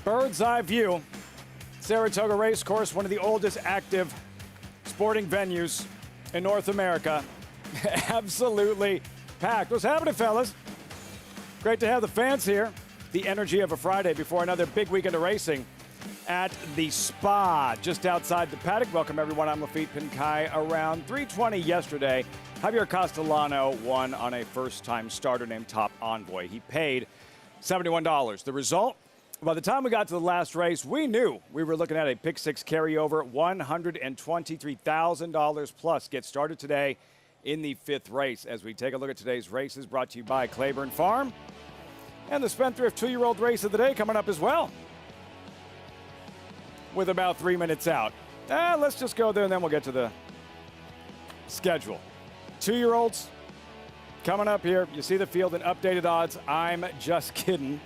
Bird's eye view. Saratoga Racecourse, one of the oldest active sporting venues in North America. Absolutely packed. What's happening, fellas? Great to have the fans here. The energy of a Friday before another big weekend of racing at the Spa, just outside the Paddock. Welcome, everyone. I'm Lafitte Pinkai. Around 3:20 yesterday, Javier Castellano won on a first-time starter named Top Envoy. He paid $71. The result? By the time we got to the last race, we knew we were looking at a pick six carryover, $123,000 plus. Get started today in the fifth race as we take a look at today's races, brought to you by Claiborne Farm. And the Spendthrift 2-year-old race of the day coming up as well, with about 3 minutes out. Let's just go there and then we'll get to the schedule. 2-year-olds coming up here. You see the field and updated odds. I'm just kidding.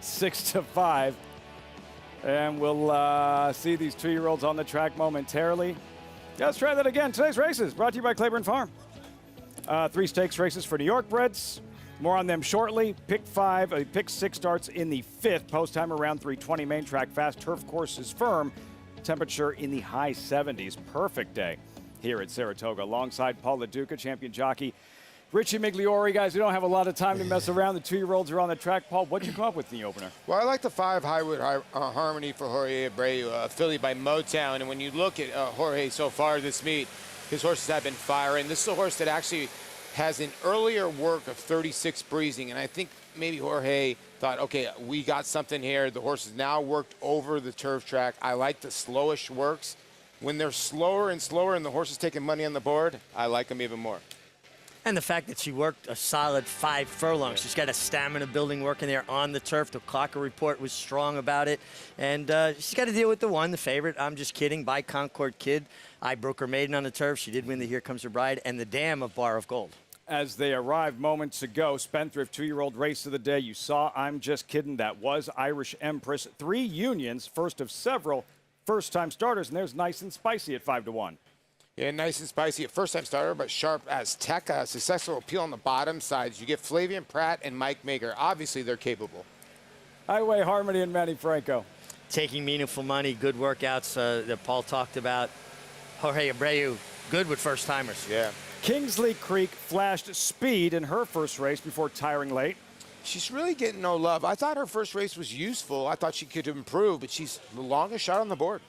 6-5. And we'll see these 2-year-olds on the track momentarily. Let's try that again. Today's races brought to you by Claiborne Farm. 3 stakes races for New York-breds. More on them shortly. Pick 6 starts in the 5th. Post time around 3:20. Main track fast. Turf course is firm. Temperature in the high 70s. Perfect day here at Saratoga. Alongside Paul LaDuca, champion jockey Richie Migliori. Guys, we don't have a lot of time to mess around. The 2-year-olds are on the track. Paul, what'd you come up with in the opener? Well, I like the 5 Highwood Harmony for Jorge Abreu, a filly by Motown. And when you look at Jorge so far this meet, his horses have been firing. This is a horse that actually has an earlier work of 36 breezing. And I think maybe Jorge thought, okay, we got something here. The horse has now worked over the turf track. I like the slowish works. When they're slower and slower and the horse is taking money on the board, I like them even more. And the fact that she worked a solid 5 furlongs. She's got a stamina building working there on the turf. The Clocker report was strong about it. And she's got to deal with the favorite. I'm just kidding. By Concord Kid. I broke her maiden on the turf. She did win the Here Comes Her Bride and the Dam of Bar of Gold. As they arrived moments ago, Spendthrift 2-year-old race of the day. You saw I'm Just Kidding. That was Irish Empress. 3 unions, first of several first-time starters. And there's Nice and Spicy at 5-1. Yeah, Nice and Spicy, a first-time starter, but sharp as tech. Successful appeal on the bottom sides. You get Flavian Pratt and Mike Maker. Obviously, they're capable. Highway Harmony and Manny Franco. Taking meaningful money, good workouts that Paul talked about. Jorge Abreu, good with first-timers. Yeah. Kingsley Creek flashed speed in her first race before tiring late. She's really getting no love. I thought her first race was useful. I thought she could improve, but she's the longest shot on the board.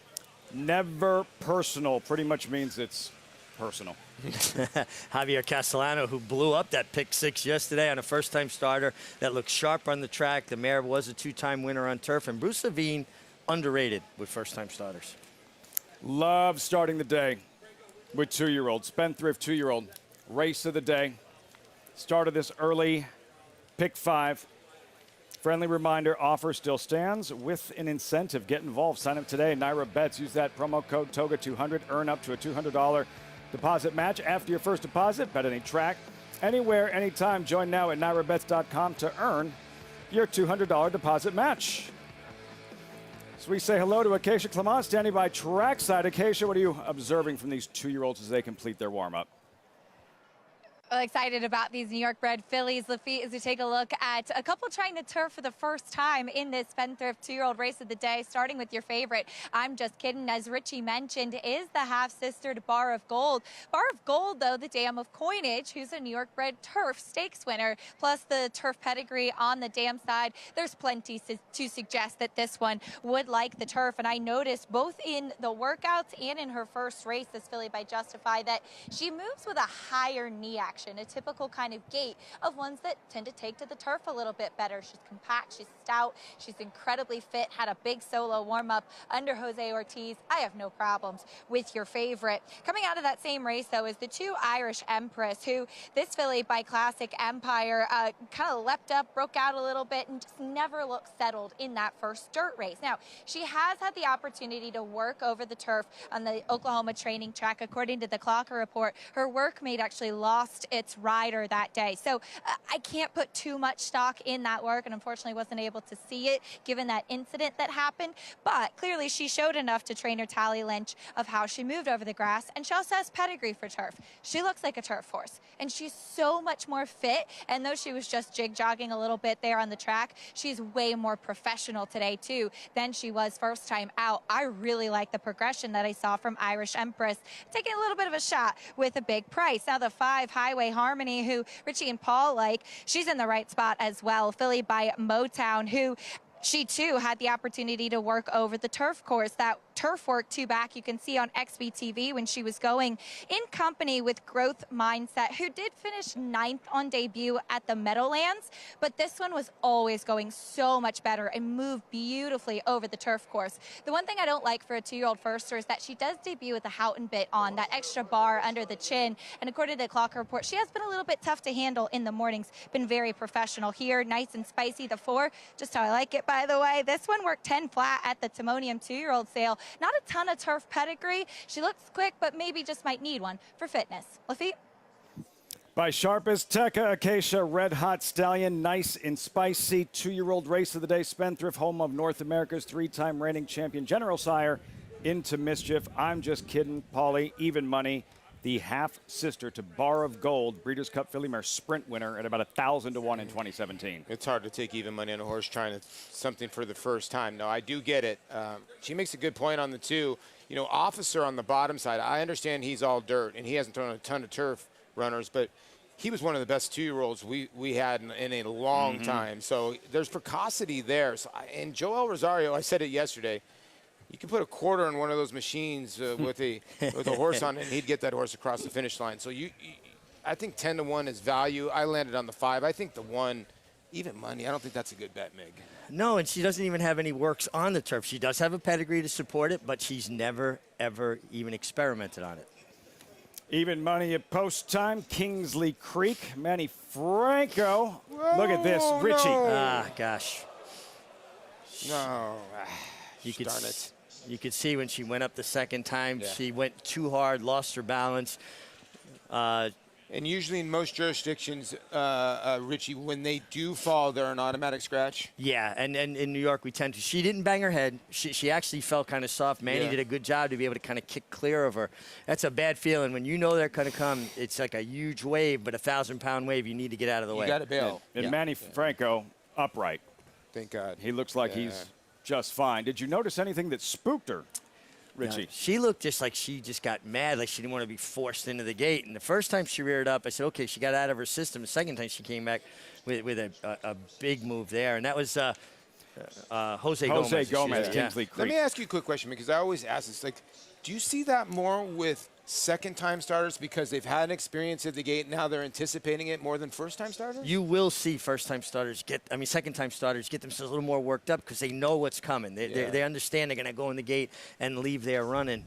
Never personal pretty much means it's personal. Javier Castellano, who blew up that pick 6 yesterday on a first-time starter that looked sharp on the track. The mare was a 2-time winner on turf. And Bruce Levine, underrated with first-time starters. Love starting the day with 2-year-old. Spendthrift 2-year-old. Race of the day. Started this early. Pick 5. Friendly reminder, offer still stands with an incentive. Get involved. Sign up today. NY-bred. Use that promo code TOGA200. Earn up to a $200 deposit match after your first deposit. Bet any track, anywhere, anytime. Join now at NY-bets.com to earn your $200 deposit match. So we say hello to Acacia Clement, standing by trackside. Acacia, what are you observing from these 2-year-olds as they complete their warm-up? Excited about these New York-bred fillies, Lafitte, as we take a look at a couple trying to turf for the first time in this Spendthrift 2-year-old race of the day, starting with your favorite. I'm Just Kidding, as Richie mentioned, is the half-sister to Bar of Gold. Bar of Gold, though, the Dam of Coinage, who's a New York-bred turf stakes winner, plus the turf pedigree on the dam side. There's plenty to suggest that this one would like the turf, and I noticed both in the workouts and in her first race, this filly by Justify, that she moves with a higher knee action. A typical kind of gait of ones that tend to take to the turf a little bit better. She's compact, she's stout, she's incredibly fit, had a big solo warm-up under Jose Ortiz. I have no problems with your favorite. Coming out of that same race, though, is the 2 Irish Empress, who this filly by Classic Empire kind of leapt up, broke out a little bit, and just never looked settled in that first dirt race. Now, she has had the opportunity to work over the turf on the Oklahoma training track. According to the Clocker report, her workmate actually lost just its rider that day. So I can't put too much stock in that work, and unfortunately wasn't able to see it given that incident that happened. But clearly she showed enough to trainer Tally Lynch of how she moved over the grass, and she also has pedigree for turf. She looks like a turf horse, and she's so much more fit. And though she was just jig jogging a little bit there on the track, she's way more professional today too than she was first time out. I really like the progression that I saw from Irish Empress, taking a little bit of a shot with a big price. Now the 5 Highway Harmony, who Richie and Paul like, she's in the right spot as well. Filly by Motown, who she too had the opportunity to work over the turf course. That turf work two back you can see on XBTV when she was going in company with Growth Mindset, who did finish 9th on debut at the Meadowlands, but this one was always going so much better and moved beautifully over the turf course. The one thing I don't like for a 2-year-old firster is that she does debut with a Houghton bit on, that extra bar under the chin, and according to the clock report, she has been a little bit tough to handle in the mornings, been very professional here, nice and spicy. The 4, just how I like it, by the way. This one worked 10 flat at the Timonium 2-year-old sale. Not a ton of turf pedigree. She looks quick, but maybe just might need one for fitness. Lafitte? By Sharpest Tekka, Acacia, Red Hot Stallion, nice and spicy. 2-year-old race of the day, Spendthrift, home of North America's 3-time reigning champion, General Sire, Into Mischief. I'm Just Kidding, Paulie, Even Money, the half-sister to Bar of Gold, Breeders' Cup Filly Mare Sprint winner at about 1,000 to 1 in 2017. It's hard to take even money on a horse trying something for the first time. No, I do get it. She makes a good point on the 2. You know, Officer on the bottom side, I understand he's all dirt, and he hasn't thrown a ton of turf runners, but he was one of the best 2-year-olds we had in a long time. So there's precocity there. So and Joel Rosario, I said it yesterday, you can put a quarter in one of those machines with a horse on it, and he'd get that horse across the finish line. So I think 10 to 1 is value. I landed on the 5. I think the 1, even money. I don't think that's a good bet, Mig. No, and she doesn't even have any works on the turf. She does have a pedigree to support it, but she's never, ever even experimented on it. Even money at post time, Kingsley Creek, Manny Franco. Whoa, Look at this, Richie. no. Ah, gosh. No. Darn it. You could see when she went up the second time, Yeah. she went too hard, lost her balance. And usually in most jurisdictions, Richie, when they do fall, they're an automatic scratch. Yeah, and in New York, we tend to. She didn't bang her head. She actually felt kind of soft. Manny did a good job to be able to kind of kick clear of her. That's a bad feeling. When you know they're going to come, it's like a huge wave, but a 1,000-pound wave, you need to get out of the way. You got to bail. And Manny Franco, upright. Thank God. He looks like he's just fine. Did you notice anything that spooked her, Richie? No, she looked just like she just got mad, like she didn't want to be forced into the gate. And the first time she reared up, I said, okay, she got out of her system. The second time she came back with a big move there, and that was Jose Gomez. Kingsley Creek. Let me ask you a quick question, because I always ask this. Like, do you see that more with second-time starters because they've had an experience at the gate, now they're anticipating it more than first-time starters? You will see first-time starters second-time starters get themselves a little more worked up because they know what's coming. They understand they're going to go in the gate and leave there running.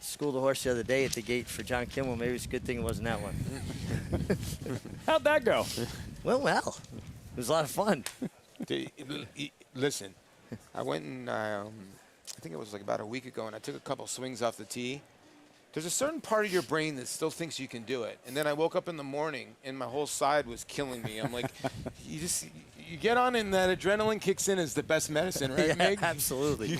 Schooled a horse the other day at the gate for John Kimmel. Maybe it's a good thing it wasn't that one. How'd that go? Well. It was a lot of fun. Listen, I went and I think it was like about a week ago, and I took a couple swings off the tee. There's a certain part of your brain that still thinks you can do it. And then I woke up in the morning, and my whole side was killing me. I'm like, you get on, and that adrenaline kicks in is the best medicine, right, Yeah, Meg? absolutely.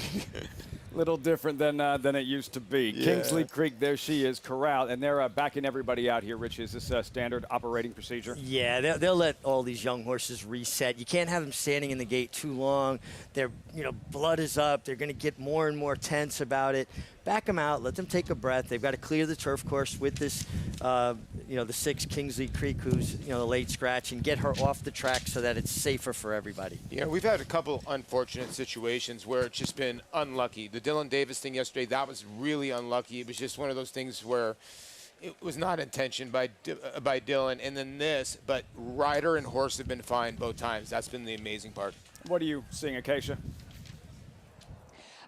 Little different than it used to be. Yeah. Kingsley Creek, there she is, corralled, and they're backing everybody out here. Rich, is this a standard operating procedure? Yeah, they'll let all these young horses reset. You can't have them standing in the gate too long. Their blood is up. They're going to get more and more tense about it. Back them out. Let them take a breath. They've got to clear the turf course with this, the 6 Kingsley Creek, who's the late scratch, and get her off the track so that it's safer for everybody. Yeah, we've had a couple unfortunate situations where it's just been unlucky. The Dylan Davis thing yesterday, that was really unlucky. It was just one of those things where it was not intention by Dylan. And then this, but rider and horse have been fine both times. That's been the amazing part. What are you seeing, Acacia?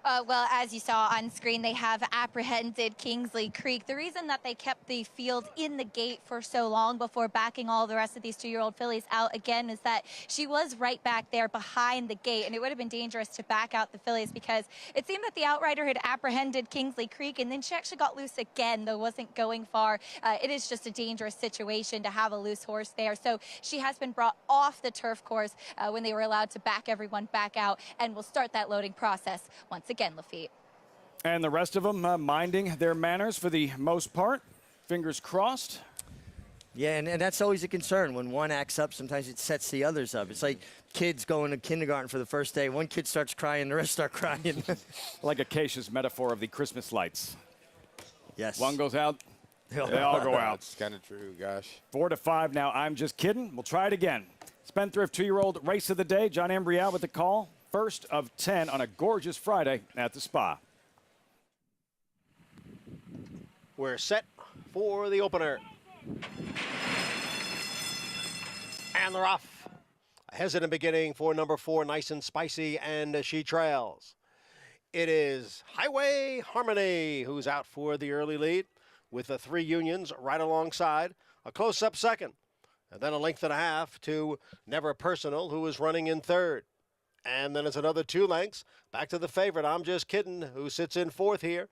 Well, as you saw on screen, they have apprehended Kingsley Creek. The reason that they kept the field in the gate for so long before backing all the rest of these 2-year-old fillies out again is that she was right back there behind the gate, and it would have been dangerous to back out the fillies because it seemed that the outrider had apprehended Kingsley Creek, and then she actually got loose again, though wasn't going far. It is just a dangerous situation to have a loose horse there. So she has been brought off the turf course when they were allowed to back everyone back out, and will start that loading process once again, Lafitte. And the rest of them minding their manners for the most part. Fingers crossed. Yeah, and that's always a concern. When one acts up, sometimes it sets the others up. It's like kids going to kindergarten for the first day. One kid starts crying, the rest start crying. Like Acacia's metaphor of the Christmas lights. Yes. One goes out, they all go out. It's kind of true, gosh. 4-5 now. I'm just kidding. We'll try it again. Spendthrift 2-year-old race of the day. John Ambrial with the call. First of 10 on a gorgeous Friday at the Spa. We're set for the opener. And they're off. A hesitant beginning for number 4, Nice and Spicy, and she trails. It is Highway Harmony who's out for the early lead with the 3 Unions right alongside. A close-up second. And then a length and a half to Never Personal, who is running in third. And then it's another 2 lengths back to the favorite, I'm Just Kidding, who sits in fourth here.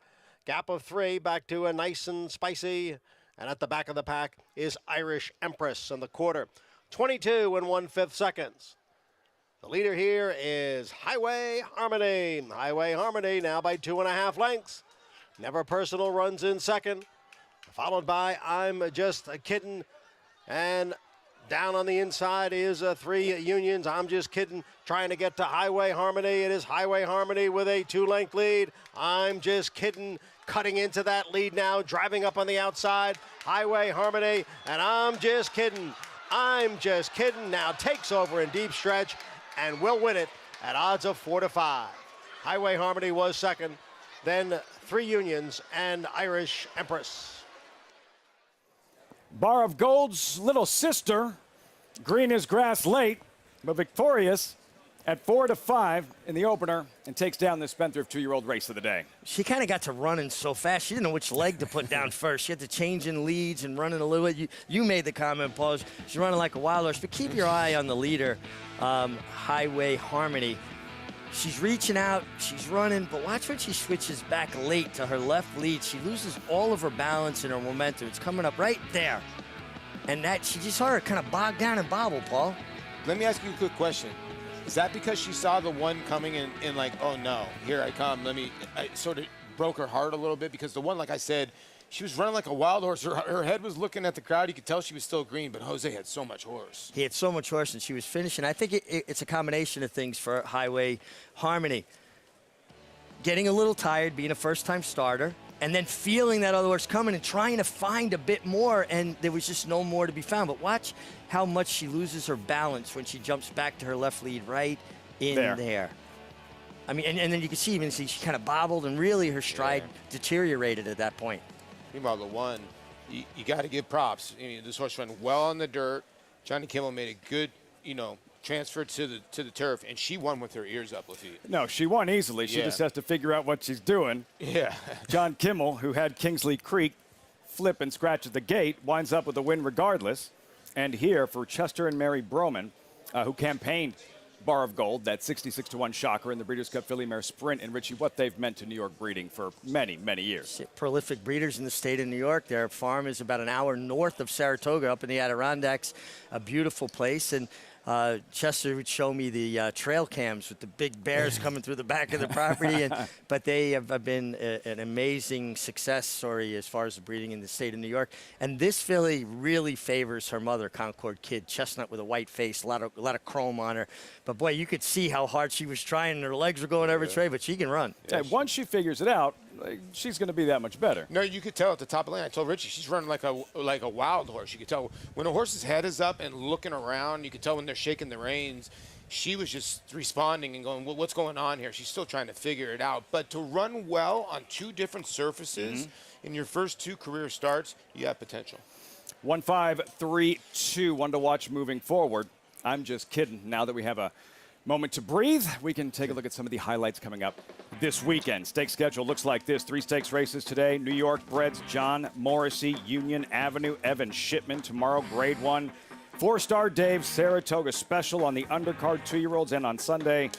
Gap of 3 back to a Nice and Spicy. And at the back of the pack is Irish Empress in the quarter. 22 1/5 seconds. The leader here is Highway Harmony. Highway Harmony now by 2.5 lengths. Never Personal runs in second, followed by I'm Just Kidding. And down on the inside is 3 Unions. I'm Just Kidding trying to get to Highway Harmony. It is Highway Harmony with a 2-length lead. I'm Just Kidding cutting into that lead now, driving up on the outside. Highway Harmony and I'm Just Kidding. I'm Just Kidding now takes over in deep stretch and will win it at odds of 4-5. Highway Harmony was second, then 3 Unions and Irish Empress. Bar of Gold's little sister, green as grass late, but victorious at 4-5 in the opener and takes down the Spendthrift 2-year-old race of the day. She kind of got to running so fast, she didn't know which leg to put down first. She had to change in leads and running a little bit. You made the comment, Paul. She's running like a wild horse, but keep your eye on the leader, Highway Harmony. She's reaching out, she's running, but watch when she switches back late to her left lead. She loses all of her balance and her momentum. It's coming up right there. And that she just saw her kind of bog down and bobble, Paul. Let me ask you a quick question. Is that because she saw the one coming in like, oh no, here I come. I sort of broke her heart a little bit because the one, like I said, she was running like a wild horse. Her head was looking at the crowd. You could tell she was still green, but Jose had so much horse. He had so much horse, and she was finishing. I think it's a combination of things for Highway Harmony. Getting a little tired, being a first-time starter, and then feeling that other horse coming and trying to find a bit more, and there was just no more to be found. But watch how much she loses her balance when she jumps back to her left lead right in there. I mean, and then you can see, she kind of bobbled, and really her stride deteriorated at that point. Meanwhile, the one, you got to give props. I mean, this horse ran well on the dirt. Johnny Kimmel made a good, transfer to the turf, and she won with her ears up, Lafitte. No, she won easily. She just has to figure out what she's doing. Yeah. John Kimmel, who had Kingsley Creek flip and scratch at the gate, winds up with a win regardless. And here for Chester and Mary Broman, who campaigned Bar of Gold, that 66-1 shocker in the Breeders' Cup Filly Mare Sprint, and Richie, what they've meant to New York breeding for many, many years. Prolific breeders in the state of New York. Their farm is about an hour north of Saratoga, up in the Adirondacks, a beautiful place. And Chester would show me the trail cams with the big bears coming through the back of the property, but they have been an amazing success story as far as the breeding in the state of New York. And this filly really favors her mother, Concord Kid, chestnut with a white face, a lot of chrome on her. But boy, you could see how hard she was trying, and her legs were going every way, but she can run. Yeah, once she figures it out, she's going to be that much better. No, you could tell at the top of the lane. I told Richie she's running like a wild horse. You could tell when a horse's head is up and looking around. You could tell when they're shaking the reins. She was just responding and going, well, what's going on here? She's still trying to figure it out. But to run well on 2 different surfaces in your first 2 career starts, you have potential. 1-5-3-2, one to watch moving forward. I'm Just Kidding. Now that we have a Moment to breathe. We can take a look at some of the highlights coming up this weekend. Stake schedule looks like this. 3 stakes races today. New York-breds John Morrissey, Union Avenue, Evan Shipman. Tomorrow, Grade 1. 4-star Dave, Saratoga Special on the undercard 2-year-olds. And on Sunday,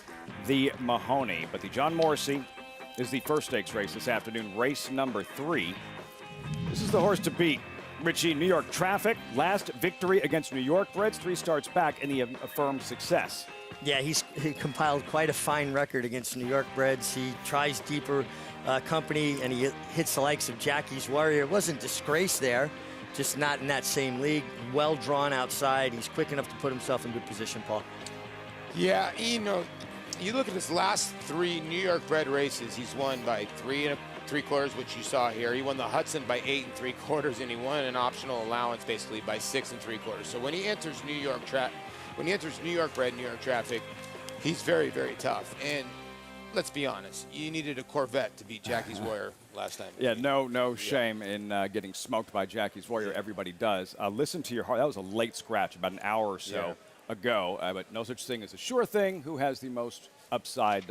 the Mahoney. But the John Morrissey is the first stakes race this afternoon, race number 3. This is the horse to beat. Richie, New York Traffic, last victory against New York-breds, 3 starts back, and he affirmed success. Yeah, he compiled quite a fine record against New York-breds. He tries deeper company, and he hits the likes of Jockey's Warrior. It wasn't disgrace there, just not in that same league. Well drawn outside. He's quick enough to put himself in good position, Paul. Yeah, you know, you look at his last 3 New York-bred races, he's won by 3 3/4, which you saw here. He won the Hudson by 8 3/4, and he won an optional allowance basically by 6 3/4. So when he enters New York-bred, New York Traffic, he's very, very tough. And let's be honest, you needed a Corvette to beat Jockey's Warrior last time. Yeah, no shame in getting smoked by Jockey's Warrior. Everybody does. Listen to your heart. That was a late scratch about an hour or so ago, but no such thing as a sure thing. Who has the most upside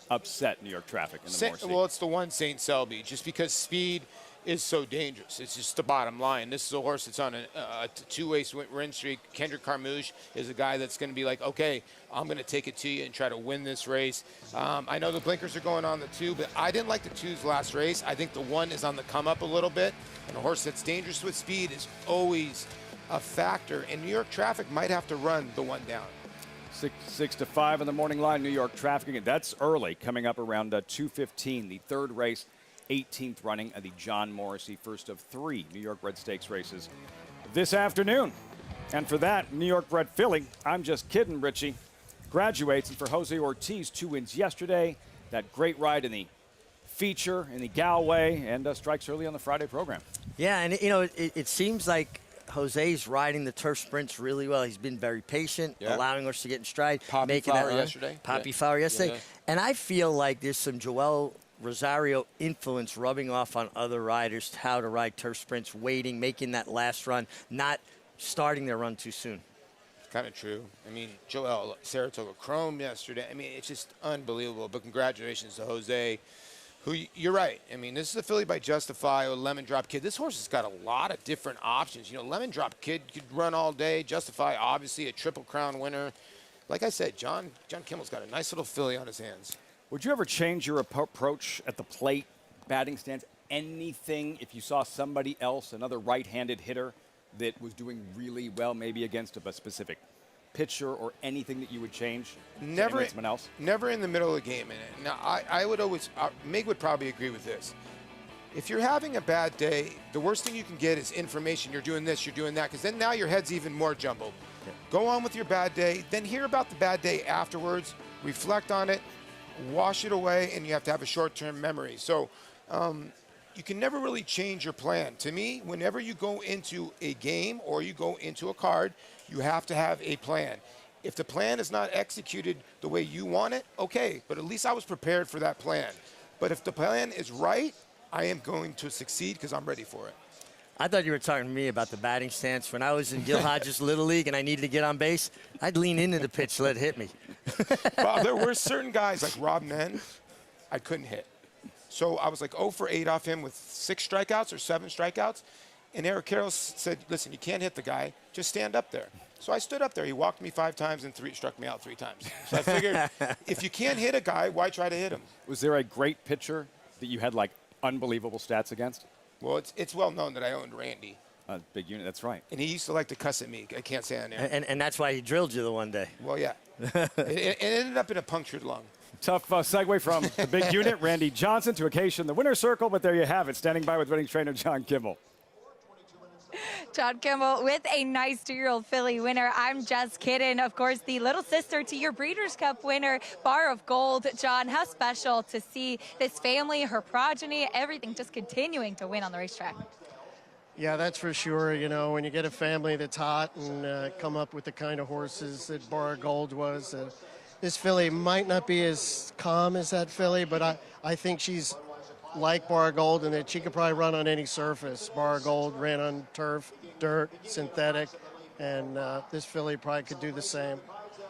upset New York Traffic in the Morrissey? Well, it's the one St. Selby, just because speed is so dangerous. It's just the bottom line. This is a horse that's on a 2-way win streak. Kendrick Carmouche is a guy that's going to be like, okay, I'm going to take it to you and try to win this race. I know the blinkers are going on the 2, but I didn't like the 2's last race. I think the 1 is on the come up a little bit, and a horse that's dangerous with speed is always a factor, and New York Traffic might have to run the 1 down. 6 to 5 in the morning line, New York Traffic. That's early, coming up around 2:15, the 3rd race, 18th running of the John Morrissey, first of 3 New York-bred stakes races this afternoon. And for that, New York-bred filly, I'm Just Kidding, Richie, graduates. And for Jose Ortiz, 2 wins yesterday, that great ride in the feature in the Galway, and strikes early on the Friday program. Yeah, and you know, it seems like Jose's riding the turf sprints really well. He's been very patient, allowing us to get in stride. Poppy Flower yesterday. Poppy Flower yesterday. Yeah. And I feel like there's some Joel Rosario influence rubbing off on other riders, how to ride turf sprints, waiting, making that last run, not starting their run too soon. Kind of true. I mean, Joel, Saratoga Chrome yesterday. I mean, it's just unbelievable. But congratulations to Jose, who, you're right. I mean, this is a filly by Justify, a Lemon Drop Kid. This horse has got a lot of different options. You know, Lemon Drop Kid could run all day. Justify, obviously, a Triple Crown winner. Like I said, John Kimmel's got a nice little filly on his hands. Would you ever change your approach at the plate, batting stance, anything if you saw somebody else, another right-handed hitter that was doing really well, maybe against a specific pitcher, or anything that you would change? Never. Someone else? Never in the middle of the game. And now, I would always, Mig would probably agree with this. If you're having a bad day, the worst thing you can get is information. You're doing this, you're doing that, because then now your head's even more jumbled. Yeah. Go on with your bad day, then hear about the bad day afterwards, reflect on it, wash it away, and you have to have a short-term memory. So you can never really change your plan. To me, whenever you go into a game or you go into a card, you have to have a plan. If the plan is not executed the way you want it, okay, but at least I was prepared for that plan. But if the plan is right, I am going to succeed because I'm ready for it. I thought you were talking to me about the batting stance. When I was in Gil Hodges' Little League and I needed to get on base, I'd lean into the pitch, let it hit me. Well, there were certain guys like Rob Nen, I couldn't hit. So I was like 0 for 8 off him with 6 strikeouts or 7 strikeouts. And Eric Carroll said, listen, you can't hit the guy. Just stand up there. So I stood up there. He walked me 5 times and struck me out 3 times. So I figured, if you can't hit a guy, why try to hit him? Was there a great pitcher that you had, like, unbelievable stats against? Well, it's well known that I owned Randy. Big unit, that's right. And he used to like to cuss at me. I can't say on there. And that's why he drilled you the one day. Well, yeah. it ended up in a punctured lung. Tough segue from the big unit, Randy Johnson, to occasion the winner's circle, but there you have it. Standing by with winning trainer John Kimmel. John Kimmel with a nice 2-year-old filly winner. I'm Just Kidding. Of course, the little sister to your Breeders' Cup winner, Bar of Gold. John, how special to see this family, her progeny, everything just continuing to win on the racetrack. Yeah, that's for sure. You know, when you get a family that's hot and come up with the kind of horses that Bar of Gold was, this filly might not be as calm as that filly, but I think she's like Bar of Gold in that she could probably run on any surface. Bar of Gold ran on turf, dirt, synthetic, and this filly probably could do the same.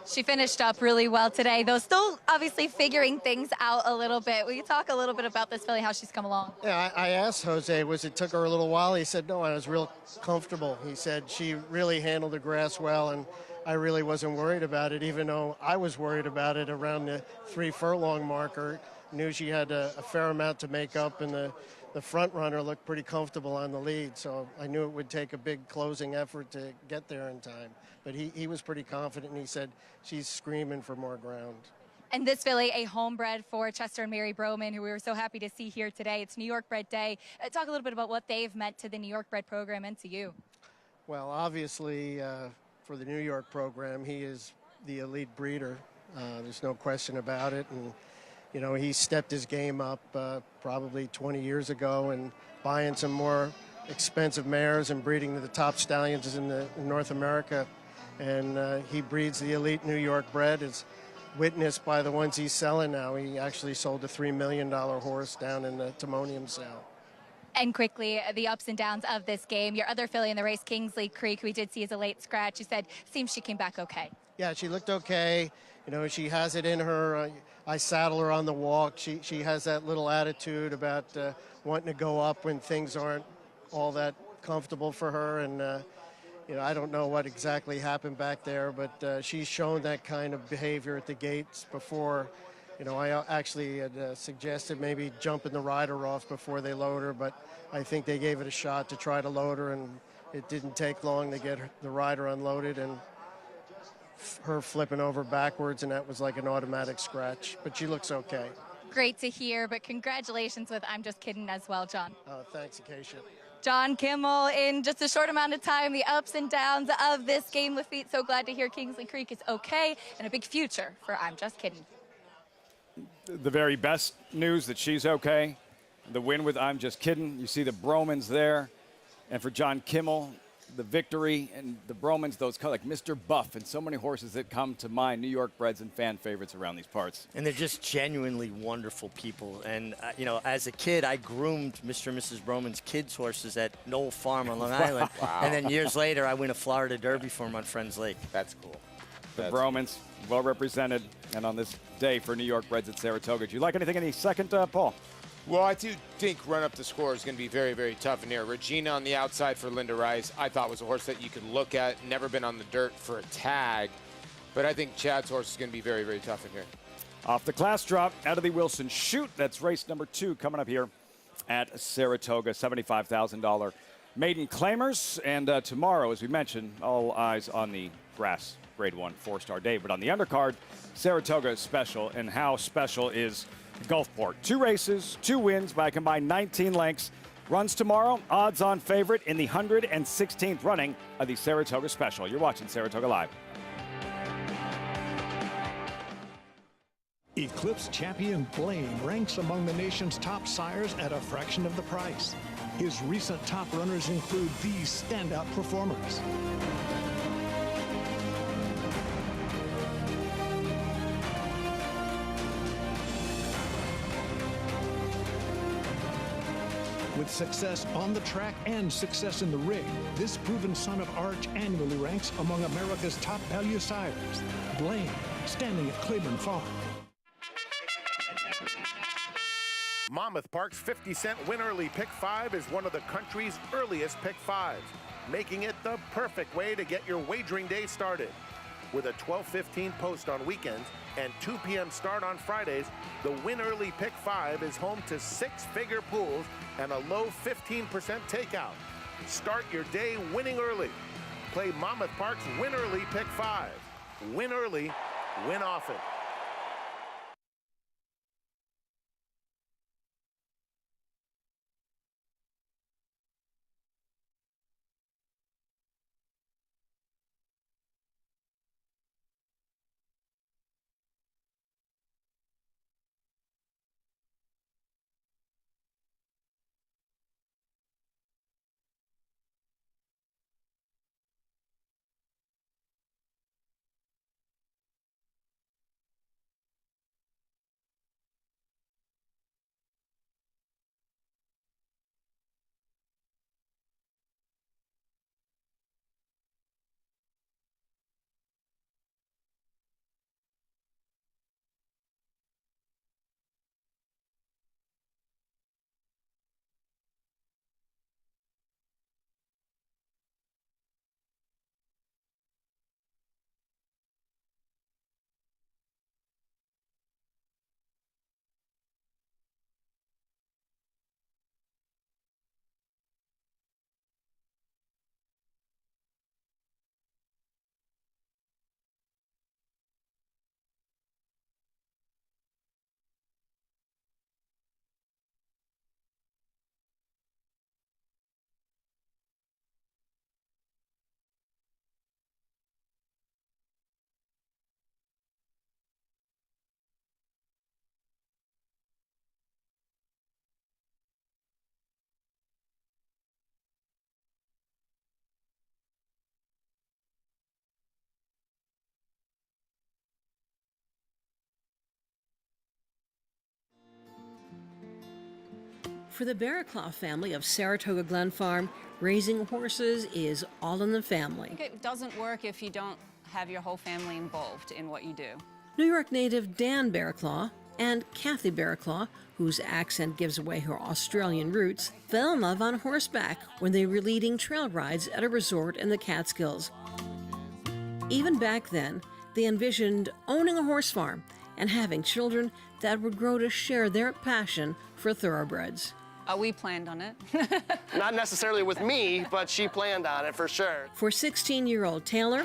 She finished up really well today, though still obviously figuring things out a little bit. Will you talk a little bit about this filly, how she's come along? Yeah, I asked Jose, it took her a little while? He said, no, I was real comfortable. He said she really handled the grass well, and I really wasn't worried about it, even though I was worried about it around the 3 furlong marker. Knew she had a fair amount to make up, and the front runner looked pretty comfortable on the lead, so I knew it would take a big closing effort to get there in time. But he was pretty confident, and he said she's screaming for more ground. And this filly, a homebred for Chester and Mary Broman, who we were so happy to see here today. It's New York Bred Day. Talk a little bit about what they've meant to the New York Bred program and to you. Well, obviously, for the New York program, he is the elite breeder. There's no question about it. And, you know, he stepped his game up probably 20 years ago and buying some more expensive mares and breeding to the top stallions in North America. And he breeds the elite New York bred, as witnessed by the ones he's selling now. He actually sold a $3 million horse down in the Timonium sale. And quickly, the ups and downs of this game. Your other filly in the race, Kingsley Creek, we did see as a late scratch. You said, seems she came back okay. Yeah, she looked okay. You know, she has it in her. I saddle her on the walk. She has that little attitude about wanting to go up when things aren't all that comfortable for her. And, you know, I don't know what exactly happened back there, but she's shown that kind of behavior at the gates before. You know, I actually had suggested maybe jumping the rider off before they load her, but I think they gave it a shot to try to load her, and it didn't take long to get the rider unloaded and her flipping over backwards, and that was like an automatic scratch. But she looks okay. Great to hear, but congratulations with I'm Just Kidding as well, John. Thanks, Acacia. John Kimmel, in just a short amount of time, the ups and downs of this game. Lafitte, so glad to hear Kingsley Creek is okay, and a big future for I'm Just Kidding. The very best news that she's okay. The win with I'm Just Kidding. You see the Bromans there. And for John Kimmel, the victory and the Bromans, those like Mr. Buff and so many horses that come to mind, New York breds and fan favorites around these parts. And they're just genuinely wonderful people. And, you know, as a kid, I groomed Mr. and Mrs. Broman's kids' horses at Knoll Farm on Long Island. Wow. And then years later, I win a Florida Derby for them on Friends Lake. That's cool. The Bromans, well represented, and on this day for New York breds at Saratoga. Do you like anything in the second, Paul? Well, I do think run up the score is going to be very, very tough in here. Regina on the outside for Linda Rice, I thought was a horse that you could look at, never been on the dirt for a tag. But I think Chad's horse is going to be very, very tough in here. Off the class drop, Adelie Wilson Shoot. That's race number 2 coming up here at Saratoga, $75,000 maiden claimers. And tomorrow, as we mentioned, all eyes on the grass Grade 1 4-star day. But on the undercard, Saratoga Special. And how special is Gulfport? 2 races, 2 wins by a combined 19 lengths. Runs tomorrow, odds-on favorite in the 116th running of the Saratoga Special. You're watching Saratoga Live. Eclipse champion Blaine ranks among the nation's top sires at a fraction of the price. His recent top runners include these standout performers. With success on the track and success in the ring, this proven son of Arch annually ranks among America's top value sires. Blaine, standing at Claiborne Farm. Monmouth Park's 50-cent Win Early Pick 5 is one of the country's earliest Pick 5s, making it the perfect way to get your wagering day started. With a 12:15 post on weekends and 2 p.m. start on Fridays, the Win Early Pick 5 is home to 6-figure pools and a low 15% takeout. Start your day winning early. Play Monmouth Park's Win Early Pick 5. Win early, win often. For the Barraclough family of Saratoga Glen Farm, raising horses is all in the family. It doesn't work if you don't have your whole family involved in what you do. New York native Dan Barraclough and Kathy Barraclough, whose accent gives away her Australian roots, fell in love on horseback when they were leading trail rides at a resort in the Catskills. Even back then, they envisioned owning a horse farm and having children that would grow to share their passion for thoroughbreds. We planned on it. Not necessarily with me, but she planned on it for sure. For 16-year-old Taylor,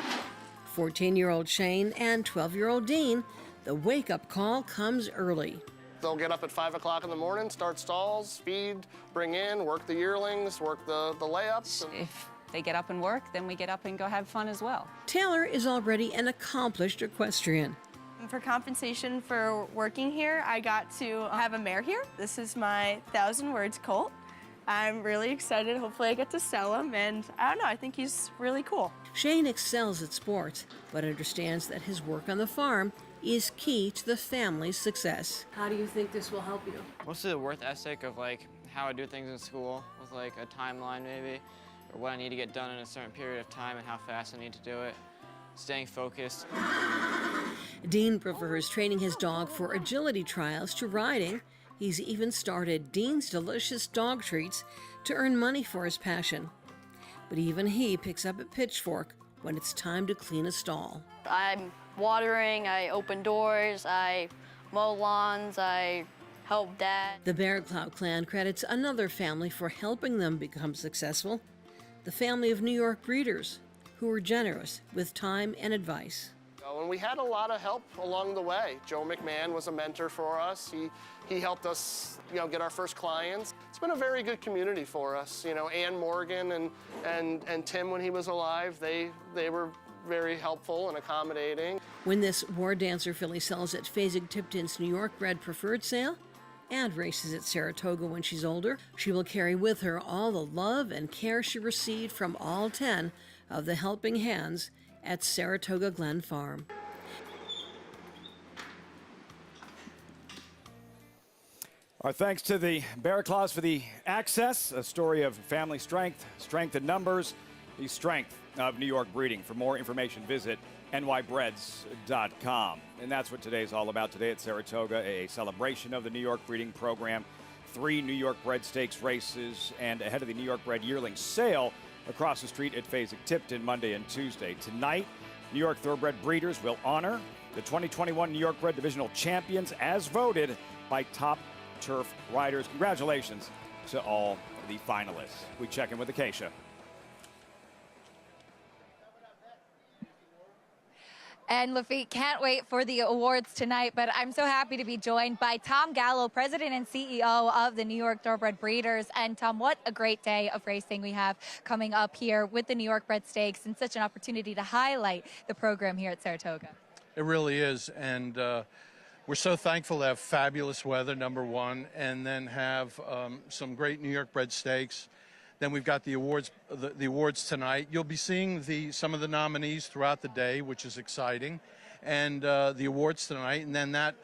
14-year-old Shane, and 12-year-old Dean, the wake-up call comes early. They'll get up at 5 o'clock in the morning, start stalls, feed, bring in, work the yearlings, work the layups. If they get up and work, then we get up and go have fun as well. Taylor is already an accomplished equestrian. For compensation for working here, I got to have a mare here. This is my 1,000 words colt. I'm really excited. Hopefully I get to sell him, and I don't know, I think he's really cool. Shane excels at sports, but understands that his work on the farm is key to the family's success. How do you think this will help you? Mostly the work ethic of like how I do things in school with like a timeline maybe, or what I need to get done in a certain period of time and how fast I need to do it. Staying focused. Dean prefers training his dog for agility trials to riding. He's even started Dean's Delicious Dog Treats to earn money for his passion. But even he picks up a pitchfork when it's time to clean a stall. I'm watering, I open doors, I mow lawns, I help Dad. The Barraclough clan credits another family for helping them become successful, the family of New York breeders, who were generous with time and advice. And we had a lot of help along the way. Joe McMahon was a mentor for us. He helped us, get our first clients. It's been a very good community for us. Ann Morgan and Tim, when he was alive, they were very helpful and accommodating. When this War Dancer filly sells at Fasig-Tipton's New York-bred preferred sale and races at Saratoga when she's older, she will carry with her all the love and care she received from all 10 of the helping hands at Saratoga Glen Farm. Our thanks to the Barracloughs for the access, a story of family strength, strength in numbers, the strength of New York breeding. For more information, visit NYBreds.com. And that's what today's all about. Today at Saratoga, a celebration of the New York breeding program, 3 New York bred stakes races, and ahead of the New York bred yearling sale across the street at Fasig-Tipton Monday and Tuesday. Tonight, New York thoroughbred breeders will honor the 2021 New York bred divisional champions as voted by top turf riders. Congratulations to all the finalists. We check in with Acacia. And Lafitte, can't wait for the awards tonight, but I'm so happy to be joined by Tom Gallo, President and CEO of the New York Thoroughbred Breeders. And Tom, what a great day of racing we have coming up here with the New York Bred Stakes, and such an opportunity to highlight the program here at Saratoga. It really is, and we're so thankful to have fabulous weather, number one, and then have some great New York Bred Stakes. Then we've got the awards tonight. You'll be seeing some of the nominees throughout the day, which is exciting, and the awards tonight. And then that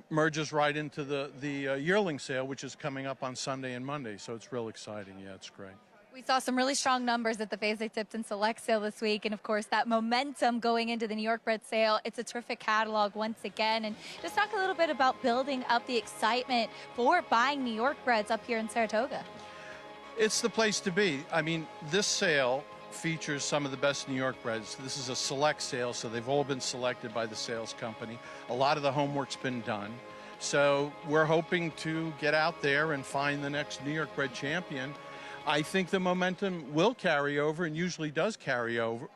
merges right into the yearling sale, which is coming up on Sunday and Monday. So it's real exciting. Yeah, it's great. We saw some really strong numbers at the Fasig-Tipton Select Sale this week, and of course that momentum going into the New York Bred Sale. It's a terrific catalog once again, and just talk a little bit about building up the excitement for buying New York Breds up here in Saratoga. It's the place to be. I mean, this sale features some of the best New York breds. This is a select sale, so they've all been selected by the sales company. A lot of the homework's been done. So we're hoping to get out there and find the next New York bred champion. I think the momentum will carry over, and usually does carry over.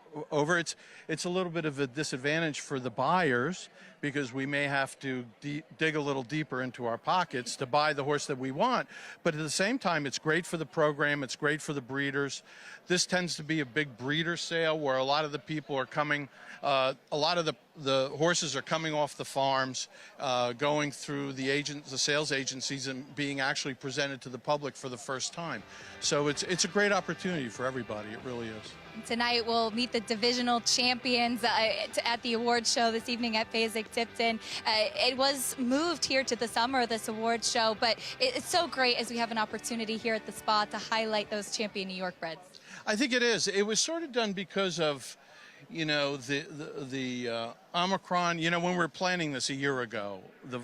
It's a little bit of a disadvantage for the buyers, because we may have to dig a little deeper into our pockets to buy the horse that we want. But at the same time, it's great for the program. It's great for the breeders. This tends to be a big breeder sale where a lot of the people are coming. A lot of the the horses are coming off the farms, going through the sales agencies, and being actually presented to the public for the first time. So it's a great opportunity for everybody. It really is. Tonight we'll meet the divisional champions at the award show this evening at Fasig-Tipton. It was moved here to the summer, this award show, but it's so great as we have an opportunity here at the spot to highlight those champion New York breds. I think it is. It was sort of done because of, you know, the Omicron. You know, when we were planning this a year ago, the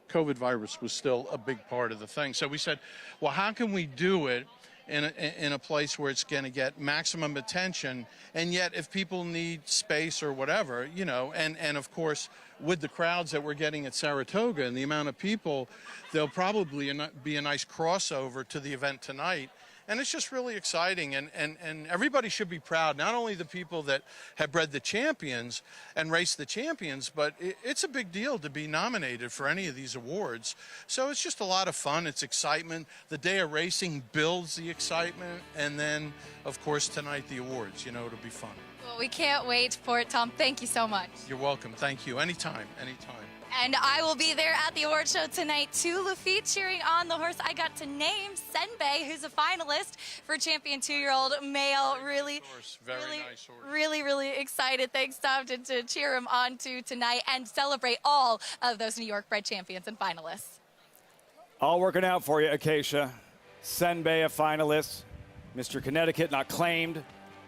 COVID virus was still a big part of the thing. So we said, well, how can we do it in a place where it's going to get maximum attention, and yet if people need space or whatever, you know, and of course with the crowds that we're getting at Saratoga and the amount of people, there'll probably be a nice crossover to the event tonight. And it's just really exciting, and everybody should be proud, not only the people that have bred the champions and raced the champions, but it's a big deal to be nominated for any of these awards. So it's just a lot of fun. It's excitement. The day of racing builds the excitement, and then, of course, tonight the awards. You know, it'll be fun. Well, we can't wait for it, Tom. Thank you so much. You're welcome. Thank you. Anytime, anytime. And I will be there at the award show tonight too, Lafitte, cheering on the horse I got to name, Senbei, who's a finalist for champion 2-year-old male. Really excited. Thanks, Tom, to cheer him on to tonight and celebrate all of those New York bred champions and finalists. All working out for you, Acacia. Senbei, a finalist. Mr. Connecticut not claimed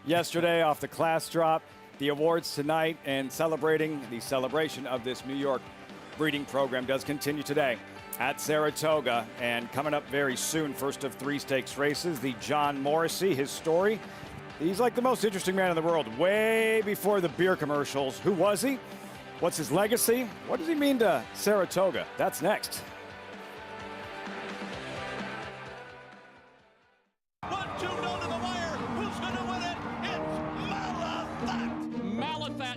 yesterday off the class drop. The awards tonight, and celebrating the celebration of this New York breeding program does continue today at Saratoga, and coming up very soon, first of 3 stakes races, the John Morrissey. His story, he's like the most interesting man in the world, way before the beer commercials. Who was he? What's his legacy? What does he mean to Saratoga? That's next.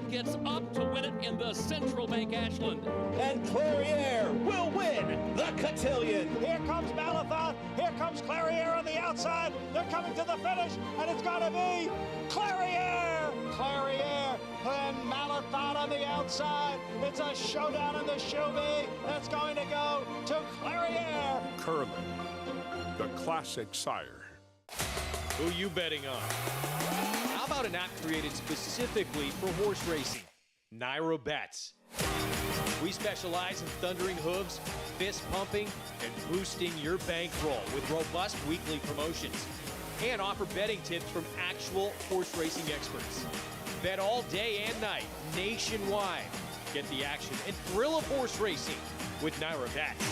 Gets up to win it in the Central Bank Ashland. And Clariere will win the cotillion. Here comes Malathot. Here comes Clariere on the outside. They're coming to the finish, and it's going to be Clariere. Clariere and Malathot on the outside. It's a showdown in the Shuby. That's going to go to Clariere. Curlin, the classic sire. Who you betting on? How about an app created specifically for horse racing? Naira Bets. We specialize in thundering hooves, fist pumping, and boosting your bankroll with robust weekly promotions. And offer betting tips from actual horse racing experts. Bet all day and night, nationwide. Get the action and thrill of horse racing with Naira Bets.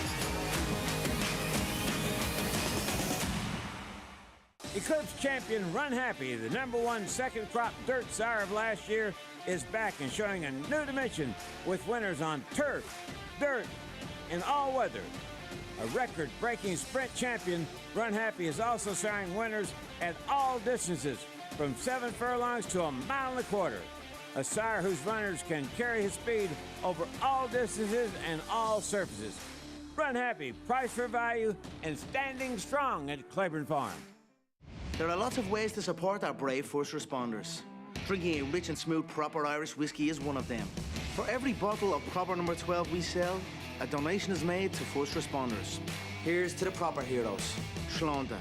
Eclipse champion Run Happy, the #1 second crop dirt sire of last year, is back and showing a new dimension with winners on turf, dirt, and all weather. A record-breaking sprint champion, Run Happy is also siring winners at all distances, from 7 furlongs to 1.25 miles. A sire whose runners can carry his speed over all distances and all surfaces. Run Happy, price for value, and standing strong at Claiborne Farm. There are lots of ways to support our brave first responders. Drinking a rich and smooth proper Irish whiskey is one of them. For every bottle of proper number 12 we sell, a donation is made to first responders. Here's to the proper heroes. Shlonda.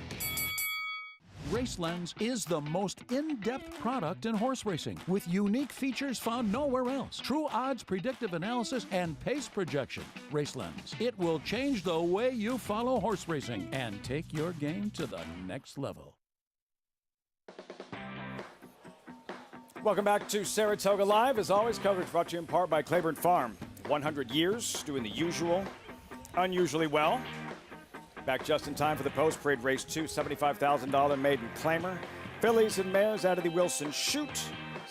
RaceLens is the most in-depth product in horse racing, with unique features found nowhere else. True odds, predictive analysis, and pace projection. RaceLens. It will change the way you follow horse racing and take your game to the next level. Welcome back to Saratoga Live. As always, coverage brought to you in part by Claiborne Farm. 100 years, doing the usual, unusually well. Back just in time for the post-parade race 2, $75,000 maiden claimer. Fillies and mares out of the Wilson Chute,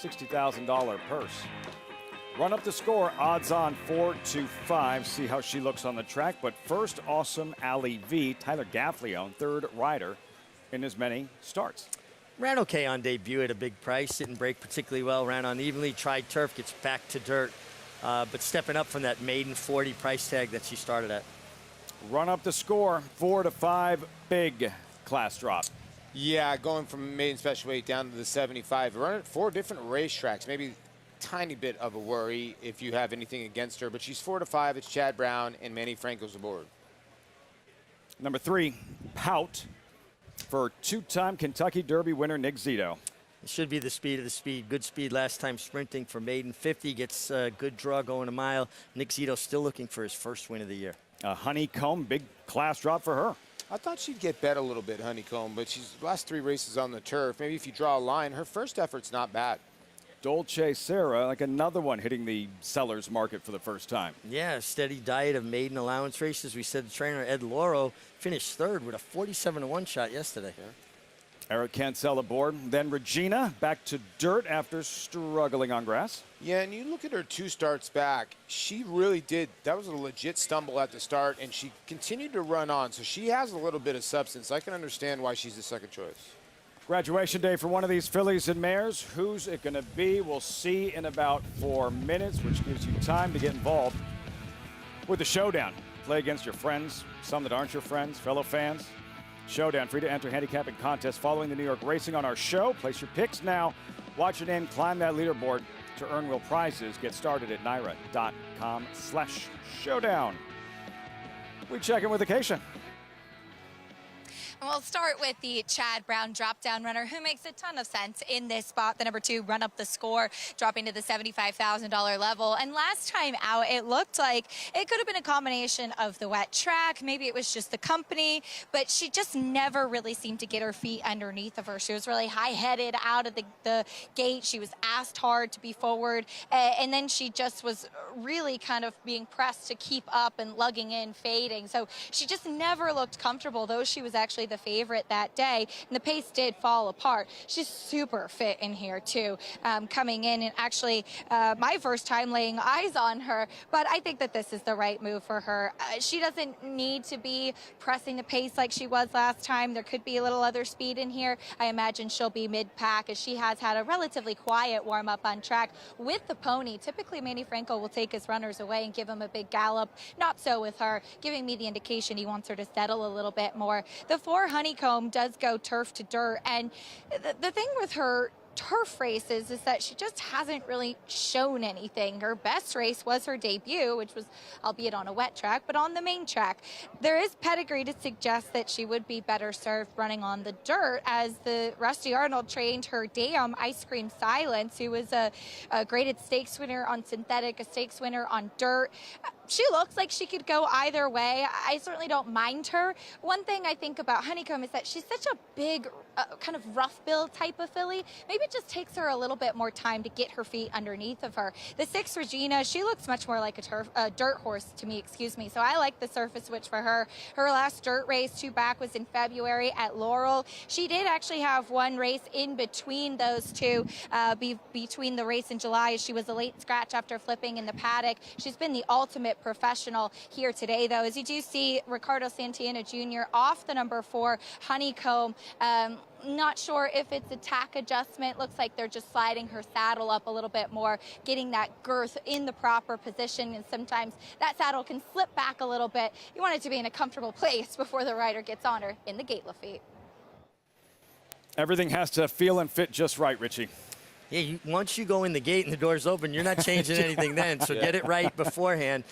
$60,000 purse. Run up the score, odds on 4-5. See how she looks on the track. But first, Awesome Alley V, Tyler Gaffleone, third rider in as many starts. Ran okay on debut at a big price, didn't break particularly well, ran unevenly, tried turf, gets back to dirt, but stepping up from that maiden 40 price tag that she started at. Run up the score, 4-5, big class drop. Yeah, going from maiden special weight down to the 75. Run at 4 different racetracks. Maybe tiny bit of a worry if you have anything against her, but she's 4-5. It's Chad Brown and Manny Franco's aboard. Number 3, Pout, for 2-time Kentucky Derby winner Nick Zito. It should be the speed of the speed. Good speed last time sprinting for maiden. 50 gets a good draw going a mile. Nick Zito still looking for his first win of the year. Honeycomb, big class drop for her. I thought she'd get bet a little bit, Honeycomb, but she's last 3 races on the turf. Maybe if you draw a line, her first effort's not bad. Dolce Sarah, like another one hitting the seller's market for the first time. Yeah, steady diet of maiden allowance races. We said the trainer Ed Loro finished 3rd with a 47-1 shot yesterday. Yeah. Eric Cancel aboard. Then Regina back to dirt after struggling on grass. Yeah, and you look at her 2 starts back, she really did. That was a legit stumble at the start, and she continued to run on. So she has a little bit of substance. I can understand why she's the second choice. Graduation day for one of these fillies and mares. Who's it going to be? We'll see in about 4 minutes, which gives you time to get involved with the showdown. Play against your friends, some that aren't your friends, fellow fans. Showdown, free to enter handicapping contest following the New York racing on our show. Place your picks now. Watch your name climb that leaderboard to earn real prizes. Get started at NYRA.com/showdown. We check in with Acacia. We'll start with the Chad Brown drop-down runner, who makes a ton of sense in this spot. The number 2 run up the score, dropping to the $75,000 level. And last time out, it looked like it could have been a combination of the wet track. Maybe it was just the company, but she just never really seemed to get her feet underneath of her. She was really high-headed out of the gate. She was asked hard to be forward. And then she just was really kind of being pressed to keep up and lugging in, fading. So she just never looked comfortable, though she was actually the favorite that day, and the pace did fall apart. She's super fit in here too, coming in, and actually my first time laying eyes on her, but I think that this is the right move for her. She doesn't need to be pressing the pace like she was last time. There could be a little other speed in here. I imagine she'll be mid-pack, as she has had a relatively quiet warm-up on track with the pony. Typically Manny Franco will take his runners away and give him a big gallop. Not so with her, giving me the indication he wants her to settle a little bit more. The 4 Honeycomb does go turf to dirt, and the thing with her turf races is that she just hasn't really shown anything. Her best race was her debut, which was, albeit on a wet track, but on the main track. There is pedigree to suggest that she would be better served running on the dirt, as the Rusty Arnold trained her dam, Ice Cream Silence, who was a graded stakes winner on synthetic, a stakes winner on dirt. She looks like she could go either way. I certainly don't mind her. One thing I think about Honeycomb is that she's such a big, kind of rough build type of filly. Maybe it just takes her a little bit more time to get her feet underneath of her. The 6 Regina, she looks much more like a dirt horse to me, excuse me. So I like the surface switch for her. Her last dirt race 2 back was in February at Laurel. She did actually have one race in between those 2, between the race in July. She was a late scratch after flipping in the Paddock. She's been the ultimate professional here today, though. As you do see, Ricardo Santana Jr. off the number 4 Honeycomb. Not sure if it's a tack adjustment. Looks like they're just sliding her saddle up a little bit more, getting that girth in the proper position, and sometimes that saddle can slip back a little bit. You want it to be in a comfortable place before the rider gets on her in the gate Lafitte. Everything has to feel and fit just right, Richie. Yeah, once you go in the gate and the door's open, you're not changing anything then. So get it right beforehand.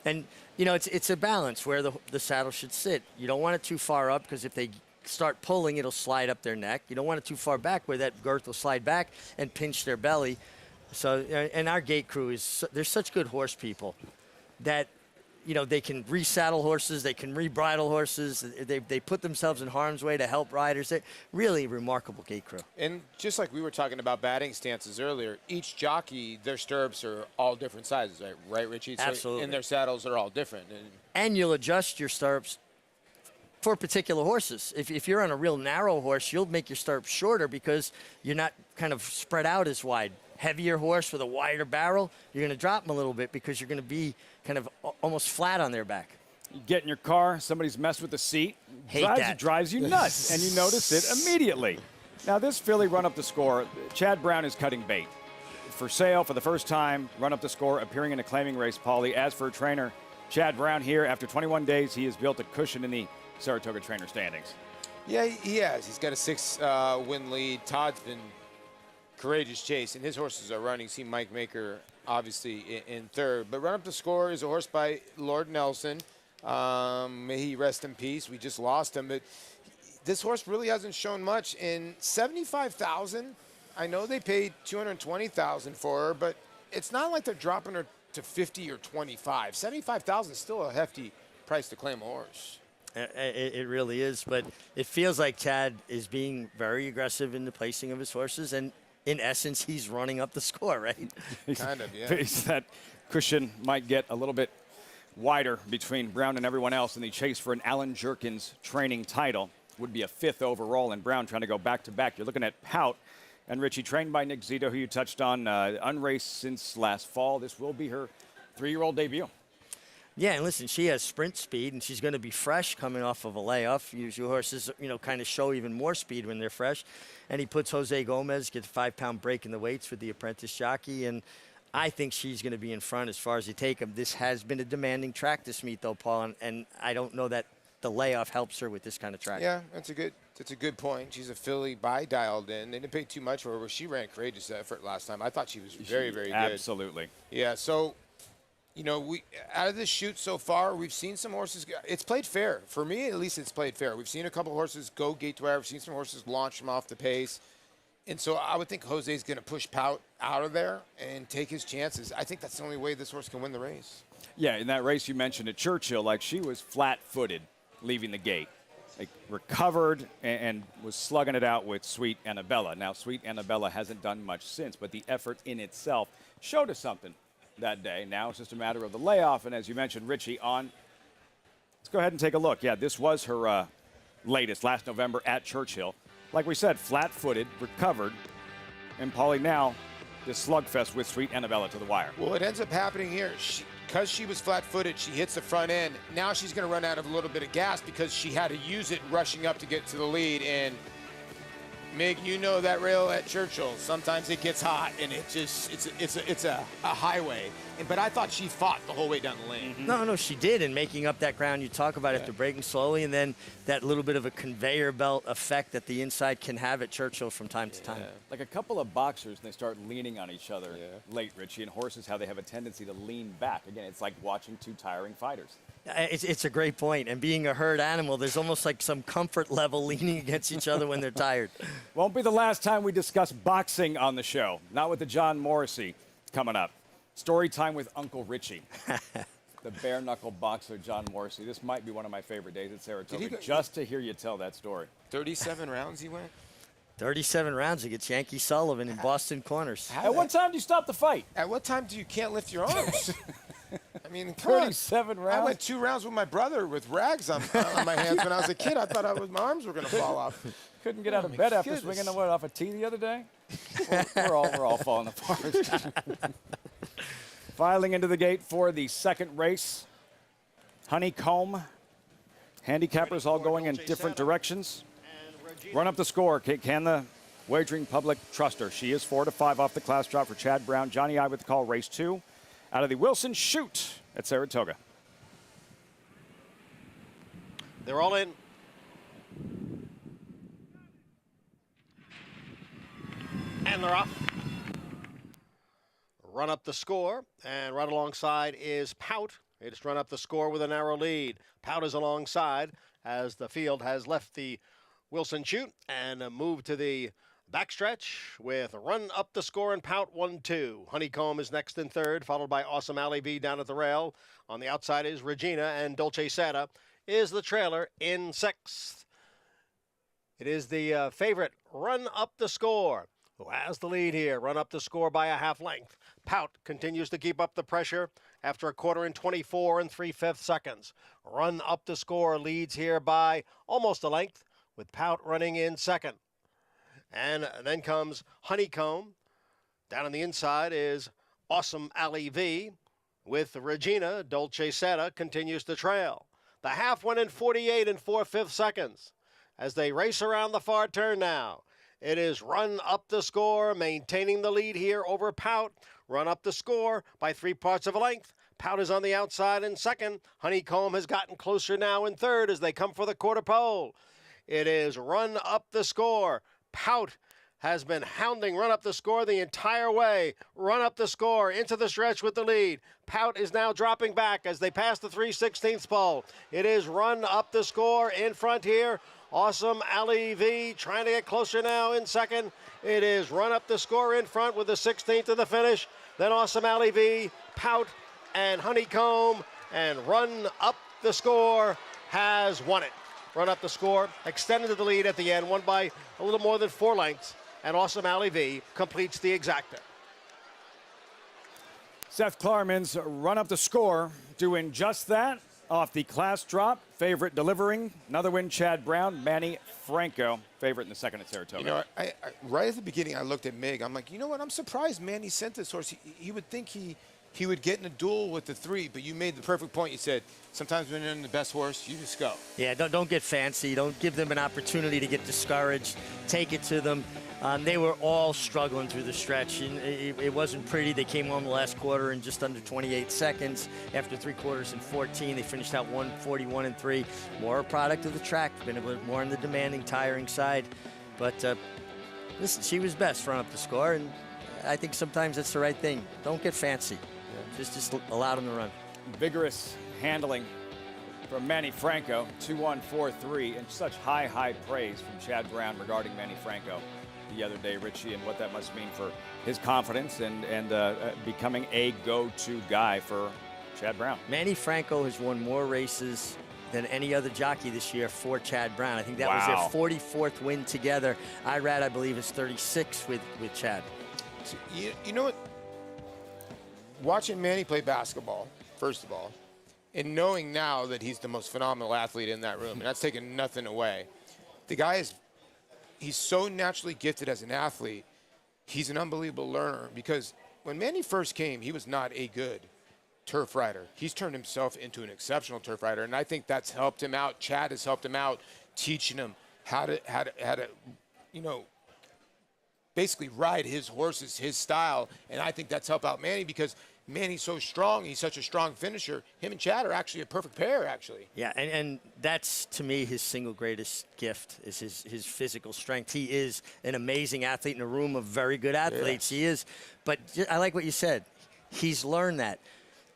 And, you know, it's a balance where the saddle should sit. You don't want it too far up, because if they start pulling, it'll slide up their neck. You don't want it too far back, where that girth will slide back and pinch their belly. So, and our gate crew they're such good horse people that, you know, they can resaddle horses, they can rebridle horses, they put themselves in harm's way to help riders. They're really remarkable gate crew. And just like we were talking about batting stances earlier, each jockey, their stirrups are all different sizes, right Richie? Absolutely. And their saddles are all different. And you'll adjust your stirrups for particular horses. If you're on a real narrow horse, you'll make your stirrups shorter because you're not kind of spread out as wide. Heavier horse with a wider barrel, you're going to drop them a little bit because you're going to be kind of almost flat on their back. You get in your car, somebody's messed with the seat, drives you nuts, and you notice it immediately. Now, this filly run up the score. Chad Brown is cutting bait. For sale for the first time, run up the score, appearing in a claiming race, Paulie. As for trainer Chad Brown here, after 21 days, he has built a cushion in the Saratoga trainer standings. Yeah, he has. He's got a 6-win lead. Todd's been Courageous Chase, and his horses are running. See Mike Maker, obviously, in third. But Run Up the Score is a horse by Lord Nelson. May he rest in peace. We just lost him. But this horse really hasn't shown much. In $75,000, I know they paid $220,000 for her, but it's not like they're dropping her to 50 or 25. $75,000 is still a hefty price to claim a horse. It really is, but it feels like Chad is being very aggressive in the placing of his horses, and in essence, he's running up the score, right? Kind of, yeah. That cushion might get a little bit wider between Brown and everyone else in the chase for an Alan Jerkins training title. Would be a 5th overall, and Brown trying to go back-to-back. You're looking at Pout and Richie, trained by Nick Zito, who you touched on, unraced since last fall. This will be her 3-year-old debut. Yeah, and listen, she has sprint speed, and she's going to be fresh coming off of a layoff. Usually horses, kind of show even more speed when they're fresh. And he puts Jose Gomez, gets a 5-pound break in the weights with the apprentice jockey, and I think she's going to be in front as far as you take him. This has been a demanding track this meet, though, Paul, and I don't know that the layoff helps her with this kind of track. Yeah, that's a good point. She's a filly dialed in. They didn't pay too much for her, but she ran courageous effort last time. I thought she was very, very good. Absolutely. Yeah, so, we out of this shoot so far, we've seen some horses. It's played fair. For me, at least it's played fair. We've seen a couple horses go gate to wire. We've seen some horses launch them off the pace. And so I would think Jose's going to push Pout out of there and take his chances. I think that's the only way this horse can win the race. Yeah, in that race you mentioned at Churchill, she was flat-footed leaving the gate. Recovered and was slugging it out with Sweet Annabella. Now, Sweet Annabella hasn't done much since, but the effort in itself showed us something that day. Now it's just a matter of the layoff, and as you mentioned, Richie, let's go ahead and take a look. Yeah, this was her latest, last November at Churchill. Like we said, flat-footed, recovered, and Paulie now this slugfest with Sweet Annabella to the wire. Well, it ends up happening here. Because she was flat-footed, she hits the front end. Now she's going to run out of a little bit of gas because she had to use it rushing up to get to the lead. And Mig, that rail at Churchill, sometimes it gets hot, and it's a highway. But I thought she fought the whole way down the lane. No, she did, and making up that ground you talk about after breaking slowly, and then that little bit of a conveyor belt effect that the inside can have at Churchill from time to time. Like a couple of boxers, and they start leaning on each other late, Richie, and horses, how they have a tendency to lean back. Again, it's like watching two tiring fighters. It's a great point, and being a herd animal, there's almost like some comfort level leaning against each other when they're tired. Won't be the last time we discuss boxing on the show. Not with the John Morrissey coming up. Story time with Uncle Richie. The bare-knuckle boxer, John Morrissey. This might be one of my favorite days at Saratoga, just to hear you tell that story. 37 rounds he went? 37 rounds against Yankee Sullivan in Boston Corners. At what time do you stop the fight? At what time do you can't lift your arms? I mean, 37 rounds? I went 2 rounds with my brother with rags on my hands when I was a kid. I thought my arms were going to fall off. Couldn't get out of bed after swinging off a tee the other day? we're all falling apart. Filing into the gate for the second race. Honeycomb. Handicappers all going in different directions. Run up the score. Can the wagering public trust her? She is 4-5 off the class drop for Chad Brown. Johnny I with the call, race 2. Out of the Wilson Shoot at Saratoga. They're all in. And they're off. Run up the score, and right alongside is Pout. It's run up the score with a narrow lead. Pout is alongside as the field has left the Wilson Shoot and moved to the backstretch with Run Up the Score and Pout 1-2. Honeycomb is next in third, followed by Awesome Alley V down at the rail. On the outside is Regina, and Dolce Seta is the trailer in sixth. It is the favorite, Run Up the Score, who has the lead here. Run Up the Score by a half length. Pout continues to keep up the pressure after a quarter in 24 3/5 seconds. Run Up the Score leads here by almost a length, with Pout running in second. And then comes Honeycomb. Down on the inside is Awesome Alley V. With Regina, Dolce Seta continues to trail. The half went in 48 4/5 seconds as they race around the far turn now. It is Run Up the Score, maintaining the lead here over Pout. Run Up the Score by 3/4 of a length. Pout is on the outside in second. Honeycomb has gotten closer now in third as they come for the quarter pole. It is Run Up the Score. Pout has been hounding Run Up the Score the entire way. Run Up the Score into the stretch with the lead. Pout is now dropping back as they pass the 3/16 pole. It is Run Up the Score in front here. Awesome Ali V trying to get closer now in second. It is Run Up the Score in front with the 16th to the finish. Then Awesome Ali V, Pout, and Honeycomb. And Run Up the Score has won it. Run Up the Score extended to the lead at the end, won by a little more than 4 lengths. And Awesome Ali V completes the exacta. Seth Klarman's Run Up the Score doing just that off the class drop. Favorite delivering. Another win, Chad Brown. Manny Franco, favorite in the second at Saratoga. You know, I right at the beginning, I looked at Mig. I'm like, you know what? I'm surprised Manny sent this horse. He would think he would get in a duel with the 3, but you made the perfect point. You said, sometimes when you're in the best horse, you just go. Yeah, don't get fancy. Don't give them an opportunity to get discouraged. Take it to them. They were all struggling through the stretch, and it wasn't pretty. They came home the last quarter in just under 28 seconds. After 3 quarters in 14, they finished out 141-3. More a product of the track, been a bit more on the demanding, tiring side. But listen, she was best Run Up the Score, and I think sometimes that's the right thing. Don't get fancy. Just allow them to run. Vigorous handling from Manny Franco, 2-1-4-3, and such high praise from Chad Brown regarding Manny Franco the other day, Richie, and what that must mean for his confidence and becoming a go-to guy for Chad Brown. Manny Franco has won more races than any other jockey this year for Chad Brown. I think that was their 44th win together. Irad, I believe, is 36 with Chad. So, you know what? Watching Manny play basketball, first of all, and knowing now that he's the most phenomenal athlete in that room, and that's taking nothing away. The guy he's so naturally gifted as an athlete. He's an unbelievable learner because when Manny first came, he was not a good turf rider. He's turned himself into an exceptional turf rider, and I think that's helped him out. Chad has helped him out, teaching him how to you know, basically ride his horses, his style, and I think that's helped out Manny because Manny's so strong. He's such a strong finisher. Him and Chad are actually a perfect pair, actually. Yeah, and that's, to me, his single greatest gift is his physical strength. He is an amazing athlete in a room of very good athletes. He is. But I like what you said. He's learned that.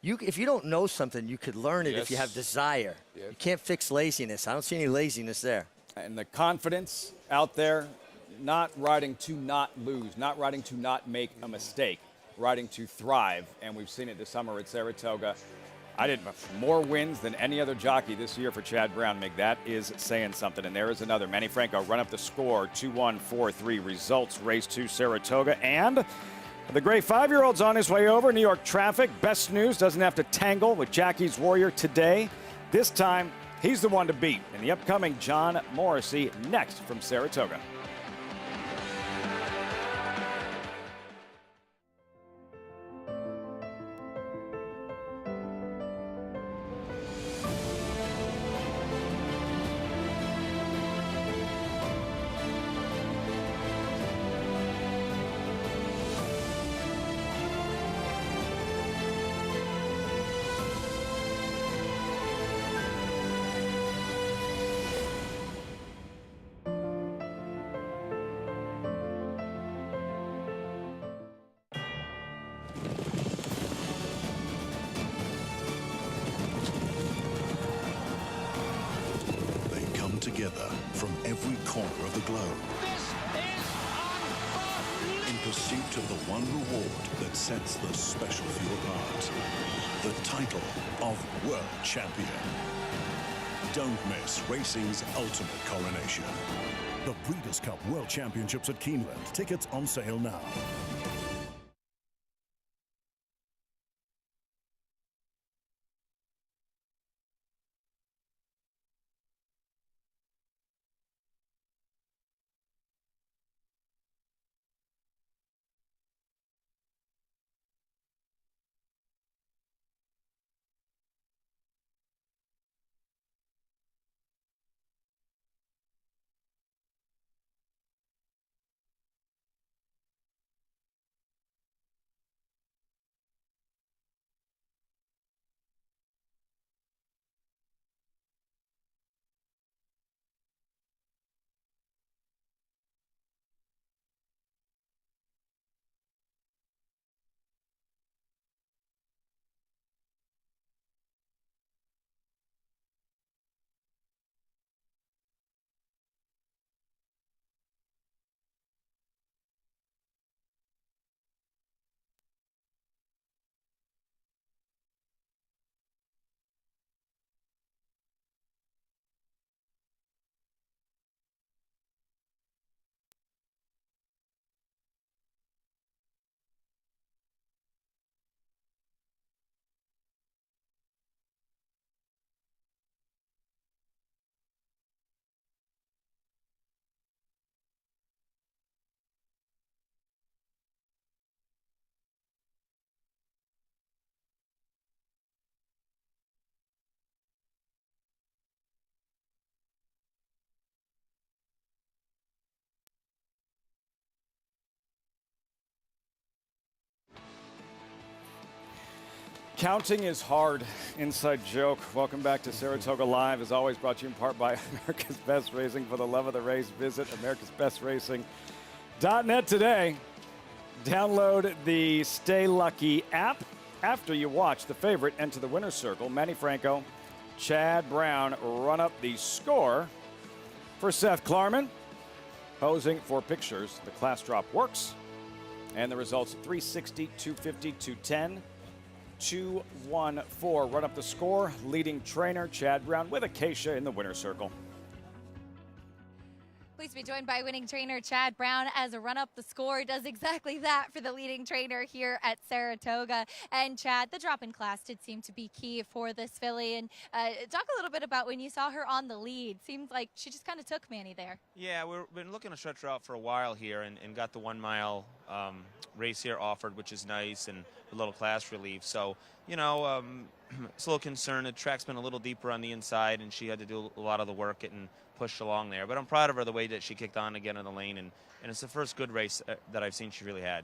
If you don't know something, you could learn it if you have desire. You can't fix laziness. I don't see any laziness there. And the confidence out there, not riding to not lose, not riding to not make a mistake, riding to thrive, and we've seen it this summer at Saratoga. I did more wins than any other jockey this year for Chad Brown. Mick, that is saying something. And there is another. Manny Franco Run Up the Score, 2-1-4-3 results, race 2 Saratoga. And the gray 5-year-old's on his way over. New York traffic. Best news, doesn't have to tangle with Jackie's Warrior today. This time, he's the one to beat in the upcoming John Morrissey next from Saratoga. Together from every corner of the globe in pursuit of the one reward that sets the special few apart, the title of World Champion. Don't miss racing's ultimate coronation. The Breeders' Cup World Championships at Keeneland. Tickets on sale now. Counting is hard. Inside joke. Welcome back to Saratoga Live. As always, brought to you in part by America's Best Racing. For the love of the race, visit americasbestracing.net today. Download the Stay Lucky app after you watch the favorite enter the winner's circle. Manny Franco, Chad Brown run up the score for Seth Klarman. Posing for pictures. The class drop works. And the results 360, 250, 210. 2-1-4. Run up the score. Leading trainer Chad Brown with Acacia in the winner's circle. Pleased to be joined by winning trainer Chad Brown as a run up the score does exactly that for the leading trainer here at Saratoga. And Chad, the drop in class did seem to be key for this filly. And talk a little bit about when you saw her on the lead. Seems like she just kind of took Manny there. Yeah, we've been looking to stretch her out for a while here and got the 1 mile race here offered, which is nice, and a little class relief. So, you know, it's a little concerned. The track's been a little deeper on the inside, and she had to do a lot of the work getting pushed along there. But I'm proud of her the way that she kicked on again in the lane, and it's the first good race that I've seen she really had.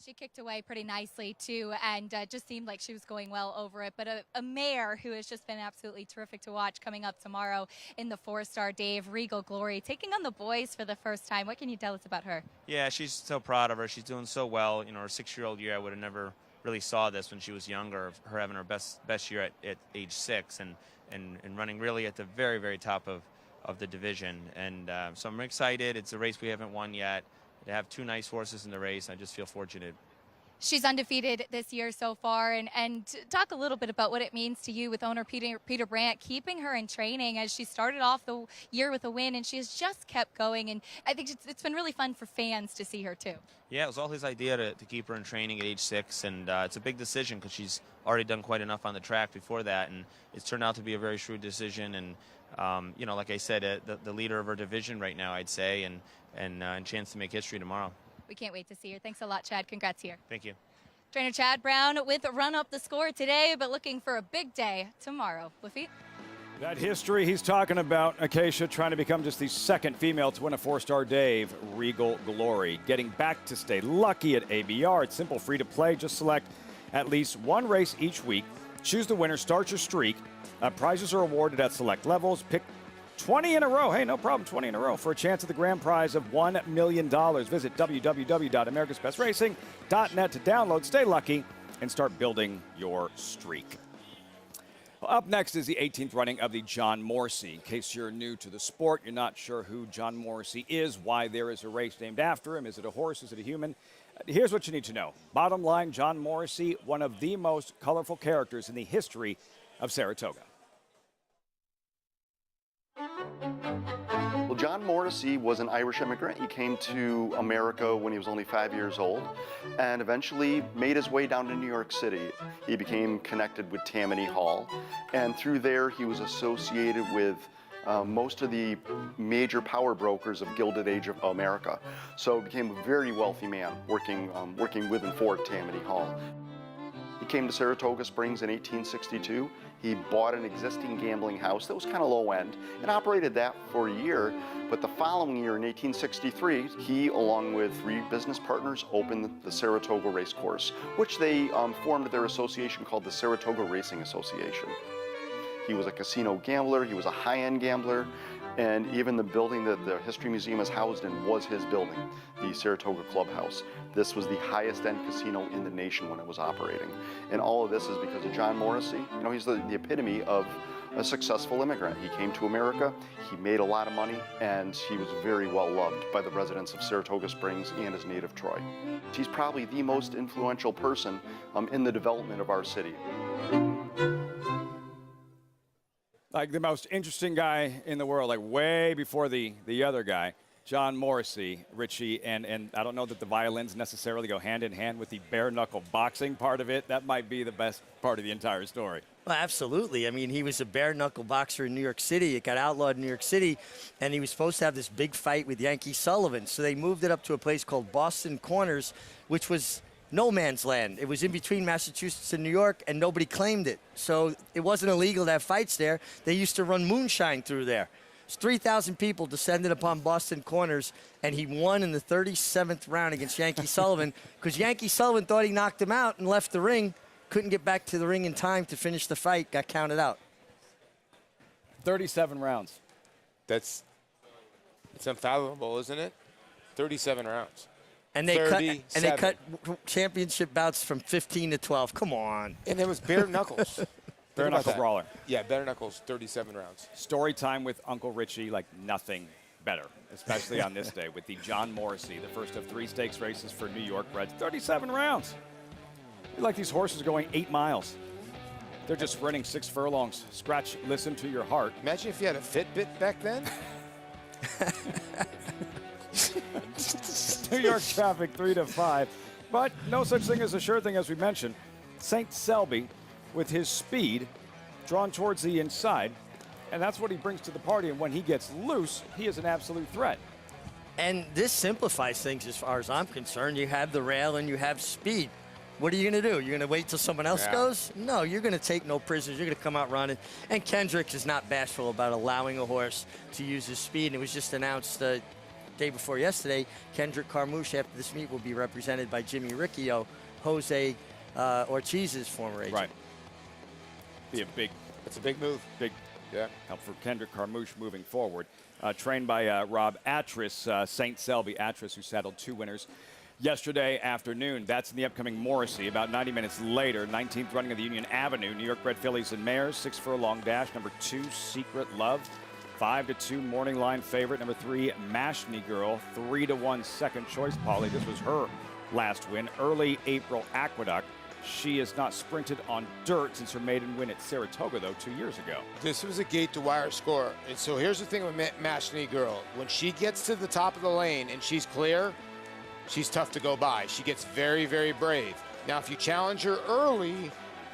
She kicked away pretty nicely, too, and just seemed like she was going well over it. But a mare who has just been absolutely terrific to watch coming up tomorrow in the 4-star Dave, Regal Glory, taking on the boys for the first time. What can you tell us about her? Yeah, she's so proud of her. She's doing so well. You know, her 6-year-old year, I would have never really saw this when she was younger, of her having her best year at age 6 and running really at the very, very top of the division. And so I'm excited. It's a race we haven't won yet. To have 2 nice horses in the race, I just feel fortunate. She's undefeated this year so far, and talk a little bit about what it means to you with owner Peter Brandt keeping her in training, as she started off the year with a win, and she has just kept going, and I think it's been really fun for fans to see her too. Yeah, it was all his idea to keep her in training at age 6, and it's a big decision because she's already done quite enough on the track before that, and it's turned out to be a very shrewd decision. And you know, like I said, the leader of her division right now, I'd say, and chance to make history tomorrow. We can't wait to see her. Thanks a lot, Chad. Congrats here. Thank you. Trainer Chad Brown with run up the score today, but looking for a big day tomorrow. Lafitte? That history he's talking about, Acacia trying to become just the second female to win a 4-star Dave, Regal Glory. Getting back to Stay Lucky at ABR. It's simple, free to play. Just select at least 1 race each week. Choose the winner, start your streak. Prizes are awarded at select levels. Pick 20 in a row. Hey, no problem, 20 in a row for a chance at the grand prize of $1 million. Visit www.americasbestracing.net to download Stay Lucky and start building your streak. Well, up next is the 18th running of the John Morrissey. In case you're new to the sport, you're not sure who John Morrissey is, why there is a race named after him. Is it a horse? Is it a human? Here's what you need to know. Bottom line, John Morrissey, one of the most colorful characters in the history of Saratoga. Well, John Morrissey was an Irish immigrant. He came to America when he was only 5 years old and eventually made his way down to New York City. He became connected with Tammany Hall, and through there he was associated with most of the major power brokers of Gilded Age of America. So became a very wealthy man working with and for Tammany Hall. He came to Saratoga Springs in 1862. He bought an existing gambling house that was kind of low end and operated that for a year. But the following year in 1863, he, along with 3 business partners, opened the Saratoga Race Course, which they formed their association called the Saratoga Racing Association. He was a casino gambler, he was a high-end gambler, and even the building that the History Museum is housed in was his building, the Saratoga Clubhouse. This was the highest-end casino in the nation when it was operating. And all of this is because of John Morrissey. You know, he's the epitome of a successful immigrant. He came to America, he made a lot of money, and he was very well loved by the residents of Saratoga Springs and his native Troy. He's probably the most influential person in the development of our city. Like the most interesting guy in the world, like way before the other guy, John Morrissey, Richie, and I don't know that the violins necessarily go hand in hand with the bare-knuckle boxing part of it. That might be the best part of the entire story. Well, absolutely. I mean, he was a bare-knuckle boxer in New York City. It got outlawed in New York City, and he was supposed to have this big fight with Yankee Sullivan. So they moved it up to a place called Boston Corners, which was no man's land. It was in between Massachusetts and New York, and nobody claimed it. So it wasn't illegal to have fights there. They used to run moonshine through there. 3,000 people descended upon Boston Corners, and he won in the 37th round against Yankee Sullivan because Yankee Sullivan thought he knocked him out and left the ring couldn't get back to the ring in time to finish the fight, got counted out. 37 rounds. It's unfathomable, isn't it? 37 rounds. And they cut championship bouts from 15 to 12. Come on. And it was bare knuckles. Bare knuckle brawler. Yeah, bare knuckles, 37 rounds. Story time with Uncle Richie, like nothing better, especially on this day with the John Morrissey, the first of 3 stakes races for New York Breds. 37 rounds. You like these horses going 8 miles. They're just running 6 furlongs. Scratch, listen to your heart. Imagine if you had a Fitbit back then. New York traffic 3 to 5. But no such thing as a sure thing, as we mentioned. St. Selby, with his speed, drawn towards the inside. And that's what he brings to the party. And when he gets loose, he is an absolute threat. And this simplifies things as far as I'm concerned. You have the rail and you have speed. What are you going to do? You're going to wait till someone else goes? No, you're going to take no prisoners. You're going to come out running. And Kendrick is not bashful about allowing a horse to use his speed. And it was just announced day before yesterday, Kendrick Carmouche, after this meet, will be represented by Jimmy Riccio, Jose Ortiz's former agent. Right. Be a big. It's a big move. Big. Yeah. Help for Kendrick Carmouche moving forward. Trained by Rob Atris, St. Selby Atris, who saddled 2 winners yesterday afternoon. That's in the upcoming Morrissey. About 90 minutes later, 19th running of the Union Avenue. New York bred fillies and mares. 6 furlong dash. Number 2, Secret Love. 5-2 morning line favorite. Number 3, Mashney Girl. 3-1 second choice, Polly. This was her last win. Early April Aqueduct. She has not sprinted on dirt since her maiden win at Saratoga, though, 2 years ago. This was a gate-to-wire score. And so here's the thing with Mashney Girl. When she gets to the top of the lane and she's clear, she's tough to go by. She gets very, very brave. Now, if you challenge her early,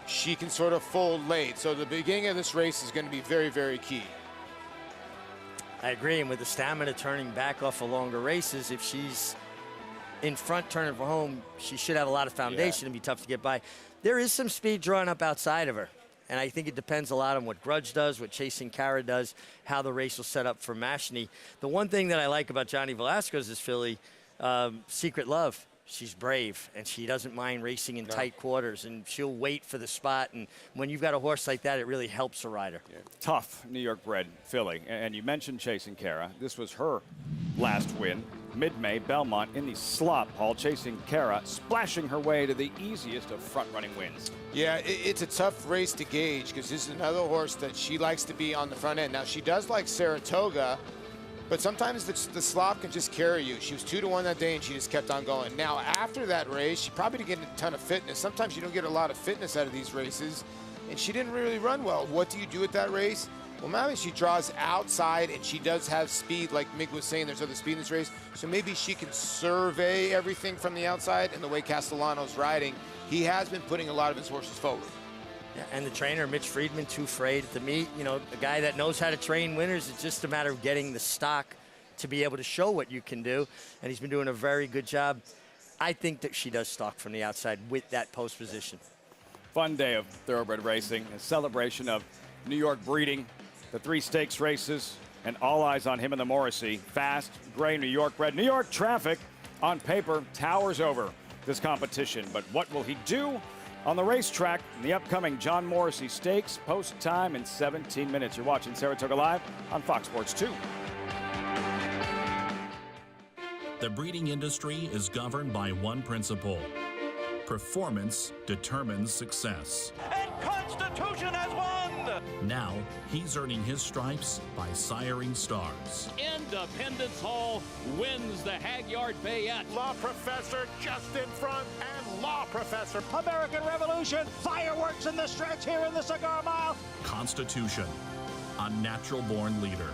she can sort of fold late. So the beginning of this race is going to be very, very key. I agree. And with the stamina turning back off of longer races, if she's in front turning for home, she should have a lot of foundation and be tough to get by. There is some speed drawn up outside of her. And I think it depends a lot on what Grudge does, what Chasing Cara does, how the race will set up for Mashney. The one thing that I like about Johnny Velasquez's filly, Secret Love, she's brave, and she doesn't mind racing in tight quarters, and she'll wait for the spot. And when you've got a horse like that, it really helps a rider. Yeah. Tough New York bred filly. And you mentioned Chasing Cara. This was her last win. Mid-May, Belmont in the slop, Paul. Chasing Cara, splashing her way to the easiest of front-running wins. Yeah, it's a tough race to gauge because this is another horse that she likes to be on the front end. Now, she does like Saratoga, but sometimes the slop can just carry you. She was 2-1 that day, and she just kept on going. Now, after that race, she probably didn't get a ton of fitness. Sometimes you don't get a lot of fitness out of these races, and she didn't really run well. What do you do at that race? Well, maybe she draws outside, and she does have speed, like Mig was saying. There's other speed in this race, so maybe she can survey everything from the outside. And the way Castellano's riding, he has been putting a lot of his horses forward. Yeah, and the trainer, Mitch Friedman, too afraid at the meet. You know, a guy that knows how to train winners. It's just a matter of getting the stock to be able to show what you can do, and he's been doing a very good job. I think that she does stalk from the outside with that post position. Fun day of thoroughbred racing, a celebration of New York breeding, the 3 stakes races, and all eyes on him in the Morrissey. Fast, gray New York bred. New York traffic, on paper, towers over this competition. But what will he do on the racetrack in the upcoming John Morrissey Stakes? Post time in 17 minutes. You're watching Saratoga Live on Fox Sports 2. The breeding industry is governed by one principle. Performance determines success. And Constitution has won! Now, he's earning his stripes by siring stars. Independence Hall wins the Hagyard Bayette. Law Professor just in front, and Law Professor. American Revolution, fireworks in the stretch here in the Cigar Mile. Constitution, a natural-born leader.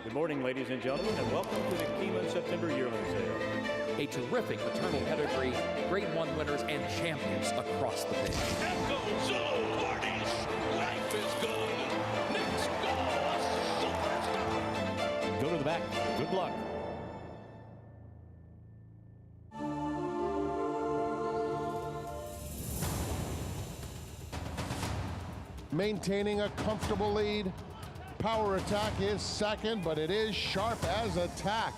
Good morning, ladies and gentlemen, and welcome to the Keeneland September Yearling Sale. A terrific maternal pedigree, Grade 1 winners, and champions across the page. Echo Zillow parties. Life is good. Next go, superstar. Go to the back. Good luck. maintaining a comfortable lead. Power Attack is second, but it is Sharp as Attack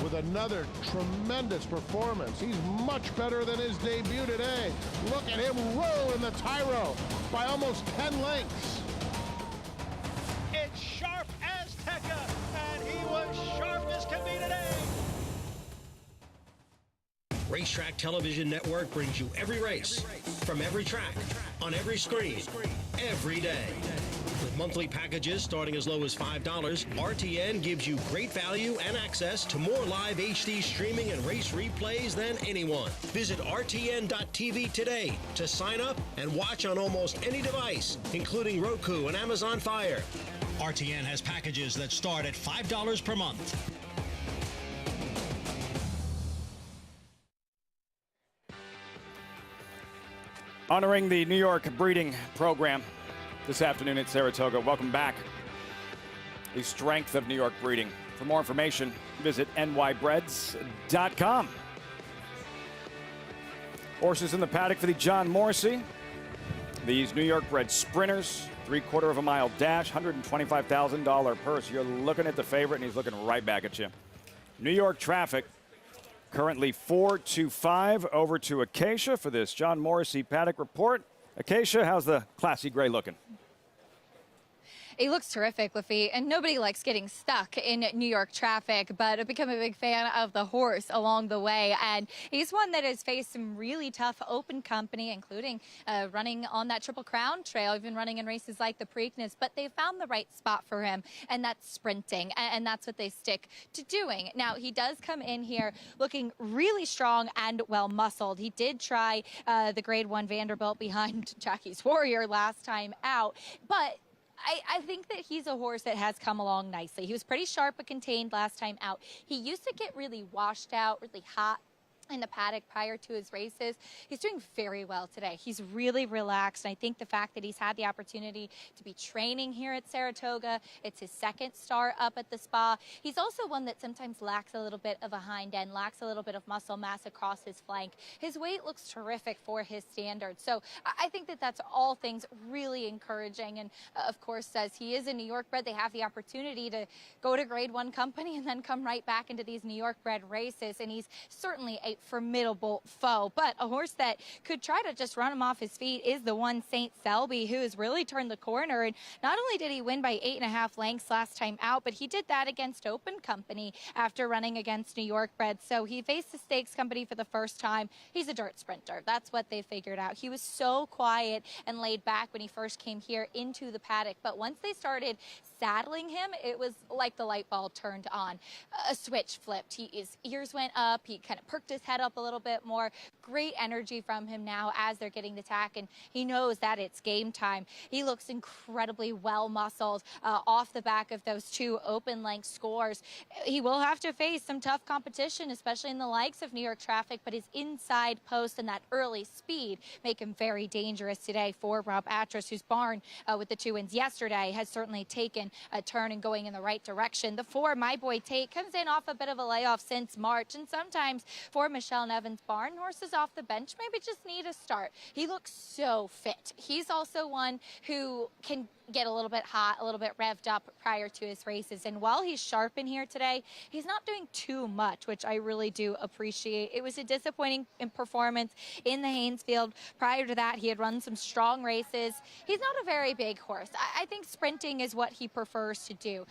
with another tremendous performance. He's much better than his debut today. Look at him roll in the Tyro by almost 10 lengths. It's Sharp Azteca, and he was sharp as can be today. Racetrack Television Network brings you every race, from every track, on every screen, every day. With monthly packages starting as low as $5, RTN gives you great value and access to more live HD streaming and race replays than anyone. Visit RTN.tv today to sign up and watch on almost any device, including Roku and Amazon Fire. RTN has packages that start at $5 per month. Honoring the New York breeding program this afternoon at Saratoga. Welcome back. The strength of New York breeding. For more information, visit NY-breds.com. Horses in the paddock for the John Morrissey. These New York bred sprinters, 3/4 of a mile dash, $125,000 purse. You're looking at the favorite, and he's looking right back at you. New York Traffic. Currently 4-5 over to Acacia for this John Morrissey paddock report. Acacia, how's the classy gray looking? He looks terrific, Lafitte, and nobody likes getting stuck in New York traffic, but I've become a big fan of the horse along the way, and he's one that has faced some really tough open company, including running on that Triple Crown trail, even running in races like the Preakness, but they found the right spot for him, and that's sprinting, and that's what they stick to doing. Now, he does come in here looking really strong and well-muscled. He did try the Grade 1 Vanderbilt behind Jockey's Warrior last time out, but I think that he's a horse that has come along nicely. He was pretty sharp but contained last time out. He used to get really washed out, really hot in the paddock prior to his races. He's doing very well today. He's really relaxed, and I think the fact that he's had the opportunity to be training here at Saratoga, it's his second start up at the spa. He's also one that sometimes lacks a little bit of a hind end, lacks a little bit of muscle mass across his flank. His weight looks terrific for his standards, so I think that that's all things really encouraging, and of course, as he is a New York bred, they have the opportunity to go to Grade 1 company and then come right back into these New York bred races, and he's certainly a formidable foe. But a horse that could try to just run him off his feet is the one St. Selby, who has really turned the corner. And not only did he win by 8.5 lengths last time out, but he did that against open company after running against New York bred. So he faced the stakes company for the first time. He's a dirt sprinter. That's what they figured out. He was so quiet and laid back when he first came here into the paddock. But once they started saddling him, it was like the light bulb turned on. A switch flipped. His ears went up. He kind of perked his head up a little bit more. Great energy from him now as they're getting the tack, and he knows that it's game time. He looks incredibly well muscled off the back of those two open length scores. He will have to face some tough competition, especially in the likes of New York traffic, but his inside post and that early speed make him very dangerous today for Rob Atras, whose barn with the 2 wins yesterday has certainly taken a turn and going in the right direction. The 4, My Boy Tate, comes in off a bit of a layoff since March, and sometimes for Michelle Nevin's barn, horses off the bench maybe just need a start. He looks so fit. He's also one who can get a little bit hot, a little bit revved up prior to his races. And while he's sharp in here today, he's not doing too much, which I really do appreciate. It was a disappointing performance in the Haynesfield. Prior to that, he had run some strong races. He's not a very big horse. I think sprinting is what he prefers to do.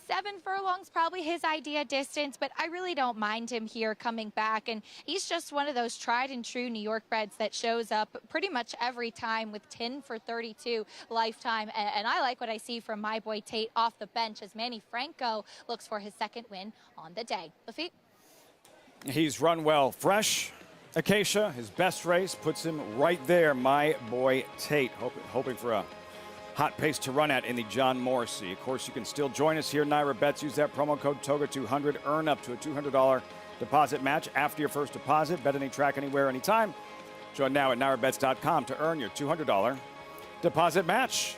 7 furlongs, probably his idea distance, but I really don't mind him here coming back. And he's just one of those tried and true New York breds that shows up pretty much every time with 10 for 32 lifetime. And I like what I see from My Boy Tate off the bench as Manny Franco looks for his second win on the day. Lafitte? He's run well. Fresh. Acacia, his best race, puts him right there. My Boy Tate, hoping for a hot pace to run at in the John Morrissey. Of course, you can still join us here at NY Bets. Use that promo code TOGA200. Earn up to a $200 deposit match after your first deposit. Bet any track, anywhere, anytime. Join now at NYBets.com to earn your $200 deposit match.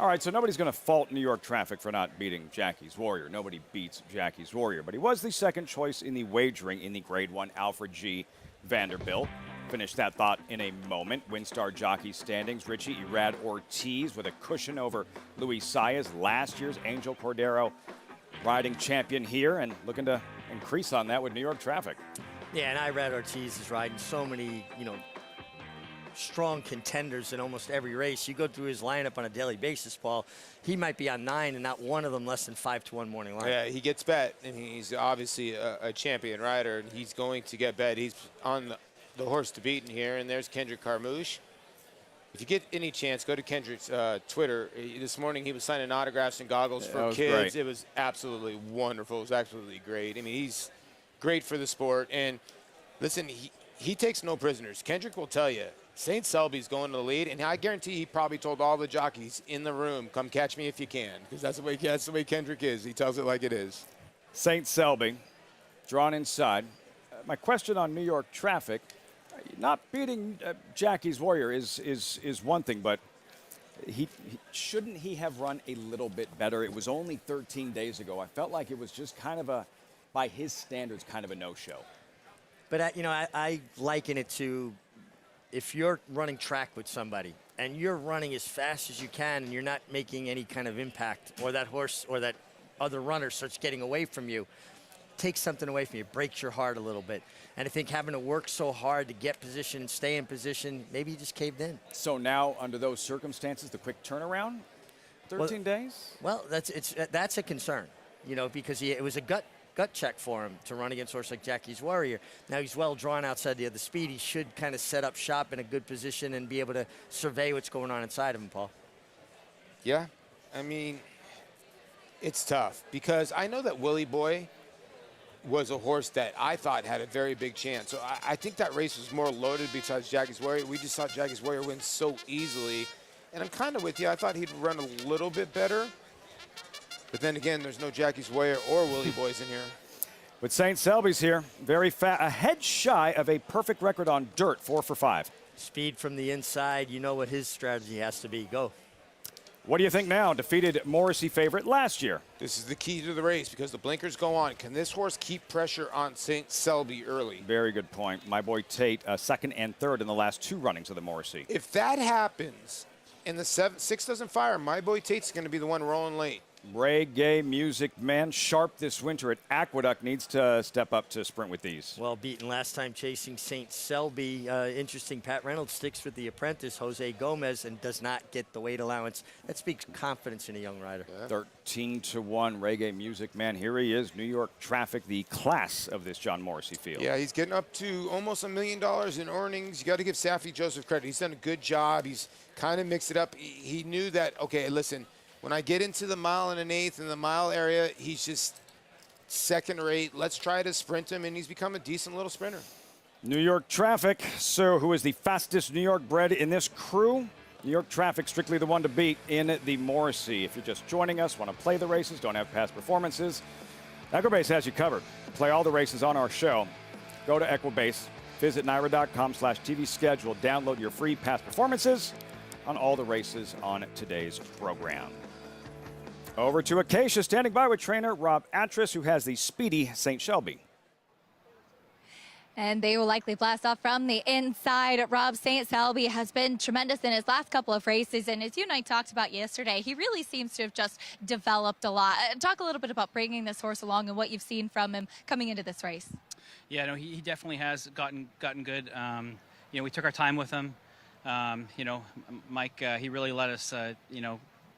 All right, so nobody's going to fault New York traffic for not beating Jockey's Warrior. Nobody beats Jockey's Warrior, but he was the second choice in the wagering in the Grade 1 Alfred G. Vanderbilt. finish that thought in a moment. WinStar Jockey standings. Richie Irad Ortiz with a cushion over Luis Saez, last year's Angel Cordero riding champion here, and looking to increase on that with New York Traffic. Yeah, and Irad Ortiz is riding so many, strong contenders in almost every race. You go through his lineup on a daily basis, Paul, he might be on 9 and not one of them less than 5-1 morning line. Yeah, he gets bet, and he's obviously a champion rider, and he's going to get bet. He's on the horse to beat in here, and there's Kendrick Carmouche. If you get any chance, go to Kendrick's Twitter. This morning he was signing autographs and goggles for kids. Great. It was absolutely wonderful. It was absolutely great. I mean, he's great for the sport. And listen, he takes no prisoners. Kendrick will tell you, St. Selby's going to the lead, and I guarantee he probably told all the jockeys in the room, come catch me if you can, because that's the way Kendrick is. He tells it like it is. St. Selby, drawn inside. My question on New York Traffic, not beating Jackie's Warrior is one thing, but shouldn't he have run a little bit better? It was only 13 days ago. I felt like it was just kind of by his standards, kind of a no-show. But, I liken it to if you're running track with somebody and you're running as fast as you can and you're not making any kind of impact, or that horse or that other runner starts getting away from you, takes something away from you, breaks your heart a little bit. And I think having to work so hard to get position, stay in position, maybe you just caved in. So now, under those circumstances, the quick turnaround, 13 days? Well, that's a concern, because it was a gut check for him to run against a horse like Jackie's Warrior. Now he's well drawn outside the other speed. He should kind of set up shop in a good position and be able to survey what's going on inside of him, Paul. Yeah, I mean, it's tough because I know that Willie Boy was a horse that I thought had a very big chance. So I think that race was more loaded besides Jackie's Warrior. We just thought Jackie's Warrior wins so easily. And I'm kind of with you. I thought he'd run a little bit better. But then again, there's no Jackie's Warrior or Willie Boys in here. But St. Selby's here, very fast, a head shy of a perfect record on dirt, 4 for 5. Speed from the inside, you know what his strategy has to be. Go. What do you think now? Defeated Morrissey favorite last year. This is the key to the race because the blinkers go on. Can this horse keep pressure on St. Selby early? Very good point. My boy Tate, second and third in the last 2 runnings of the Morrissey. If that happens and the 6 doesn't fire, my boy Tate's going to be the one rolling late. Reggae Music Man, sharp this winter at Aqueduct, needs to step up to sprint with these. Well beaten last time chasing St. Selby. Interesting, Pat Reynolds sticks with the apprentice, Jose Gomez, and does not get the weight allowance. That speaks confidence in a young rider. Yeah. 13-1, Reggae Music Man. Here he is, New York Traffic, the class of this John Morrissey field. Yeah, he's getting up to almost $1 million in earnings. You got to give Saffie Joseph credit. He's done a good job. He's kind of mixed it up. He knew that, okay, listen, when I get into the 1 1/8 in the mile area, he's just second rate. Let's try to sprint him, and he's become a decent little sprinter. New York Traffic, so who is the fastest New York bred in this crew? New York Traffic, strictly the one to beat in the Morrissey. If you're just joining us, want to play the races, don't have past performances, Equibase has you covered. Play all the races on our show. Go to Equibase, visit NYRA.com/TV schedule, download your free past performances on all the races on today's program. Over to Acacia, standing by with trainer Rob Atras, who has the speedy St. Selby. And they will likely blast off from the inside. Rob, St. Selby has been tremendous in his last couple of races. And as you and I talked about yesterday, he really seems to have just developed a lot. Talk a little bit about bringing this horse along and what you've seen from him coming into this race. Yeah, no, he definitely has gotten good. We took our time with him. Mike, he really let us,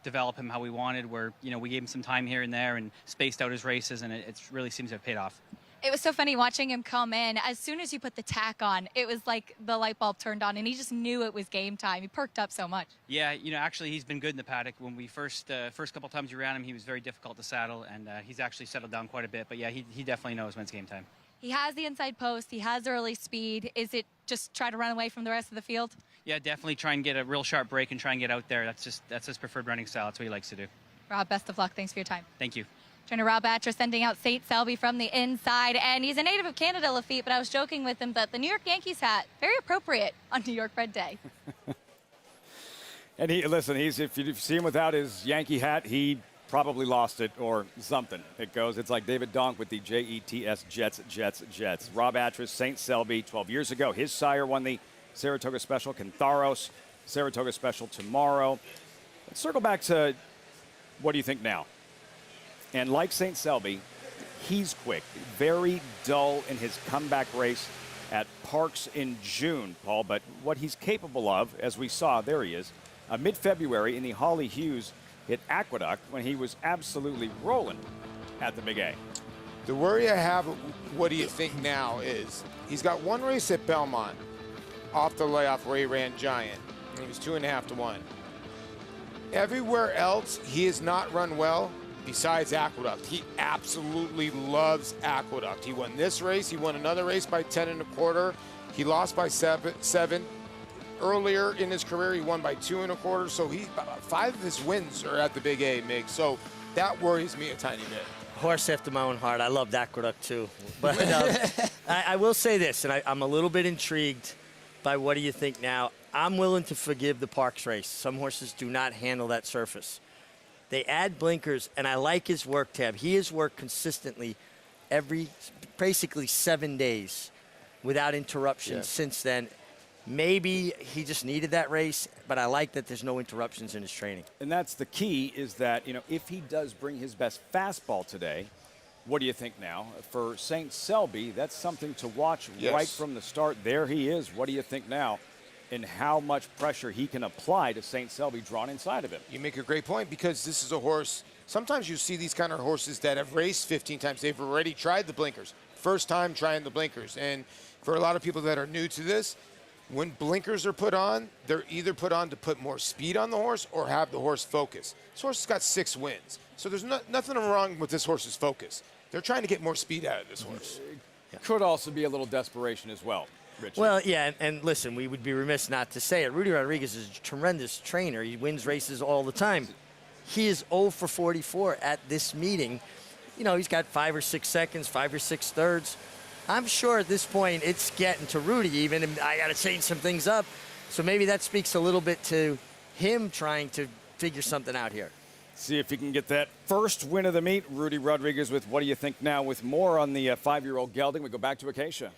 develop him how we wanted, where, we gave him some time here and there and spaced out his races, and it really seems to have paid off. It was so funny watching him come in. As soon as you put the tack on, it was like the light bulb turned on, and he just knew it was game time. He perked up so much. Yeah, actually, he's been good in the paddock. When we first couple times we ran him, he was very difficult to saddle, and he's actually settled down quite a bit. But, yeah, he definitely knows when it's game time. He has the inside post. He has early speed. Is it just try to run away from the rest of the field? Yeah, definitely try and get a real sharp break and try and get out there. That's his preferred running style. That's what he likes to do. Rob, best of luck. Thanks for your time. Thank you. Trainer Rob Atras sending out St. Selby from the inside, and he's a native of Canada, Lafitte, but I was joking with him that the New York Yankees hat, very appropriate on New York Bred Day. And if you see him without his Yankee hat, he probably lost it or something. It's like David Donk with the Jets, Jets. Rob Atras, St. Selby, 12 years ago. His sire won the Saratoga Special. Cantharos, Saratoga Special tomorrow. Let's circle back to what do you think now? And like St. Selby, he's quick, very dull in his comeback race at Parks in June, Paul. But what he's capable of, as we saw, there he is, mid-February in the Holly Hughes hit Aqueduct when he was absolutely rolling at the Big A. The worry I have, what do you think now, is he's got one race at Belmont off the layoff where he ran Giant, and he was 2.5 to 1. Everywhere else, he has not run well besides Aqueduct. He absolutely loves Aqueduct. He won this race. He won another race by 10.25. He lost by seven. Earlier in his career, he won by 2.25. So 5 of his wins are at the Big A, Mig. So that worries me a tiny bit. Horse after my own heart. I loved Aqueduct too. But I will say this, and I'm a little bit intrigued by what do you think now. I'm willing to forgive the Parks race. Some horses do not handle that surface. They add blinkers, and I like his work tab. He has worked consistently basically 7 days without interruptions since then. Maybe he just needed that race, but I like that there's no interruptions in his training. And that's the key, is that, if he does bring his best fastball today, what do you think now? For St. Selby, that's something to watch right from the start. There he is. What do you think now? And how much pressure he can apply to St. Selby drawn inside of him. You make a great point, because this is a horse. Sometimes you see these kind of horses that have raced 15 times. They've already tried the blinkers. First time trying the blinkers. And for a lot of people that are new to this, when blinkers are put on, they're either put on to put more speed on the horse or have the horse focus. This horse has got 6 wins. So there's nothing wrong with this horse's focus. They're trying to get more speed out of this horse. Could also be a little desperation as well. Richie. Well, yeah, and listen, we would be remiss not to say it. Rudy Rodriguez is a tremendous trainer. He wins races all the time. He is 0 for 44 at this meeting. He's got 5 or 6 seconds, 5 or 6 thirds. I'm sure at this point it's getting to Rudy even, and I got to change some things up. So maybe that speaks a little bit to him trying to figure something out here. See if he can get that first win of the meet. Rudy Rodriguez with What Do You Think Now, with more on the 5-year-old gelding. We go back to Acacia.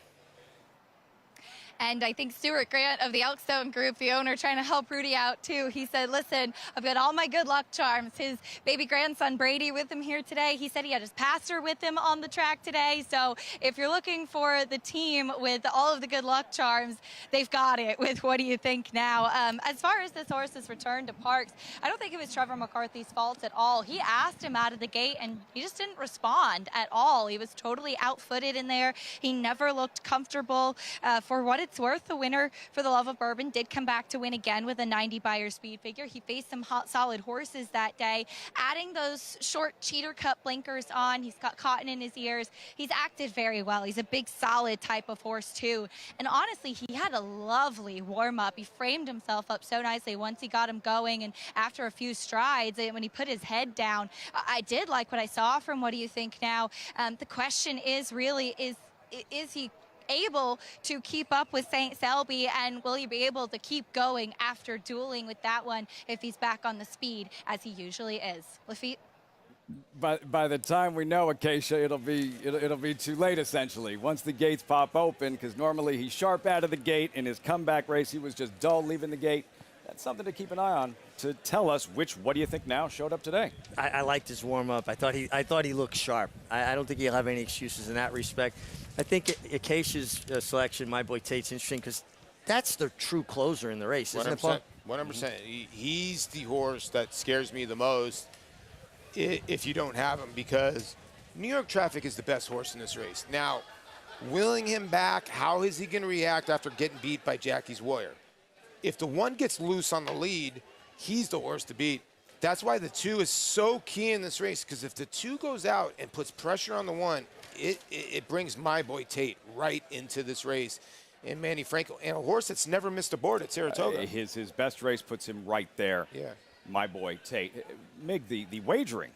And I think Stuart Grant of the Elkstone Group, the owner, trying to help Rudy out too. He said, listen, I've got all my good luck charms. His baby grandson Brady with him here today. He said he had his pastor with him on the track today. So if you're looking for the team with all of the good luck charms, they've got it with What Do You Think Now. As far as this horse's return to Parks, I don't think it was Trevor McCarthy's fault at all. He asked him out of the gate and he just didn't respond at all. He was totally outfooted in there. He never looked comfortable. For what it's worth, the winner for the Love of Bourbon did come back to win again with a 90 Beyer speed figure. He faced some solid horses that day. Adding those short cheater cut blinkers on, he's got cotton in his ears. He's acted very well. He's a big, solid type of horse too. And honestly, he had a lovely warm-up. He framed himself up so nicely once he got him going, and after a few strides, when he put his head down, I did like what I saw from What Do You Think Now. The question is really, is he able to keep up with St. Selby, and will he be able to keep going after dueling with that one if he's back on the speed as he usually is? Lafitte? By the time we know Acacia, it'll be too late essentially. Once the gates pop open, because normally he's sharp out of the gate. In his comeback race, he was just dull leaving the gate. That's something to keep an eye on to tell us which What Do You Think Now showed up today. I liked his warm-up. I thought he looked sharp. I don't think he'll have any excuses in that respect. I think Acacia's selection, My Boy Tate's interesting because that's the true closer in the race, isn't it, Paul? 100%. He's the horse that scares me the most if you don't have him, because New York Traffic is the best horse in this race. Now, willing him back, how is he going to react after getting beat by Jackie's Warrior? If the 1 gets loose on the lead, he's the horse to beat. That's why the 2 is so key in this race, because if the 2 goes out and puts pressure on the 1, it brings My Boy Tate right into this race. And Manny Franco, and a horse that's never missed a board at Saratoga. His best race puts him right there. Yeah. My Boy Tate. Mig, the wagering.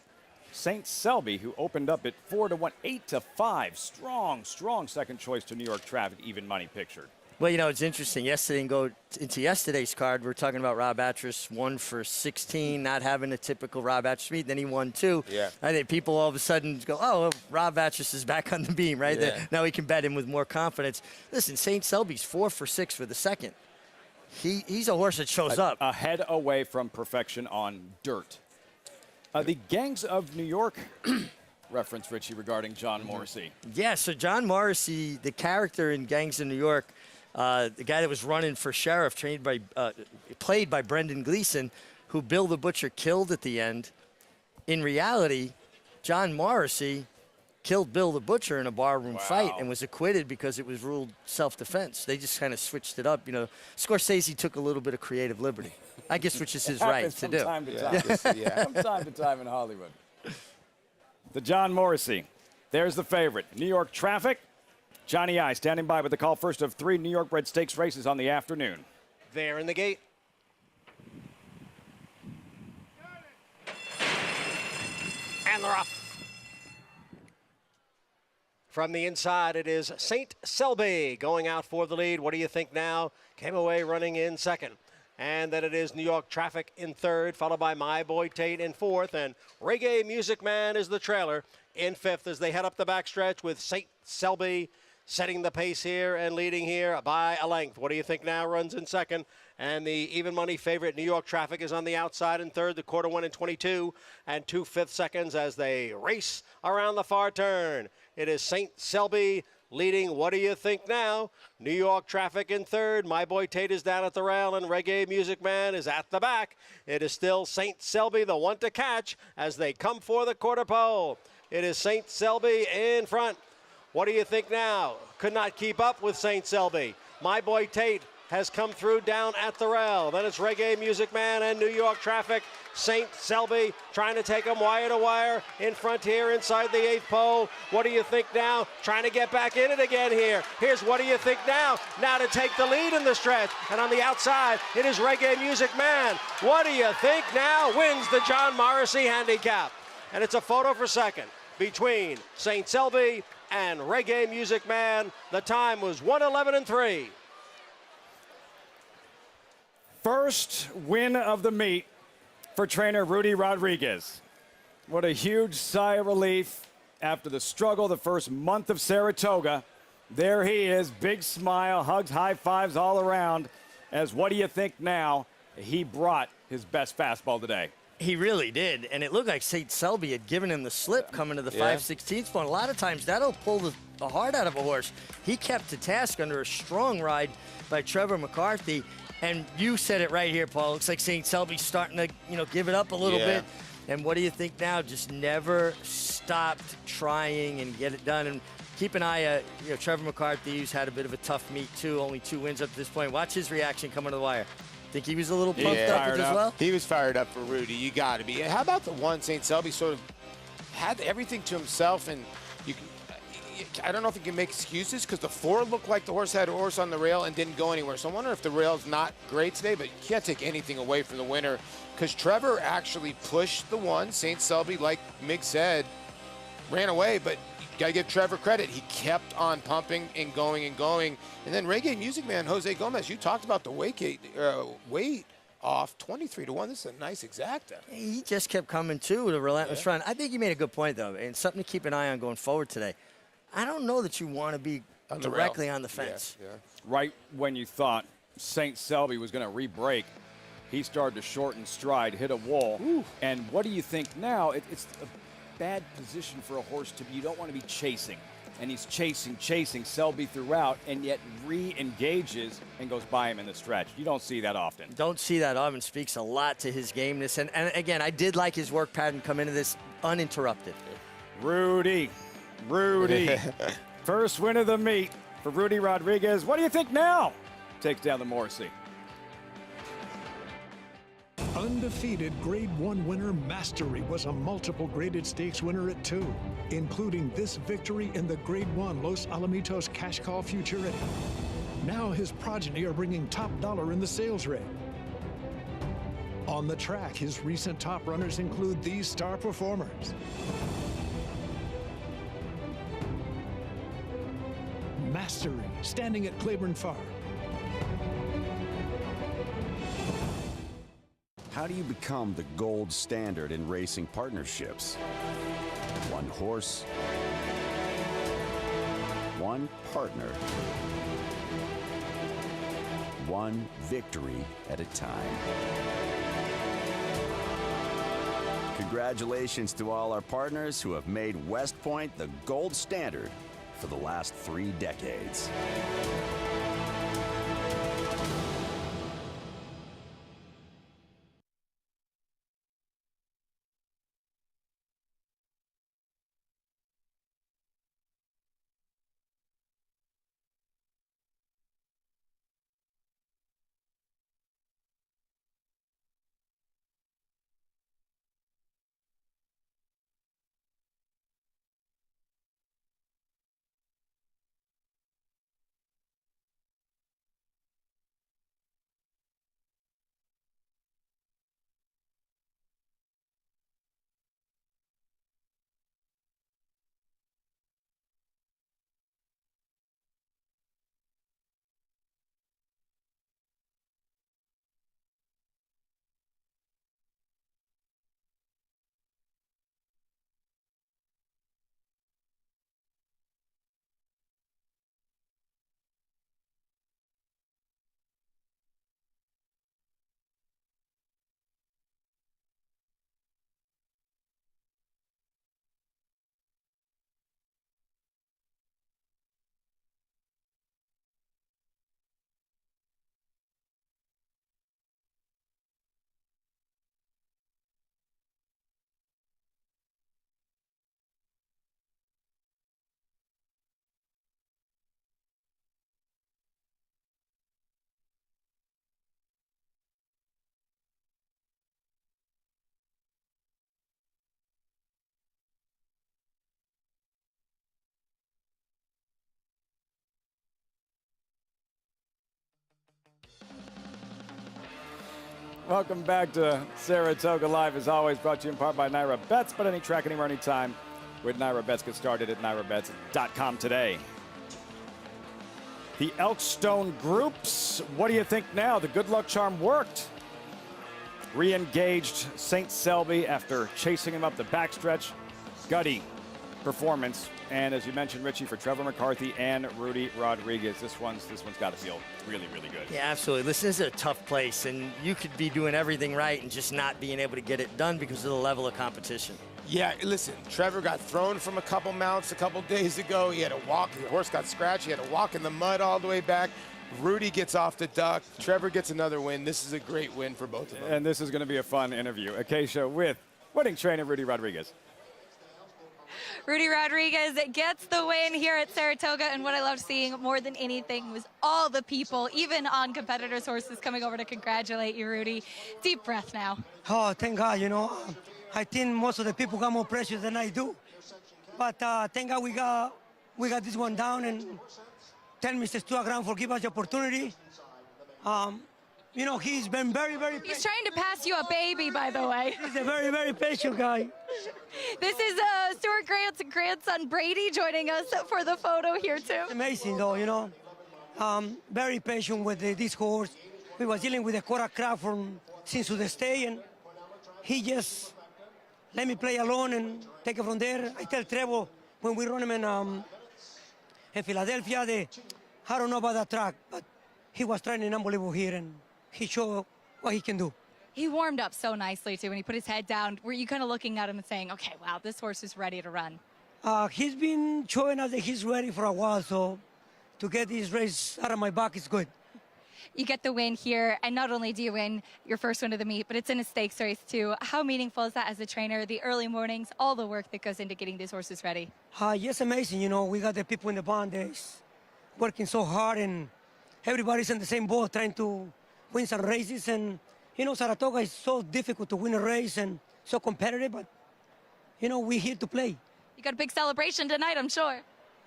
St. Selby, who opened up at 4 to 1, 8 to 5. Strong second choice to New York Traffic, even money pictured. Well, you know, it's interesting. Yesterday, and go into yesterday's card, we're talking about Rob Atras, 1 for 16, not having a typical Rob Atras meet. Then he won 2. Yeah. I think people all of a sudden go, oh, well, Rob Atras is back on the beam, right? Yeah. Now we can bet him with more confidence. Listen, St. Selby's 4 for 6 for the second. He's a horse that shows up. A head away from perfection on dirt. The Gangs of New York reference, Richie, regarding John Morrissey. Yeah, so John Morrissey, the character in Gangs of New York, the guy that was running for sheriff, played by Brendan Gleeson, who Bill the Butcher killed at the end. In reality, John Morrissey killed Bill the Butcher in a barroom fight and was acquitted because it was ruled self-defense. They just kind of switched it up. You know, Scorsese took a little bit of creative liberty, I guess, which is his right to do. Time to time. From time to time in Hollywood. The John Morrissey. There's the favorite. New York Traffic. Johnny I standing by with the call, first of 3 New York-bred stakes races on the afternoon. There in the gate. And they're off. From the inside, it is St. Selby going out for the lead. What do you think now? Came away running in second. And then it is New York Traffic in third, followed by My Boy Tate in fourth. And Reggae Music Man is the trailer in fifth as they head up the backstretch with St. Selby setting the pace here and leading here by a length. What do you think now? Runs in second. And the even money favorite New York Traffic is on the outside in third. The quarter went in 22 and 2/5 seconds as they race around the far turn. It is St. Selby leading. What do you think now? New York Traffic in third. My Boy Tate is down at the rail, and Reggae Music Man is at the back. It is still St. Selby, the one to catch, as they come for the quarter pole. It is St. Selby in front. What do you think now? Could not keep up with St. Selby. My Boy Tate has come through down at the rail. Then it's Reggae Music Man and New York Traffic. St. Selby trying to take them wire to wire in front here inside the 8th pole. What do you think now? Trying to get back in it again here. Here's What Do You Think Now? Now to take the lead in the stretch. And on the outside, it is Reggae Music Man. What Do You Think Now? Wins the John Morrissey handicap. And it's a photo for second between St. Selby and Reggae Music Man. The time was 1:11.3. First win of the meet for trainer Rudy Rodriguez. What a huge sigh of relief after the struggle the first month of Saratoga. There he is, big smile, hugs, high fives all around. As What Do You Think Now? He brought his best fastball today. He really did, and it looked like St. Selby had given him the slip coming to the 5/16 point. A lot of times that'll pull the heart out of a horse. He kept to task under a strong ride by Trevor McCarthy. And you said it right here, Paul. Looks like St. Selby's starting to, give it up a little bit. And what do you think now? Just never stopped trying and get it done. And keep an eye on, Trevor McCarthy, who's had a bit of a tough meet, too. Only 2 wins up to this point. Watch his reaction coming to the wire. Think he was a little pumped up with as well? He was fired up for Rudy. You got to be. How about the one St. Selby sort of had everything to himself, and I don't know if you can make excuses because the 4 looked like the horse had a horse on the rail and didn't go anywhere. So I wonder if the rail's not great today, but you can't take anything away from the winner because Trevor actually pushed the 1. St. Selby, like Mick said, ran away, but you got to give Trevor credit. He kept on pumping and going and going. And then Reggae Music Man, Jose Gomez, you talked about the weight off 23-1. This is a nice exacta. He just kept coming, too, with a relentless run. I think you made a good point, though, and something to keep an eye on going forward today. I don't know that you want to be directly on the fence. Right when you thought St. Selby was going to re-break, he started to shorten stride, hit a wall. And what do you think now? It's a bad position for a horse to be. You don't want to be chasing. And he's chasing Selby throughout, and yet re-engages and goes by him in the stretch. You don't see that often. Don't see that often. Speaks a lot to his gameness. And again, I did like his work pattern come into this uninterrupted. Rudy. First win of the meet for Rudy Rodriguez. What do you think now? Takes down the Morrissey. Undefeated Grade 1 winner Mastery was a multiple graded stakes winner at 2, including this victory in the Grade 1 Los Alamitos Cash Call Futurity. Now his progeny are bringing top dollar in the sales rate. On the track, his recent top runners include these star performers. Mastery, standing at Claiborne Farm, How do you become the gold standard in racing partnerships? One horse, one partner, one victory at a time. Congratulations to all our partners who have made West Point the gold standard for the last 3 decades. Welcome back to Saratoga Live, as always, brought to you in part by NY-bred. Bet any track, anywhere, anytime with NY-bred. Get started at NY-bred.com today. The Elkstone groups, what do you think now? The good luck charm worked. Re-engaged St. Selby after chasing him up the backstretch. Gutty performance. And as you mentioned, Richie, for Trevor McCarthy and Rudy Rodriguez, this one's got to feel really, really good. Yeah, absolutely. Listen, this is a tough place, and you could be doing everything right and just not being able to get it done because of the level of competition. Yeah, listen, Trevor got thrown from a couple mounts a couple days ago. He had to walk. The horse got scratched. He had to walk in the mud all the way back. Rudy gets off the duck. Trevor gets another win. This is a great win for both of them. And this is going to be a fun interview. Acacia with winning trainer Rudy Rodriguez. Rudy Rodriguez gets the win here at Saratoga, and what I loved seeing more than anything was all the people, even on competitors' horses, coming over to congratulate you, Rudy. Deep breath now. Oh, thank God, you know. I think most of the people got more pressure than I do. But thank God we got this one down, and tell Mr. Stuart Graham for giving us the opportunity. You know, he's been very, very patient. He's trying to pass you a baby, by the way. He's a very, very patient guy. This is Stuart Grant's grandson, Brady, joining us for the photo here, too. It's amazing, though, you know. Very patient with this horse. We was dealing with a quarter crowd since the stay, and he just let me play alone and take it from there. I tell Trevor when we run him in Philadelphia, I don't know about that track, but he was training unbelievable here, and he showed what he can do. He warmed up so nicely, too, when he put his head down. Were you kind of looking at him and saying, okay, wow, this horse is ready to run? He's been showing us that he's ready for a while, so to get this race out of my back is good. You get the win here, and not only do you win your first win of the meet, but it's in a stakes race, too. How meaningful is that as a trainer, the early mornings, all the work that goes into getting these horses ready? Yes, amazing. You know, we got the people in the barn that's working so hard, and everybody's in the same boat trying to win some races. And, you know, Saratoga is so difficult to win a race and so competitive, but, you know, we're here to play. You got a big celebration tonight, I'm sure.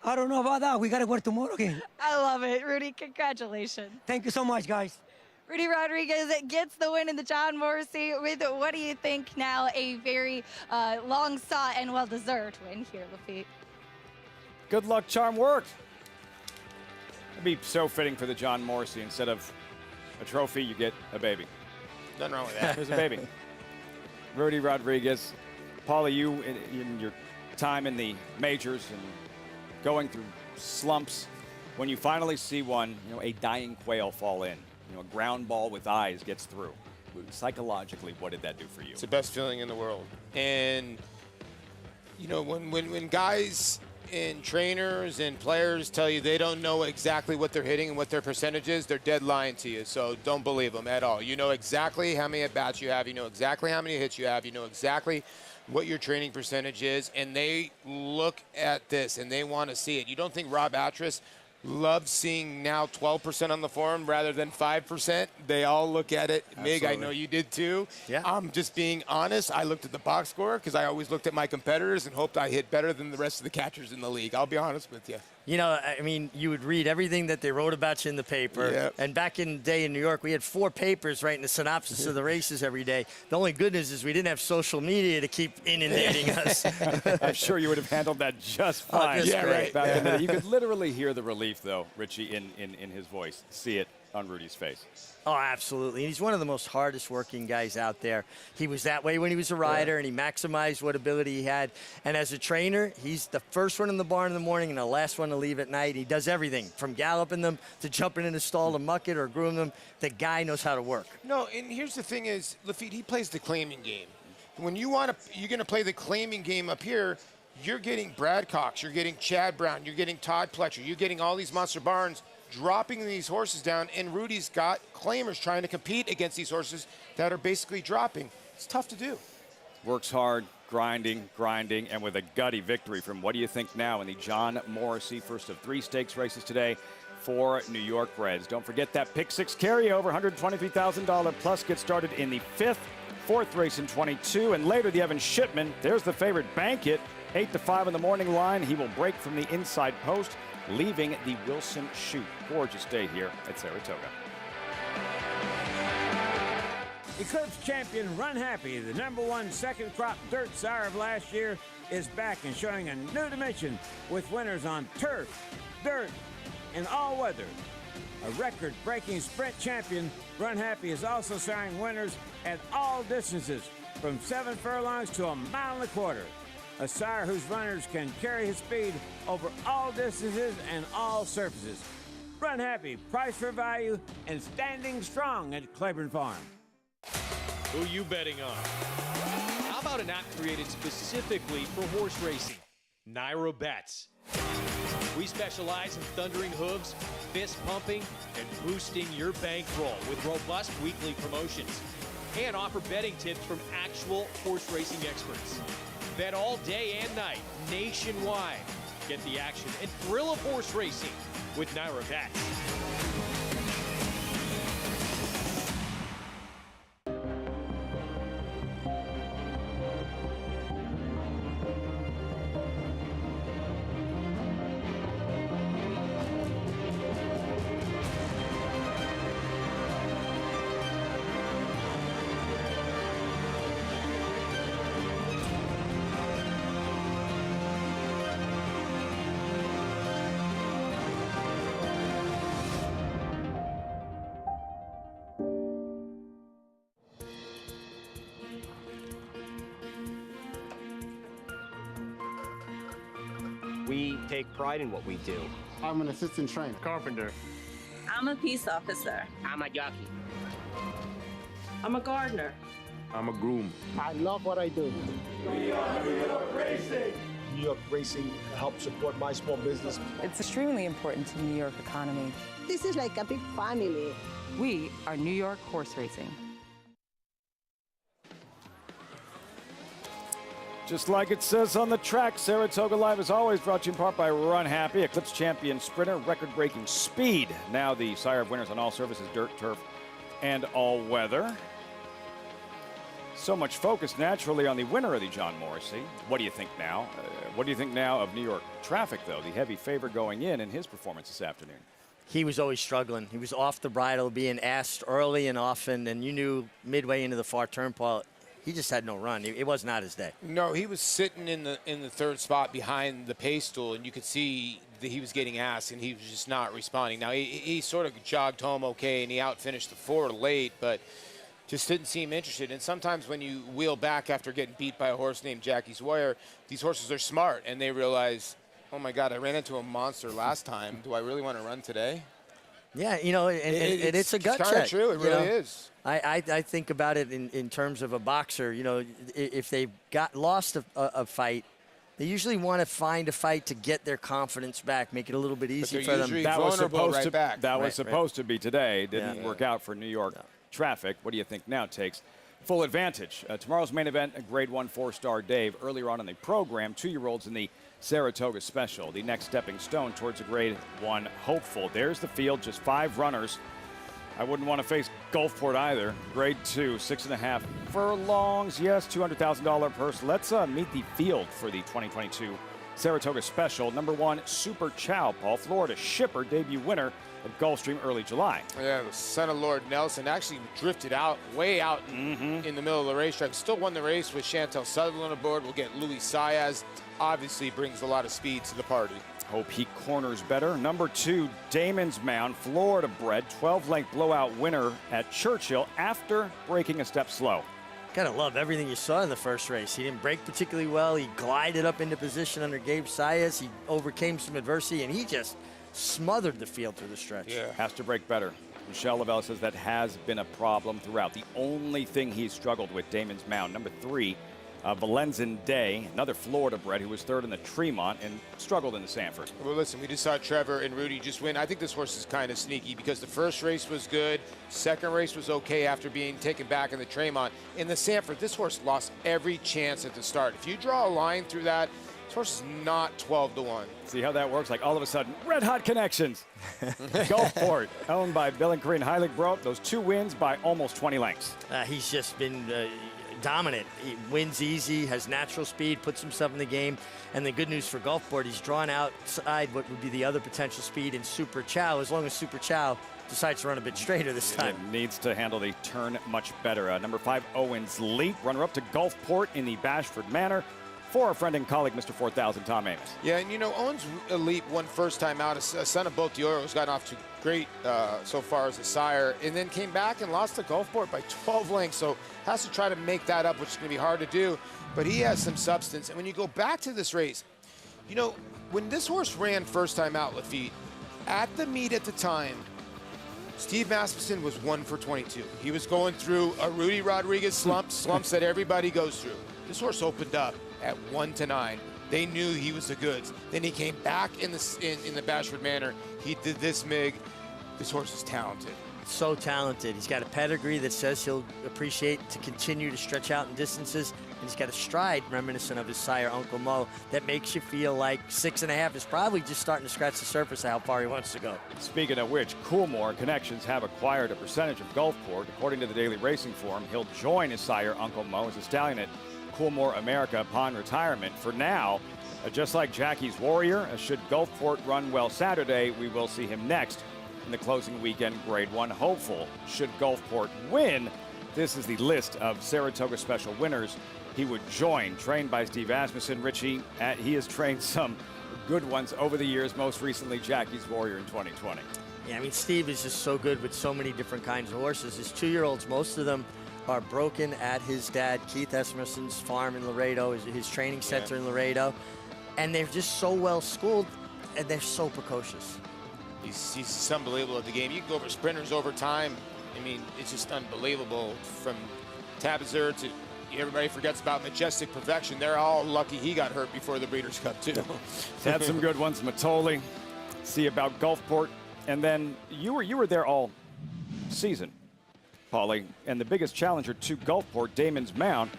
I don't know about that. We got to work tomorrow again. I love it. Rudy, congratulations. Thank you so much, guys. Rudy Rodriguez gets the win in the John Morrissey with, what do you think now, a very long-sought and well-deserved win here, Lafitte. Good luck charm worked. It'd be so fitting for the John Morrissey. Instead of a trophy, you get a baby. Nothing wrong with that. There's a baby. Rudy Rodriguez. Paula, you in your time in the majors and going through slumps, when you finally see one, a dying quail fall in, a ground ball with eyes gets through. Psychologically, what did that do for you? It's the best feeling in the world. And, when guys and trainers and players tell you they don't know exactly what they're hitting and what their percentage is, they're dead lying to you. So don't believe them at all. You know exactly how many at-bats you have. You know exactly how many hits you have. You know exactly what your training percentage is. And they look at this and they want to see it. You don't think Rob Atras loves seeing now 12% on the form rather than 5%? They all look at it. Mig, I know you did too. Yeah. I'm just being honest. I looked at the box score because I always looked at my competitors and hoped I hit better than the rest of the catchers in the league. I'll be honest with you. You would read everything that they wrote about you in the paper. Yep. And back in the day in New York, we had 4 papers writing the synopsis of the races every day. The only good news is we didn't have social media to keep inundating us. I'm sure you would have handled that just fine. Right. Back in the day. You could literally hear the relief, though, Richie, in his voice. See it on Rudy's face. Oh, absolutely. And he's one of the most hardest working guys out there. He was that way when he was a rider, and he maximized what ability he had. And as a trainer, he's the first one in the barn in the morning and the last one to leave at night. He does everything from galloping them to jumping in the stall to muck it or groom them. The guy knows how to work. No, and here's the thing is, Lafitte, he plays the claiming game. When you're going to play the claiming game up here, you're getting Brad Cox, you're getting Chad Brown, you're getting Todd Pletcher, you're getting all these monster barns dropping these horses down, and Rudy's got claimers trying to compete against these horses that are basically dropping. It's tough to do. Works hard, grinding, and with a gutty victory from what do you think now in the John Morrissey, first of 3 stakes races today for New York Reds. Don't forget that pick 6 carryover, $123,000 plus. Get started in the 4th race in 22, and later the Evan Shipman. There's the favorite Bank It, 8 to 5 in the morning line. He will break from the inside post, leaving the Wilson chute. Gorgeous day here at Saratoga. Eclipse champion Run Happy, the #1 second crop dirt sire of last year, is back and showing a new dimension with winners on turf, dirt, and all weather. A record-breaking sprint champion, Run Happy is also siring winners at all distances, from 7 furlongs to 1.25 miles. A sire whose runners can carry his speed over all distances and all surfaces. Run Happy, price for value, and standing strong at Claiborne Farm. Who you betting on? How about an app created specifically for horse racing? NYRA-Bets. We specialize in thundering hooves, fist pumping, and boosting your bankroll with robust weekly promotions. And offer betting tips from actual horse racing experts. Bet all day and night, nationwide. Get the action and thrill of horse racing with NYRA-Bets. We take pride in what we do. I'm an assistant trainer. Carpenter. I'm a peace officer. I'm a jockey. I'm a gardener. I'm a groom. I love what I do. We are New York Racing. New York Racing helps support my small business. It's extremely important to the New York economy. This is like a big family. We are New York Horse Racing. Just like it says on the track, Saratoga Live is always brought to you in part by Run Happy, Eclipse champion sprinter, record-breaking speed. Now the sire of winners on all surfaces, dirt, turf, and all weather. So much focus naturally on the winner of the John Morrissey. What do you think now? What do you think now of New York traffic, though? The heavy favor going in his performance this afternoon. He was always struggling. He was off the bridle, being asked early and often, and you knew midway into the far turnpile, he just had no run. It was not his day. No, he was sitting in the 3rd spot behind the pay stool, and you could see that he was getting asked, and he was just not responding. Now, he sort of jogged home okay, and he out-finished the 4 late, but just didn't seem interested. And sometimes when you wheel back after getting beat by a horse named Jackie's Warrior, these horses are smart, and they realize, oh, my God, I ran into a monster last time. Do I really want to run today? Yeah, you know, and it's a gut check. It's kind of true. It really is. I think about it in terms of a boxer. You know, if they've lost a fight, they usually want to find a fight to get their confidence back, make it a little bit easier for them. That was supposed back. That was supposed to be today. Didn't work out for New York traffic. What do you think now takes full advantage? Tomorrow's main event, a Grade 1 4-star Dave. Earlier on in the program, 2-year-olds in the Saratoga Special, the next stepping stone towards a Grade 1 hopeful. There's the field, just 5 runners. I wouldn't want to face Gulfport either. Grade 2, 6.5 furlongs. Yes, $200,000 purse. Let's meet the field for the 2022 Saratoga Special. Number 1, Super Chow, Paul, Florida shipper, debut winner at Gulfstream early July. Yeah, the son of Lord Nelson actually drifted out, way out in the middle of the racetrack. Still won the race with Chantel Sutherland aboard. We'll get Louis Saez. Obviously brings a lot of speed to the party. Hope he corners better. Number 2, Damon's Mound, Florida bred, 12-length blowout winner at Churchill after breaking a step slow. Gotta love everything you saw in the first race. He didn't break particularly well. He glided up into position under Gabe Saez. He overcame some adversity, and he just smothered the field through the stretch. Yeah. Has to break better. Michelle Lavelle says that has been a problem throughout. The only thing he's struggled with, Damon's Mound. Number 3, Valenzen Day, another Florida bred who was 3rd in the Tremont and struggled in the Sanford. Well, listen, we just saw Trevor and Rudy just win. I think this horse is kind of sneaky because the first race was good. Second race was okay after being taken back in the Tremont. In the Sanford, this horse lost every chance at the start. If you draw a line through that, this horse is not 12-1. See how that works? Like all of a sudden, red hot connections. Gulfport, owned by Bill and Corinne Heilig-Broke. Those 2 wins by almost 20 lengths. He's just been dominant. He wins easy, has natural speed, puts himself in the game. And the good news for Gulfport, he's drawn outside what would be the other potential speed in Super Chow, as long as Super Chow decides to run a bit straighter this time. It needs to handle the turn much better. Number 5, Owens Leap, runner-up to Gulfport in the Bashford Manor for our friend and colleague, Mr. 4000, Tom Ames. Yeah, and you know, Owens Leap won first time out. A son of Boat Dioros, gotten off to great so far as a sire, and then came back and lost to Gulfport by 12 lengths. So has to try to make that up, which is going to be hard to do. But he has some substance. And when you go back to this race, you know, when this horse ran first time out, Lafitte, at the meet at the time, Steve Masperson was 1 for 22. He was going through a Rudy Rodriguez slumps that everybody goes through. This horse opened up at 1-9. They knew he was the goods. Then he came back in the Bashford Manor. He did this MIG. This horse is talented. So talented. He's got a pedigree that says he'll appreciate to continue to stretch out in distances. And he's got a stride reminiscent of his sire, Uncle Mo, that makes you feel like 6.5 is probably just starting to scratch the surface of how far he wants to go. Speaking of which, Coolmore Connections have acquired a percentage of Gulfport. According to the Daily Racing Form, he'll join his sire, Uncle Mo, as a stallion at Coolmore America upon retirement. For now, just like Jackie's Warrior, should Gulfport run well Saturday, we will see him next in the closing weekend Grade 1 hopeful. Should Gulfport win, this is the list of Saratoga Special winners he would join. Trained by Steve Asmussen. Richie, he has trained some good ones over the years, most recently Jackie's Warrior in 2020. Yeah, I mean, Steve is just so good with so many different kinds of horses. His 2-year-olds, most of them are broken at his dad, Keith Asmussen's farm in Laredo, his training center in Laredo. And they're just so well schooled, and they're so precocious. He's unbelievable at the game. You can go over sprinters over time. I mean, it's just unbelievable. From Tabitha to everybody forgets about Majestic Perfection. They're all lucky he got hurt before the Breeders' Cup, too. Had some good ones. Matoli. See about Gulfport. And then you were there all season, Paulie. And the biggest challenger to Gulfport, Damon's Mound.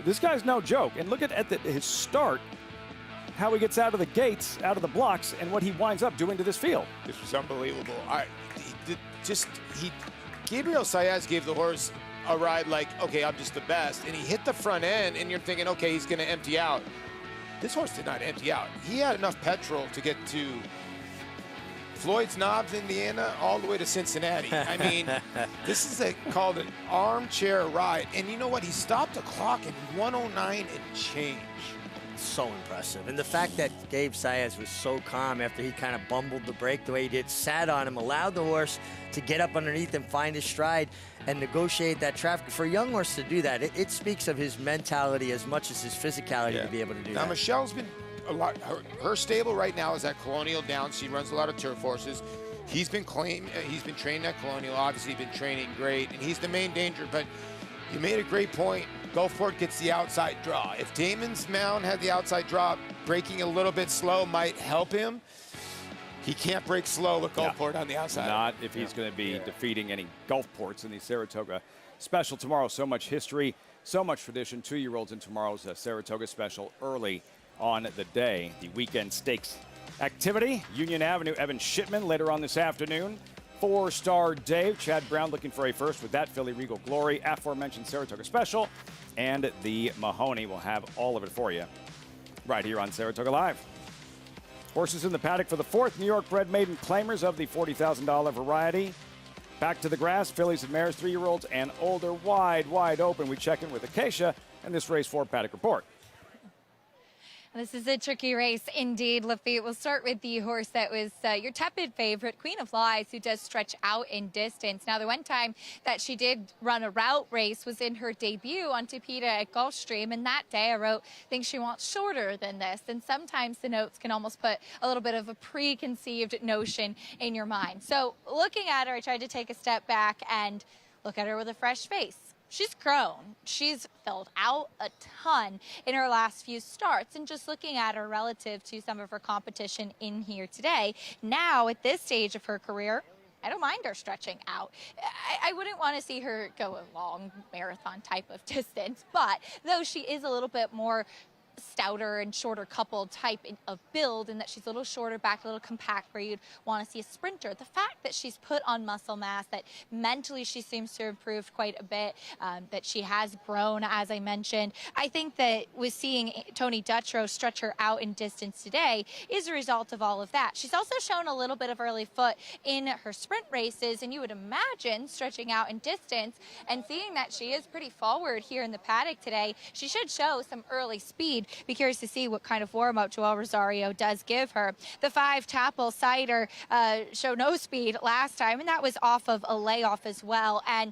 This guy's no joke. And look at his start, how he gets out of the gates, out of the blocks, and what he winds up doing to this field. This was unbelievable. Gabriel Saez gave the horse a ride like, okay, I'm just the best. And he hit the front end, and you're thinking, okay, he's going to empty out. This horse did not empty out. He had enough petrol to get to Floyd's Knobs, Indiana, all the way to Cincinnati. I mean, this is called an armchair ride. And you know what? He stopped the clock at 109 and change. so impressive. And the fact that Gabe Saez was so calm after he kind of bumbled the break the way he did, sat on him, allowed the horse to get up underneath him, find his stride, and negotiate that traffic. For a young horse to do that, it speaks of his mentality as much as his physicality to be able to do now, that. Michelle's been a lot. Her stable right now is at Colonial Downs. She runs a lot of turf horses. He's been training at Colonial. Obviously, been training great, and he's the main danger. But you made a great point. Gulfport gets the outside draw. If Damon's Mound had the outside draw, breaking a little bit slow might help him. He can't break slow with Gulfport on the outside. Not if he's going to be defeating any Gulfports in the Saratoga Special tomorrow. So much history, so much tradition. 2-year-olds in tomorrow's Saratoga Special early on the day. The weekend stakes activity. Union Avenue, Evan Shipman later on this afternoon. 4-star Dave. Chad Brown looking for a first with that Philly Regal Glory. Aforementioned Saratoga Special. And the Mahoney will have all of it for you right here on Saratoga Live. Horses in the paddock for the 4th New York-bred maiden claimers of the $40,000 variety. Back to the grass, fillies and mares, 3-year-olds and older, wide open. We check in with Acacia and this race 4 paddock report. This is a tricky race indeed, Lafitte. We'll start with the horse that was your tepid favorite, Queen of Lies, who does stretch out in distance. Now, the one time that she did run a route race was in her debut on Tapeta at Gulfstream, and that day I wrote, think she wants shorter than this. And sometimes the notes can almost put a little bit of a preconceived notion in your mind. So looking at her, I tried to take a step back and look at her with a fresh face. She's grown. She's filled out a ton in her last few starts. And just looking at her relative to some of her competition in here today, now at this stage of her career, I don't mind her stretching out. I wouldn't want to see her go a long marathon type of distance, but though she is a little bit more stouter and shorter coupled type of build, and that she's a little shorter back, a little compact where you'd want to see a sprinter. The fact that she's put on muscle mass, that mentally she seems to have improved quite a bit, that she has grown, as I mentioned. I think that with seeing Tony Dutrow stretch her out in distance today is a result of all of that. She's also shown a little bit of early foot in her sprint races, and you would imagine stretching out in distance and seeing that she is pretty forward here in the paddock today, she should show some early speed. Be curious to see what kind of warm-up Joel Rosario does give her. The 5 Tapple Cider showed no speed last time, and that was off of a layoff as well. And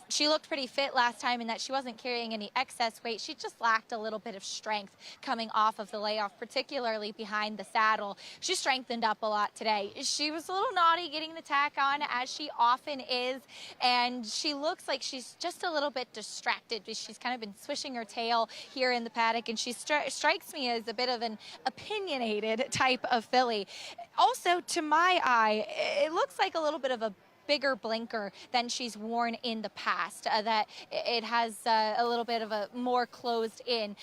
she looked pretty fit last time in that she wasn't carrying any excess weight. She just lacked a little bit of strength coming off of the layoff, particularly behind the saddle. She strengthened up a lot today. She was a little naughty getting the tack on, as she often is, and she looks like she's just a little bit distracted. She's kind of been swishing her tail here in the paddock, and she strikes me as a bit of an opinionated type of filly. Also, to my eye, it looks like a little bit of a bigger blinker than she's worn in the past, that it has a little bit of a more closed in,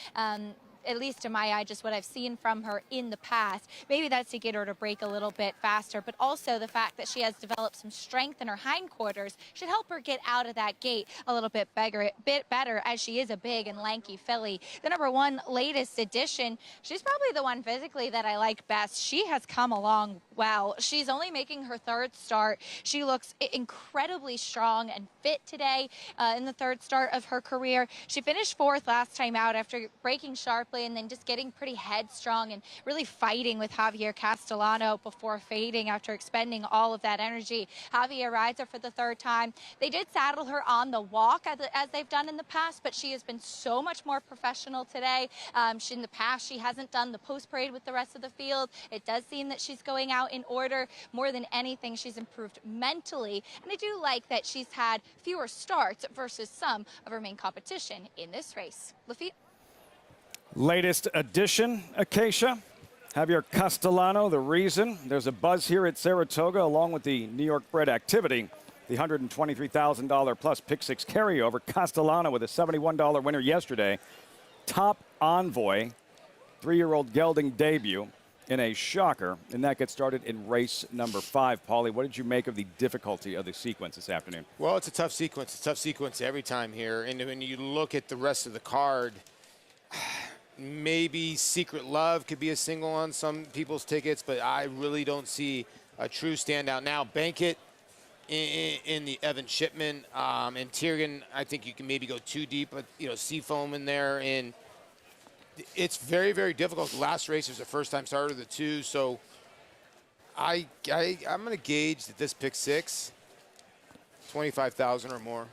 at least to my eye, just what I've seen from her in the past. Maybe that's to get her to break a little bit faster, but also the fact that she has developed some strength in her hindquarters should help her get out of that gate a little bit better, as she is a big and lanky filly. The number 1 latest edition, she's probably the one physically that I like best. She has come along well. She's only making her 3rd start. She looks incredibly strong and fit today in the 3rd start of her career. She finished 4th last time out after breaking sharply and then just getting pretty headstrong and really fighting with Javier Castellano before fading after expending all of that energy. Javier rides her for the 3rd time. They did saddle her on the walk as they've done in the past, but she has been so much more professional today. In the past, she hasn't done the post parade with the rest of the field. It does seem that she's going out in order. More than anything, she's improved mentally, and I do like that she's had fewer starts versus some of her main competition in this race. Lafitte? Latest addition, Acacia. Javier Castellano, the reason. There's a buzz here at Saratoga along with the New York-bred activity. The $123,000 plus pick 6 carryover. Castellano with a $71 winner yesterday. Top envoy, 3-year-old gelding debut in a shocker. And that gets started in race number 5. Paulie, what did you make of the difficulty of the sequence this afternoon? Well, it's a tough sequence. It's a tough sequence every time here. And when you look at the rest of the card, maybe Secret Love could be a single on some people's tickets, but I really don't see a true standout. Now, bank it in the Evan Shipman and Tiergan. I think you can maybe go too deep, but Seafoam in there, and It's very, very difficult. The last race was a first-time starter, the 2, so I'm going to gauge that this pick 6, 25,000 or more.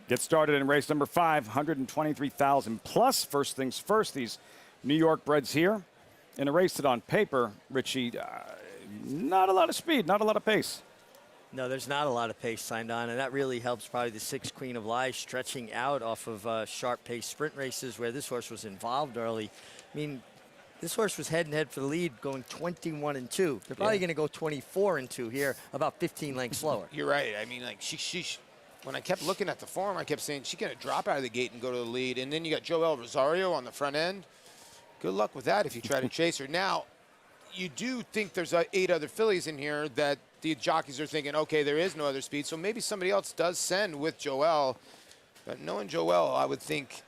Get started in race number 5, 123,000 plus. First things first, these New York breds here in a race that on paper, Richie, not a lot of speed, not a lot of pace. No, there's not a lot of pace signed on, and that really helps probably the 6 Queen of Lies stretching out off of sharp pace sprint races where this horse was involved early. I mean, this horse was head and head for the lead going 21-2. They're probably going to go 24-2 here, about 15 lengths slower. You're right. I mean, like she when I kept looking at the form, I kept saying she's going to drop out of the gate and go to the lead. And then you got Joel Rosario on the front end. Good luck with that if you try to chase her. Now, you do think there's 8 other fillies in here that the jockeys are thinking, okay, there is no other speed, so maybe somebody else does send with Joel. But knowing Joel, I would think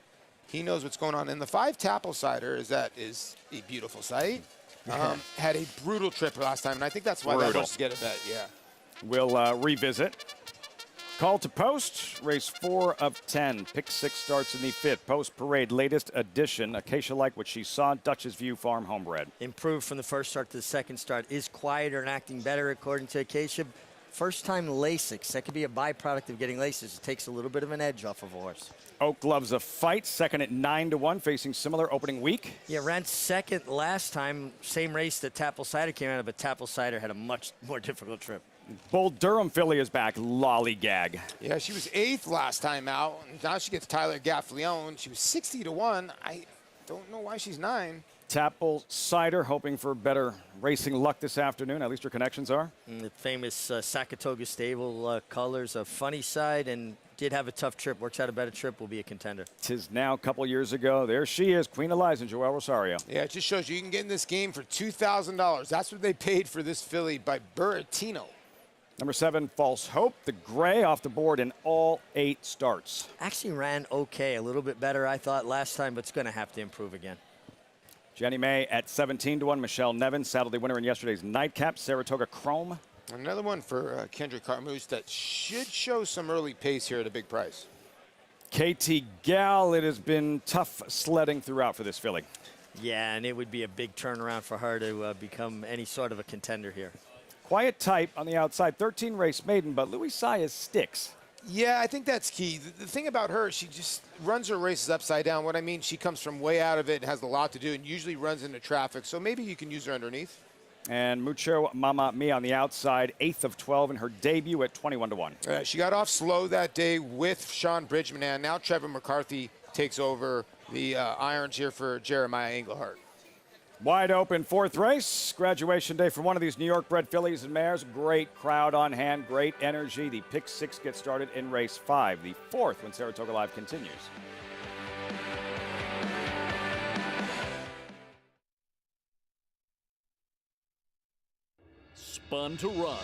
he knows what's going on. And the 5 Taplesider is a beautiful sight. Had a brutal trip last time, and I think that's why that horse get a bet, yeah. We'll revisit. Call to post, race 4 of 10. Pick 6 starts in the 5th. Post Parade, latest edition. Acacia like what she saw. Dutch's View Farm homebred. Improved from the first start to the second start. Is quieter and acting better according to Acacia. First time Lasix. That could be a byproduct of getting Lasix. It takes a little bit of an edge off of a horse. Oak loves a fight. Second at 9-1, facing similar opening week. Yeah, ran second last time. Same race that Taplesider came out of, but Taplesider had a much more difficult trip. Bull Durham filly is back. Lollygag. Yeah, she was 8th last time out. Now she gets Tyler Gaffleone. She was 60-1. I don't know why she's 9. Taplesider hoping for better racing luck this afternoon. At least her connections are. The famous Saratoga stable colors of Funny Side, and did have a tough trip. Works out a better trip, will be a contender. 'Tis now a couple years ago. There she is, Queen Eliza and Joel Rosario. Yeah, it just shows you can get in this game for $2,000. That's what they paid for this filly by Buratino. Number 7, False Hope. The gray off the board in all 8 starts. Actually ran okay, a little bit better I thought last time, but it's going to have to improve again. Jenny May at 17-1. Michelle Nevin, Saturday winner in yesterday's nightcap. Saratoga Chrome. Another one for Kendrick Carmouche that should show some early pace here at a big price. KT Gal, it has been tough sledding throughout for this filly. Yeah, and it would be a big turnaround for her to become any sort of a contender here. Quiet type on the outside, 13 race maiden, but Louis Saez sticks. Yeah, I think that's key. The thing about her, she just runs her races upside down. What I mean, she comes from way out of it and has a lot to do and usually runs into traffic. So maybe you can use her underneath. And Mucho Mama Mia on the outside, 8th of 12 in her debut at 21-1. She got off slow that day with Sean Bridgman, and now Trevor McCarthy takes over the irons here for Jeremiah Englehart. Wide open 4th race. Graduation day for one of these New York bred fillies and mares. Great crowd on hand, great energy. The pick 6 gets started in race 5, the 4th when Saratoga Live continues. Spun to Run.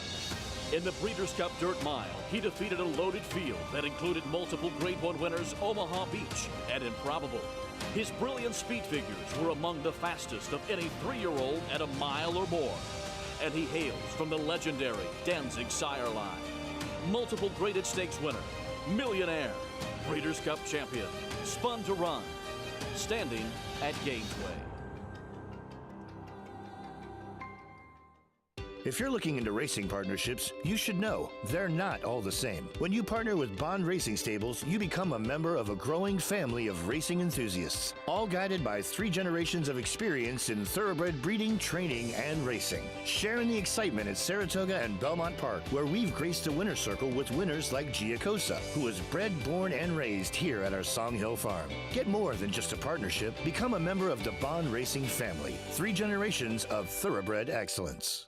In the Breeders' Cup Dirt Mile, he defeated a loaded field that included multiple Grade 1 winners Omaha Beach and Improbable. His brilliant speed figures were among the fastest of any 3-year-old at a mile or more. And he hails from the legendary Danzig sire line. Multiple graded stakes winner, millionaire, Breeders' Cup champion, Spun to Run, standing at Gainesway. If you're looking into racing partnerships, you should know they're not all the same. When you partner with Bond Racing Stables, you become a member of a growing family of racing enthusiasts, all guided by 3 generations of experience in thoroughbred breeding, training, and racing. Sharing the excitement at Saratoga and Belmont Park, where we've graced a winner's circle with winners like Giacosa, who was bred, born, and raised here at our Song Hill farm. Get more than just a partnership. Become a member of the Bond Racing family. 3 generations of thoroughbred excellence.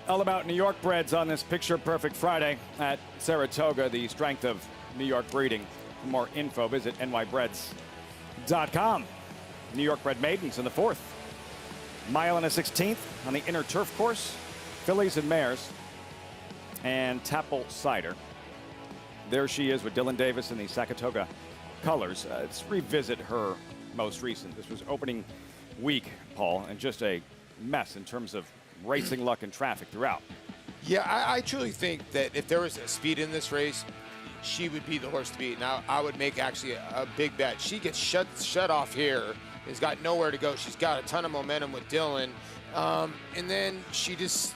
All about New York breds on this Picture Perfect Friday at Saratoga, the strength of New York breeding. For more info, visit NYBreds.com. New York bred maidens in the 4th. Mile and a 16th on the inner turf course. Fillies and mares. And Tapple Cider. There she is with Dylan Davis in the Saratoga colors. Let's revisit her most recent. This was opening week, Paul, and just a mess in terms of racing luck and traffic throughout. Yeah, I truly think that if there was a speed in this race, she would be the horse to beat. Now, I would make actually a big bet. She gets shut off here, has got nowhere to go. She's got a ton of momentum with Dylan, and then she just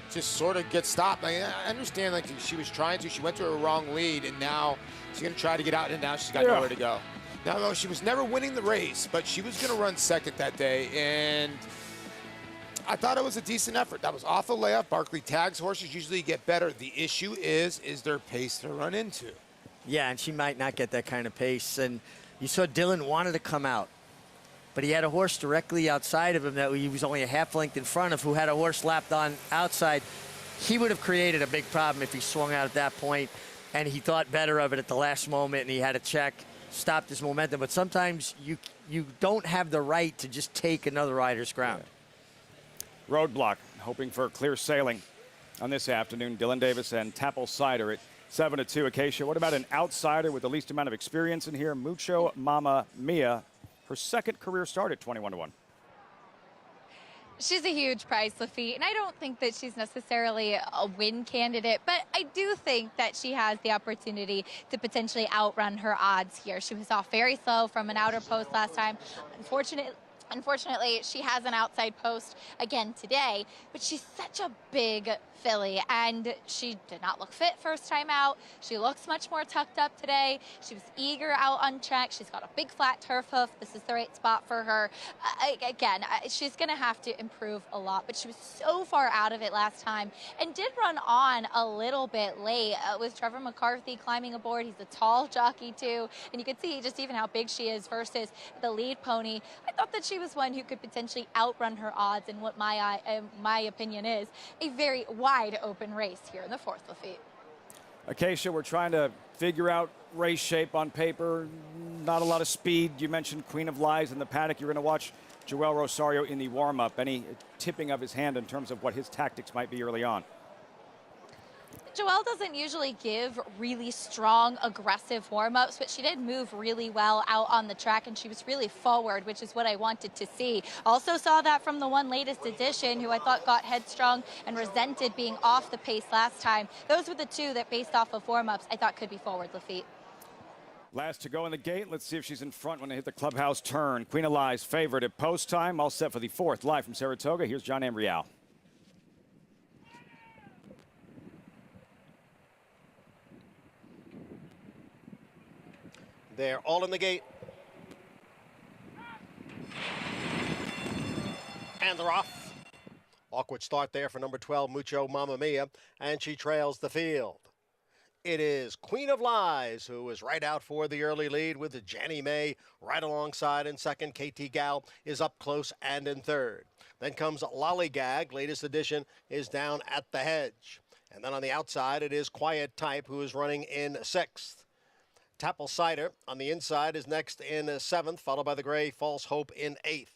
sort of gets stopped. I understand, like, she was trying to. She went to a wrong lead, and now she's going to try to get out, and now she's got nowhere to go. Now, no, she was never winning the race, but she was going to run second that day, and I thought it was a decent effort. That was off the layup. Barkley tags horses usually get better. The issue is there pace to run into? Yeah, and she might not get that kind of pace. And you saw Dylan wanted to come out, but he had a horse directly outside of him that he was only a half length in front of, who had a horse lapped on outside. He would have created a big problem if he swung out at that point, and he thought better of it at the last moment, and he had a check, stopped his momentum. But sometimes you don't have the right to just take another rider's ground. Yeah. Roadblock, hoping for clear sailing on this afternoon. Dylan Davis and Tapple Cider at 7-2. Acacia, what about an outsider with the least amount of experience in here? Mucho Mama Mia, her second career start at 21-1. She's a huge price, Lafitte, and I don't think that she's necessarily a win candidate, but I do think that she has the opportunity to potentially outrun her odds here. She was off very slow from an outer post last time. Unfortunately, she has an outside post again today, but she's such a big filly, and she did not look fit first time out. She looks much more tucked up today. She was eager out on track. She's got a big flat turf hoof. This is the right spot for her. She's going to have to improve a lot, but she was so far out of it last time and did run on a little bit late with Trevor McCarthy climbing aboard. He's a tall jockey too, and you can see just even how big she is versus the lead pony. I thought that she was one who could potentially outrun her odds in what my opinion is a very wide open race here in the 4th, Lafitte. Acacia, we're trying to figure out race shape on paper. Not a lot of speed. You mentioned Queen of Lies in the paddock. You're going to watch Joel Rosario in the warm-up. Any tipping of his hand in terms of what his tactics might be early on? Joelle doesn't usually give really strong, aggressive warm-ups, but she did move really well out on the track, and she was really forward, which is what I wanted to see. Also saw that from the one latest edition, who I thought got headstrong and resented being off the pace last time. Those were the two that, based off of warm-ups, I thought could be forward, Lafitte. Last to go in the gate. Let's see if she's in front when they hit the clubhouse turn. Queen of Lies favorite at post time. All set for the 4th. Live from Saratoga, here's John Ambrial. They're all in the gate. And they're off. Awkward start there for number 12, Mucho Mama Mia, and she trails the field. It is Queen of Lies, who is right out for the early lead with Janny May right alongside in second. KT Gal is up close and in third. Then comes Lollygag. Latest edition is down at the hedge. And then on the outside, it is Quiet Type, who is running in sixth. Tapple Cider on the inside is next in 7th, followed by the gray False Hope in 8th.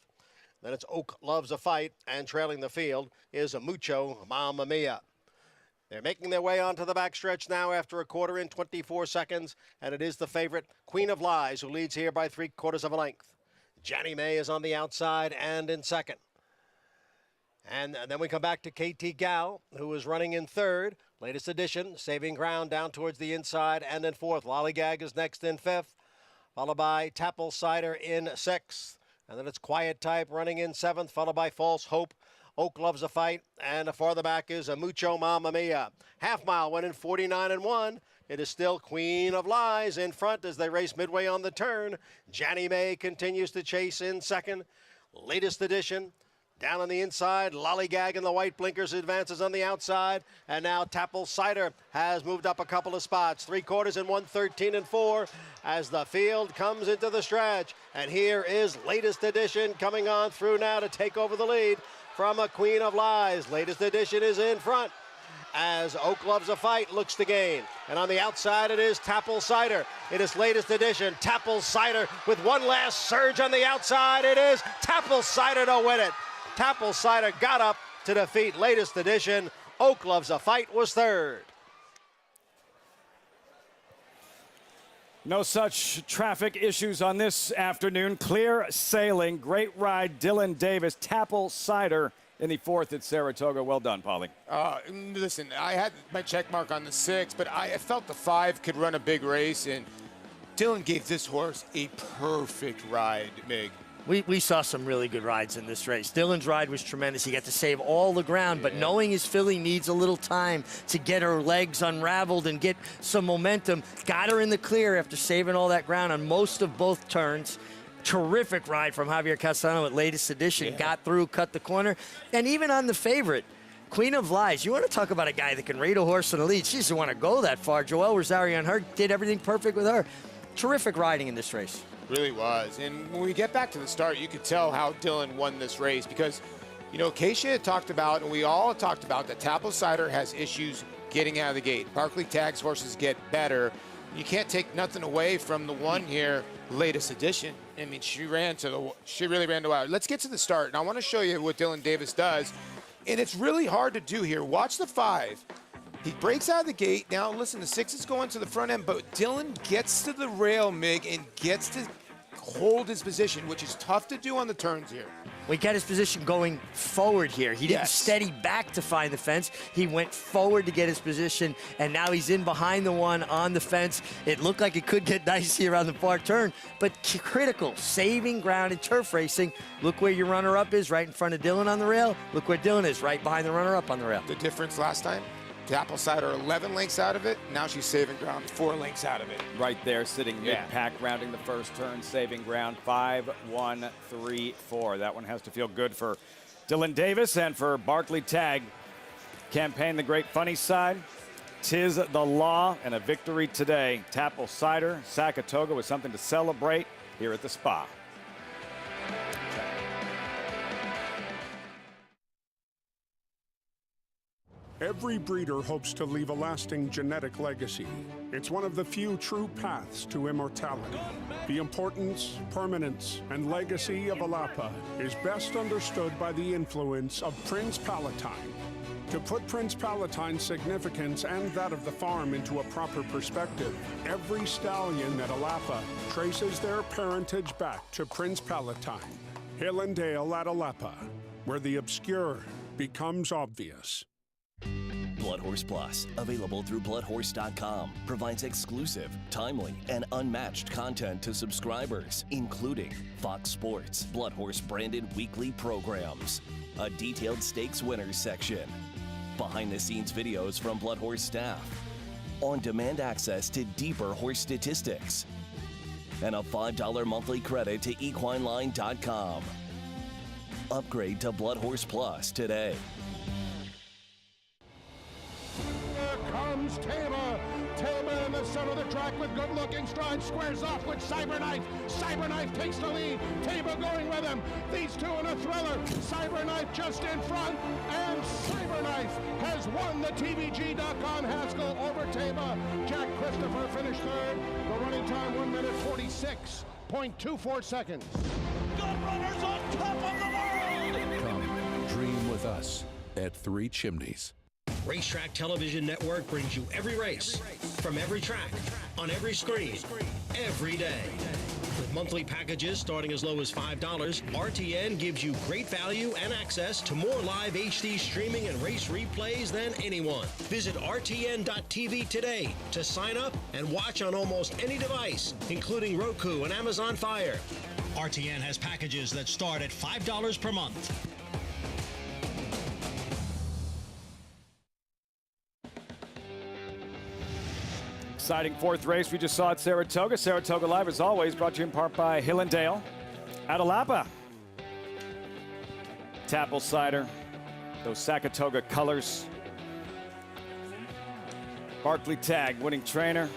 Then it's Oak Loves a Fight, and trailing the field is a Mucho Mama Mia. They're making their way onto the backstretch now after a quarter in 24 seconds, and it is the favorite Queen of Lies who leads here by 3/4 of a length. Janny May is on the outside and in second. And then we come back to KT Gal, who is running in third. Latest edition, saving ground down towards the inside and in 4th. Lollygag is next in 5th, followed by Tapple Cider in 6th. And then it's Quiet Type running in 7th, followed by False Hope. Oak Loves a Fight, and farther back is a Mucho Mama Mia. Half mile went in 49-1. It is still Queen of Lies in front as they race midway on the turn. Janny May continues to chase in second. Latest edition. Down on the inside, Lollygag in the white blinkers advances on the outside. And now Tapple Cider has moved up a couple of spots. 3/4 in 1:13-4 as the field comes into the stretch. And here is Latest Edition coming on through now to take over the lead. from a Queen of Lies. Latest edition is in front as Oak Loves a Fight looks to gain. And on the outside, it is Tapple Cider. It is latest edition, Tapple Cider with one last surge on the outside. It is Tapple Cider to win it. Tapple Cider got up to defeat latest edition. Oak Loves a Fight was third. No such traffic issues on this afternoon. Clear sailing. Great ride. Dylan Davis, Tapple Cider in the fourth at Saratoga. Well done, Paulie. Listen, I had my check mark on the 6, but I felt the 5 could run a big race, and Dylan gave this horse a perfect ride, Mig. We saw some really good rides in this race. Dylan's ride was tremendous. He got to save all the ground, but knowing his filly needs a little time to get her legs unraveled and get some momentum, got her in the clear after saving all that ground on most of both turns. Terrific ride from Javier Castellano at latest edition. Got through, cut the corner, and even on the favorite, Queen of Lies. You want to talk about a guy that can rate a horse in the lead. She doesn't want to go that far. Joel Rosario and her did everything perfect with her. Terrific riding in this race. Really was. And when we get back to the start, you could tell how Dylan won this race because, you know, Keisha had talked about, and we all talked about, that Tapple Cider has issues getting out of the gate. Barkley Tag's horses get better. You can't take nothing away from the one here, latest edition. I mean, she really ran to wild. Let's get to the start, and I want to show you what Dylan Davis does. And it's really hard to do here. Watch the 5. He breaks out of the gate. Now, listen, the 6 is going to the front end, but Dylan gets to the rail, Mig, and gets to hold his position, which is tough to do on the turns here. We got his position going forward here. He didn't steady back to find the fence. He went forward to get his position, and now he's in behind the one on the fence. It looked like it could get dicey around the far turn, but critical, saving ground in turf racing. Look where your runner-up is, right in front of Dylan on the rail. Look where Dylan is, right behind the runner-up on the rail. The difference last time? Tapple Cider 11 lengths out of it. Now she's saving ground 4 lengths out of it. Right there, sitting mid-pack, rounding the first turn, saving ground 5, 1, 3, 4. That one has to feel good for Dylan Davis and for Barkley Tag. Campaign the great funny side. 'Tis the law, and a victory today. Tapple Cider, Saratoga with something to celebrate here at the Spa. Every breeder hopes to leave a lasting genetic legacy. It's one of the few true paths to immortality. The importance, permanence, and legacy of Alapa is best understood by the influence of Prince Palatine. To put Prince Palatine's significance and that of the farm into a proper perspective, every stallion at Alapa traces their parentage back to Prince Palatine. Hill and Dale at Alapa, where the obscure becomes obvious. Blood Horse Plus, available through bloodhorse.com, provides exclusive, timely, and unmatched content to subscribers, including Fox Sports, Blood Horse branded weekly programs, a detailed stakes winners section, behind-the-scenes videos from Blood Horse staff, on-demand access to deeper horse statistics, and a $5 monthly credit to equineline.com. Upgrade to Blood Horse Plus today. Comes Taba. Taba in the center of the track with good-looking stride, squares off with Cyberknife. Cyberknife takes the lead. Taba going with him. These two in a thriller. Cyberknife just in front, and Cyberknife has won the TVG.com Haskell over Taba. Jack Christopher finished third. The running time 1 minute 46.24 seconds. Good runners on top of the world. Come dream with us at Three Chimneys. Racetrack Television Network brings you every race, from every track, on every screen, every day. With monthly packages starting as low as $5, RTN gives you great value and access to more live HD streaming and race replays than anyone. Visit RTN.tv today to sign up and watch on almost any device, including Roku and Amazon Fire. RTN has packages that start at $5 per month. Exciting fourth race we just saw at Saratoga. Saratoga Live, as always, brought to you in part by Hill and Dale. At Alapa, Tapple Cider, those Saratoga colors. Barkley Tag, winning trainer.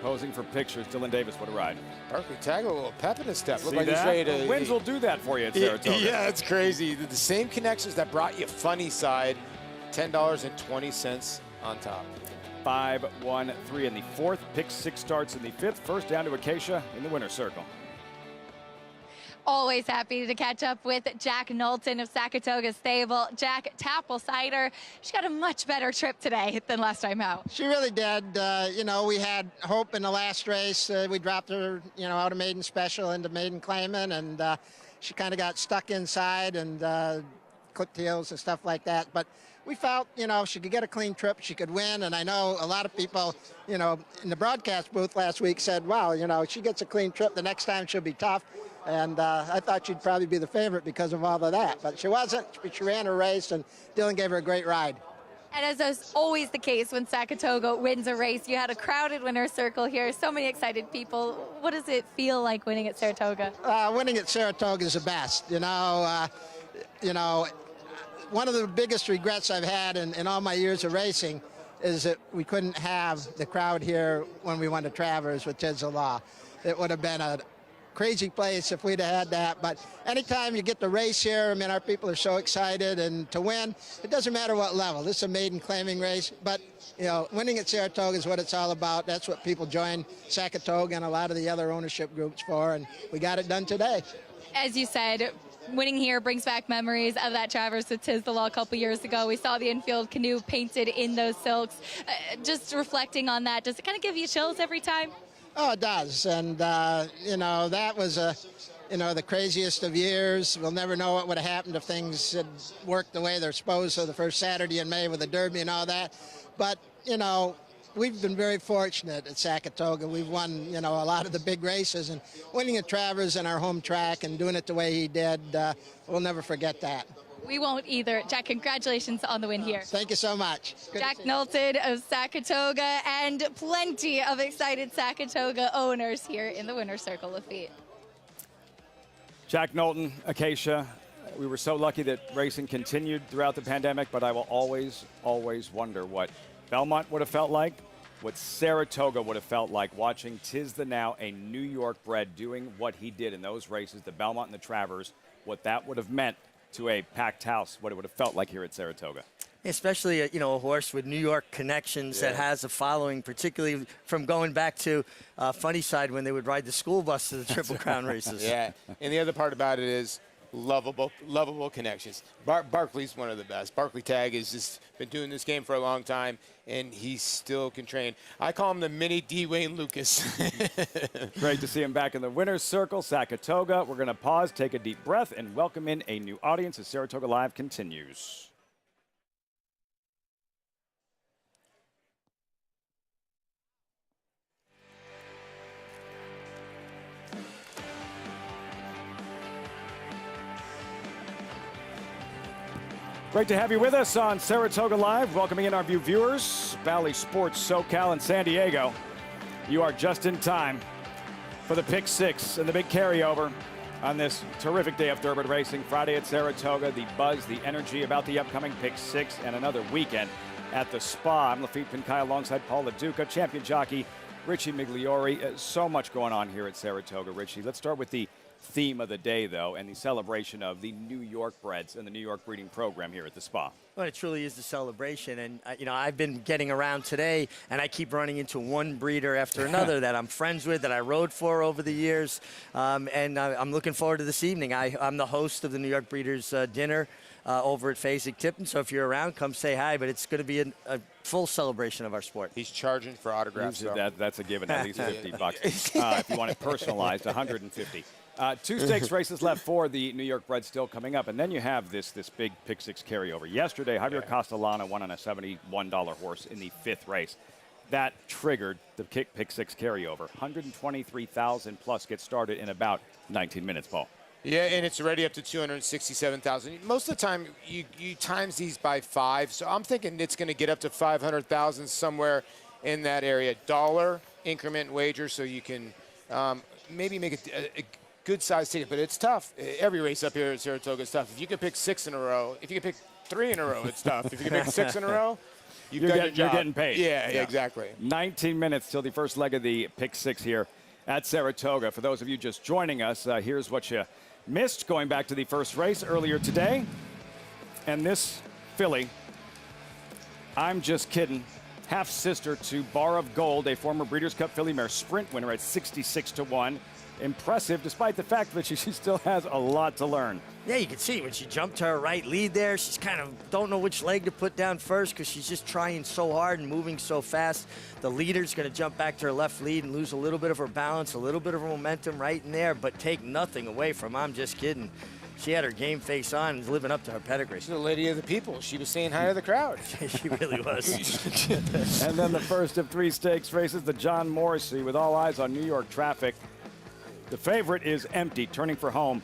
Posing for pictures. Dylan Davis, what a ride. Barkley Tag, a little pep in his step. Look See like he's that? ready to. Winds will do that for you at Saratoga. Yeah, it's crazy. The same connections that brought you funny side, $10.20 on top. 5-1-3 in the fourth. Pick 6 starts in the fifth. First down to Acacia in the winner's circle. Always happy to catch up with Jack Knowlton of Saratoga Stable. Jack, Tapple-Cider, she got a much better trip today than last time out. She really did. You know, we had hope in the last race. We dropped her, you know, out of maiden special into maiden claimant, and she kind of got stuck inside and clipped heels and stuff like that. But we felt, you know, she could get a clean trip, she could win, and I know a lot of people, you know, in the broadcast booth last week said, wow, you know, she gets a clean trip, the next time she'll be tough. And I thought she'd probably be the favorite because of all of that. But she wasn't. She ran her race, and Dylan gave her a great ride. And as is always the case when Saratoga wins a race, you had a crowded winner's circle here, so many excited people. What does it feel like winning at Saratoga? Winning at Saratoga is the best. You know, one of the biggest regrets I've had in all my years of racing is that we couldn't have the crowd here when we went to Travers with Tiz the Law. It would have been a crazy place if we'd have had that. But anytime you get the race here, I mean, our people are so excited, and to win, it doesn't matter what level. This is a maiden claiming race, but you know, winning at Saratoga is what it's all about. That's what people join Saratoga and a lot of the other ownership groups for, and we got it done today. As you said, winning here brings back memories of that Travers with Tiz the Law a couple years ago. We saw the infield canoe painted in those silks. Just reflecting on that, does it kind of give you chills every time? Oh, it does. And, you know, that was, you know, the craziest of years. We'll never know what would have happened if things had worked the way they're supposed to the first Saturday in May with the Derby and all that. But, you know, we've been very fortunate at Saratoga. We've won, you know, a lot of the big races. And winning at Travers in our home track and doing it the way he did, we'll never forget that. We won't either. Jack, congratulations on the win here. Thank you so much. Jack Knowlton of Saratoga, and plenty of excited Saratoga owners here in the winner's circle of feet. Jack Knowlton, Acacia. We were so lucky that racing continued throughout the pandemic, but I will always, always wonder what Belmont would have felt like, what Saratoga would have felt like watching Tiz the Now, a New York bred, doing what he did in those races, the Belmont and the Travers, what that would have meant to a packed house, what it would have felt like here at Saratoga. Especially, you know, a horse with New York connections that has a following, particularly from going back to Funny Side when they would ride the school bus to the Triple Crown races. Yeah, and the other part about it is lovable connections. Barkley's one of the best. Barkley Tag has just been doing this game for a long time, and he still can train. I call him the mini D. Wayne Lucas. Great to see him back in the winner's circle, Saratoga. We're going to pause, take a deep breath, and welcome in a new audience as Saratoga Live continues. Great to have you with us on Saratoga Live. Welcoming in our viewers, Valley Sports, SoCal, and San Diego. You are just in time for the Pick 6 and the big carryover on this terrific day of Thoroughbred racing. Friday at Saratoga, the buzz, the energy about the upcoming Pick 6 and another weekend at the Spa. I'm Lafitte Pinkai alongside Paul LaDuca, champion jockey Richie Migliori. So much going on here at Saratoga, Richie. Let's start with the theme of the day, though, and the celebration of the New York breds and the New York breeding program here at the Spa. Well, it truly is the celebration, and you know, I've been getting around today, and I keep running into one breeder after another that I'm friends with, that I rode for over the years, and I'm looking forward to this evening. I'm the host of the New York Breeders' Dinner over at Fasig-Tipton, so if you're around, come say hi, but it's going to be a full celebration of our sport. He's charging for autographs. That's a given, at least $50. If you want it personalized, $150. 2 stakes races left for the New York bred still coming up, and then you have this big Pick 6 carryover. Yesterday, Javier Castellano won on a $71 horse in the 5th race. That triggered the Pick 6 carryover. 123,000 plus gets started in about 19 minutes, Paul. Yeah, and it's already up to 267,000. Most of the time, you times these by 5, so I'm thinking it's going to get up to 500,000 somewhere in that area. $1 increment wager, so you can maybe make a good size ticket, but it's tough. Every race up here at Saratoga is tough. If you can pick 6 in a row, if you can pick 3 in a row, it's tough. If you can pick 6 in a row, you've done your you're job. getting paid. Yeah, exactly. 19 minutes till the first leg of the pick 6 here at Saratoga. For those of you just joining us, here's what you missed going back to the first race earlier today. And this filly, I'm Just Kidding, half-sister to Bar of Gold, a former Breeders' Cup Filly Mare Sprint winner at 66-1. Impressive, despite the fact that she still has a lot to learn. Yeah, you can see when she jumped to her right lead there, she's kind of don't know which leg to put down first because she's just trying so hard and moving so fast. The leader's going to jump back to her left lead and lose a little bit of her balance, a little bit of her momentum right in there, but take nothing away from I'm Just Kidding. She had her game face on and living up to her pedigree. She's a lady of the people. She was saying hi to the crowd. She really was. And then the first of 3 stakes races, the John Morrissey, with all eyes on New York traffic. The favorite is Empty, turning for home.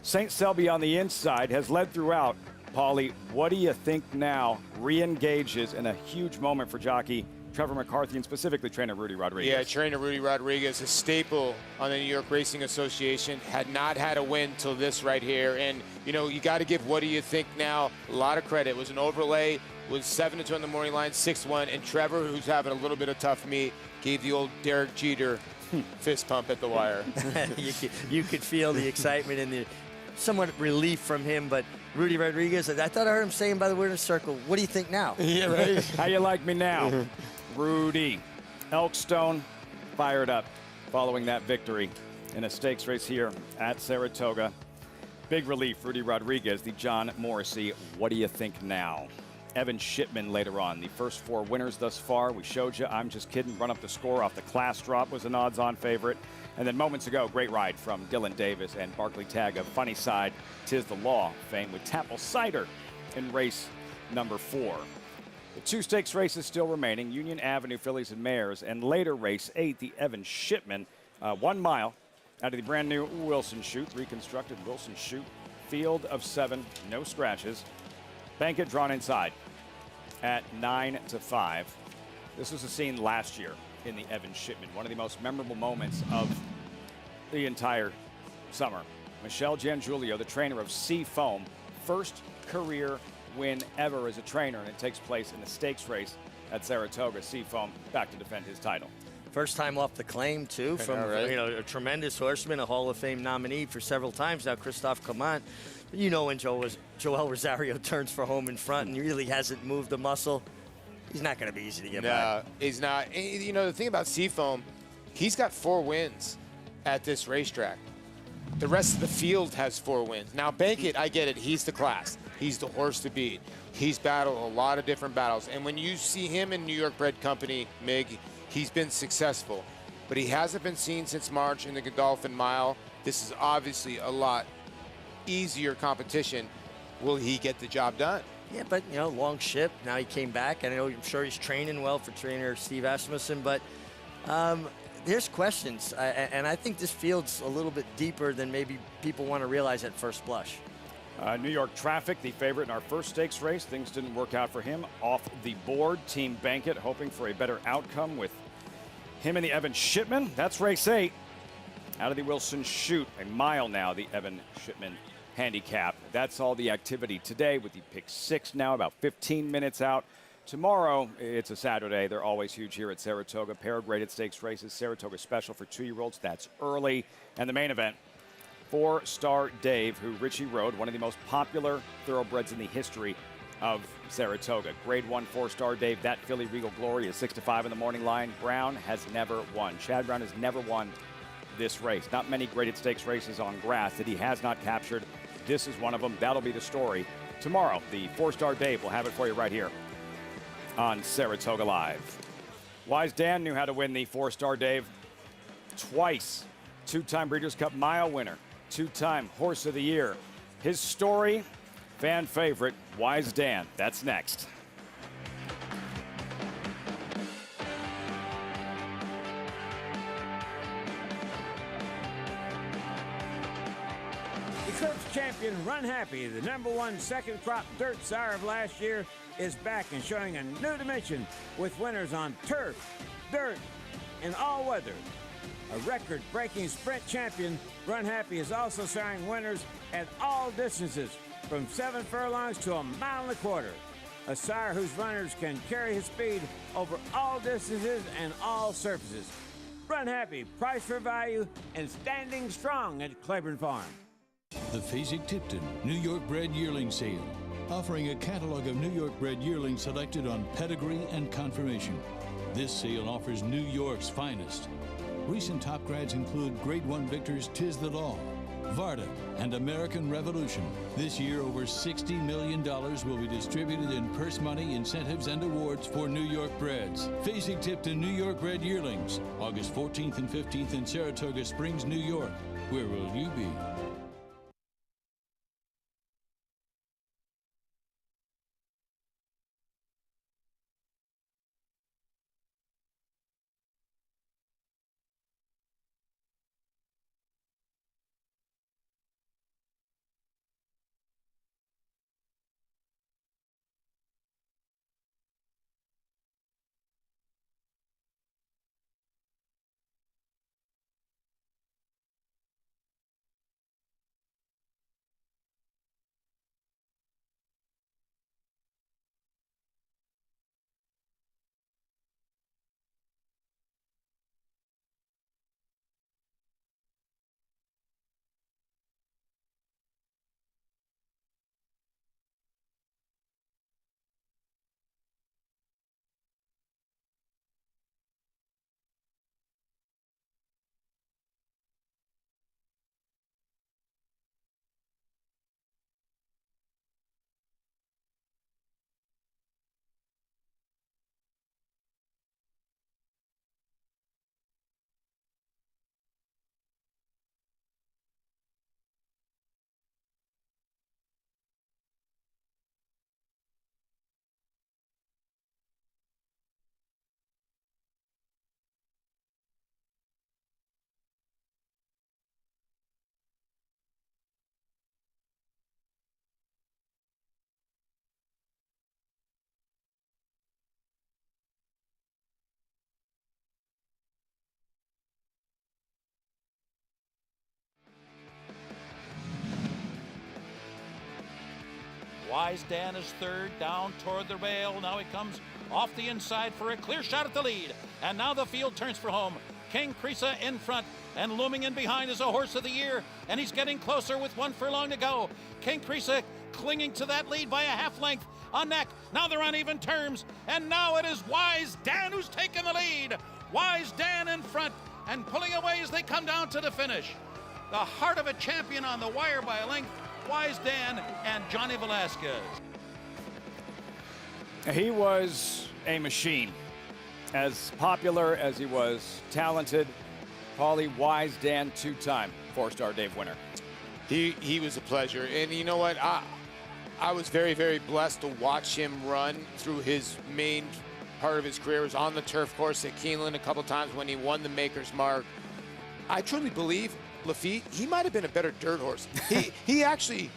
St. Selby on the inside has led throughout. Paulie, what do you think now? Re-engages in a huge moment for jockey Trevor McCarthy and specifically trainer Rudy Rodriguez. Yeah, trainer Rudy Rodriguez, a staple on the New York Racing Association, had not had a win till this right here. And, you know, you got to give what do you think now a lot of credit. It was an overlay, was 7-2 on the morning line, 6-1. And Trevor, who's having a little bit of tough meat, gave the old Derek Jeter fist pump at the wire. you could feel the excitement and the somewhat relief from him, but Rudy Rodriguez, I thought I heard him saying by the winner's circle, what do you think now? Yeah, right. How you like me now? Rudy. Elkstone fired up following that victory in a stakes race here at Saratoga. Big relief, Rudy Rodriguez, the John Morrissey. What do you think now? Evan Shipman later on. The first 4 winners thus far. We showed you. I'm Just Kidding. Run up the score off the class drop was an odds-on favorite. And then moments ago, great ride from Dylan Davis and Barkley Tagg of Funny Side, 'Tis the Law fame with Tapple Cider in race number 4. The 2 stakes races still remaining, Union Avenue Fillies and Mares, and later race 8, the Evan Shipman, 1 mile out of the brand new Wilson Chute, reconstructed Wilson Chute, field of 7, no scratches. Bankit drawn inside at 9-5. This was a scene last year in the Evan Shipman, one of the most memorable moments of the entire summer. Michelle Giangiulio, the trainer of Seafoam, first career win ever as a trainer, and it takes place in the stakes race at Saratoga. Seafoam back to defend his title. First time off the claim, too, from a tremendous horseman, a Hall of Fame nominee for several times now, Christophe Clement. You know when Joel Rosario turns for home in front and he really hasn't moved a muscle, he's not going to be easy to get by. No, he's not. You know, the thing about Seafoam, he's got 4 wins at this racetrack. The rest of the field has 4 wins. Now, Bankit, I get it. He's the class. He's the horse to beat. He's battled a lot of different battles. And when you see him in New York-bred company, Mig, he's been successful. But he hasn't been seen since March in the Godolphin Mile. This is obviously a lot easier competition. Will he get the job done? Yeah, but, you know, long ship. Now he came back, and I'm sure he's training well for trainer Steve Asmussen. But there's questions, and I think this field's a little bit deeper than maybe people want to realize at first blush. New York Traffic, the favorite in our first stakes race. Things didn't work out for him. Off the board, Team Bankit hoping for a better outcome with him and the Evan Shipman. That's race 8. Out of the Wilson Chute, a mile now, the Evan Shipman handicap. That's all the activity today with the pick 6 now, about 15 minutes out. Tomorrow, it's a Saturday. They're always huge here at Saratoga. Pair-graded stakes races, Saratoga Special for 2-year-olds. That's early. And the main event, 4-Star Dave, who Richie rode, one of the most popular thoroughbreds in the history of Saratoga. Grade 1 4-Star Dave, that filly Regal Glory is 6-5 in the morning line. Brown has never won. Chad Brown has never won this race. Not many graded stakes races on grass that he has not captured. This is one of them. That'll be the story. Tomorrow, the 4-Star Dave will have it for you right here on Saratoga Live. Wise Dan knew how to win the 4-Star Dave twice. 2-time Breeders' Cup Mile winner. 2-time Horse of the Year. His story, fan favorite, Wise Dan. That's next. Eclipse champion Run Happy, the #1 second crop dirt sire of last year, is back and showing a new dimension with winners on turf, dirt, and all weather. A record-breaking sprint champion, Run Happy is also siring winners at all distances from 7 furlongs to 1.25 miles. a sire whose runners can carry his speed over all distances and all surfaces. Run happy, price for value, and standing strong at Claiborne Farm. The Fasig-Tipton New York-bred yearling sale, offering a catalog of New York-bred yearlings selected on pedigree and conformation. This sale offers New York's finest. Recent top grads include Grade 1 victors Tis the Law, Varda, and American Revolution. This year, over $60 million will be distributed in purse money, incentives, and awards for New York breds. Fasig-Tipton New York bred yearlings, August 14th and 15th in Saratoga Springs, New York. Where will you be? Wise Dan is third, down toward the rail. Now he comes off the inside for a clear shot at the lead. And now the field turns for home. King Crisa in front, and looming in behind is a horse of the year. And he's getting closer with 1 furlong to go. King Crisa clinging to that lead by a half length on neck. Now they're on even terms. And now it is Wise Dan who's taken the lead. Wise Dan in front and pulling away as they come down to the finish. The heart of a champion on the wire by a length. Wise Dan and Johnny Velasquez. He was a machine. As popular as he was talented, Paulie, Wise Dan, two-time four-star Dave winner. He was a pleasure. And you know what? I was very, very blessed to watch him run through his main part of his career. It was on the turf course at Keeneland a couple times when he won the Maker's Mark. I truly believe Lafitte, he might have been a better dirt horse. He actually,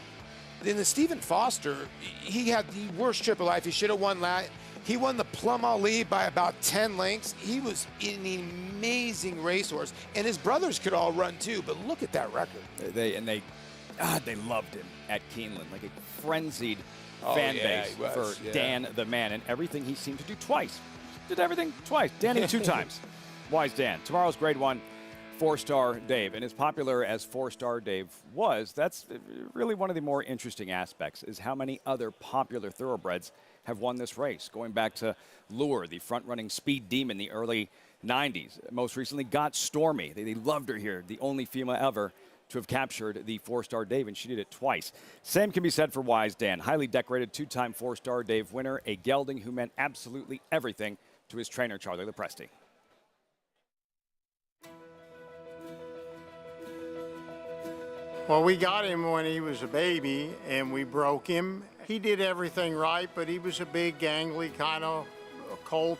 in the Stephen Foster, he had the worst trip of life. He should have won that. He won the Plum Ali by about 10 lengths. He was an amazing racehorse, and his brothers could all run too. But look at that record. They loved him at Keeneland, like a frenzied fan base for Dan the Man, and everything he seemed to do twice. Did everything twice. Danny two times. Wise Dan. Tomorrow's Grade 1. Four-star Dave, and as popular as Four-star Dave was, that's really one of the more interesting aspects, is how many other popular thoroughbreds have won this race, going back to Lure, the front-running speed demon in the early 90s. Most recently, Got Stormy. They loved her here, the only female ever to have captured the Four-star Dave, and she did it twice. Same can be said for Wise Dan, highly decorated two-time Four-star Dave winner, a gelding who meant absolutely everything to his trainer, Charlie Lopresti. Well, we got him when he was a baby, and we broke him. He did everything right, but he was a big, gangly kind of colt.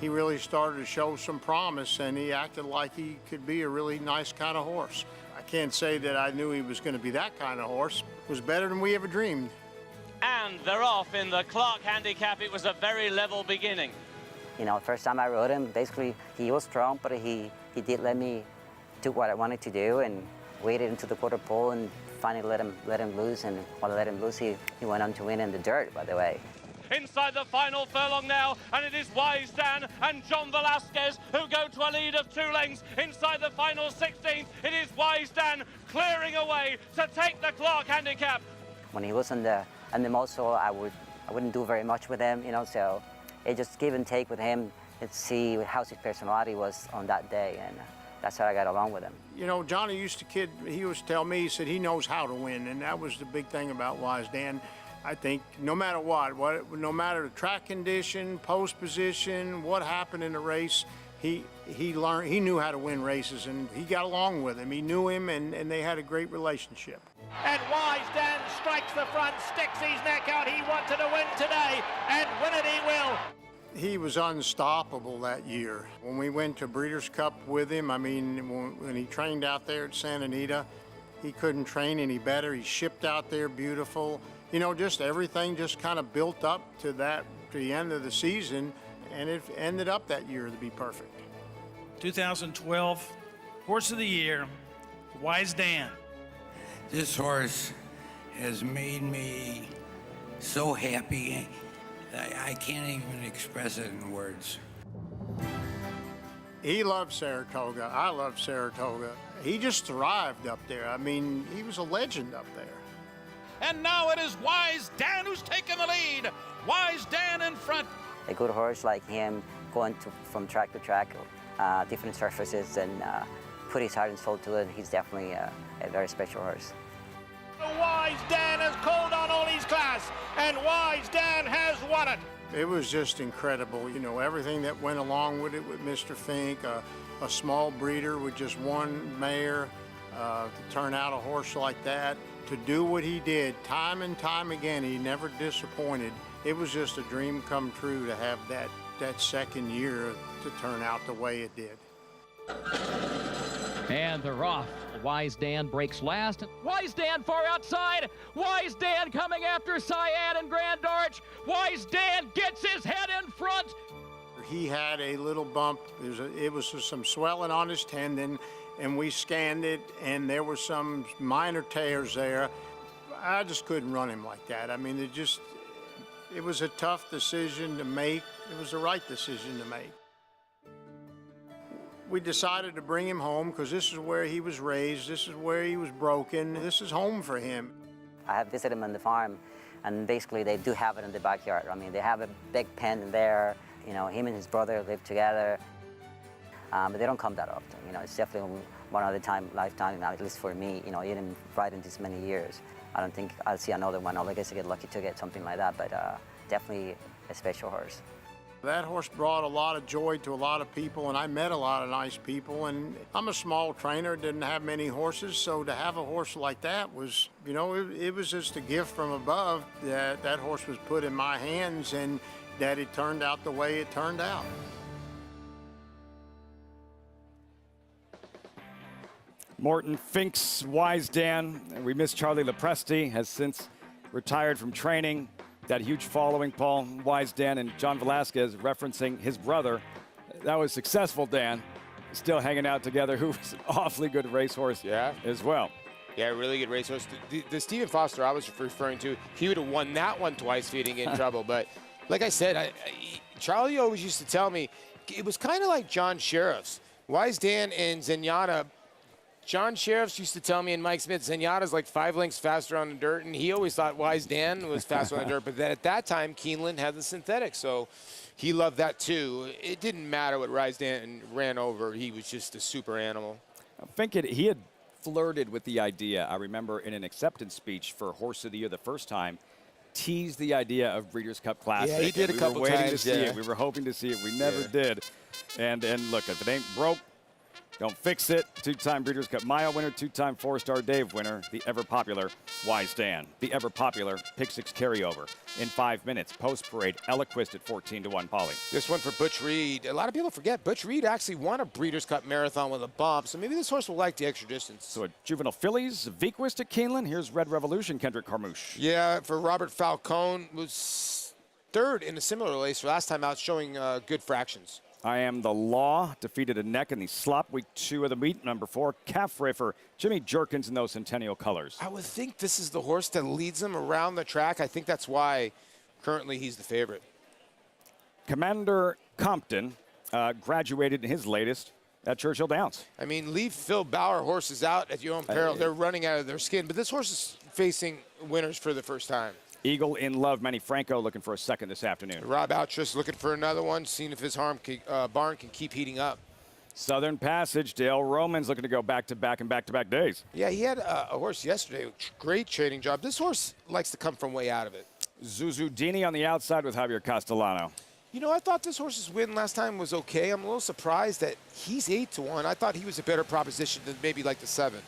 He really started to show some promise, and he acted like he could be a really nice kind of horse. I can't say that I knew he was going to be that kind of horse. It was better than we ever dreamed. And they're off in the Clark handicap. It was a very level beginning. You know, first time I rode him, basically he was strong, but he did let me do what I wanted to do, and waited into the quarter pole and finally let him loose, and while I let him loose, he went on to win in the dirt, by the way. inside the final furlong now, and it is Wise Dan and John Velasquez who go to a lead of 2 lengths inside the final 16th. It is Wise Dan clearing away to take the clock handicap. When he was on the muscle, I wouldn't do very much with him, you know, so it just give and take with him and see how his personality was on that day, and that's how I got along with him. You know, Johnny used to he used to tell me, he said he knows how to win, and that was the big thing about Wise Dan. I think no matter what, no matter the track condition, post position, what happened in the race, he knew how to win races, and he got along with him. He knew him, and they had a great relationship. And Wise Dan strikes the front, sticks his neck out. He wanted to win today, and win it he will. He was unstoppable that year. When we went to Breeders' Cup with him, I mean, when he trained out there at Santa Anita, he couldn't train any better. He shipped out there beautiful. You know, just everything just kind of built up to the end of the season, and it ended up that year to be perfect. 2012 Horse of the Year, Wise Dan. This horse has made me so happy. I can't even express it in words. He loved Saratoga. I love Saratoga. He just thrived up there. I mean, he was a legend up there. And now it is Wise Dan who's taken the lead. Wise Dan in front. A good horse like him going from track to track, different surfaces, and put his heart and soul to it, he's definitely a very special horse. Wise Dan has called on all his class, and Wise Dan has won it. It was just incredible, you know, everything that went along with it with Mr. Fink, a small breeder with just one mare, to turn out a horse like that, to do what he did time and time again. He never disappointed. It was just a dream come true to have that second year to turn out the way it did. And they're off. Wise Dan breaks last. Wise Dan far outside. Wise Dan coming after Cyan and Grand Arch. Wise Dan gets his head in front. He had a little bump. It was some swelling on his tendon, and we scanned it, and there were some minor tears there. I just couldn't run him like that. I mean, it was a tough decision to make. It was the right decision to make. We decided to bring him home because this is where he was raised, this is where he was broken, this is home for him. I have visited him on the farm, and basically they do have it in the backyard. I mean, they have a big pen in there. You know, him and his brother live together, but they don't come that often. You know, it's definitely one of the lifetime, at least for me. You know, even ride in this many years, I don't think I'll see another one. I guess I get lucky to get something like that, but definitely a special horse. That horse brought a lot of joy to a lot of people, and I met a lot of nice people, and I'm a small trainer, didn't have many horses, so to have a horse like that was, you know, it was just a gift from above that horse was put in my hands, and that it turned out the way it turned out. Morton Fink's Wise Dan. We miss Charlie Lepresti, has since retired from training. That huge following, Paul. Wise Dan and John Velasquez referencing his brother. That was successful Dan, still hanging out together, who was an awfully good racehorse as well. Yeah, really good racehorse. The Stephen Foster I was referring to, he would have won that one twice feeding in trouble. But like I said, Charlie always used to tell me, it was kind of like John Sheriff's. Wise Dan and Zenyatta, John Sheriffs used to tell me, and Mike Smith, Zenyatta's like 5 lengths faster on the dirt, and he always thought Wise Dan was faster on the dirt. But then at that time, Keeneland had the synthetic, so he loved that too. It didn't matter what Wise Dan ran over. He was just a super animal. I think he had flirted with the idea, I remember in an acceptance speech for Horse of the Year the first time, teased the idea of Breeders' Cup Classic. Yeah, he did a couple times. We were waiting to see yeah. it. We were hoping to see it. We never did. And look, if it ain't broke, don't fix it. 2-time Breeders' Cup Mile winner, 2-time 4-star Dave winner, the ever-popular Wise Dan. The ever-popular Pick 6 carryover in 5 minutes. Post-parade, Eloquist at 14-1, Polly. This one for Butch Reed. A lot of people forget Butch Reed actually won a Breeders' Cup Marathon with a bump, so maybe this horse will like the extra distance. So a juvenile fillies, Vequist at Keeneland. Here's Red Revolution, Kendrick Carmouche. Yeah, for Robert Falcone, was third in a similar race last time out, showing good fractions. I Am the Law defeated a neck in the slop week 2 of the meet. Number 4, Caffrey for Jimmy Jerkins in those Centennial colors. I would think this is the horse that leads him around the track. I think that's why Currently, he's the favorite. Commander Compton graduated in his latest at Churchill Downs. I mean, leave Phil Bauer horses out at your own peril. They're running out of their skin. But this horse is facing winners for the first time. Eagle in Love, Manny Franco looking for a second this afternoon. Rob Outris looking for another one, seeing if his barn can keep heating up. Southern Passage, Dale Romans looking to go back-to-back and back-to-back days. Yeah, he had a horse yesterday. Great trading job. This horse likes to come from way out of it. Zuzudini on the outside with Javier Castellano. You know, I thought this horse's win last time was okay. I'm a little surprised that he's 8-1. I thought he was a better proposition than maybe like the 7.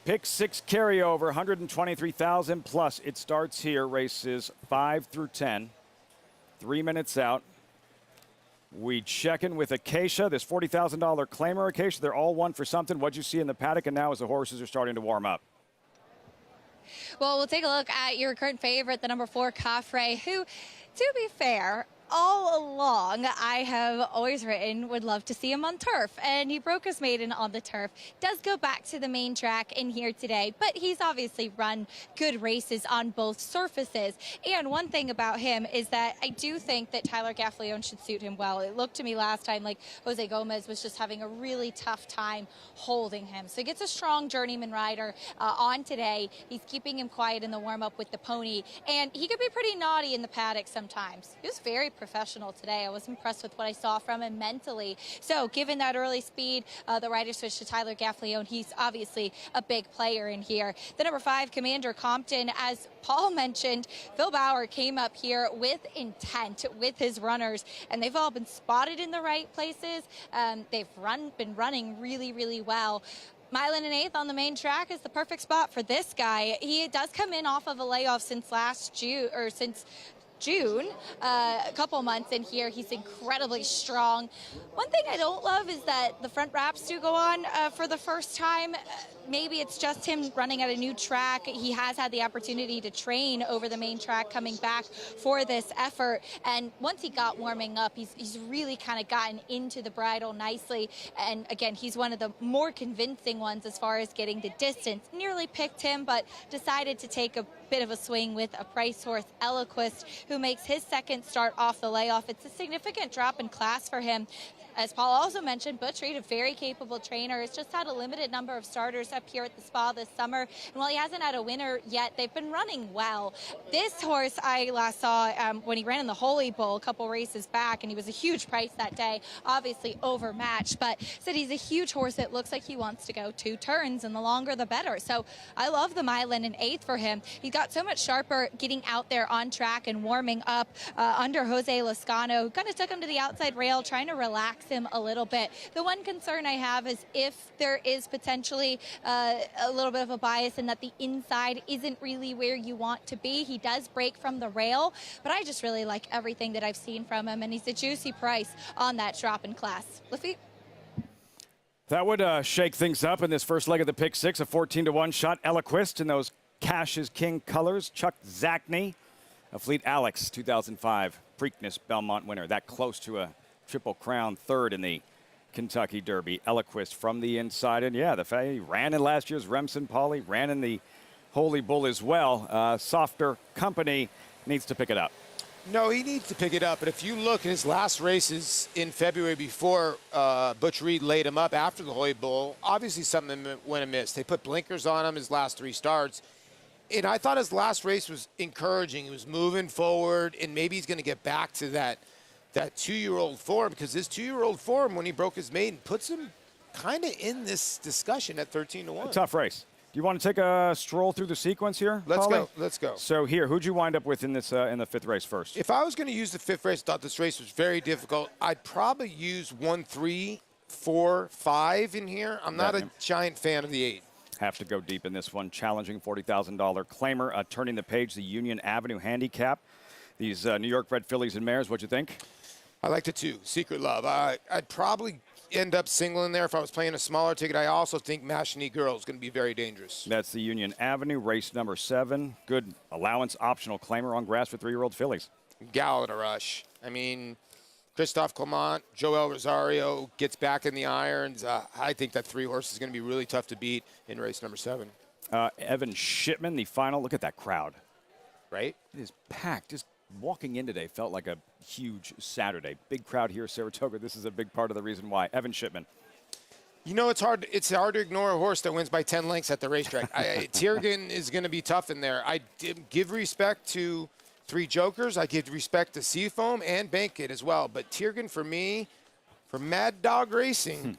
Pick 6 carryover, 123,000 plus. It starts here, races 5 through 10. 3 minutes out. We check in with Acacia, this $40,000 claimer Acacia. They're all one for something. What'd you see in the paddock and now as the horses are starting to warm up? Well, we'll take a look at your current favorite, the number 4, Caffrey, who, to be fair, all along, I have always written, would love to see him on turf. And he broke his maiden on the turf. Does go back to the main track in here today, but he's obviously run good races on both surfaces. And one thing about him is that I do think that Tyler Gaffalione should suit him well. It looked to me last time like Jose Gomez was just having a really tough time holding him. So he gets a strong journeyman rider on today. He's keeping him quiet in the warm-up with the pony. And he could be pretty naughty in the paddock sometimes. He was very professional today. I was impressed with what I saw from him mentally. So given that early speed, the rider switch to Tyler Gaffalione, he's obviously a big player in here. The number 5, Commander Compton, as Paul mentioned, Phil Bauer came up here with intent with his runners, and they've all been spotted in the right places. They've been running really, really well. Milan and 8th on the main track is the perfect spot for this guy. He does come in off of a layoff since since June, a couple months in here. He's incredibly strong. One thing I don't love is that the front wraps do go on for the first time. Maybe it's just him running at a new track. He has had the opportunity to train over the main track coming back for this effort. And once he got warming up, he's really kind of gotten into the bridle nicely. And again, he's one of the more convincing ones as far as getting the distance. Nearly picked him, but decided to take a bit of a swing with a price horse, Eloquist, who makes his second start off the layoff. It's a significant drop in class for him. As Paul also mentioned, Butch Reed, a very capable trainer, has just had a limited number of starters up here at the spa this summer. And while he hasn't had a winner yet, they've been running well. This horse I last saw when he ran in the Holy Bowl a couple races back, and he was a huge price that day, obviously overmatched. But said he's a huge horse that looks like he wants to go 2 turns, and the longer the better. So I love the Milan in 8th for him. He got so much sharper getting out there on track and warming up under Jose Lozcano, who kind of took him to the outside rail, trying to relax him a little bit. The one concern I have is if there is potentially a little bit of a bias in that the inside isn't really where you want to be. He does break from the rail, but I just really like everything that I've seen from him, and he's a juicy price on that drop in class. Lafitte? That would shake things up in this first leg of the pick 6, a 14-1 shot. Eloquist in those Cash is King colors. Chuck Zachney, a Fleet Alex, 2005 Preakness Belmont winner. That close to a Triple Crown, 3rd in the Kentucky Derby. Eloquist from the inside. And yeah, he ran in last year's Remsen Pauly, ran in the Holy Bull as well. Softer company needs to pick it up. No, he needs to pick it up. But if you look at his last races in February before Butch Reed laid him up after the Holy Bull, obviously something went amiss. They put blinkers on him his last 3 starts. And I thought his last race was encouraging. He was moving forward, and maybe he's going to get back to that 2-year-old form, because his 2-year-old form, when he broke his maiden, puts him kind of in this discussion at 13-1. A tough race. Do you want to take a stroll through the sequence here? Let's Pauly? go. Let's go. So here, who'd you wind up with in this in the 5th race first? If I was going to use the 5th race, I thought this race was very difficult. I'd probably use 1, 3, 4, 5 in here. I'm not a giant fan of the 8. Have to go deep in this one. Challenging $40,000 claimer. Turning the page, the Union Avenue handicap. These New York-bred fillies and mares, what'd you think? I like the 2, Secret Love. I'd probably end up singling there if I was playing a smaller ticket. I also think Machine Girl is going to be very dangerous. That's the Union Avenue, race number 7. Good allowance, optional claimer on grass for 3-year-old fillies. Gal in a rush. I mean, Christophe Clement, Joel Rosario gets back in the irons. I think that 3 horse is going to be really tough to beat in race number 7. Evan Shipman, the final. Look at that crowd. right? It is packed. Just walking in today felt like a huge Saturday. Big crowd here, Saratoga. This is a big part of the reason why. Evan Shipman. You know, it's hard to ignore a horse that wins by 10 lengths at the racetrack. Tiergan is going to be tough in there. I give respect to Three Jokers. I give respect to Seafoam and Bankit as well. But Tiergan, for me, for Mad Dog Racing,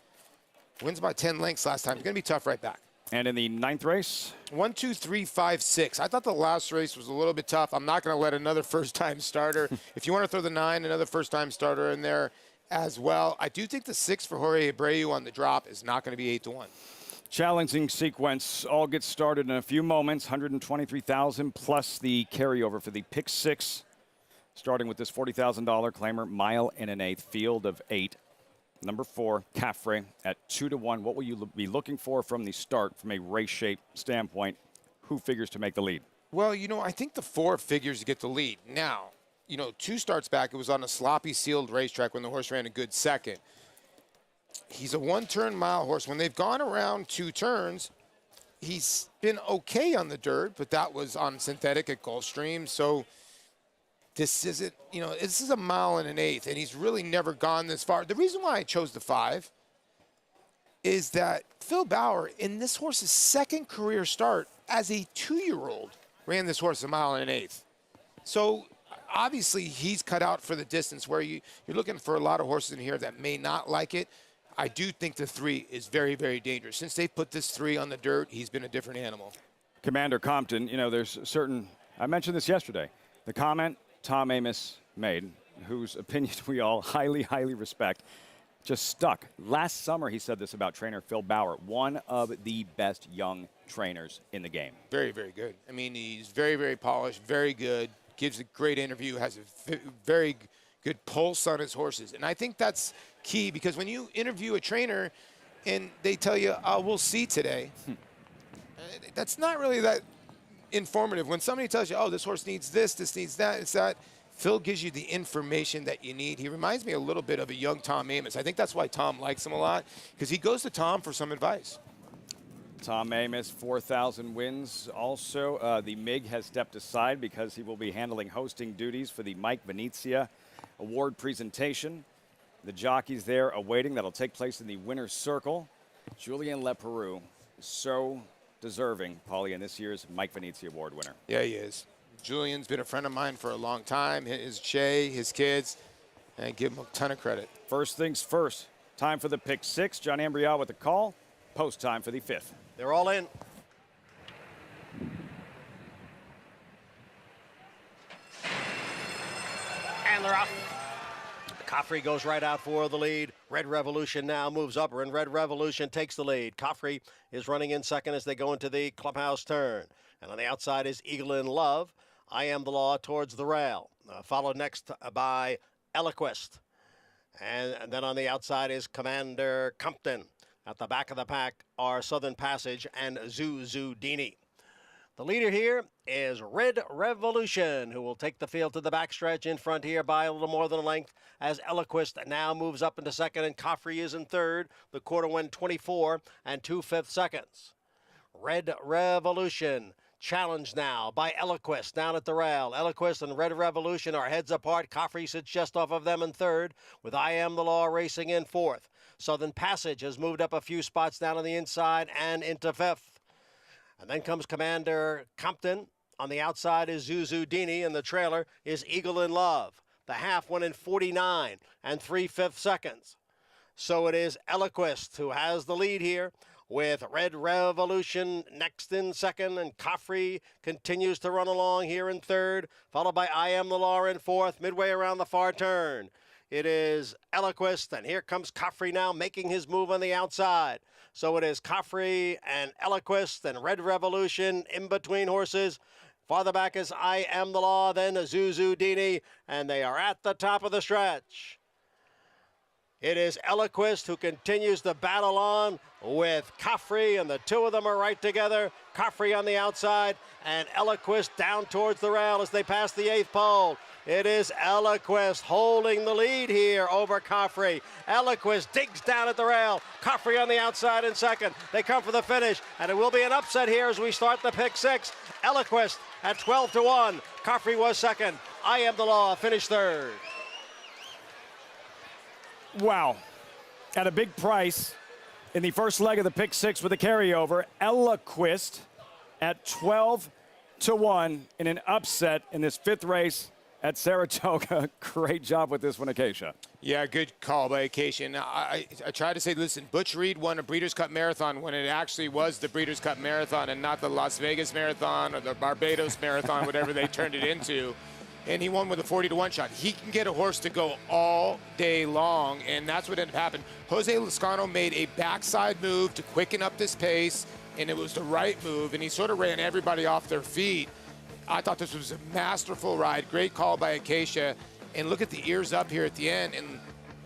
wins by 10 lengths last time. It's going to be tough right back. And in the 9th race? 1, 2, 3, 5, 6. I thought the last race was a little bit tough. I'm not going to let another first-time starter. If you want to throw the 9, another first-time starter in there as well. I do think the 6 for Jorge Abreu on the drop is not going to be 8-1. Challenging sequence. All gets started in a few moments. 123,000 plus the carryover for the pick 6. Starting with this $40,000 claimer, mile and an eighth, field of 8. Number 4, Caffrey at 2-1. What will you be looking for from the start from a race shape standpoint? Who figures to make the lead? Well, you know, I think the 4 figures to get the lead. Now, you know, 2 starts back, it was on a sloppy sealed racetrack when the horse ran a good second. He's a 1-turn mile horse. When they've gone around 2 turns, he's been okay on the dirt, but that was on synthetic at Gulfstream. So this isn't, you know, this is a mile and an eighth, and he's really never gone this far. The reason why I chose the 5 is that Phil Bauer, in this horse's second career start as a 2-year-old, ran this horse a mile and an eighth. So obviously he's cut out for the distance, where you're looking for a lot of horses in here that may not like it. I do think the 3 is very, very dangerous. Since they put this 3 on the dirt, he's been a different animal. Commander Compton, you know, there's certain, I mentioned this yesterday, the comment Tom Amoss made, whose opinion we all highly, highly respect, just stuck. Last summer he said this about trainer Phil Bauer, one of the best young trainers in the game. Very, very good. I mean, he's very, very polished, very good, gives a great interview, has a very good pulse on his horses. And I think that's key, because when you interview a trainer and they tell you, we'll see today, that's not really that informative. When somebody tells you, oh, this horse needs this needs that, it's that. Phil gives you the information that you need. He reminds me a little bit of a young Tom Amoss. I think that's why Tom likes him a lot, because he goes to Tom for some advice. Tom Amoss, 4,000 wins. Also, the MIG has stepped aside because he will be handling hosting duties for the Mike Venezia Award presentation. The jockeys there awaiting. That'll take place in the winner's circle. Julien Leperoux is so deserving, Paulie, in this year's Mike Venezia Award winner. Yeah, he is. Julian's been a friend of mine for a long time. His Shay, his kids, and I give him a ton of credit. First things first. Time for the pick 6. John Ambrial with the call. Post time for the 5th. They're all in. And they're off. Coffrey goes right out for the lead. Red Revolution now moves up, and Red Revolution takes the lead. Coffrey is running in second as they go into the clubhouse turn. And on the outside is Eagle in Love. I Am the Law towards the rail. Followed next by Eloquist. And then on the outside is Commander Compton. At the back of the pack are Southern Passage and Zuzudini. The leader here is Red Revolution, who will take the field to the backstretch in front here by a little more than a length, as Eloquist now moves up into second and Coffrey is in third. The quarter went 24 and 2/5 seconds. Red Revolution challenged now by Eloquist down at the rail. Eloquist and Red Revolution are heads apart. Coffrey sits just off of them in third, with I Am the Law racing in fourth. Southern Passage has moved up a few spots down on the inside and into fifth. And then comes Commander Compton. On the outside is Zuzudini, and the trailer is Eagle in Love. The half went in 49 and 3/5 seconds. So it is Eloquist who has the lead here, with Red Revolution next in second, and Coffrey continues to run along here in third, followed by I Am the Law in fourth, midway around the far turn. It is Eloquist, and here comes Coffrey now making his move on the outside. So it is Coffrey and Eloquist and Red Revolution in between horses. Farther back is I Am the Law, then Zuzudini, and they are at the top of the stretch. It is Eloquist who continues to battle on with Coffrey, and the two of them are right together. Coffrey on the outside and Eloquist down towards the rail as they pass the 8th pole. It is Eloquist holding the lead here over Coffrey. Eloquist digs down at the rail. Coffrey on the outside in second. They come for the finish, and it will be an upset here as we start the pick 6. Eloquist at 12-1. Coffrey was second. I Am the Law finished third. Wow. At a big price in the first leg of the pick six with a carryover, Eloquist at 12-1 in an upset in this fifth race at Saratoga. Great job with this one, Acacia. Yeah, good call by Acacia. And I tried to say, listen, Butch Reed won a Breeders' Cup Marathon when it actually was the Breeders' Cup Marathon and not the Las Vegas Marathon or the Barbados Marathon, whatever they turned it into. And he won with a 40-1 shot. He can get a horse to go all day long, and that's what ended up happening. Jose Lezcano made a backside move to quicken up this pace, and it was the right move, and he sort of ran everybody off their feet. I thought this was a masterful ride. Great call by Acacia. And look at the ears up here at the end. And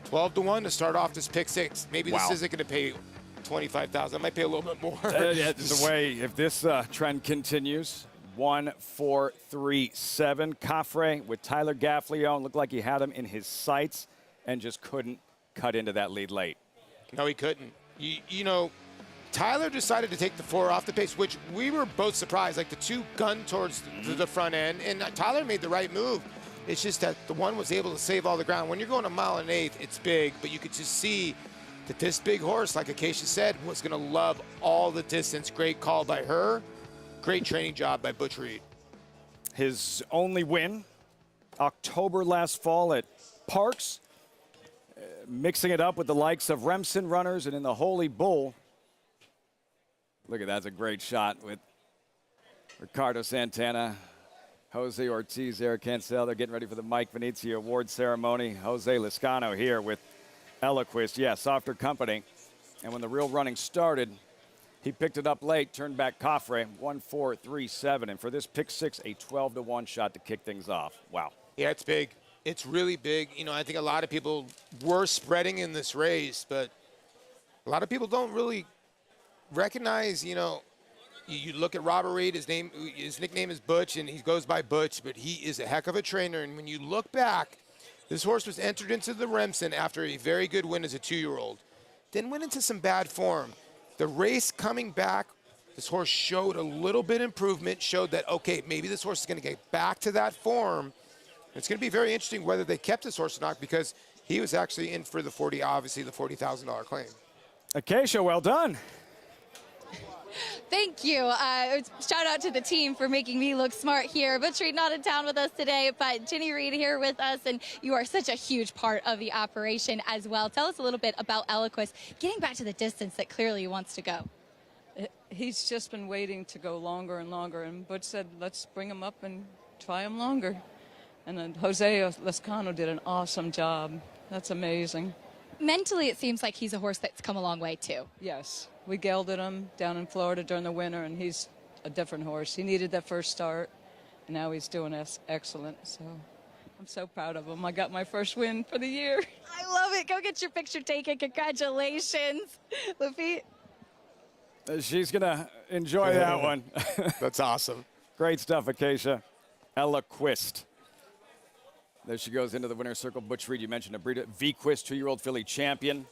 12-1 to start off this pick six. Maybe this isn't going to pay $25,000. I might pay a little bit more. The way, if this trend continues, 1, 4, 3, 7. Coffrey with Tyler Gaffalione. Looked like he had him in his sights and just couldn't cut into that lead late. No, he couldn't. You know, Tyler decided to take the 4 off the pace, which we were both surprised. Like the 2 gunned towards the front end, and Tyler made the right move. It's just that the 1 was able to save all the ground. When you're going a mile and 1/8, it's big, but you could just see that this big horse, like Acacia said, was going to love all the distance. Great call by her. Great training job by Butch Reed. His only win, October last fall at Parks, mixing it up with the likes of Remsen runners and in the Holy Bull. Look at that, that's a great shot with Ricardo Santana, Jose Ortiz, Eric Cancel. They're getting ready for the Mike Venezia Award ceremony. Jose Lezcano here with Eloquist. Yeah, softer company. And when the real running started, he picked it up late, turned back Coffrey, 1, 4, 3, 7. And for this pick six, a 12-1 shot to kick things off. Wow. Yeah, it's big. It's really big. You know, I think a lot of people were spreading in this race, but a lot of people don't really recognize, you know, you look at Robert Reed, his nickname is Butch, and he goes by Butch, but he is a heck of a trainer. And when you look back, this horse was entered into the Remsen after a very good win as a 2-year-old. Then went into some bad form. The race coming back, this horse showed a little bit improvement, showed that, okay, maybe this horse is going to get back to that form. It's going to be very interesting whether they kept this horse or not, because he was actually in for the obviously the $40,000 claim. Acacia, well done. Thank you. Shout out to the team for making me look smart here. Butch Reed not in town with us today, but Ginny Reed here with us, and you are such a huge part of the operation as well. Tell us a little bit about Eloquist, getting back to the distance that clearly he wants to go. He's just been waiting to go longer and longer, and Butch said, let's bring him up and try him longer. And then Jose Lezcano did an awesome job. That's amazing. Mentally, it seems like he's a horse that's come a long way, too. Yes. We gelded him down in Florida during the winter, and he's a different horse. He needed that first start, and now he's doing excellent. So I'm so proud of him. I got my first win for the year. I love it. Go get your picture taken. Congratulations, Lafitte. She's going to enjoy that one. That's awesome. Great stuff, Acacia. Eloquist. There she goes into the winner's circle. Butch Reed, you mentioned a breeder. V-Quist, 2-year-old filly champion.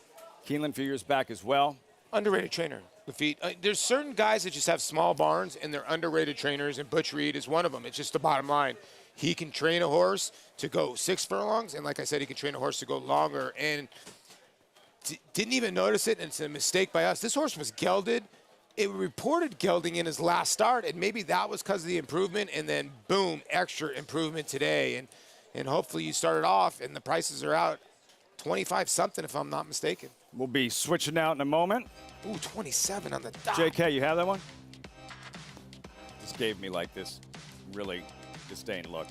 Keeneland a few years back as well. Underrated trainer, Lafitte. There's certain guys that just have small barns, and they're underrated trainers, and Butch Reed is one of them. It's just the bottom line. He can train a horse to go 6 furlongs, and like I said, he can train a horse to go longer, and didn't even notice it, and it's a mistake by us. This horse was gelded. It reported gelding in his last start, and maybe that was because of the improvement, and then boom, extra improvement today. And hopefully you started off, and the prices are out 25-something, if I'm not mistaken. We'll be switching out in a moment. Ooh, 27 on the dot. JK, you have that one? Just gave me like this really disdain look.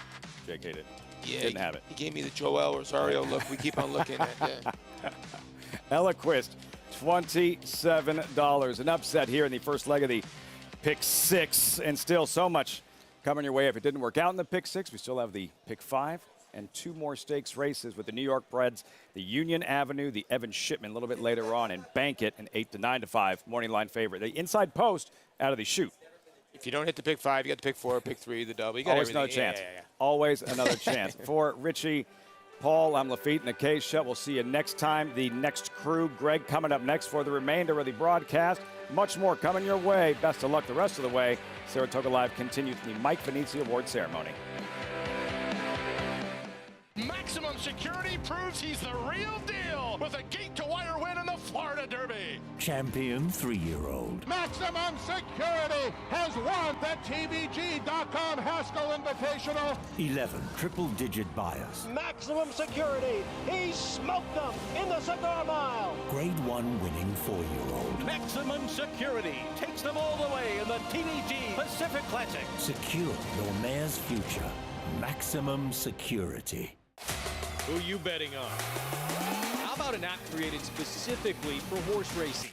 JK did. Yeah, didn't have it. He gave me the Joel Rosario look. We keep on looking at that. Eloquist, $27. An upset here in the first leg of the pick six, and still so much coming your way. If it didn't work out in the pick six, we still have the pick 5 and 2 more stakes races with the New York Breds, the Union Avenue, the Evan Shipman a little bit later on, and Bank It, an 8 to 9 to 5 morning line favorite. The inside post out of the chute. If you don't hit the pick 5, you got the pick 4, pick 3, the double. You got always everything. another chance. Yeah. Always another chance. For Richie, Paul, I'm Lafitte, and Acacia. We'll see you next time. The next crew, Greg, coming up next for the remainder of the broadcast. Much more coming your way. Best of luck the rest of the way. Saratoga Live continues the Mike Venezia Award ceremony. Maximum Security proves he's the real deal with a gate-to-wire win in the Florida Derby. Champion 3-year-old. Maximum Security has won the TVG.com Haskell Invitational. 11 triple-digit buyers. Maximum Security, he smoked them in the Cigar Mile. Grade 1 winning 4-year-old. Maximum Security takes them all the way in the TVG Pacific Classic. Secure your mare's future. Maximum Security. Who you betting on? How about an app created specifically for horse racing?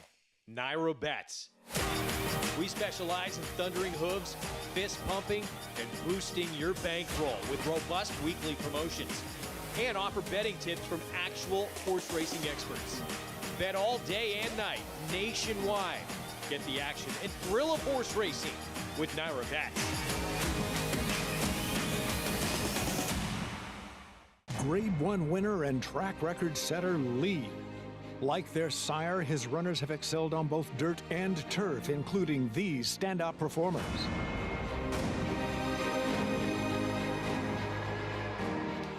NY-bred. We specialize in thundering hooves, fist pumping, and boosting your bankroll with robust weekly promotions. And offer betting tips from actual horse racing experts. Bet all day and night, nationwide. Get the action and thrill of horse racing with NY-bred. Grade 1 winner and track record setter Lee. Like their sire, his runners have excelled on both dirt and turf, including these standout performers.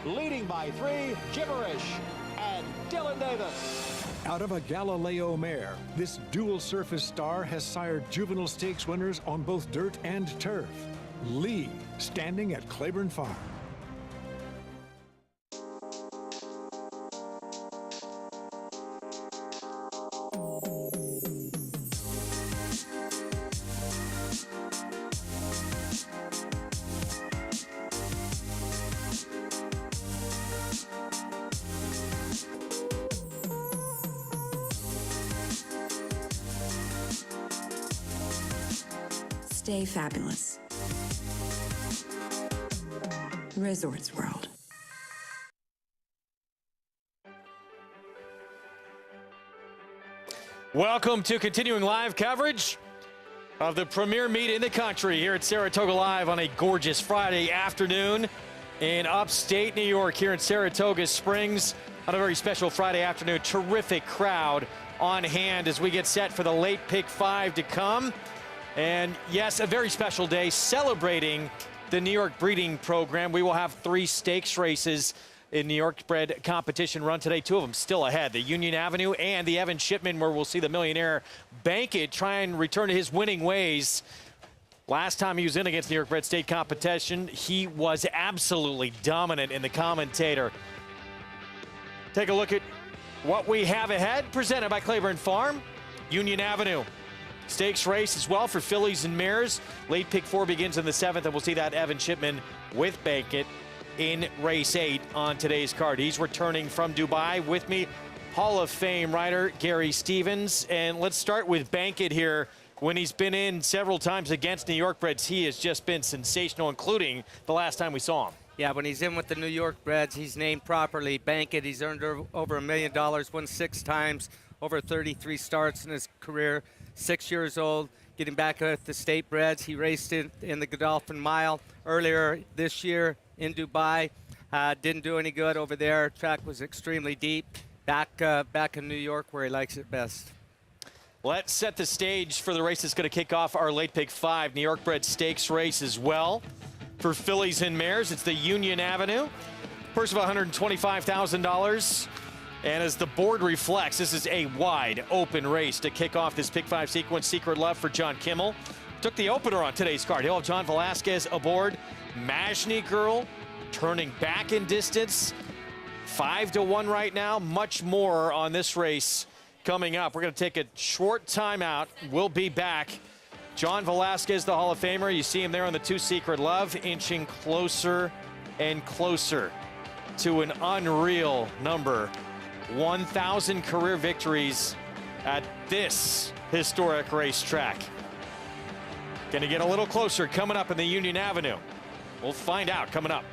Leading by 3, Gibberish and Dylan Davis. Out of a Galileo mare, this dual surface star has sired juvenile stakes winners on both dirt and turf. Lee, standing at Claiborne Farm. Stay fabulous. Resorts World. Welcome to continuing live coverage of the premier meet in the country here at Saratoga Live on a gorgeous Friday afternoon in upstate New York here in Saratoga Springs on a very special Friday afternoon. Terrific crowd on hand as we get set for the late pick 5 to come. And yes, a very special day celebrating the New York breeding program. We will have 3 stakes races in New York bred competition run today. 2 of them still ahead, the Union Avenue and the Evan Shipman, where we'll see the millionaire Bankit try and return to his winning ways. Last time he was in against New York bred state competition, he was absolutely dominant in the commentator. Take a look at what we have ahead, presented by Claiborne Farm. Union Avenue stakes race as well for fillies and mares. Late pick 4 begins in the 7th, and we'll see that Evan Shipman with Bankit in race 8 on today's card. He's returning from Dubai. With me, Hall of Fame rider Gary Stevens. And let's start with Bankit here. When he's been in several times against New York breds, he has just been sensational, including the last time we saw him. Yeah, when he's in with the New York breds, he's named properly Bankit. He's earned over $1 million, won 6 times, over 33 starts in his career. 6 years old, getting back at the state breds. He raced in the Godolphin Mile earlier this year in Dubai. Didn't do any good over there. Track was extremely deep. Back in New York where he likes it best. Let's set the stage for the race that's going to kick off our late pick 5 New York bred stakes race as well. For fillies and mares, it's the Union Avenue. Purse of $125,000. And as the board reflects, this is a wide open race to kick off this pick 5 sequence. Secret Love for John Kimmel took the opener on today's card. He'll have John Velasquez aboard. Majney Girl turning back in distance. 5-1 right now. Much more on this race coming up. We're going to take a short timeout. We'll be back. John Velasquez, the Hall of Famer. You see him there on the 2 Secret Love, inching closer and closer to an unreal number. 1,000 career victories at this historic racetrack. Going to get a little closer coming up in the Union Avenue. We'll find out coming up.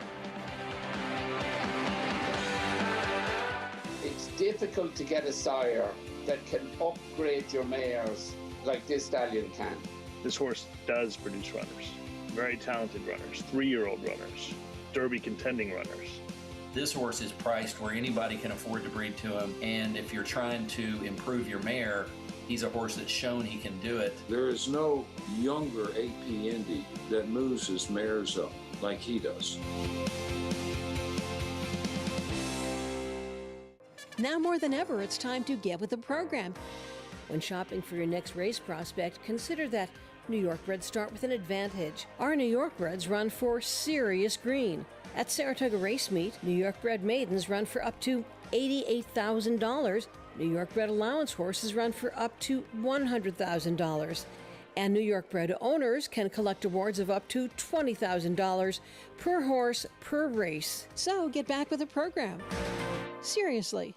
It's difficult to get a sire that can upgrade your mares like this stallion can. This horse does produce runners, very talented runners, 3-year-old runners, Derby contending runners. This horse is priced where anybody can afford to breed to him, and if you're trying to improve your mare, He's a horse that's shown he can do it. There is no younger AP Indy that moves his mares up like he does. Now more than ever, it's time to get with the program. When shopping for your next race prospect, consider that New York-breds start with an advantage. Our New York-breds run for serious green. At Saratoga Race Meet, New York-bred maidens run for up to $88,000. New York-bred allowance horses run for up to $100,000. And New York-bred owners can collect awards of up to $20,000 per horse per race. So get back with the program. Seriously.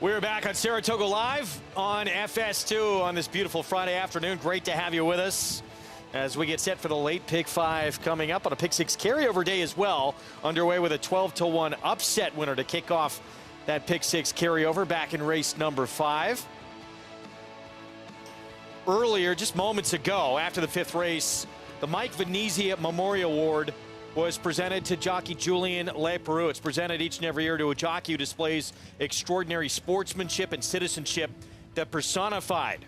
We're back on Saratoga Live on FS2 on this beautiful Friday afternoon. Great to have you with us as we get set for the late pick 5 coming up on a pick 6 carryover day as well. Underway with a 12-1 upset winner to kick off that pick 6 carryover back in race number 5. Earlier, just moments ago, after the 5th race, the Mike Venezia Memorial Award was presented to jockey Julien Leperoux. It's presented each and every year to a jockey who displays extraordinary sportsmanship and citizenship that personified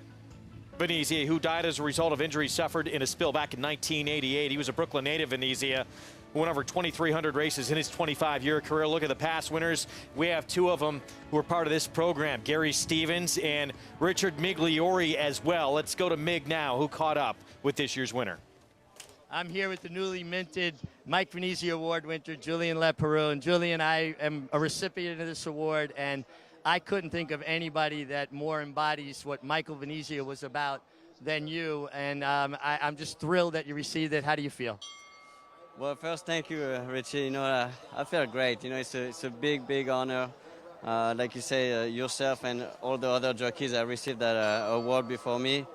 Venezia, who died as a result of injuries suffered in a spill back in 1988. He was a Brooklyn native, Venezia, who won over 2,300 races in his 25-year career. Look at the past winners. We have 2 of them who are part of this program, Gary Stevens and Richard Migliori as well. Let's go to Mig now, who caught up with this year's winner. I'm here with the newly minted Mike Venezia Award winner, Julien Leperoux. And Julien, I am a recipient of this award, and I couldn't think of anybody that more embodies what Michael Venezia was about than you. And I'm just thrilled that you received it. How do you feel? Well, first, thank you, Richie. You know, I feel great. You know, it's a big, big honor. Like you say, yourself and all the other jockeys that received that award before me.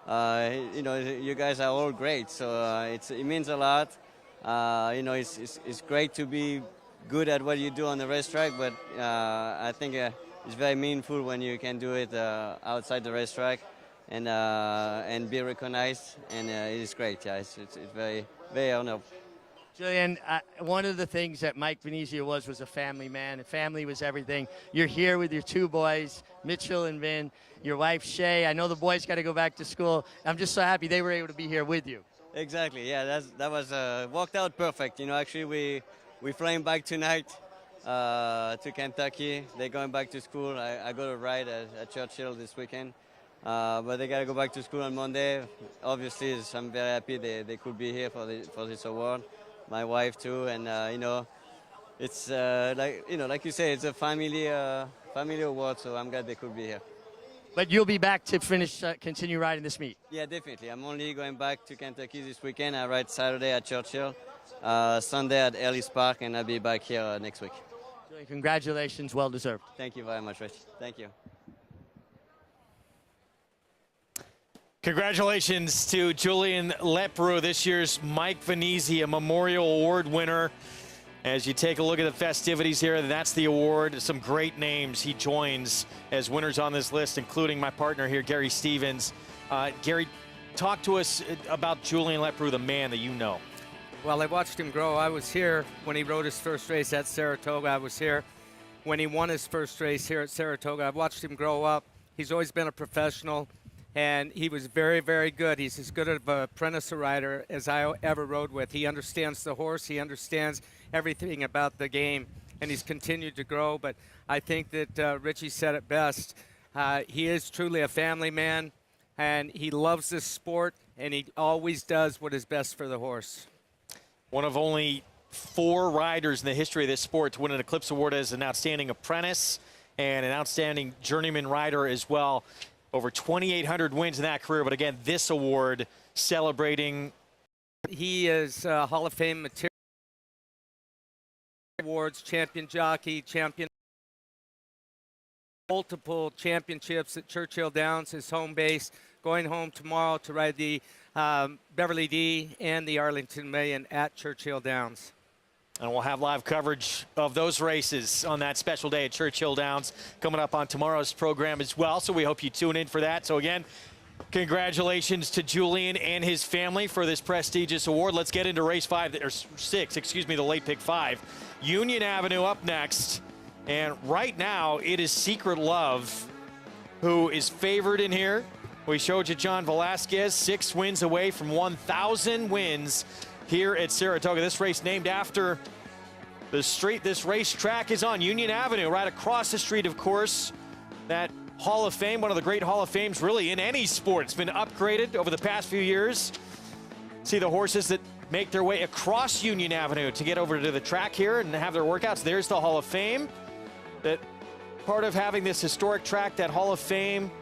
You know, you guys are all great, so it means a lot. You know, it's great to be good at what you do on the racetrack, but I think it's very meaningful when you can do it outside the racetrack and be recognized, and it's great. Yeah, it's very, very honorable. Julien, one of the things that Mike Venezia was a family man. Family was everything. You're here with your 2 boys, Mitchell and Vin, your wife Shay. I know the boys got to go back to school. I'm just so happy they were able to be here with you. Exactly. Yeah, that was worked out perfect. You know, actually we flying back tonight to Kentucky. They're going back to school. I got a ride at Churchill this weekend. But they got to go back to school on Monday. Obviously, I'm very happy they could be here for this award. My wife too, and you know, it's like you say, it's a family award. So I'm glad they could be here. But you'll be back to continue riding this meet. Yeah, definitely. I'm only going back to Kentucky this weekend. I ride Saturday at Churchill, Sunday at Ellis Park, and I'll be back here next week. Congratulations, well deserved. Thank you very much, Rich. Thank you. Congratulations to Julian Leproux, this year's Mike Venezia Memorial Award winner. As you take a look at the festivities here, that's the award. Some great names he joins as winners on this list, including my partner here, Gary Stevens. Gary, talk to us about Julian Leproux, the man that you know. Well, I watched him grow. I was here when he rode his first race at Saratoga. I was here when he won his first race here at Saratoga. I've watched him grow up. He's always been a professional, and he was very, very good. He's as good of an apprentice rider as I ever rode with. He understands the horse. He understands everything about the game, and he's continued to grow. But I think that Richie said it best. He is truly a family man, and he loves this sport, and he always does what is best for the horse. One of only 4 riders in the history of this sport to win an Eclipse Award as an outstanding apprentice and an outstanding journeyman rider as well. Over 2,800 wins in that career, but again, this award celebrating. He is Hall of Fame material awards, champion jockey, champion, multiple championships at Churchill Downs, his home base, going home tomorrow to ride the Beverly D and the Arlington Million at Churchill Downs. And we'll have live coverage of those races on that special day at Churchill Downs coming up on tomorrow's program as well. So we hope you tune in for that. So again, congratulations to Julian and his family for this prestigious award. Let's get into race 5, or 6, excuse me, the late pick 5. Union Avenue up next. And right now it is Secret Love who is favored in here. We showed you John Velasquez, 6 wins away from 1,000 wins here at Saratoga. This race named after the street this racetrack is on, Union Avenue, right across the street, of course. That Hall of Fame, one of the great Hall of Fames really in any sport. It's been upgraded over the past few years. See the horses that make their way across Union Avenue to get over to the track here and have their workouts. There's the Hall of Fame. That part of having this historic track, that Hall of Fame,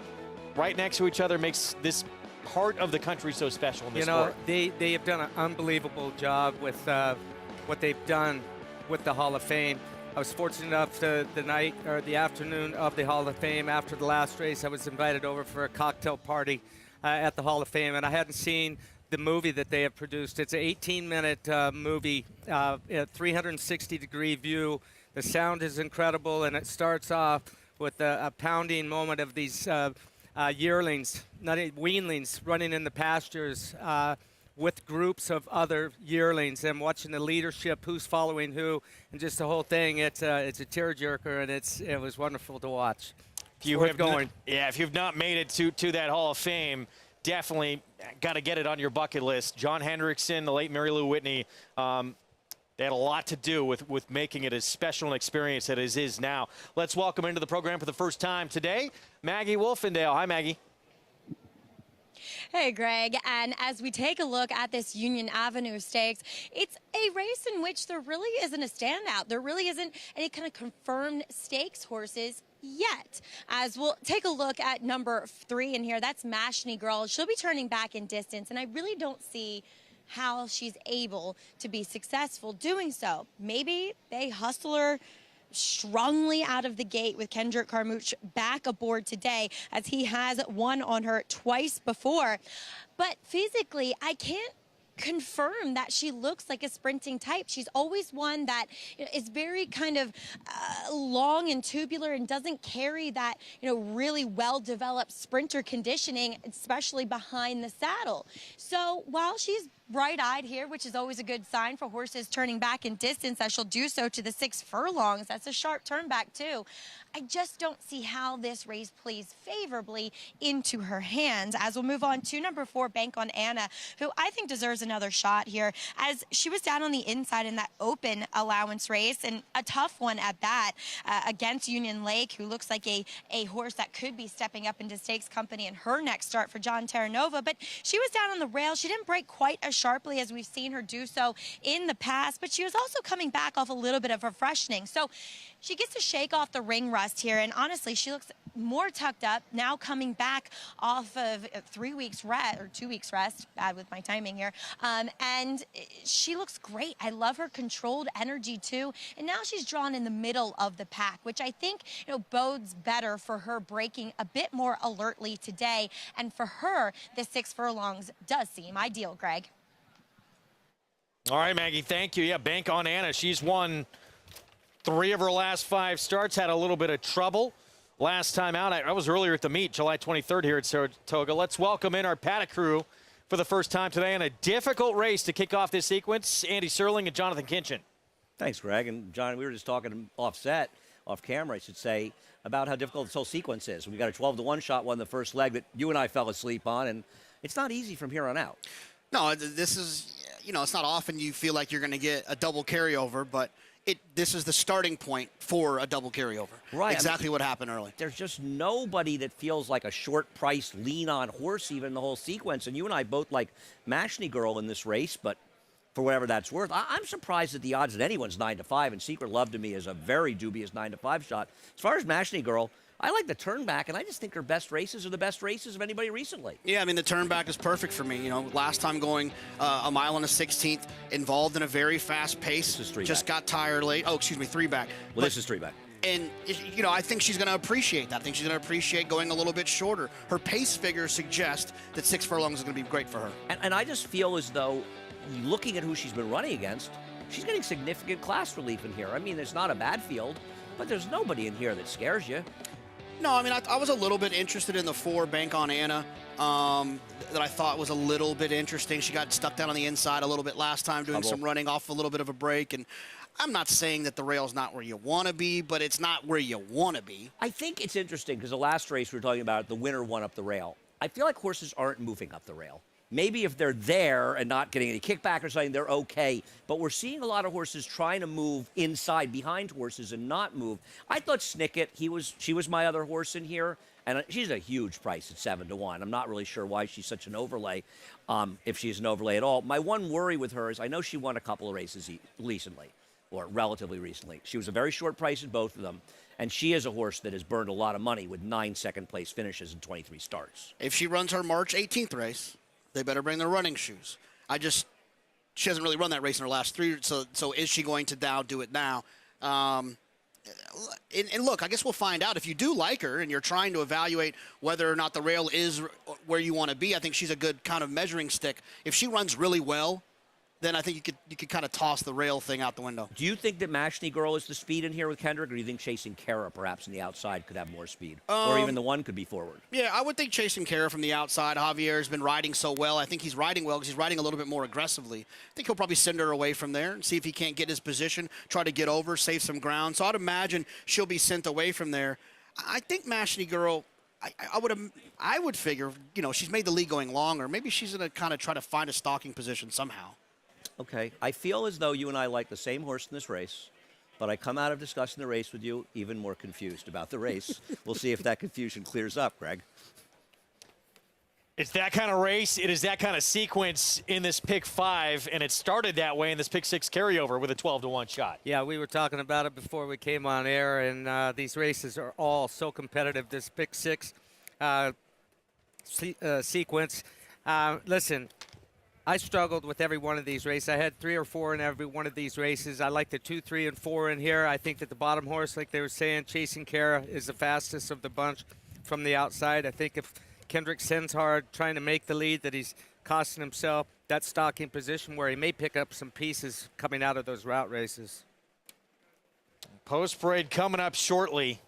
right next to each other makes this part of the country so special in this sport. They have done an unbelievable job with what they've done with the Hall of Fame. I was fortunate enough to the afternoon of the Hall of Fame after the last race, I was invited over for a cocktail party at the Hall of Fame, and I hadn't seen the movie that they have produced. It's an 18-minute movie, a 360-degree view. The sound is incredible, and it starts off with a pounding moment of these yearlings, weanlings, running in the pastures with groups of other yearlings and watching the leadership, who's following who, and just the whole thing. It's a tearjerker, and it was wonderful to watch. If you've not made it to that Hall of Fame, definitely got to get it on your bucket list. John Hendrickson, the late Mary Lou Whitney, they had a lot to do with making it as special an experience as it is now. Let's welcome into the program for the first time today, Maggie Wolfendale. Hi, Maggie. Hey, Greg. And as we take a look at this Union Avenue Stakes, it's a race in which there really isn't a standout. There really isn't any kind of confirmed stakes horses yet. As we'll take a look at number 3 in here, that's Mashney Girl. She'll be turning back in distance, and I really don't see how she's able to be successful doing so. Maybe they hustle her strongly out of the gate with Kendrick Carmouche back aboard today, as he has won on her twice before. But physically, I can't confirm that she looks like a sprinting type. She's always one that is very kind of long and tubular and doesn't carry that, really well-developed sprinter conditioning, especially behind the saddle. So while she's bright-eyed here, which is always a good sign for horses turning back in distance, as she'll do so to the 6 furlongs. That's a sharp turn back, too. I just don't see how this race plays favorably into her hands. As we'll move on to number 4, Bank on Anna, who I think deserves another shot here, as she was down on the inside in that open allowance race, and a tough one at that, against Union Lake, who looks like a horse that could be stepping up into stakes company in her next start for John Terranova. But she was down on the rail. She didn't break quite as sharply as we've seen her do so in the past, but she was also coming back off a little bit of a freshening. So she gets to shake off the ring rust here, and honestly, she looks more tucked up now, coming back off of 3 weeks rest or 2 weeks rest. Bad with my timing here. And she looks great. I love her controlled energy too. And now she's drawn in the middle of the pack, which I think, you know, bodes better for her breaking a bit more alertly today. And for her, the 6 furlongs does seem ideal, Greg. All right, Maggie, thank you. Yeah, bank on Anna. She's won 3 of her last 5 starts, had a little bit of trouble last time out. I was earlier at the meet, July 23rd here at Saratoga. Let's welcome in our Paddock crew for the first time today in a difficult race to kick off this sequence. Andy Serling and Jonathan Kinchin. Thanks, Greg. And John, we were just talking off camera, I should say, about how difficult this whole sequence is. We got a 12-1 shot, won the first leg that you and I fell asleep on, and it's not easy from here on out. No, this is, you know, it's not often you feel like you're going to get a double carryover, but this is the starting point for a double carryover. Right. Exactly what happened early. There's just nobody that feels like a short price, lean on horse even the whole sequence. And you and I both like Mashney Girl in this race, but for whatever that's worth, I'm surprised at the odds that anyone's 9-5. And Secret Love to me is a very dubious 9-5 shot. As far as Mashney Girl, I like the turn back, and I just think her best races are the best races of anybody recently. Yeah, I mean, the turn back is perfect for me. You know, last time going a mile and a 16th, involved in a very fast pace. This is 3 just back. Got tired late. Oh, excuse me, 3 back. Well, this is 3 back. And, you know, I think she's going to appreciate that. I think she's going to appreciate going a little bit shorter. Her pace figures suggest that 6 furlongs is going to be great for her. And I just feel as though, looking at who she's been running against, she's getting significant class relief in here. I mean, it's not a bad field, but there's nobody in here that scares you. No, I mean, I was a little bit interested in the 4 Bank on Anna that I thought was a little bit interesting. She got stuck down on the inside a little bit last time, doing some running off a little bit of a break. And I'm not saying that the rail's not where you want to be, but it's not where you want to be. I think it's interesting because the last race we were talking about, the winner won up the rail. I feel like horses aren't moving up the rail. Maybe if they're there and not getting any kickback or something, they're okay. But we're seeing a lot of horses trying to move inside behind horses and not move. I thought Snicket, she was my other horse in here, and she's a huge price at 7-1. I'm not really sure why she's such an overlay, if she's an overlay at all. My one worry with her is I know she won a couple of races recently, or relatively recently. She was a very short price in both of them. And she is a horse that has burned a lot of money with 9 second-place finishes and 23 starts. If she runs her March 18th race, they better bring their running shoes. She hasn't really run that race in her last 3, so is she going to now do it now? And look, I guess we'll find out. If you do like her and you're trying to evaluate whether or not the rail is where you want to be, I think she's a good kind of measuring stick. If she runs really well, then I think you could kind of toss the rail thing out the window. Do you think that Mashney Girl is the speed in here with Kendrick, or do you think Chasing Kara perhaps on the outside could have more speed? Or even the one could be forward? Yeah, I would think Chasing Kara from the outside. Javier has been riding so well. I think he's riding well because he's riding a little bit more aggressively. I think he'll probably send her away from there and see if he can't get his position, try to get over, save some ground. So I'd imagine she'll be sent away from there. I think Mashney Girl, I would figure, you know, she's made the lead going longer. Maybe she's going to kind of try to find a stalking position somehow. Okay, I feel as though you and I like the same horse in this race, but I come out of discussing the race with you even more confused about the race. We'll see if that confusion clears up, Greg. It's that kind of race. It is that kind of sequence in this pick 5, and it started that way in this pick 6 carryover with a 12-1 shot. Yeah, we were talking about it before we came on air, and these races are all so competitive. This pick 6 sequence. Listen, I struggled with every one of these races. I had 3 or 4 in every one of these races. I like the 2, 3, and 4 in here. I think that the bottom horse, like they were saying, Chasing Kara is the fastest of the bunch from the outside. I think if Kendrick sends hard, trying to make the lead, that he's costing himself that stalking position where he may pick up some pieces coming out of those route races. Post parade coming up shortly.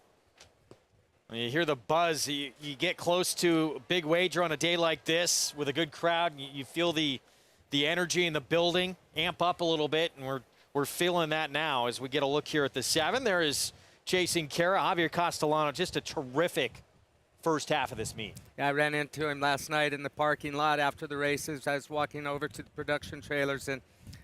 When you hear the buzz, you get close to a big wager on a day like this with a good crowd. You feel the energy in the building amp up a little bit, and we're feeling that now as we get a look here at the 7. There is Chasing Kara, Javier Castellano, just a terrific first half of this meet. Yeah, I ran into him last night in the parking lot after the races. I was walking over to the production trailers, and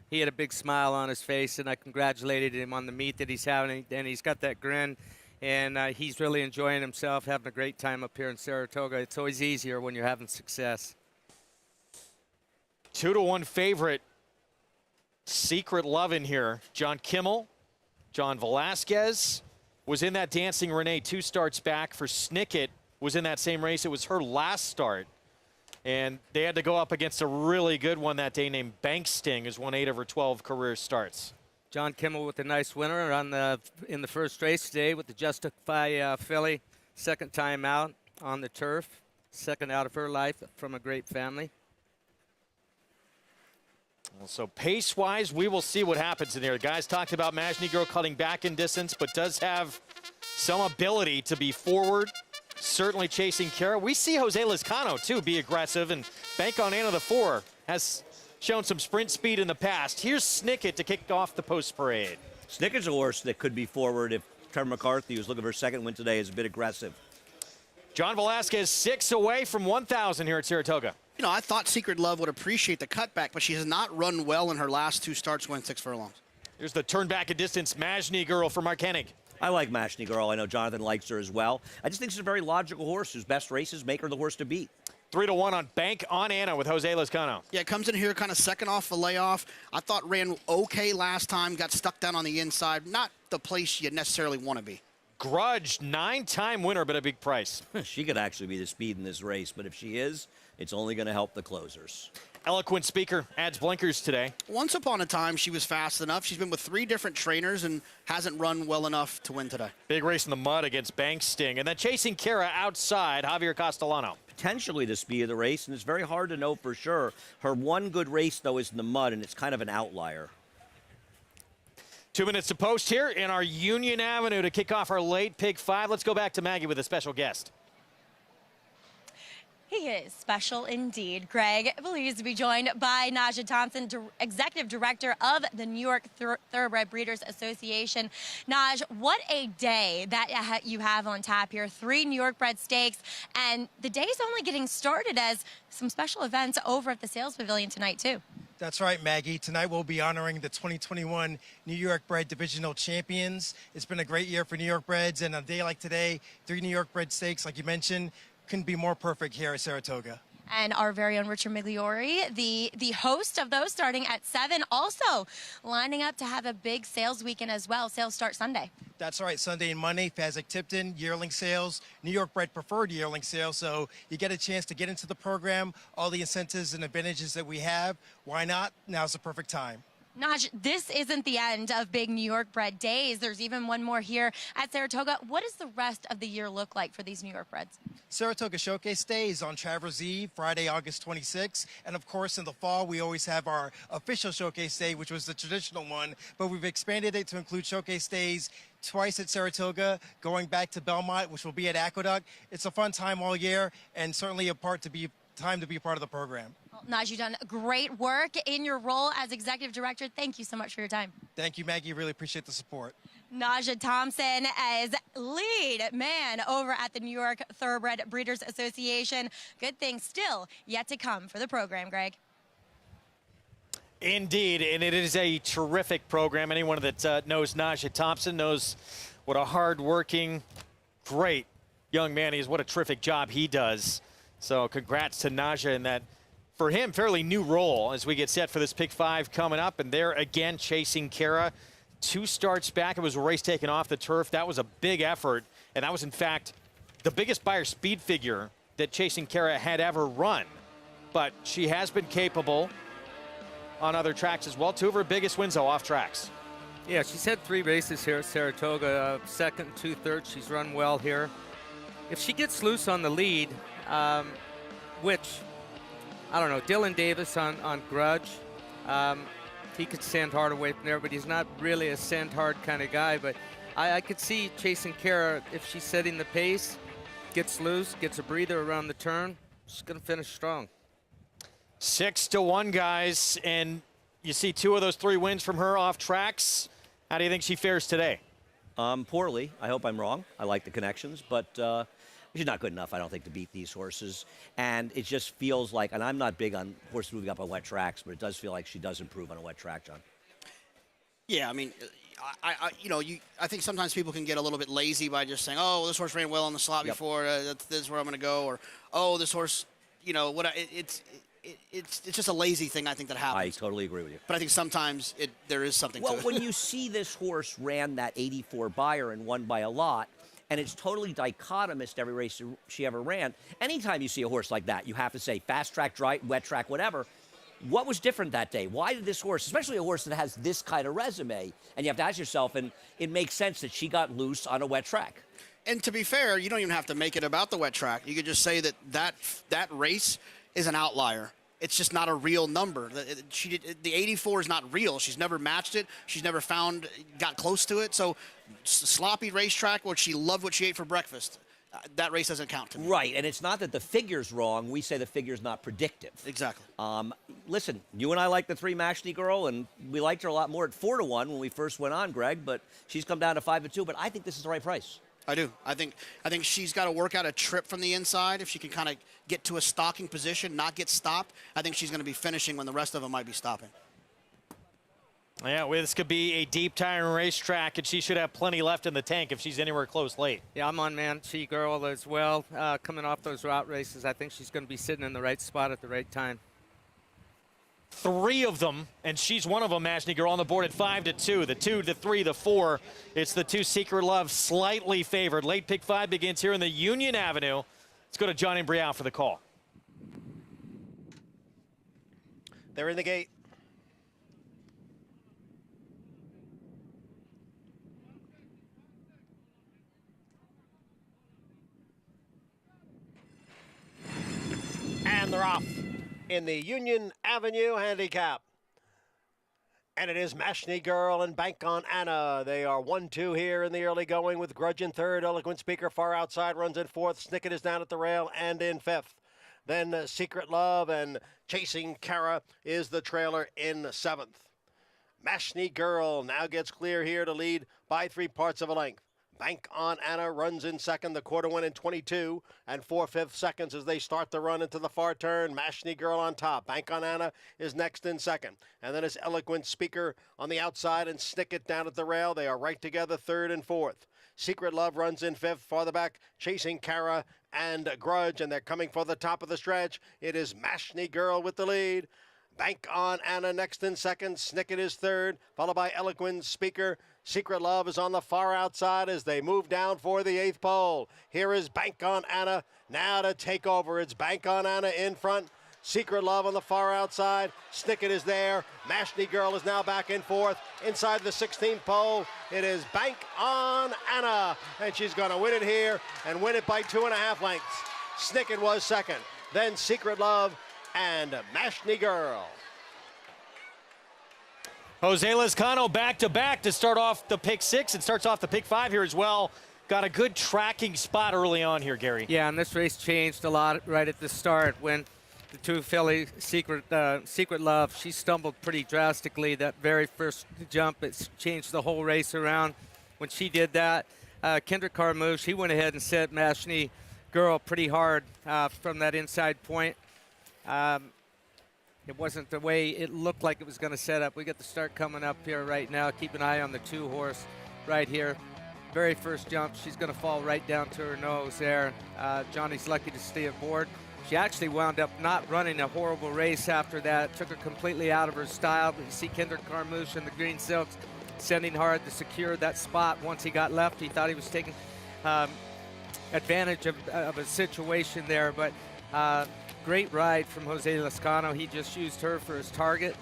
he had a big smile on his face, and I congratulated him on the meet that he's having, and he's got that grin. And he's really enjoying himself, having a great time up here in Saratoga. It's always easier when you're having success. 2-1 favorite. Secret love in here. John Kimmel, John Velasquez was in that Dancing Renee 2 starts back. For Snicket was in that same race. It was her last start. And they had to go up against a really good one that day named Bank Sting, who's won 8 of her 12 career starts. John Kimmel with a nice winner in the first race today with the Justify filly. Second time out on the turf. Second out of her life from a great family. So pace-wise, we will see what happens in there. The guys talked about Majni Girl cutting back in distance, but does have some ability to be forward. Certainly chasing Kara. We see Jose Lizcano, too, be aggressive, and Bank on Anna the 4 has shown some sprint speed in the past. Here's Snicket to kick off the post parade. Snicket's a horse that could be forward if Trevor McCarthy, who's looking for a second win today, is a bit aggressive. John Velasquez 6 away from 1,000 here at Saratoga. You know, I thought Secret Love would appreciate the cutback, but she has not run well in her last 2 starts going 6 furlongs. Here's the turn back at distance, Majni Girl for Mark Hennig. I like Majni Girl. I know Jonathan likes her as well. I just think she's a very logical horse whose best races make her the horse to beat. 3-1 on Bank on Anna with Jose Lizcano. Yeah, comes in here kind of second off the layoff. I thought ran okay last time, got stuck down on the inside. Not the place you necessarily want to be. Grudge, 9-time winner, but a big price. She could actually be the speed in this race, but if she is, it's only going to help the closers. Eloquent speaker adds blinkers today. Once upon a time, she was fast enough. She's been with 3 different trainers and hasn't run well enough to win today. Big race in the mud against Bank Sting. And then chasing Kara outside, Javier Castellano. Potentially the speed of the race, and it's very hard to know for sure. Her one good race, though, is in the mud, and it's kind of an outlier. 2 minutes to post here in our Union Avenue to kick off our late Pick 5. Let's go back to Maggie with a special guest. He is special indeed. Greg, pleased to be joined by Naja Thompson, Executive Director of the New York Thoroughbred Breeders Association. Naj, what a day that you have on tap here. 3 New York bred stakes, and the day's only getting started as some special events over at the Sales Pavilion tonight, too. That's right, Maggie. Tonight we'll be honoring the 2021 New York Bred Divisional Champions. It's been a great year for New York Breds, and on a day like today, 3 New York Bred stakes, like you mentioned, couldn't be more perfect here at Saratoga. And our very own Richard Migliori, the host of those, starting at 7, also lining up to have a big sales weekend as well. Sales start Sunday. That's right, Sunday and Monday, Fasig-Tipton, yearling sales, New York Bred preferred yearling sales. So you get a chance to get into the program, all the incentives and advantages that we have. Why not? Now's the perfect time. Naj, this isn't the end of big New York bred days. There's even one more here at Saratoga. What does the rest of the year look like for these New York breds? Saratoga Showcase Day is on Traverse Eve, Friday, August 26th. And of course, in the fall, we always have our official Showcase Day, which was the traditional one. But we've expanded it to include Showcase Days twice at Saratoga, going back to Belmont, which will be at Aqueduct. It's a fun time all year, and certainly time to be a part of the program. Well, Naj, you've done great work in your role as Executive Director. Thank you so much for your time. Thank you, Maggie. Really appreciate the support. Naja Thompson as lead man over at the New York Thoroughbred Breeders Association. Good things still yet to come for the program, Greg. Indeed, and it is a terrific program. Anyone that knows Naja Thompson knows what a hard-working, great young man he is. What a terrific job he does. So congrats to Naja in that, for him, fairly new role as we get set for this Pick 5 coming up. And there again, chasing Kara. 2 starts back. It was a race taken off the turf. That was a big effort. And that was, in fact, the biggest Beyer speed figure that Chasing Kara had ever run. But she has been capable on other tracks as well. 2 of her biggest wins, though, off tracks. Yeah, she's had 3 races here at Saratoga. Second, 2/3. She's run well here. If she gets loose on the lead, which, I don't know, Dylan Davis on Grudge, he could stand hard away from there, but he's not really a stand hard kind of guy. But I could see Chasing Kara, if she's setting the pace, gets loose, gets a breather around the turn, she's going to finish strong. 6-1, guys, and you see 2 of those 3 wins from her off tracks. How do you think she fares today? Poorly. I hope I'm wrong. I like the connections, but she's not good enough, I don't think, to beat these horses. And it just feels like, and I'm not big on horses moving up on wet tracks, but it does feel like she does improve on a wet track, John. Yeah, I mean, I think sometimes people can get a little bit lazy by just saying, oh, this horse ran well on the slot before, this is where I'm going to go, or, oh, this horse, you know, it's just a lazy thing I think that happens. I totally agree with you. But I think sometimes there is something to it. Well, when you see this horse ran that 84 Beyer and won by a lot, and it's totally dichotomous to every race she ever ran, anytime you see a horse like that, you have to say fast track, dry, wet track, whatever. What was different that day? Why did this horse, especially a horse that has this kind of resume, and you have to ask yourself, and it makes sense that she got loose on a wet track. And to be fair, you don't even have to make it about the wet track. You could just say that race is an outlier. It's just not a real number. The 84 is not real. She's never matched it. She's never got close to it. So sloppy racetrack where she loved what she ate for breakfast. That race doesn't count to me. Right, and it's not that the figure's wrong. We say the figure's not predictive. Exactly. Listen, you and I like the 3 Mashney Girl, and we liked her a lot more at 4-1 when we first went on, Greg, but she's come down to 5-2, but I think this is the right price. I do. I think she's got to work out a trip from the inside. If she can kind of get to a stalking position, not get stopped, I think she's going to be finishing when the rest of them might be stopping. Yeah, well, this could be a deep tiring racetrack, and she should have plenty left in the tank if she's anywhere close late. Yeah, I'm on Manchi Girl as well. Coming off those route races, I think she's going to be sitting in the right spot at the right time. 3 of them, and she's one of them, Mashney Girl, on the board at 5-2. The 2, the 3, the 4. It's the 2 Secret Love slightly favored. Late pick 5 begins here in the Union Avenue. Let's go to John and Brielle for the call. They're in the gate. And they're off in the Union Avenue handicap. And it is Mashney Girl and Bank on Anna. They are 1-2 here in the early going with Grudge in third. Eloquent Speaker far outside runs in fourth. Snicket is down at the rail and in fifth. Then Secret Love and Chasing Kara is the trailer in seventh. Mashney Girl now gets clear here to lead by 3/4 of a length. Bank on Anna runs in second. The quarter went in 22 and 4/5 seconds as they start the run into the far turn. Mashney Girl on top. Bank on Anna is next in second. And then it's Eloquent Speaker on the outside and Snicket down at the rail. They are right together, third and fourth. Secret Love runs in fifth. Farther back, Chasing Kara and Grudge, and they're coming for the top of the stretch. It is Mashney Girl with the lead. Bank on Anna next in second. Snicket is third, followed by Eloquent Speaker. Secret Love is on the far outside as they move down for the 8th pole. Here is Bank on Anna now to take over. It's Bank on Anna in front. Secret Love on the far outside. Snicket is there. Mashney Girl is now back in fourth. Inside the 16th pole, it is Bank on Anna. And she's going to win it here and win it by 2.5 lengths. Snicket was second. Then Secret Love and Mashney Girl. Jose Lezcano back-to-back to start off the pick 6. It starts off the pick 5 here as well. Got a good tracking spot early on here, Gary. Yeah, and this race changed a lot right at the start when the 2 filly, Secret Love, she stumbled pretty drastically that very first jump. It's changed the whole race around. When she did that, Kendrick Carmouche, he went ahead and set Mashney Girl pretty hard from that inside point. It wasn't the way it looked like it was going to set up. We got the start coming up here right now. Keep an eye on the 2 horse right here. Very first jump, she's going to fall right down to her nose there. Johnny's lucky to stay aboard. She actually wound up not running a horrible race after that. Took her completely out of her style. But you see Kendrick Carmouche in the green silks sending hard to secure that spot. Once he got left, he thought he was taking advantage of a situation there. But great ride from Jose Lezcano. He just used her for his target,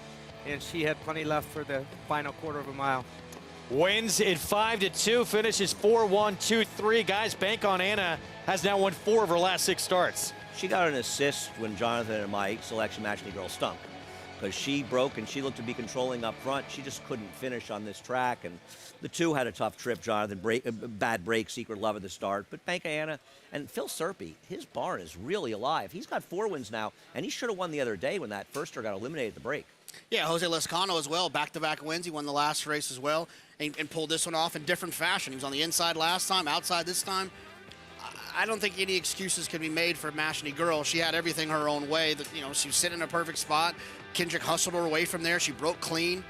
and she had plenty left for the final quarter of a mile. Wins at 5-2, finishes 4-1-2-3. Guys, Bank on Anna has now won 4 of her last 6 starts. She got an assist when Jonathan and my selection Mashney Girl stunk, because she broke and she looked to be controlling up front. She just couldn't finish on this track, and the 2 had a tough trip. Jonathan, bad break, Secret Love at the start. But Bank on Anna and Phil Serpy, his barn is really alive. He's got 4 wins now, and he should have won the other day when that firster got eliminated at the break. Yeah, Jose Lezcano as well, back-to-back wins. He won the last race as well and pulled this one off in different fashion. He was on the inside last time, outside this time. I don't think any excuses can be made for Mashney Girl. She had everything her own way. She was sitting in a perfect spot. Kendrick hustled her away from there. She broke clean.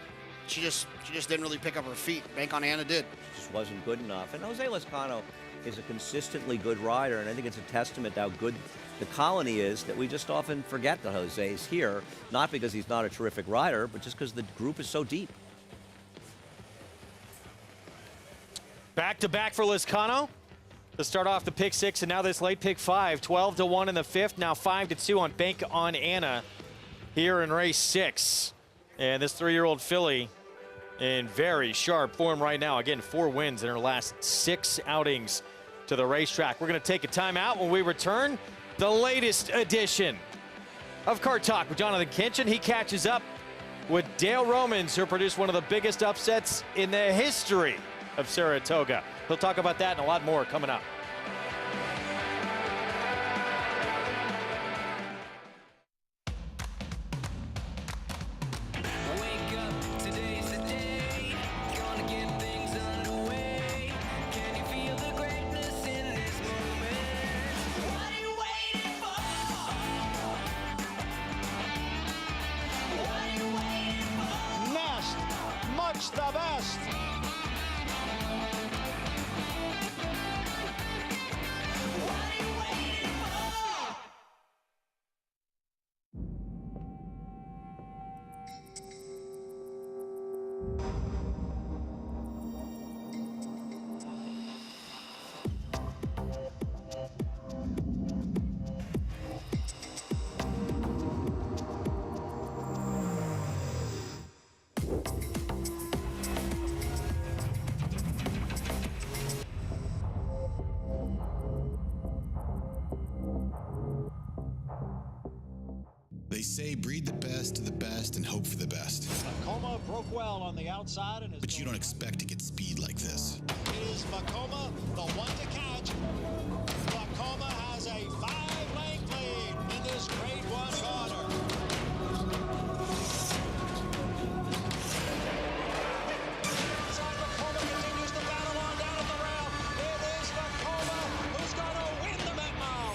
She just didn't really pick up her feet. Bank on Anna did. She's just wasn't good enough. And Jose Lezcano is a consistently good rider, and I think it's a testament to how good the colony is that we just often forget that Jose is here, not because he's not a terrific rider, but just because the group is so deep. Back-to-back for Lezcano to start off the pick 6, and now this late pick 5. 12-1 in the 5th, now 5-2 on Bank on Anna here in race 6. And this 3-year-old filly in very sharp form right now. Again, 4 wins in her last 6 outings to the racetrack. We're going to take a timeout. When we return, the latest edition of Car Talk with Jonathan Kinchin. He catches up with Dale Romans, who produced one of the biggest upsets in the history of Saratoga. He'll talk about that and a lot more coming up. The best. They say breed the best of the best and hope for the best. Vacoma broke well on the outside, and But you don't expect to get speed like this. is Vacoma the one to catch. Vacoma has a 5-length lead in this Grade 1 corner. Inside, Vacoma continues to battle on down at the rail. It is Vacoma who's going to win the Met Mile.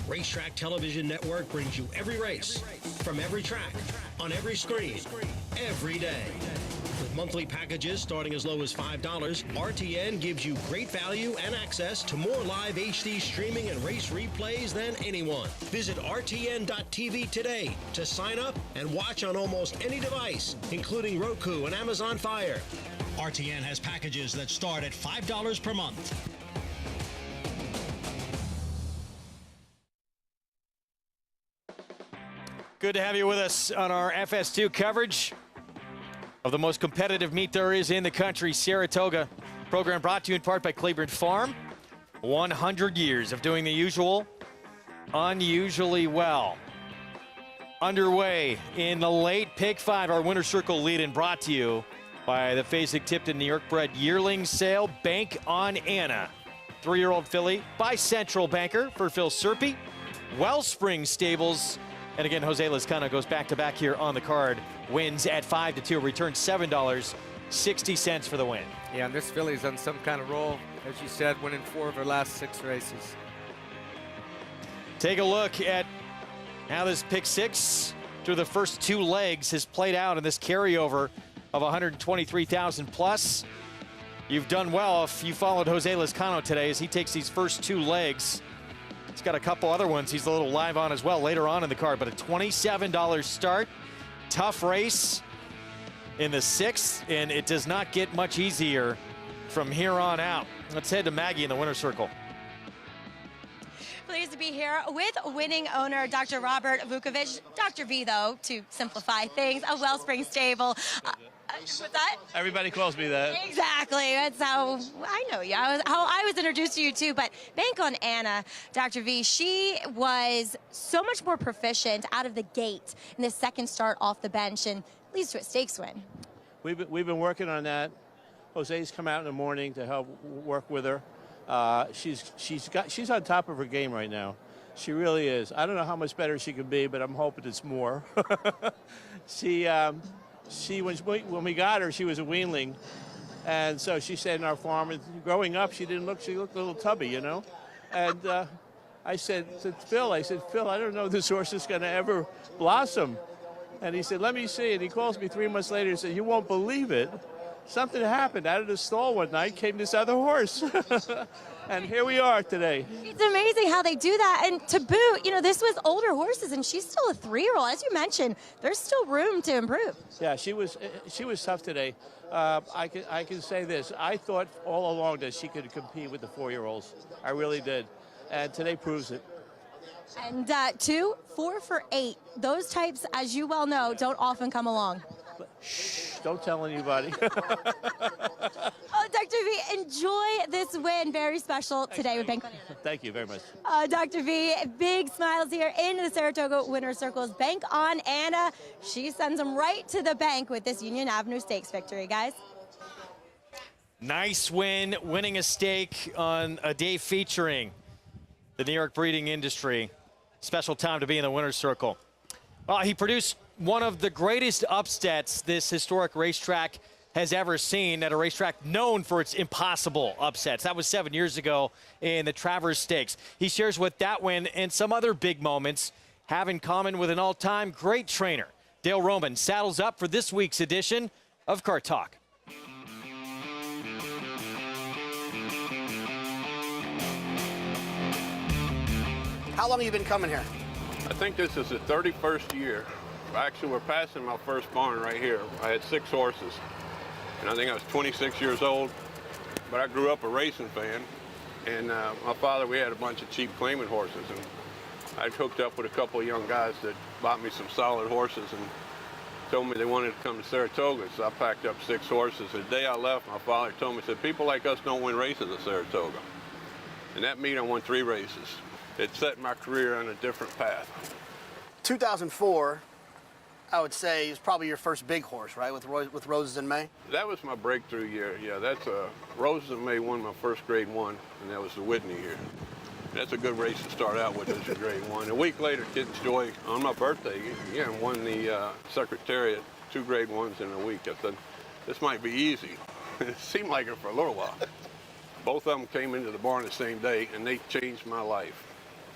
Racetrack Television Network brings you every race, from every track, on every screen, every day. With monthly packages starting as low as $5, RTN gives you great value and access to more live HD streaming and race replays than anyone. Visit RTN.tv today to sign up and watch on almost any device, including Roku and Amazon Fire. RTN has packages that start at $5 per month. Good to have you with us on our FS2 coverage of the most competitive meet there is in the country, Saratoga. Program brought to you in part by Claiborne Farm. 100 years of doing the usual, unusually well. Underway in the late pick 5, our winner circle lead-in brought to you by the Fasig-Tipton New York-bred yearling sale, Bank on Anna. 3-year-old filly by Central Banker for Phil Serpy. Wellspring Stables. And again, Jose Lezcano goes back-to-back here on the card. Wins at 5-2, returns $7.60 for the win. Yeah, and this filly's on some kind of roll, as you said, winning 4 of her last 6 races. Take a look at how this pick 6 through the first 2 legs has played out in this carryover of 123,000 plus. You've done well if you followed Jose Lezcano today as he takes these first 2 legs. He's got a couple other ones he's a little live on as well later on in the card, but a $27 start. Tough race in the 6th, and it does not get much easier from here on out. Let's head to Maggie in the winner's circle. Pleased to be here with winning owner Dr. Robert Vukovic. Dr. V, though, to simplify things, a Wellspring Stable. What's that? Everybody calls me that. Exactly. That's how I know you. How I was introduced to you, too. But Bank on Anna, Dr. V, she was so much more proficient out of the gate in the second start off the bench and leads to a stakes win. We've been working on that. Jose's come out in the morning to help work with her. She's on top of her game right now. She really is. I don't know how much better she could be, but I'm hoping it's more. When we got her, she was a weanling, and so she said in our farm, and growing up, she looked a little tubby, you know. And I said to Phil, I don't know if this horse is going to ever blossom. And he said, let me see. And he calls me 3 months later and said, you won't believe it. Something happened. Out of the stall one night came this other horse. And here we are today. It's amazing how they do that. And to boot, you know, this was older horses, and she's still a 3-year-old. As you mentioned, there's still room to improve. Yeah, she was tough today. I can say this. I thought all along that she could compete with the 4-year-olds. I really did. And today proves it. And 2, 4 for 8. Those types, as you well know, don't often come along. Shh, don't tell anybody. Oh, Dr. V, enjoy this win. Very special today with Bank on Anna. Thank you very much. Dr. V, big smiles here in the Saratoga winner's circles. Bank on Anna. She sends them right to the bank with this Union Avenue Stakes victory, guys. Nice win, winning a stake on a day featuring the New York breeding industry. Special time to be in the winner's circle. Well, he produced one of the greatest upsets this historic racetrack has ever seen at a racetrack known for its impossible upsets. That was 7 years ago in the Travers Stakes. He shares what that win and some other big moments have in common with an all-time great trainer. Dale Roman saddles up for this week's edition of Car Talk. How long have you been coming here? I think this is the 31st year. Actually, we're passing my first barn right here. I had 6 horses, and I think I was 26 years old, but I grew up a racing fan, and my father, we had a bunch of cheap claimant horses, and I hooked up with a couple of young guys that bought me some solid horses and told me they wanted to come to Saratoga, so I packed up 6 horses. The day I left, my father told me, he said, people like us don't win races at Saratoga. And that means I won 3 races. It set my career on a different path. 2004, I would say, is probably your first big horse, right, with Roses in May? That was my breakthrough year. Yeah, that's Roses in May won my first Grade 1, and that was the Whitney year. That's a good race to start out with as a Grade 1. A week later, Kitten's Joy, on my birthday, won the Secretariat, 2 Grade 1s in a week. I said, this might be easy. It seemed like it for a little while. Both of them came into the barn the same day, and they changed my life.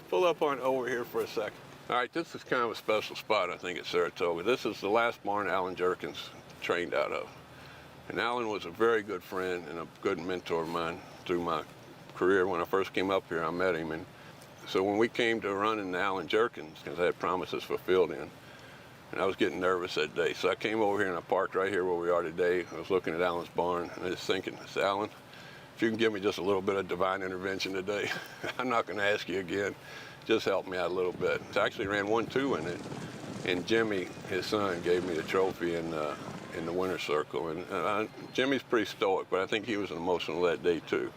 Pull up on over here for a second. All right, this is kind of a special spot, I think, at Saratoga. This is the last barn Alan Jerkins trained out of. And Alan was a very good friend and a good mentor of mine through my career. When I first came up here, I met him. And so when we came to running Alan Jerkins, because I had promises fulfilled in, and I was getting nervous that day. So I came over here and I parked right here where we are today. I was looking at Alan's barn, and I was thinking, I said, Alan, if you can give me just a little bit of divine intervention today, I'm not going to ask you again. Just help me out a little bit. I actually ran 1-2 in it, and Jimmy, his son, gave me the trophy in the winner's circle. And Jimmy's pretty stoic, but I think he was emotional that day too.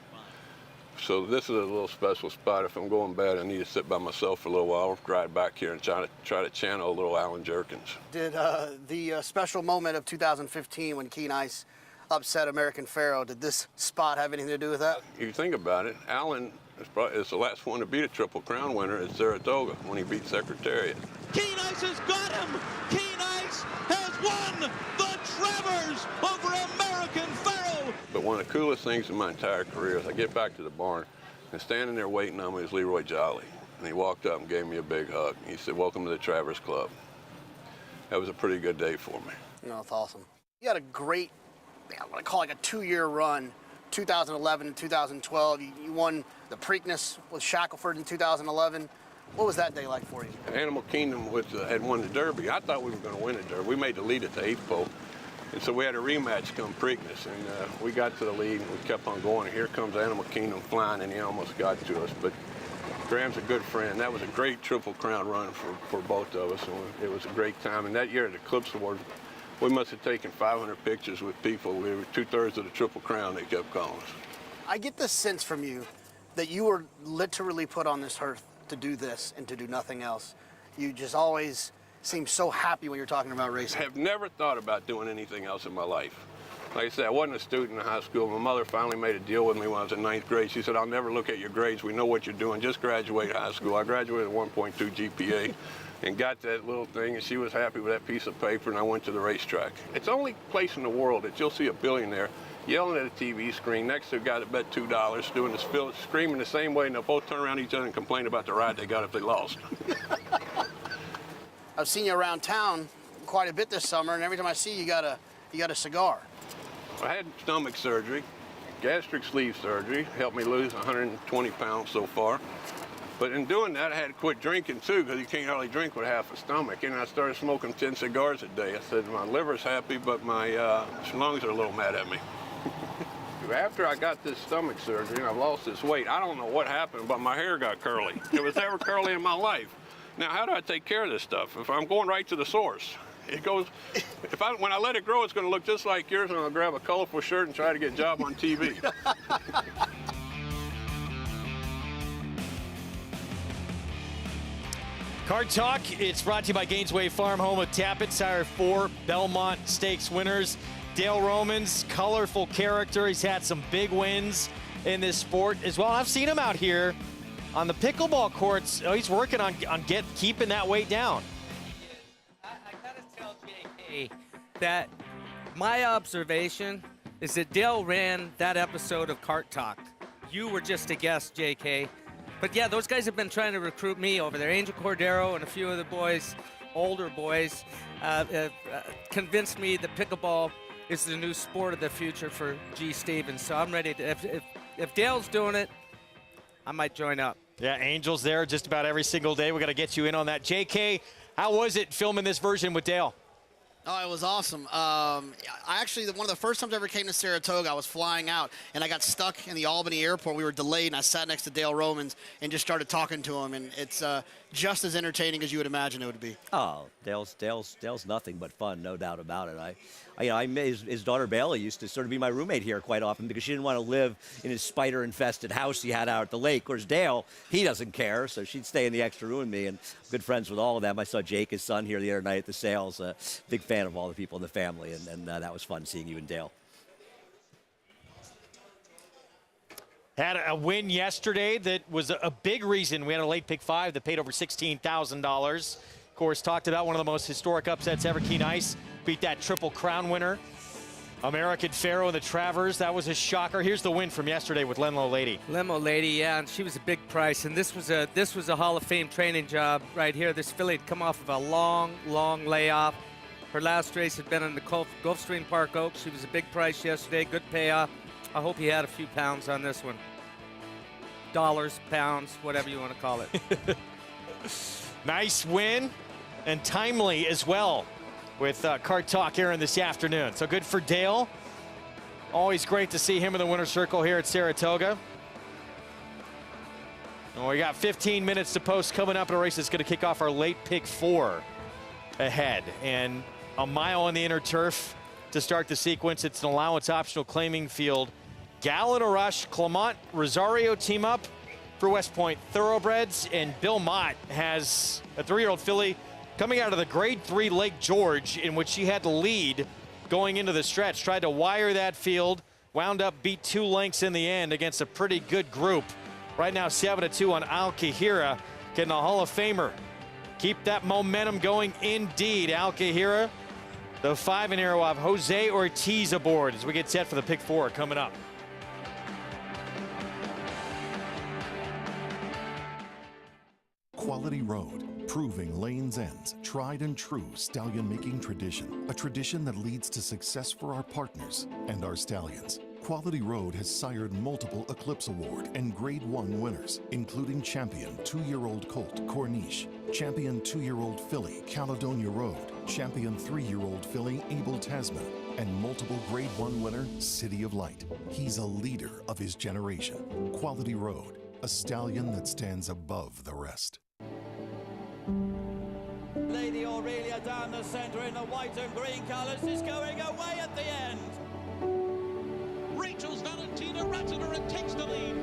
So this is a little special spot. If I'm going bad, I need to sit by myself for a little while. I'll drive back here and try to channel a little Alan Jerkins. Did the special moment of 2015 when Keen Ice upset American Pharaoh, did this spot have anything to do with that? You think about it, Alan is the last one to beat a Triple Crown winner at Saratoga when he beat Secretariat. Keen Ice has got him! Keen Ice has won the Travers over American Pharaoh! But one of the coolest things in my entire career is I get back to the barn, and standing there waiting on me is Leroy Jolly. And he walked up and gave me a big hug. He said, welcome to the Travers Club. That was a pretty good day for me. You know, that's awesome. You had a great, what I call like a 2-year run, 2011 and 2012. You won the Preakness with Shackelford in 2011. What was that day like for you? Animal Kingdom had won the Derby. I thought we were going to win the Derby. We made the lead at the 8th pole. And so we had a rematch come Preakness, and we got to the lead, and we kept on going. And here comes Animal Kingdom flying, and he almost got to us. But Graham's a good friend. That was a great Triple Crown run for both of us, and it was a great time. And that year at the Eclipse Award, we must have taken 500 pictures with people. We were 2/3 of the Triple Crown, they kept calling us. I get this sense from you that you were literally put on this earth to do this and to do nothing else. You just always seem so happy when you're talking about racing. I have never thought about doing anything else in my life. Like I said, I wasn't a student in high school. My mother finally made a deal with me when I was in 9th grade. She said, I'll never look at your grades. We know what you're doing. Just graduate high school. I graduated with 1.2 GPA. And got that little thing, and she was happy with that piece of paper, and I went to the racetrack. It's the only place in the world that you'll see a billionaire yelling at a TV screen next to a guy that bet $2, doing this, screaming the same way, and they'll both turn around each other and complain about the ride they got if they lost. I've seen you around town quite a bit this summer, and every time I see you, you got a cigar. I had stomach surgery, gastric sleeve surgery, helped me lose 120 pounds so far. But in doing that, I had to quit drinking too, because you can't hardly drink with half a stomach. And I started smoking 10 cigars a day. I said, my liver's happy, but my lungs are a little mad at me. After I got this stomach surgery and I've lost this weight, I don't know what happened, but my hair got curly. It was never curly in my life. Now, how do I take care of this stuff? If I'm going right to the source, it goes, when I let it grow, it's going to look just like yours, and I'll grab a colorful shirt and try to get a job on TV. Card Talk, it's brought to you by Gainesway Farm, home of Tapit, Sire 4 Belmont Stakes winners. Dale Romans, colorful character. He's had some big wins in this sport as well. I've seen him out here on the pickleball courts. Oh, he's working on keeping that weight down. I gotta tell JK that my observation is that Dale ran that episode of Cart Talk. You were just a guest, JK. But yeah, those guys have been trying to recruit me over there. Angel Cordero and a few of the boys, older boys, convinced me that pickleball is the new sport of the future for G. Stevens. So I'm ready to, if Dale's doing it, I might join up. Yeah, Angel's there just about every single day. We got to get you in on that. JK, how was it filming this version with Dale? Oh, it was awesome. I actually, one of the first times I ever came to Saratoga, I was flying out, and I got stuck in the Albany airport. We were delayed, and I sat next to Dale Romans and just started talking to him, and it's just as entertaining as you would imagine it would be. Oh, Dale's nothing but fun, no doubt about it. His daughter Bailey used to sort of be my roommate here quite often because she didn't want to live in his spider-infested house he had out at the lake. Of course, Dale, he doesn't care, so she'd stay in the extra room with me, and I'm good friends with all of them. I saw Jake, his son, here the other night at the sales. Big fan of all the people in the family, and that was fun seeing you and Dale. Had a win yesterday that was a big reason. We had a late pick 5 that paid over $16,000. Of course, talked about one of the most historic upsets ever. Keen Ice beat that Triple Crown winner. American Pharaoh and the Travers, that was a shocker. Here's the win from yesterday with Lenlo Lady. Lenlo Lady, yeah, and she was a big price. And this was a Hall of Fame training job right here. This filly had come off of a long, long layoff. Her last race had been in the Gulfstream Park Oaks. She was a big price yesterday, good payoff. I hope he had a few pounds on this one. Dollars, pounds, whatever you want to call it. Nice win and timely as well with Cart Talk Aaron this afternoon. So good for Dale. Always great to see him in the winner's circle here at Saratoga. And we got 15 minutes to post coming up in a race that's going to kick off our late pick 4 ahead. And a mile on the inner turf to start the sequence. It's an allowance optional claiming field. Gallon or Rush, Clement, Rosario team up for West Point Thoroughbreds, and Bill Mott has a 3-year-old filly coming out of the Grade 3 Lake George, in which she had to lead going into the stretch. Tried to wire that field, wound up beat 2 lengths in the end against a pretty good group. Right now 7-2 on Al Kahira, getting a Hall of Famer. Keep that momentum going indeed. Al Kahira, the 5 in here will have Jose Ortiz aboard as we get set for the pick 4 coming up. Quality Road, proving Lane's End's tried and true stallion making tradition, a tradition that leads to success for our partners and our stallions. Quality Road has sired multiple Eclipse Award and Grade 1 winners, including champion 2-year-old colt Corniche, champion 2-year-old filly Caledonia Road, champion 3-year-old filly Abel Tasman, and multiple Grade 1 winner City of Light. He's a leader of his generation. Quality Road, a stallion that stands above the rest. Lady Aurelia down the centre in the white and green colours is going away at the end. Rachel's Valentina Ratner and takes the lead.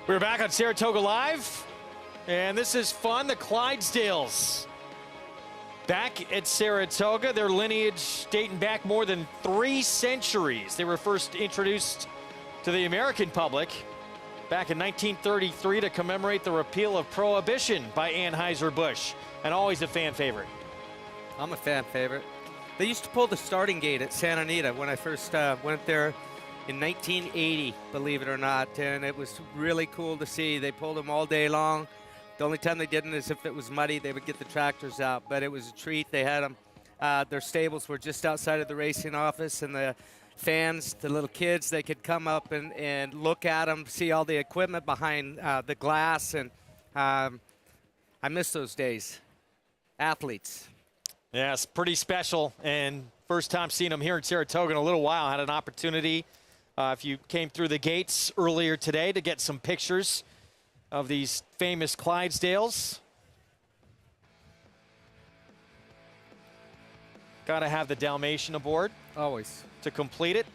We're back on Saratoga Live, and this is fun. The Clydesdales back at Saratoga. Their lineage dating back more than 3 centuries. They were first introduced to the American public back in 1933 to commemorate the repeal of Prohibition by Anheuser-Busch, and always a fan favorite. I'm a fan favorite. They used to pull the starting gate at Santa Anita when I first went there in 1980, believe it or not, and it was really cool to see. They pulled them all day long. The only time they didn't is if it was muddy, they would get the tractors out, but it was a treat. They had them. Their stables were just outside of the racing office, and the fans, the little kids, they could come up and look at them, see all the equipment behind the glass, and I miss those days. Athletes. Yes, pretty special, and first time seeing them here in Saratoga in a little while. Had an opportunity, if you came through the gates earlier today, to get some pictures of these famous Clydesdales. Got to have the Dalmatian aboard. Always. To complete it.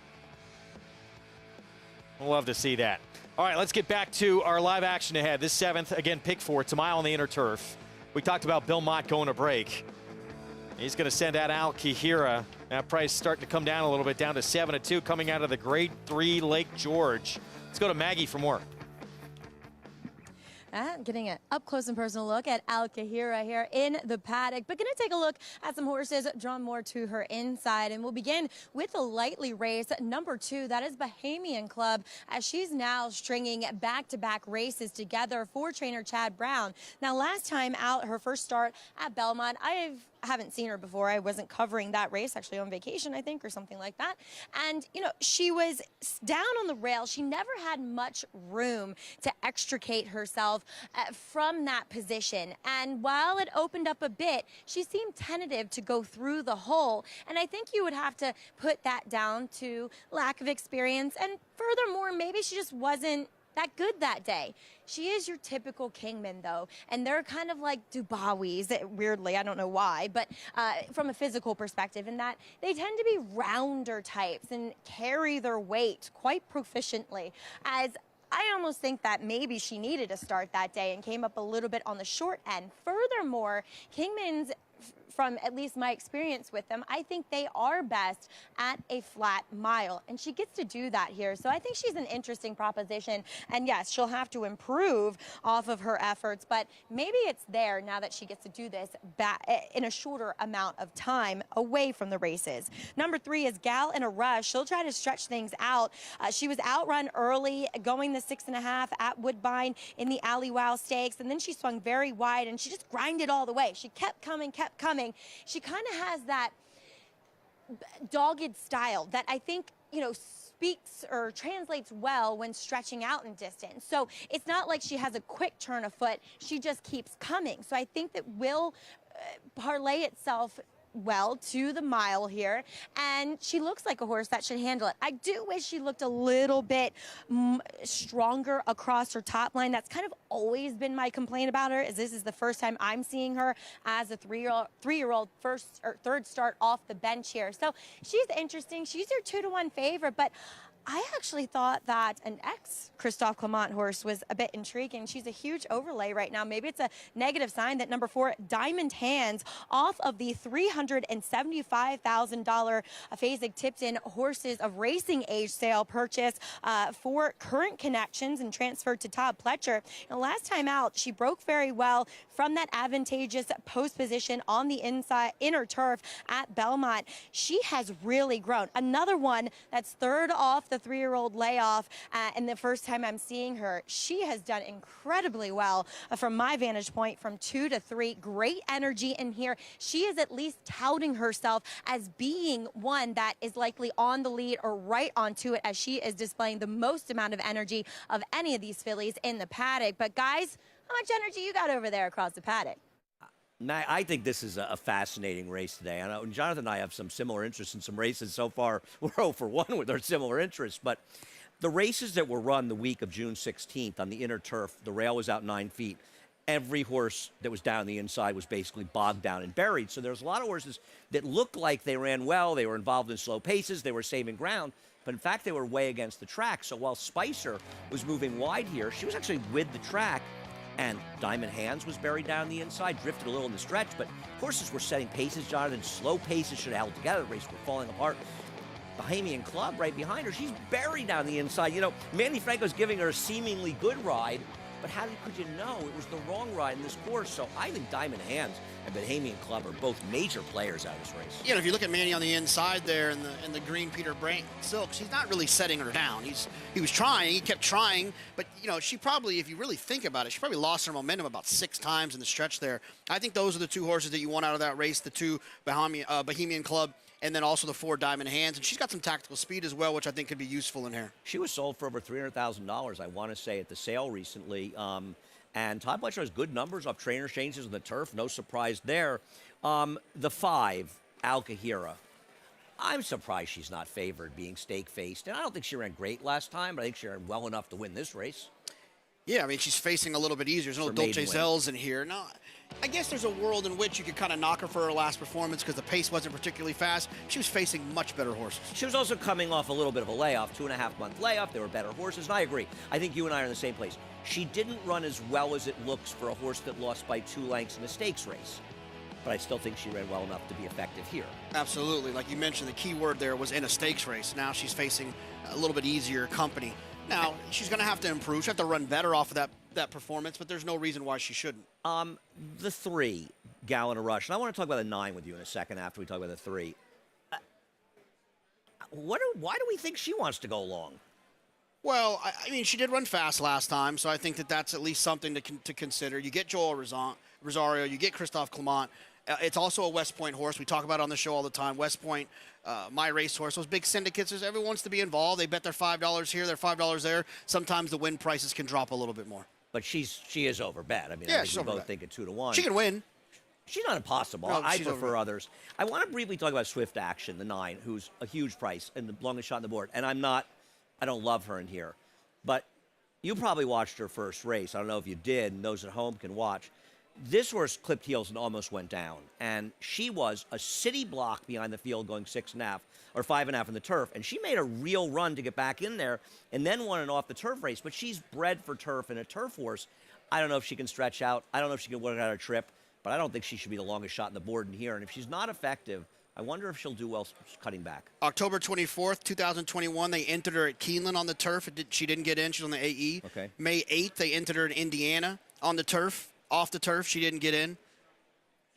We'll love to see that. All right, let's get back to our live action ahead. This 7th, again, pick 4. It's a mile on the inner turf. We talked about Bill Mott going to break. He's going to send out Al Kahira. That price starting to come down a little bit, down to 7-2, coming out of the Grade 3 Lake George. Let's go to Maggie for more. Getting an up-close and personal look at Al Kahira here in the paddock. But going to take a look at some horses drawn more to her inside. And we'll begin with the lightly race, number 2. That is Bahamian Club, as she's now stringing back-to-back races together for trainer Chad Brown. Now, last time out, her first start at Belmont, I haven't seen her before. I wasn't covering that race, actually on vacation, I think, or something like that. And, you know, she was down on the rail. She never had much room to extricate herself from that position. And while it opened up a bit, she seemed tentative to go through the hole. And I think you would have to put that down to lack of experience. And furthermore, maybe she just wasn't that good that day. She is your typical Kingman, though, and they're kind of like Dubawis, weirdly, I don't know why, but from a physical perspective, in that they tend to be rounder types and carry their weight quite proficiently, as I almost think that maybe she needed to start that day and came up a little bit on the short end. Furthermore, Kingman's, from at least my experience with them, I think they are best at a flat mile, and she gets to do that here. So I think she's an interesting proposition, and yes, she'll have to improve off of her efforts, but maybe it's there now that she gets to do this in a shorter amount of time away from the races. Number 3 is Gal in a Rush. She'll try to stretch things out. She was outrun early, going the 6.5 at Woodbine in the Alley Wow Stakes, and then she swung very wide, and she just grinded all the way. She kept coming, kept coming. She kind of has that dogged style that I think, you know, speaks or translates well when stretching out in distance. So it's not like she has a quick turn of foot. She just keeps coming. So I think that will parlay itself well to the mile here, and she looks like a horse that should handle it. I do wish she looked a little bit stronger across her top line. That's kind of always been my complaint about her, is this is the first time I'm seeing her as a three-year-old first or third start off the bench here. So she's interesting. She's your 2-to-1 favorite, but I actually thought that an ex-Christophe Clement horse was a bit intriguing. She's a huge overlay right now. Maybe it's a negative sign that number 4, Diamond Hands, off of the $375,000 Fasig-Tipton Horses of Racing Age sale purchase for Current Connections and transferred to Todd Pletcher. And last time out, she broke very well from that advantageous post position on the inner turf at Belmont. She has really grown. Another one that's third off the 3-year-old layoff, and the first time I'm seeing her, she has done incredibly well from my vantage point, from 2 to 3. Great energy in here. She is at least touting herself as being one that is likely on the lead or right onto it, as she is displaying the most amount of energy of any of these fillies in the paddock. But guys, how much energy you got over there across the paddock? I think this is a fascinating race today. I know Jonathan and I have some similar interests in some races so far. We're 0 for 1 with our similar interests. But the races that were run the week of June 16th on the inner turf, the rail was out 9 feet. every horse that was down the inside was basically bogged down and buried. So there's a lot of horses that looked like they ran well, they were involved in slow paces, they were saving ground, but in fact they were way against the track. So while Spicer was moving wide here, she was actually with the track, and Diamond Hands was buried down the inside, drifted a little in the stretch, but horses were setting paces, Jonathan. Slow paces should have held together. The race were falling apart. Bohemian Club right behind her, she's buried down the inside. You know, Manny Franco's giving her a seemingly good ride, but how could you know it was the wrong ride in this course? So I think Diamond Hands and Bohemian Club are both major players out of this race. You know, if you look at Manny on the inside there in the green Peter Brant silks, he's not really setting her down. He was trying, he kept trying, but you know, she probably, if you really think about it, she probably lost her momentum about 6 times in the stretch there. I think those are the 2 horses that you want out of that race, the 2 Bohemian Club, and then also the 4 Diamond Hands. And she's got some tactical speed as well, which I think could be useful in here. She was sold for over $300,000, I want to say, at the sale recently. And Todd Bletcher has good numbers off trainer changes on the turf. No surprise there. The 5, Al-Kahira. I'm surprised she's not favored, being stake-faced. And I don't think she ran great last time, but I think she ran well enough to win this race. Yeah, I mean, she's facing a little bit easier. There's no Dolce Zells in here. No, I guess there's a world in which you could kind of knock her for her last performance because the pace wasn't particularly fast. She was facing much better horses. She was also coming off a little bit of a layoff, 2.5-month layoff. There were better horses, and I agree. I think you and I are in the same place. She didn't run as well as it looks for a horse that lost by 2 lengths in a stakes race. But I still think she ran well enough to be effective here. Absolutely. Like you mentioned, the key word there was in a stakes race. Now she's facing a little bit easier company. Now, she's going to have to improve. She'll have to run better off of that performance, but the's no reason why she shouldn't. The 3, Gallon of Rush. And I want to talk about the 9 with you in a second after we talk about the 3. Why do we think she wants to go long? Well, I mean, she did run fast last time, so I think that's at least something to consider. You get Joel Rosario, you get Christophe Clement. It's also a West Point horse. We talk about it on the show all the time. West Point, my racehorse. Those big syndicates, everyone wants to be involved. They bet their $5 here, their $5 there. Sometimes the win prices can drop a little bit more. But she is overbet. I mean, yeah, I think we both think at 2-1. She can win. She's not impossible. No, I prefer others. I want to briefly talk about Swift Action, the 9, who's a huge price and the longest shot on the board. And I don't love her in here. But you probably watched her first race. I don't know if you did, and those at home can watch. This horse clipped heels and almost went down. And she was a city block behind the field going 6.5 or 5.5 in the turf. And she made a real run to get back in there and then won an off the turf race. But she's bred for turf and a turf horse. I don't know if she can stretch out. I don't know if she can work out her trip. But I don't think she should be the longest shot in the board in here. And if she's not effective, I wonder if she'll do well cutting back. October 24th, 2021, they entered her at Keeneland on the turf. She didn't get in. She's on the AE. Okay. May 8th, they entered her in Indiana on the turf. Off the turf, she didn't get in.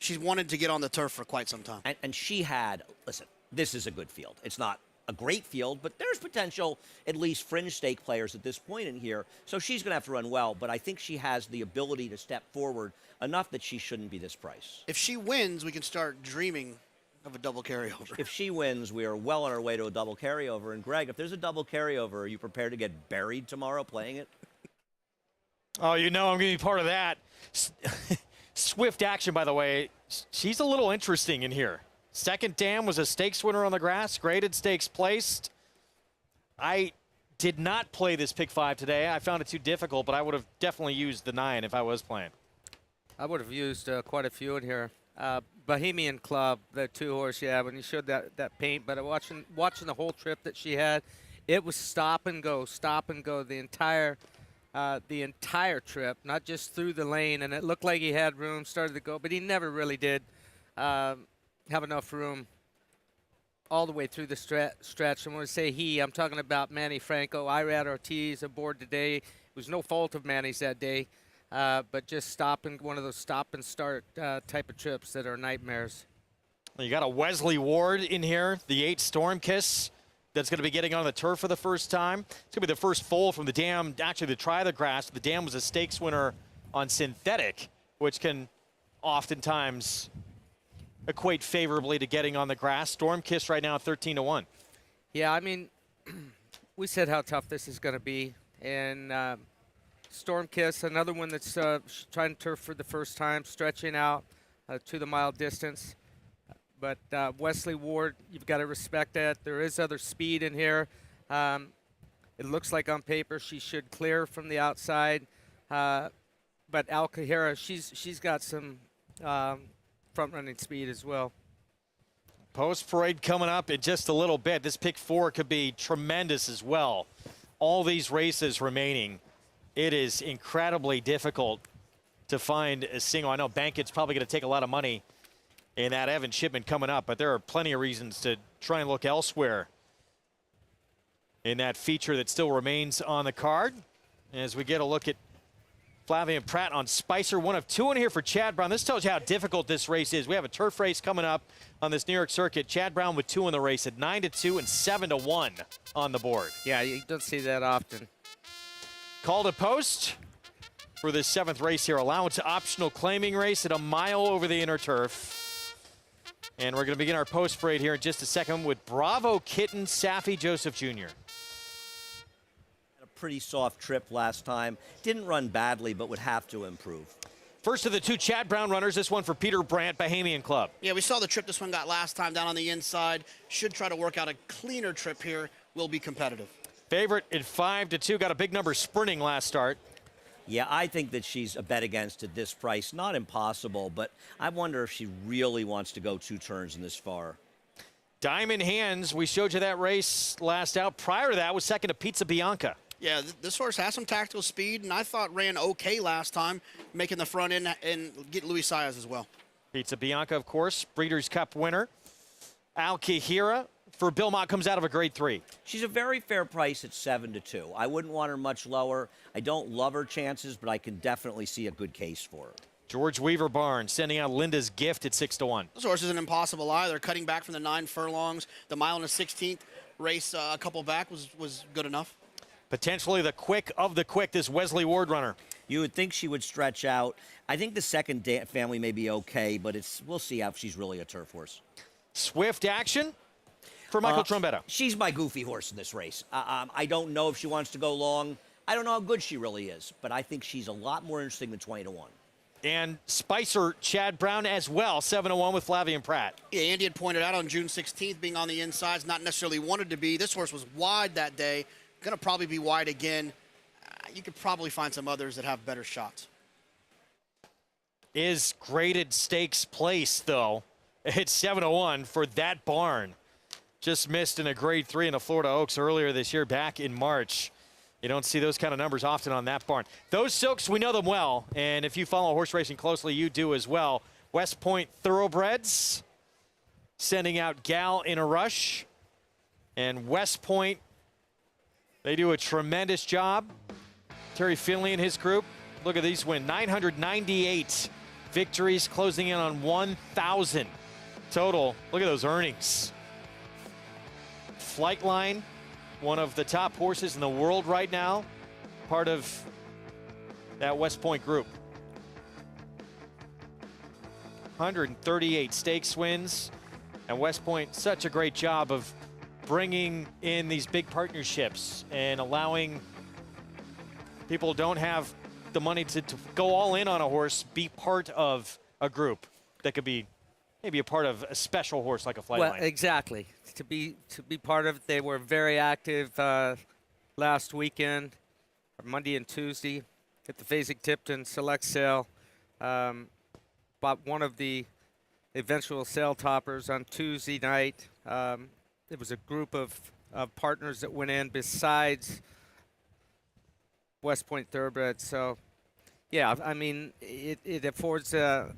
She's wanted to get on the turf for quite some time. And she had, listen, this is a good field. It's not a great field, but there's potential, at least fringe stake players at this point in here. So she's going to have to run well, but I think she has the ability to step forward enough that she shouldn't be this price. If she wins, we can start dreaming of a double carryover. If she wins, we are well on our way to a double carryover. And Greg, if there's a double carryover, are you prepared to get buried tomorrow playing it? Oh, you know I'm going to be part of that. Swift Action, by the way, she's a little interesting in here. Second Dam was a stakes winner on the grass, graded stakes placed. I did not play this pick 5 today. I found it too difficult, but I would have definitely used the 9 if I was playing. I would have used quite a few in here. Bohemian Club, the 2-horse, yeah, when you showed that paint, but watching the whole trip that she had, it was stop and go the entire trip, not just through the lane, and it looked like he had room, started to go, but he never really did have enough room all the way through the stretch. And when I say he, I'm talking about Manny Franco, Irad Ortiz aboard today. It was no fault of Manny's that day, but just one of those stop and start type of trips that are nightmares. You got a Wesley Ward in here, the 8 Storm Kiss. That's going to be getting on the turf for the first time. It's going to be the first foal from the Dam, actually, to try the grass. The Dam was a stakes winner on synthetic, which can oftentimes equate favorably to getting on the grass. Storm Kiss right now 13-1. Yeah, I mean, we said how tough this is going to be. And Storm Kiss, another one that's trying to turf for the first time, stretching out to the mile distance. But Wesley Ward, you've got to respect that. There is other speed in here. It looks like on paper she should clear from the outside. but Alcahira, she's got some front running speed as well. Post parade coming up in just a little bit. This pick 4 could be tremendous as well. All these races remaining. It is incredibly difficult to find a single. I know Bankett's probably going to take a lot of money in that Evan shipment coming up, but there are plenty of reasons to try and look elsewhere in that feature that still remains on the card. As we get a look at Flavia Pratt on Spicer, 1 of 2 in here for Chad Brown. This tells you how difficult this race is. We have a turf race coming up on this New York circuit. Chad Brown with 2 in the race at 9-2 and 7-1 on the board. Yeah, you don't see that often. Call to post for this 7th race here. Allowance optional claiming race at a mile over the inner turf. And we're going to begin our post parade here in just a second with Bravo Kitten Safi Joseph Jr. Pretty soft trip last time. Didn't run badly, but would have to improve. First of the 2 Chad Brown runners, this one for Peter Brandt, Bahamian Club. Yeah, we saw the trip this one got last time down on the inside. Should try to work out a cleaner trip here. Will be competitive. Favorite at 5-2. Got a big number sprinting last start. Yeah, I think that she's a bet against at this price. Not impossible, but I wonder if she really wants to go 2 turns in this far. Diamond Hands, we showed you that race last out. Prior to that was second to Pizza Bianca. Yeah, this horse has some tactical speed, and I thought ran okay last time, making the front end and get Luis Saez as well. Pizza Bianca, of course, Breeders' Cup winner. Alcahira for Bill Mott comes out of a grade 3. She's a very fair price at 7-2. I wouldn't want her much lower. I don't love her chances, but I can definitely see a good case for her. George Weaver Barnes sending out Linda's Gift at 6-1. This horse isn't impossible either. Cutting back from the 9 furlongs, the mile and the 16th race a couple back was good enough. Potentially the quick of the quick, this Wesley Ward runner. You would think she would stretch out. I think the second family may be okay, but we'll see if she's really a turf horse. Swift Action for Michael Trombetta. She's my goofy horse in this race. I don't know if she wants to go long. I don't know how good she really is, but I think she's a lot more interesting than 20-1. And Spicer Chad Brown as well, 7-1 with Flavia Pratt. Yeah, Andy had pointed out on June 16th, being on the insides, not necessarily wanted to be. This horse was wide that day. Going to probably be wide again. You could probably find some others that have better shots. Is graded stakes place, though. It's 7-1 for that barn. Just missed in a grade 3 in the Florida Oaks earlier this year, back in March. You don't see those kind of numbers often on that barn. Those silks, we know them well. And if you follow horse racing closely, you do as well. West Point Thoroughbreds sending out Gal in a Rush. And West Point, they do a tremendous job. Terry Finley and his group. Look at these wins. 998 victories, closing in on 1,000 total. Look at those earnings. Flightline, one of the top horses in the world right now. Part of that West Point group. 138 stakes wins. And West Point, such a great job of bringing in these big partnerships and allowing people who don't have the money to go all in on a horse, be part of a group that could be maybe a part of a special horse like a Flightline. Well, exactly. To be part of it, they were very active last weekend, or Monday and Tuesday, at the Fasig-Tipton Select Sale. Bought one of the eventual sale toppers on Tuesday night. There was a group of partners that went in besides West Point Thoroughbred. So, yeah, I mean, it affords the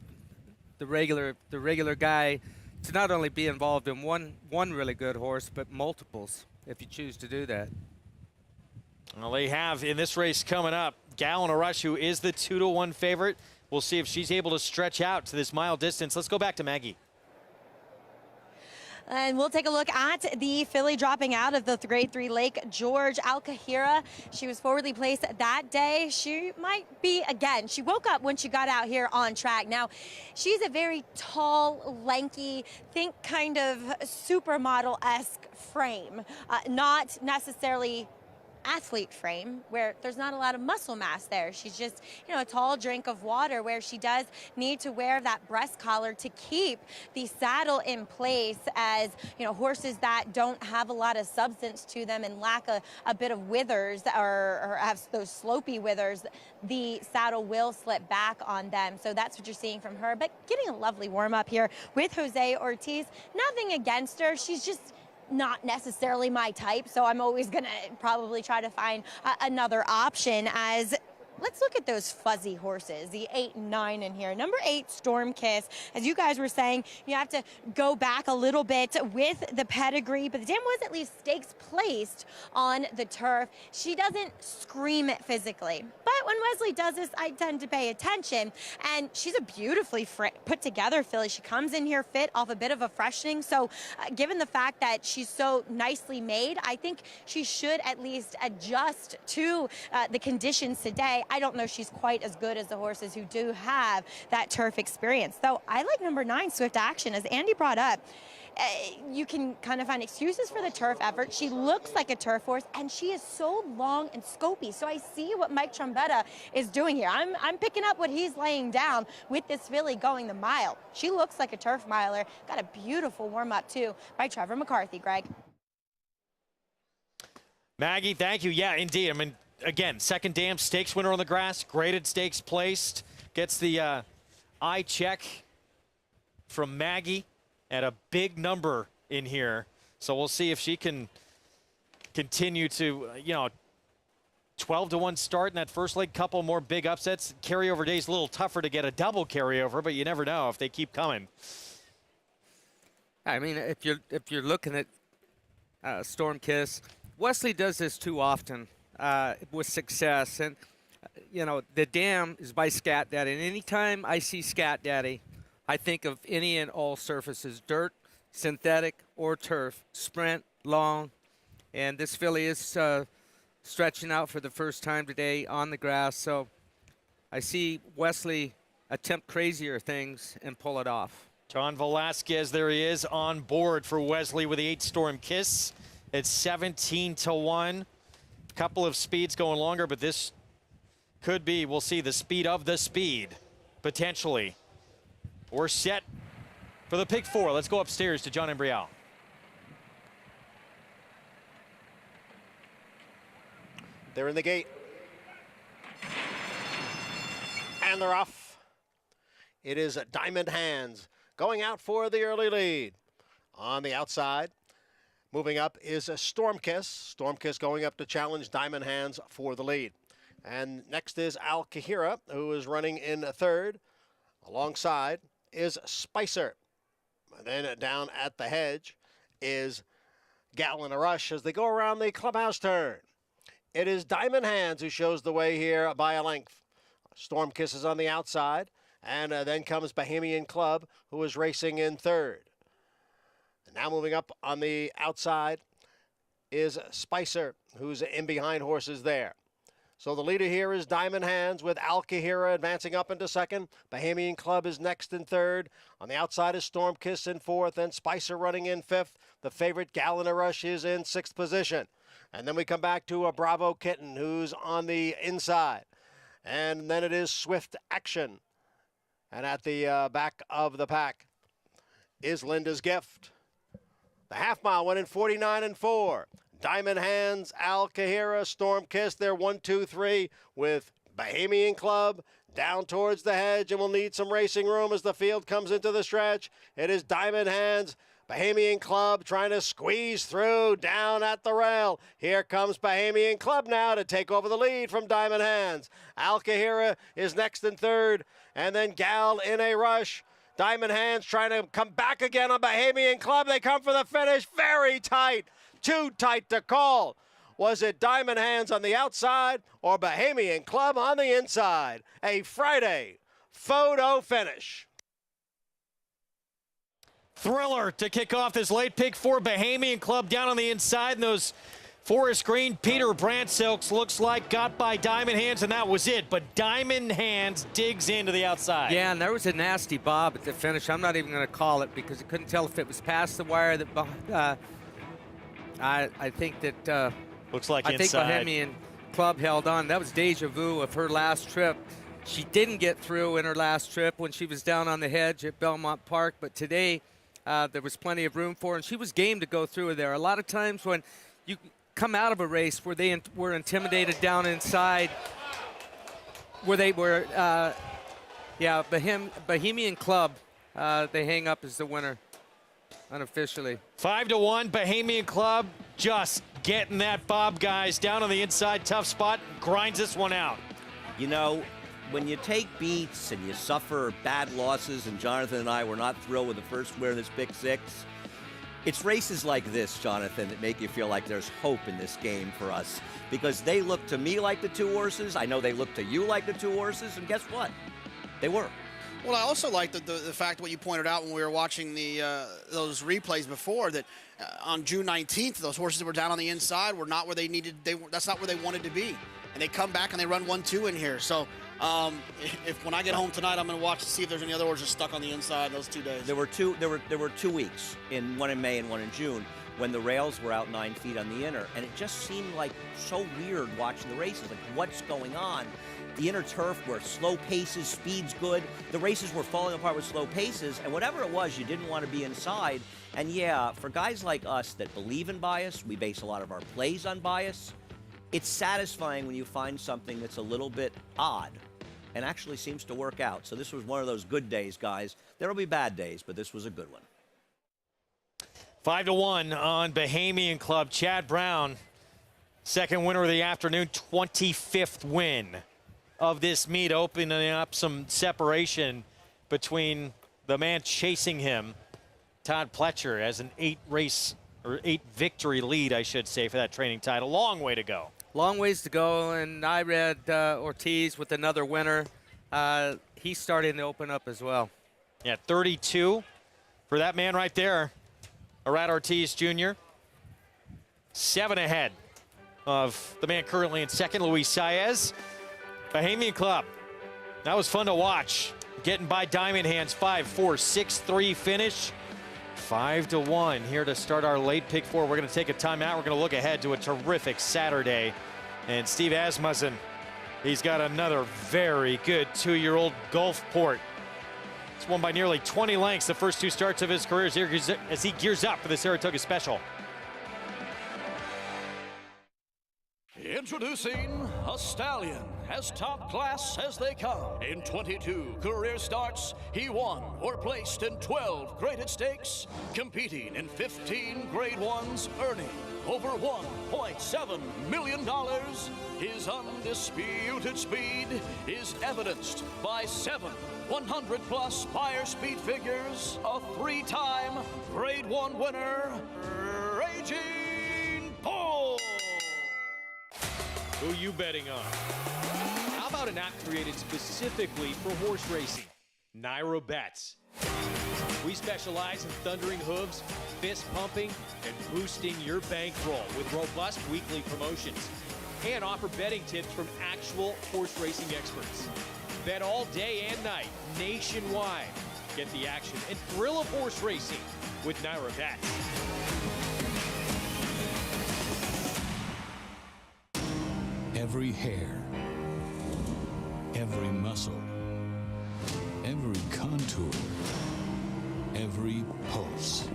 regular guy to not only be involved in one really good horse, but multiples if you choose to do that. Well, they have in this race coming up, Gal in a Rush, who is the 2-1 favorite. We'll see if she's able to stretch out to this mile distance. Let's go back to Maggie. And we'll take a look at the filly dropping out of the grade 3 Lake George, Alcahira. She was forwardly placed that day. She might be again. She woke up when she got out here on track. Now, she's a very tall, lanky, think kind of supermodel-esque frame. Not necessarily athlete frame where there's not a lot of muscle mass there. She's just, a tall drink of water where she does need to wear that breast collar to keep the saddle in place, as, horses that don't have a lot of substance to them and lack a bit of withers or have those slopey withers, the saddle will slip back on them. So that's what you're seeing from her. But getting a lovely warm up here with Jose Ortiz. Nothing against her. She's just not necessarily my type, so I'm always going to probably try to find another option. As let's look at those fuzzy horses, the 8 and 9 in here. Number 8, Storm Kiss. As you guys were saying, you have to go back a little bit with the pedigree, but the dam was at least stakes placed on the turf. She doesn't scream it physically, but when Wesley does this, I tend to pay attention, and she's a beautifully put together filly. She comes in here fit off a bit of a freshening, so given the fact that she's so nicely made, I think she should at least adjust to the conditions today. I don't know she's quite as good as the horses who do have that turf experience. Though I like number 9, Swift Action, as Andy brought up. You can kind of find excuses for the turf effort. She looks like a turf horse, and she is so long and scopy. So I see what Mike Trombetta is doing here. I'm picking up what he's laying down with this filly going the mile. She looks like a turf miler. Got a beautiful warm-up, too, by Trevor McCarthy, Greg. Maggie, thank you. Yeah, indeed. I mean, again, second dam stakes winner on the grass, graded stakes placed, gets the eye check from Maggie at a big number in here. So we'll see if she can continue to, 12-1 start in that first leg, couple more big upsets. Carryover day's a little tougher to get a double carryover, but you never know if they keep coming. I mean, if you're looking at Storm Kiss, Wesley does this too often. With success, and the dam is by Scat Daddy, and anytime I see Scat Daddy, I think of any and all surfaces: dirt, synthetic, or turf, sprint, long, and this filly is stretching out for the first time today on the grass. So I see Wesley attempt crazier things and pull it off. John Velasquez, there he is on board for Wesley with the 8 Storm Kiss. It's 17-1. Couple of speeds going longer, but this could be, we'll see, the speed of the speed, potentially. We're set for the pick 4. Let's go upstairs to John Embrial. They're in the gate. And they're off. It is Diamond Hands going out for the early lead. On the outside, moving up is a Storm Kiss. Storm Kiss going up to challenge Diamond Hands for the lead. And next is Al Kahira, who is running in third. Alongside is Spicer. And then down at the hedge is Gal in a Rush as they go around the clubhouse turn. It is Diamond Hands who shows the way here by a length. Storm Kiss is on the outside. And then comes Bahamian Club, who is racing in third. And now moving up on the outside is Spicer, who's in behind horses there. So the leader here is Diamond Hands with Al Kahira advancing up into second. Bahamian Club is next in third. On the outside is Storm Kiss in fourth, and Spicer running in fifth. The favorite Gal in a Rush is in sixth position. And then we come back to a Bravo Kitten, who's on the inside. And then it is Swift Action. And at the back of the pack is Linda's Gift. The half mile went in 49-4. Diamond Hands, Al Kahira, Storm Kiss, they're 1, 2, 3 with Bahamian Club down towards the hedge, and we'll need some racing room as the field comes into the stretch. It is Diamond Hands, Bahamian Club trying to squeeze through down at the rail. Here comes Bahamian Club now to take over the lead from Diamond Hands. Al Kahira is next in third, and then Gal in a Rush. Diamond Hands trying to come back again on Bahamian Club. They come for the finish. Very tight. Too tight to call. Was it Diamond Hands on the outside or Bahamian Club on the inside? A Friday photo finish. Thriller to kick off this late pick 4. Bahamian Club down on the inside, and those forest green Peter Brandt silks looks like got by Diamond Hands, and that was it. But Diamond Hands digs into the outside. Yeah, and there was a nasty bob at the finish. I'm not even going to call it because I couldn't tell if it was past the wire. That I think that Looks like I inside. think Bohemian Club held on. That was deja vu of her last trip. She didn't get through in her last trip when she was down on the hedge at Belmont Park, but today there was plenty of room for her, and she was game to go through there. A lot of times when you come out of a race where they were intimidated down inside, where they were, Bohemian Club, they hang up as the winner unofficially. 5-1, Bohemian Club just getting that bob, guys, down on the inside, tough spot, grinds this one out. You know, when you take beats and you suffer bad losses, and Jonathan and I were not thrilled with the first winner in this Big Six, it's races like this, Jonathan, that make you feel like there's hope in this game for us. Because they look to me like the two horses. I know they look to you like the two horses, and guess what? They were. Well, I also like the fact what you pointed out when we were watching those replays before, that on June 19th, those horses that were down on the inside were not where they needed. That's not where they wanted to be, and they come back and they run 1-2 in here. So when I get home tonight, I'm going to watch to see if there's any other horses stuck on the inside those 2 days. There were 2 weeks, one in May and one in June, when the rails were out 9 feet on the inner, and it just seemed like so weird watching the races. Like, what's going on? The inner turf were slow paces, speed's good. The races were falling apart with slow paces, and whatever it was, you didn't want to be inside. And yeah, for guys like us that believe in bias, we base a lot of our plays on bias, it's satisfying when you find something that's a little bit odd and actually seems to work out. So this was one of those good days, guys. There will be bad days, but this was a good one. 5-1 on Bohemian Club. Chad Brown, second winner of the afternoon, 25th win of this meet, opening up some separation between the man chasing him, Todd Pletcher, has an 8 victory lead, I should say, for that training title. Long way to go. Long ways to go, and NY-bred Ortiz with another winner. He's starting to open up as well. Yeah, 32 for that man right there, Arad Ortiz Jr. 7 ahead of the man currently in second, Luis Saez. Bohemian Club, that was fun to watch. Getting by Diamond Hands, 5-4, 6-3 finish. 5-1 here to start our late pick 4. We're going to take a timeout. We're going to look ahead to a terrific Saturday. And Steve Asmussen, he's got another very good 2-year-old Gulfport. It's won by nearly 20 lengths the first 2 starts of his career as he gears up for the Saratoga Special. Introducing a Stallion, as top class as they come. In 22 career starts, he won or placed in 12 graded stakes, competing in 15 grade ones, earning over $1.7 million. His undisputed speed is evidenced by 7 100-plus Spire speed figures, a 3-time grade 1 winner, Raging Bull. Who you betting on? How about an app created specifically for horse racing? Naira Bets. We specialize in thundering hooves, fist pumping, and boosting your bankroll with robust weekly promotions, and offer betting tips from actual horse racing experts. Bet all day and night, nationwide. Get the action and thrill of horse racing with Naira Bets. Every hair, every muscle, every contour, every pulse.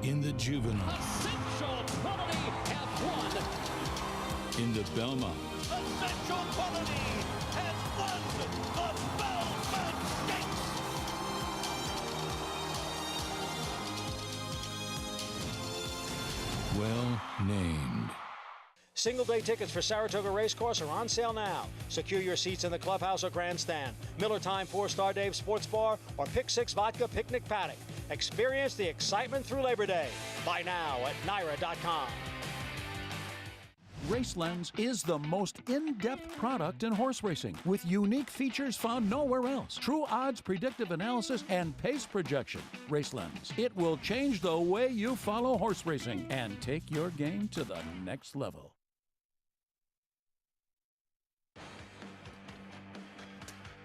In the juvenile, Essential Quality have won. in the Belmont, Essential Quality has won the Belmont Stakes. well named. Single-day tickets for Saratoga Racecourse are on sale now. Secure your seats in the clubhouse or grandstand, Miller Time 4-Star Dave Sports Bar, or Pick 6 Vodka Picnic Paddock. Experience the excitement through Labor Day. Buy now at NYRA.com. RaceLens is the most in-depth product in horse racing, with unique features found nowhere else. True odds, predictive analysis, and pace projection. RaceLens. It will change the way you follow horse racing and take your game to the next level.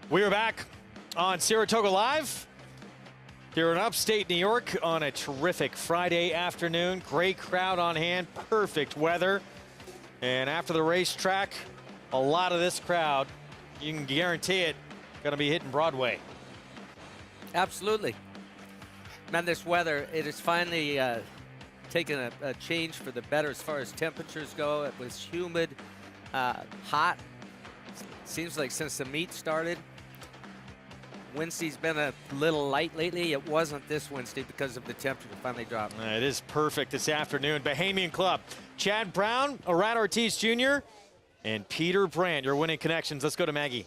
We are back on Saratoga Live. Here in upstate New York on a terrific Friday afternoon. Great crowd on hand, perfect weather. And after the racetrack, a lot of this crowd, you can guarantee it, going to be hitting Broadway. Absolutely. Man, this weather, it is finally taken a change for the better as far as temperatures go. It was humid, hot. Seems like since the meet started. Wednesday's been a little light lately. It wasn't this Wednesday because of the temperature finally dropped. It is perfect this afternoon. Bahamian Club, Chad Brown, Arad Ortiz Jr., and Peter Brandt, your winning connections. Let's go to Maggie.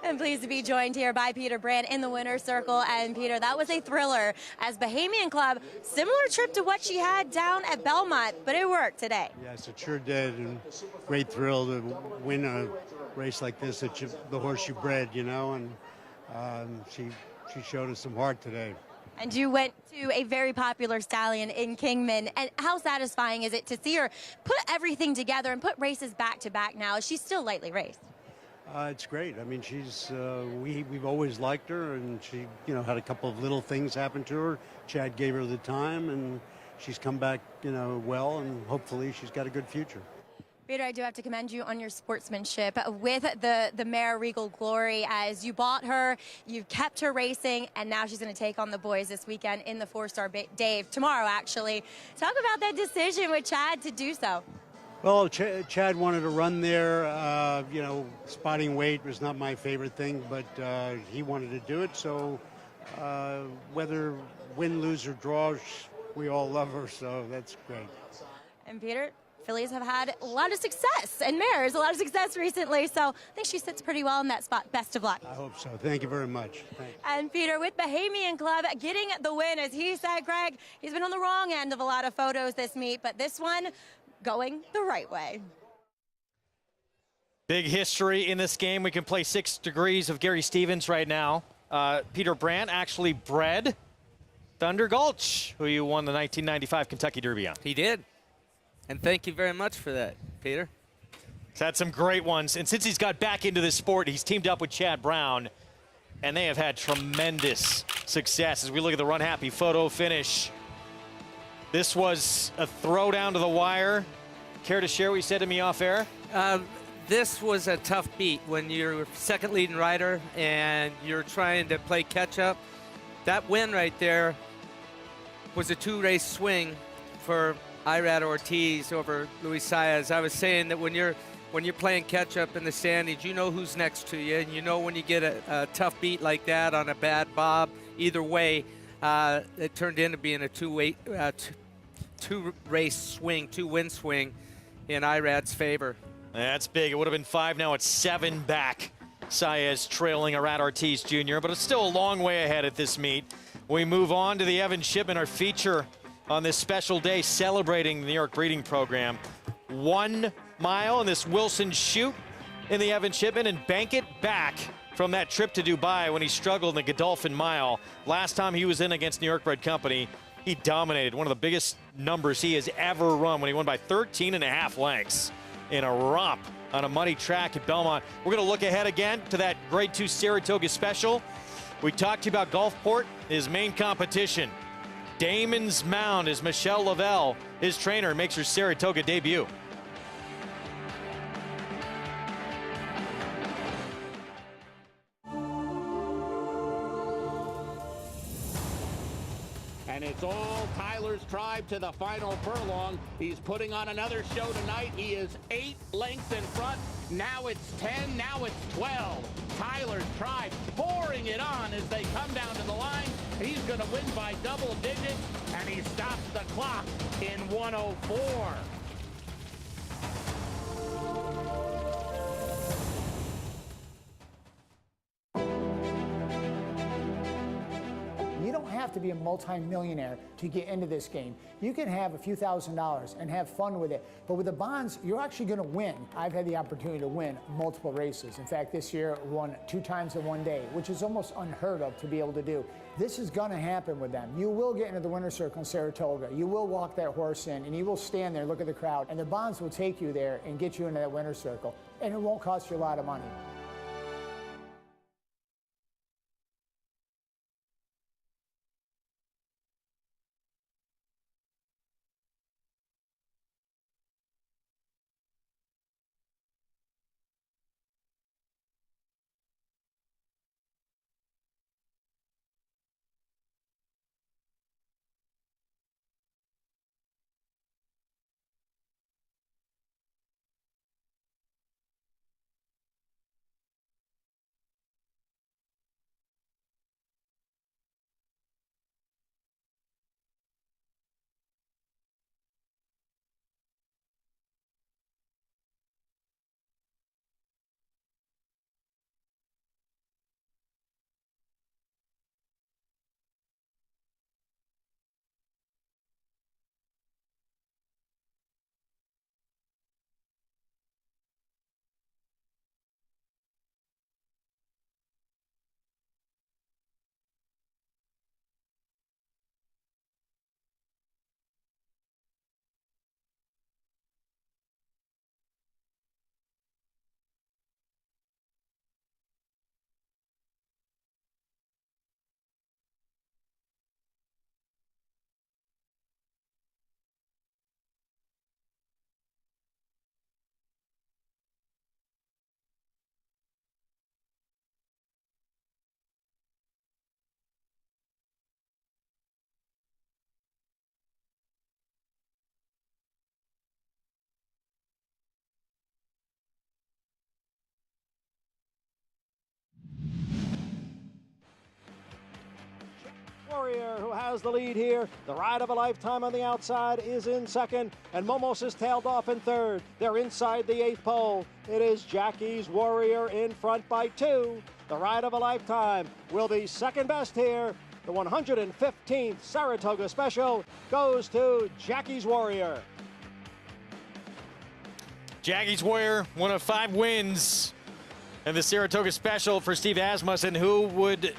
And pleased to be joined here by Peter Brandt in the winner's circle. And Peter, that was a thriller as Bahamian Club, similar trip to what she had down at Belmont, but it worked today. Yes, it sure did. And great thrill to win a race like this at the horse you bred, you know, and she showed us some heart today. And you went to a very popular stallion in Kingman. And how satisfying is it to see her put everything together and put races back to back now? She's still lightly raced. It's great. I mean, she's we've always liked her, and she, you know, had a couple of little things happen to her. Chad gave her the time, and she's come back, you know, well, and hopefully she's got a good future. Peter, I do have to commend you on your sportsmanship with the mare Regal Glory. As you bought her, you've kept her racing, and now she's going to take on the boys this weekend in the 4-star Dave tomorrow, actually. Talk about that decision with Chad to do so. Well, Chad wanted to run there. You know, spotting weight was not my favorite thing, but he wanted to do it. So whether win, lose, or draw, we all love her, so that's great. And Peter, fillies have had a lot of success, and mares a lot of success recently, so I think she sits pretty well in that spot. Best of luck. I hope so. Thank you very much. Thanks. And Peter, with Bahamian Club getting the win, as he said, Greg, he's been on the wrong end of a lot of photos this meet, but this one going the right way. Big history in this game. We can play 6 degrees of Gary Stevens right now. Peter Brandt actually bred Thunder Gulch, who you won the 1995 Kentucky Derby on. He did. And thank you very much for that, Peter. He's had some great ones. And since he's got back into this sport, he's teamed up with Chad Brown, and they have had tremendous success. As we look at the Run Happy photo finish, this was a throw down to the wire. Care to share what you said to me off air? This was a tough beat when you're second leading rider and you're trying to play catch up. That win right there was a 2-race swing for Irad Ortiz over Luis Saez. I was saying that when you're playing catch up in the standings, you know who's next to you, and you know when you get a tough beat like that on a bad bob. Either way, it turned into being a two-race swing, 2-win swing in Irad's favor. That's big. It would have been 5. Now it's 7 back. Saez trailing Arad Ortiz Jr., but it's still a long way ahead at this meet. We move on to the Evan Shipman, our feature on this special day celebrating the New York breeding program. 1 mile in this Wilson chute in the Evan Shipman, and bank it back from that trip to Dubai when he struggled in the Godolphin Mile. Last time he was in against New York-bred company, he dominated. One of the biggest numbers he has ever run when he won by 13.5 lengths in a romp on a muddy track at Belmont. We're going to look ahead again to that Grade 2 Saratoga Special. We talked to you about Gulfport, his main competition. Damon's Mound is Michelle Lavelle, his trainer, makes her Saratoga debut. And it's all Tyler's Tribe to the final furlong. He's putting on another show tonight. He is 8 lengths in front. Now it's 10, now it's 12. Tyler's Tribe pouring it on as they come down to the line. He's going to win by double digits, and he stops the clock in 104. You don't have to be a multi-millionaire to get into this game. You can have a few $1,000s and have fun with it. But with the bonds, you're actually going to win. I've had the opportunity to win multiple races. In fact, this year I won 2 times in one day, which is almost unheard of to be able to do. This is going to happen with them. You will get into the winner's circle in Saratoga. You will walk that horse in, and you will stand there, look at the crowd, and the bonds will take you there and get you into that winner's circle. And it won't cost you a lot of money. Warrior, who has the lead here. The Ride of a Lifetime on the outside is in second, and Momos is tailed off in third. They're inside the 8th pole. It is Jackie's Warrior in front by 2. The Ride of a Lifetime will be second best here. The 115th Saratoga Special goes to Jackie's Warrior. Jackie's Warrior, one of 5 wins in the Saratoga Special for Steve Asmussen, who would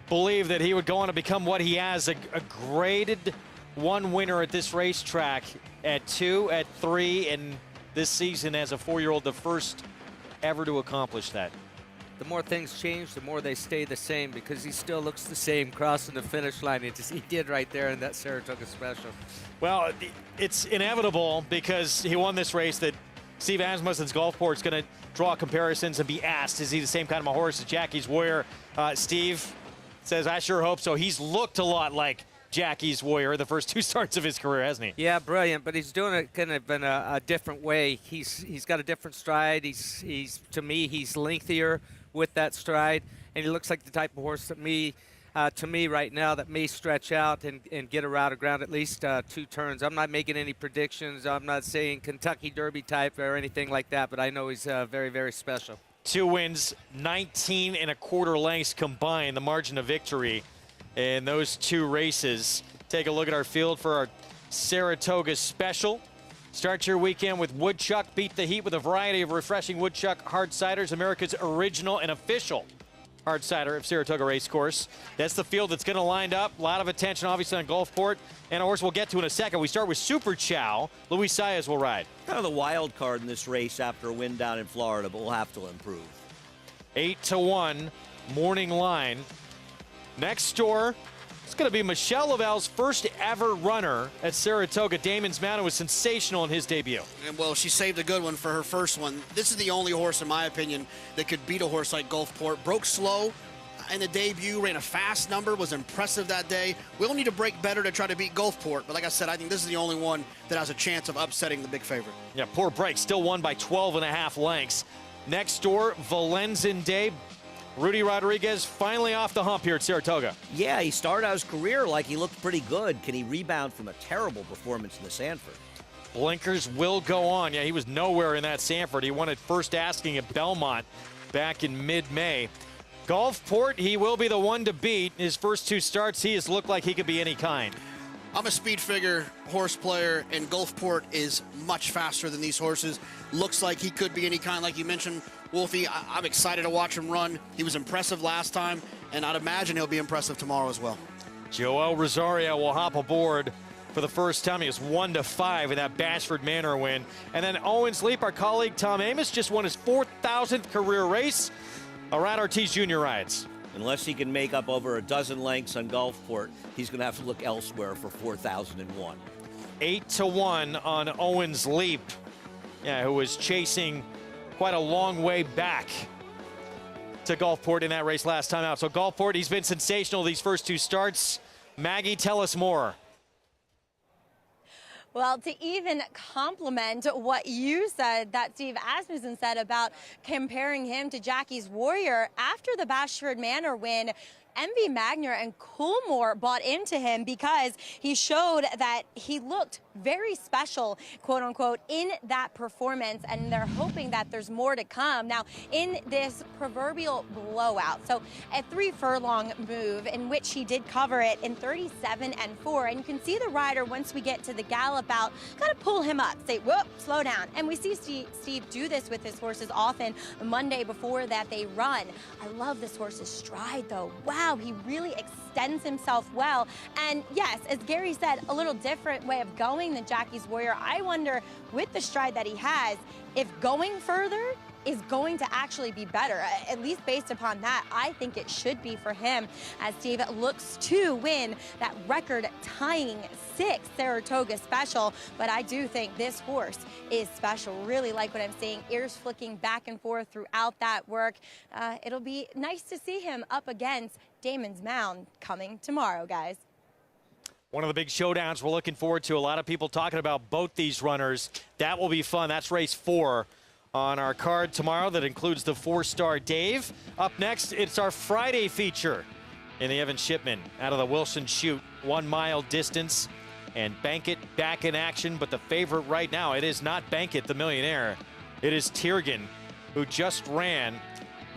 believe that he would go on to become what he has, a graded 1 winner at this racetrack at 2, at 3, and this season as a 4-year-old, the first ever to accomplish that. The more things change, the more they stay the same, because he still looks the same crossing the finish line. He did right there in that Saratoga Special. Well, it's inevitable because he won this race that Steve Asmussen's Gulfport's going to draw comparisons and be asked, is he the same kind of a horse as Jackie's Warrior? Steve says, I sure hope so. He's looked a lot like Jackie's Warrior the first 2 starts of his career, hasn't he? Yeah, brilliant, but he's doing it kind of in a different way. He's got a different stride. He's to me, he's lengthier with that stride, and he looks like the type of horse that to me right now, that may stretch out and get around the ground at least 2 turns. I'm not making any predictions. I'm not saying Kentucky Derby type or anything like that, but I know he's very, very special. 2 wins, 19 1/4 lengths combined, the margin of victory in those 2 races. Take a look at our field for our Saratoga Special. Start your weekend with Woodchuck. Beat the heat with a variety of refreshing Woodchuck hard ciders, America's original and official hard cider of Saratoga Racecourse. That's the field that's going to line up. A lot of attention, obviously, on Gulfport. And a horse we'll get to in a second. We start with Super Chow. Luis Saez will ride. Kind of the wild card in this race after a win down in Florida, but we'll have to improve. 8-1, morning line. Next door, it's going to be Michelle Lavelle's first ever runner at Saratoga. Damon's Mountain was sensational in his debut. And well, she saved a good one for her first one. This is the only horse, in my opinion, that could beat a horse like Gulfport. Broke slow in the debut, ran a fast number, was impressive that day. We'll need to break better to try to beat Gulfport. But like I said, I think this is the only one that has a chance of upsetting the big favorite. Yeah, poor break. Still won by 12.5 lengths. Next door, Valenzen Day. Rudy Rodriguez finally off the hump here at Saratoga. Yeah, he started out his career like he looked pretty good. Can he rebound from a terrible performance in the Sanford? Blinkers will go on. Yeah, he was nowhere in that Sanford. He won it first asking at Belmont back in mid-May. Gulfport, he will be the one to beat. His first 2 starts, he has looked like he could be any kind. I'm a speed figure horse player, and Gulfport is much faster than these horses. Looks like he could be any kind, like you mentioned, Wolfie. I'm excited to watch him run. He was impressive last time, and I'd imagine he'll be impressive tomorrow as well. Joel Rosario will hop aboard for the first time. He was 1-5 in that Bashford Manor win. And then Owens Leap, our colleague Tom Amos, just won his 4,000th career race. Around Ortiz Jr. rides. Unless he can make up over a dozen lengths on Gulfport, he's going to have to look elsewhere for 4,001. 8-1 on Owens Leap. Yeah, who was chasing quite a long way back to Gulfport in that race last time out. So Gulfport, he's been sensational these first 2 starts. Maggie, tell us more. Well, to even compliment what you said, that Steve Asmussen said about comparing him to Jackie's Warrior, after the Bashford Manor win, MV Magner and Coolmore bought into him because he showed that he looked very special, quote unquote, in that performance, and they're hoping that there's more to come. Now, in this proverbial blowout, so a 3 furlong move in which he did cover it in 37-4, and you can see the rider, once we get to the gallop out, kind of pull him up, say, whoop, slow down. And we see Steve do this with his horses often Monday before that they run. I love this horse's stride, though. Wow, he really extends himself well. And yes, as Gary said, a little different way of going than Jackie's Warrior. I wonder, with the stride that he has, if going further is going to actually be better. At least based upon that, I think it should be for him, as Steve looks to win that record-tying 6th Saratoga Special. But I do think this horse is special. Really like what I'm seeing. Ears flicking back and forth throughout that work. It'll be nice to see him up against Damon's Mound coming tomorrow, guys. One of the big showdowns we're looking forward to. A lot of people talking about both these runners. That will be fun. That's race 4 on our card tomorrow. That includes the 4-star Dave. Up next, it's our Friday feature. in the Evan Shipman out of the Wilson Chute, 1 mile distance. And Bankett back in action, but the favorite right now, it is not Bankett, the millionaire. It is Tiergan, who just ran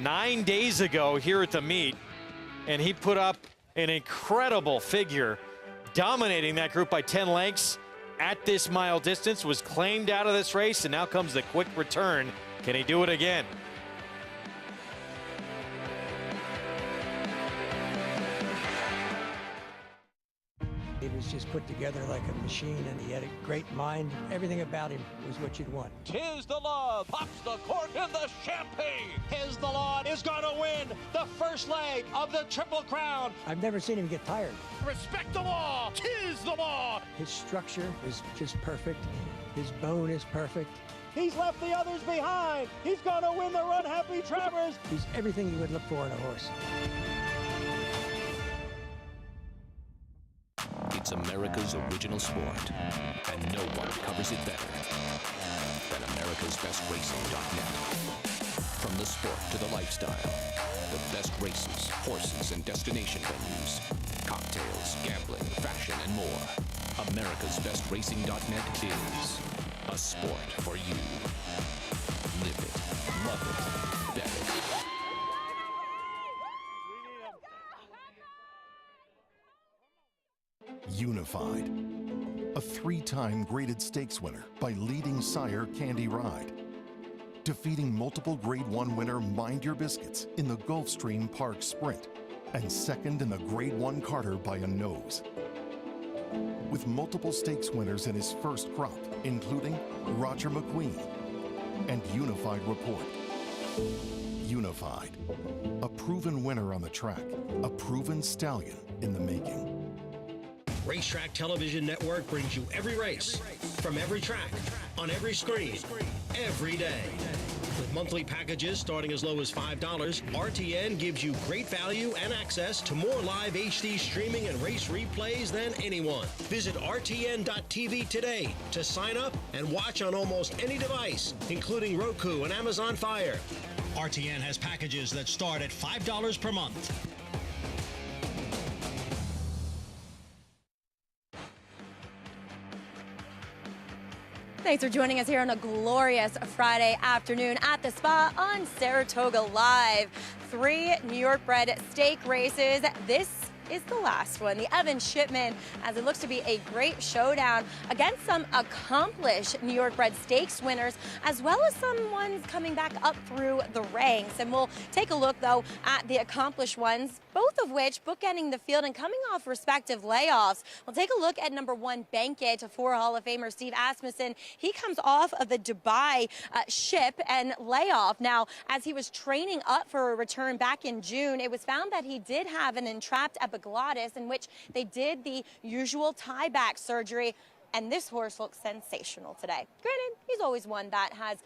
9 days ago here at the meet, and he put up an incredible figure, dominating that group by 10 lengths at this mile distance, was claimed out of this race, and now comes the quick return. Can he do it again? He was just put together like a machine, and he had a great mind. Everything about him was what you'd want. Tis the Law pops the cork in the champagne. Tis the Law is going to win the first leg of the Triple Crown. I've never seen him get tired. Respect the law. Tis the Law. His structure is just perfect. His bone is perfect. He's left the others behind. He's going to win the Run Happy Travers. He's everything you would look for in a horse. It's America's original sport, and no one covers it better than America'sBestRacing.net. From the sport to the lifestyle, the best races, horses, and destination venues, cocktails, gambling, fashion, and more. America'sBestRacing.net is a sport for you. Live it, love it, bet it. Unified, a 3-time graded stakes winner by leading sire Candy Ride, defeating multiple Grade 1 winner Mind Your Biscuits in the Gulfstream Park Sprint, and second in the Grade 1 Carter by a nose. With multiple stakes winners in his first crop, including Roger McQueen and Unified Report. Unified, a proven winner on the track, a proven stallion in the making. Racetrack Television Network brings you every race, from every track, on every screen, every day. With monthly packages starting as low as $5, RTN gives you great value and access to more live HD streaming and race replays than anyone. Visit RTN.tv today to sign up and watch on almost any device, including Roku and Amazon Fire. RTN has packages that start at $5 per month. Thanks for joining us here on a glorious Friday afternoon at the Spa on Saratoga Live. 3 New York-bred stake races. This is the last one. The Evan Shipman, as it looks to be a great showdown against some accomplished New York-bred stakes winners, as well as some ones coming back up through the ranks. And we'll take a look, though, at the accomplished ones, both of which bookending the field and coming off respective layoffs. We'll take a look at number 1, Bankett, for Hall of Famer Steve Asmussen. He comes off of the Dubai ship and layoff. Now, as he was training up for a return back in June, it was found that he did have an entrapped epiglottis, in which they did the usual tie-back surgery. And this horse looks sensational today. Granted, he's always one that has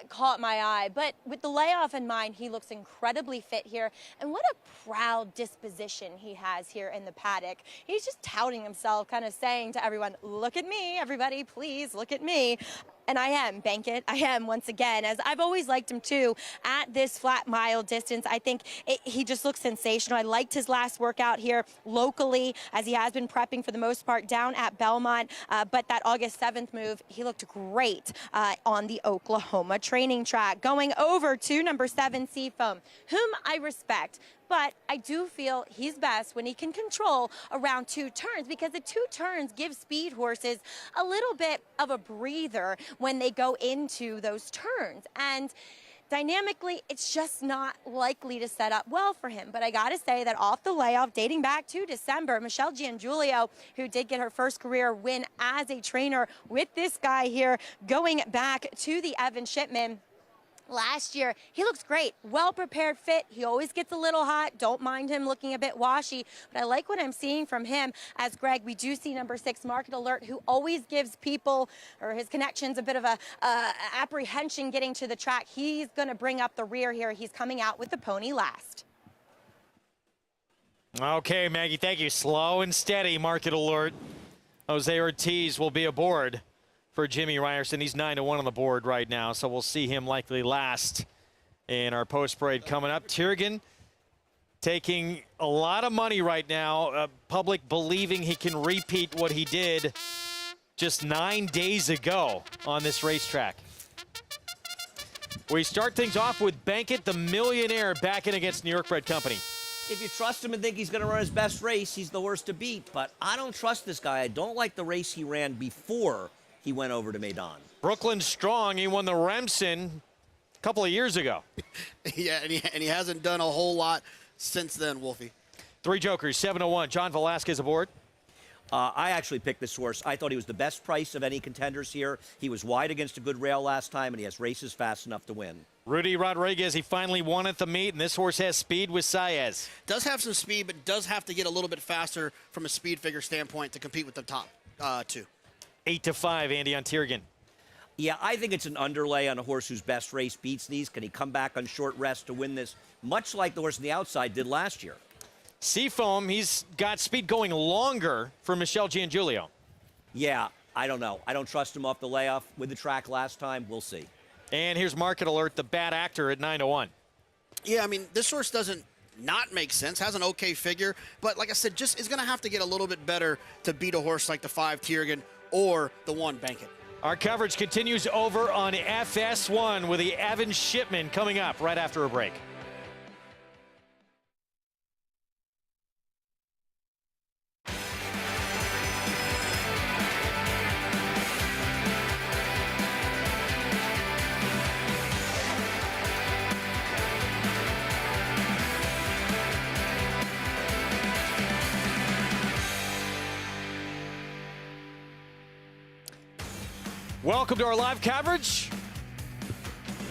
caught my eye, but with the layoff in mind, he looks incredibly fit here. And what a proud disposition he has here in the paddock. He's just touting himself, kind of saying to everyone, look at me, everybody, please look at me. And I am, Bankett. I am, once again, as I've always liked him, too, at this flat mile distance. I think he just looks sensational. I liked his last workout here locally, as he has been prepping for the most part down at Belmont. But that August 7th move, he looked great on the Oklahoma training track. Going over to number 7, Seafoam, whom I respect. But I do feel he's best when he can control around 2 turns, because the 2 turns give speed horses a little bit of a breather when they go into those turns. And dynamically, it's just not likely to set up well for him. But I got to say that off the layoff, dating back to December, Michelle Giangiulio, who did get her first career win as a trainer with this guy here, going back to the Evan Shipman last year, he looks great, well prepared, fit. He always gets a little hot. Don't mind him looking a bit washy, but I like what I'm seeing from him. As Greg, we do see number 6, Market Alert, who always gives people or his connections a bit of a apprehension getting to the track. He's going to bring up the rear here. He's coming out with the pony last. Okay, Maggie, thank you. Slow and steady, Market Alert. Jose Ortiz will be aboard for Jimmy Ryerson. He's 9-1 on the board right now, so we'll see him likely last in our post parade coming up. Tiergan taking a lot of money right now. Public believing he can repeat what he did just 9 days ago on this racetrack. We start things off with Bankett, the millionaire, back in against New York-bred company. If you trust him and think he's going to run his best race, he's the horse to beat. But I don't trust this guy. I don't like the race he ran before he went over to Maidan. Brooklyn Strong, he won the Remsen a couple of years ago. Yeah, and he hasn't done a whole lot since then, Wolfie. 3 jokers, 7-1. John Velasquez aboard. I actually picked this horse. I thought he was the best price of any contenders here. He was wide against a good rail last time, and he has races fast enough to win. Rudy Rodriguez, he finally won at the meet, and this horse has speed with Saez. Does have some speed, but does have to get a little bit faster from a speed figure standpoint to compete with the top 2. 8-5, Andy on Tiergan. Yeah, I think it's an underlay on a horse whose best race beats these. Can he come back on short rest to win this, much like the horse on the outside did last year? Seafoam, he's got speed going longer for Michelle Giangiulio. Yeah, I don't know. I don't trust him off the layoff with the track last time. We'll see. And here's Market Alert, the bad actor at 9-1. Yeah, I mean, this horse doesn't not make sense, has an okay figure, but like I said, just is going to have to get a little bit better to beat a horse like the 5 Tiergan or the 1 Bankett. Our coverage continues over on FS1 with the Evan Shipman coming up right after a break. Welcome to our live coverage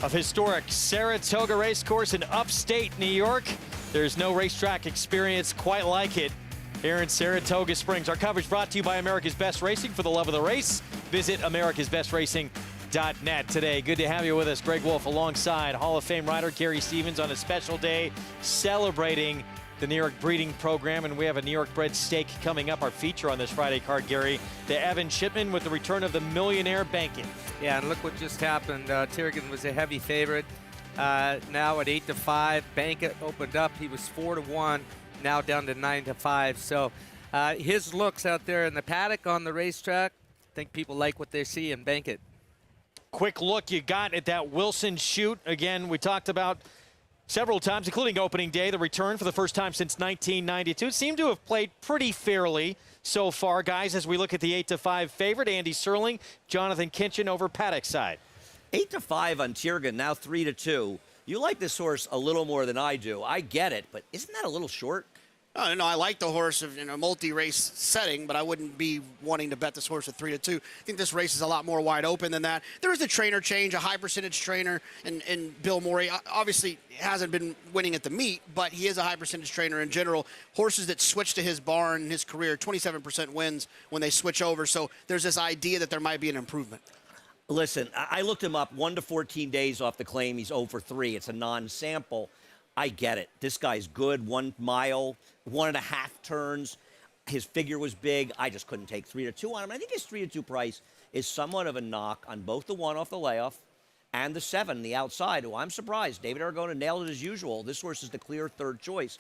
of historic Saratoga Racecourse in upstate New York. There's no racetrack experience quite like it here in Saratoga Springs. Our coverage brought to you by America's Best Racing. For the love of the race, visit americasbestracing.net today. Good to have you with us. Greg Wolf alongside Hall of Fame rider Gary Stevens on a special day celebrating the New York breeding program, and we have a New York-bred stake coming up, our feature on this Friday card, Gary. The Evan Shipman with the return of the millionaire Bankett. Yeah, and look what just happened. Tiergan was a heavy favorite. Now at 8-5, Bankett opened up. He was 4-1, now down to 9-5. So his looks out there in the paddock on the racetrack, I think people like what they see in Bankett. Quick look you got at that Wilson shoot. Again, we talked about several times, including opening day, the return for the first time since 1992. Seemed to have played pretty fairly so far, guys, as we look at the 8-5 favorite. Andy Serling, Jonathan Kinchin over Paddock's side. 8-5 on Tiergan, now 3-2. You like this horse a little more than I do. I get it, but isn't that a little short? No, I like the horse in a multi-race setting, but I wouldn't be wanting to bet this horse at 3-2. I think this race is a lot more wide open than that. There is a trainer change, a high-percentage trainer, and Bill Morey obviously hasn't been winning at the meet, but he is a high-percentage trainer in general. Horses that switch to his barn in his career, 27% wins when they switch over, so there's this idea that there might be an improvement. Listen, I looked him up 1 to 14 days off the claim. He's 0 for 3. It's a non-sample. I get it. This guy's good. 1 mile, 1.5 turns. His figure was big. I just couldn't take 3-2 on him. I think his 3-2 price is somewhat of a knock on both the 1 off the layoff and the 7, the outside, who I'm surprised. David Aragona nailed it as usual. This horse is the clear 3rd choice.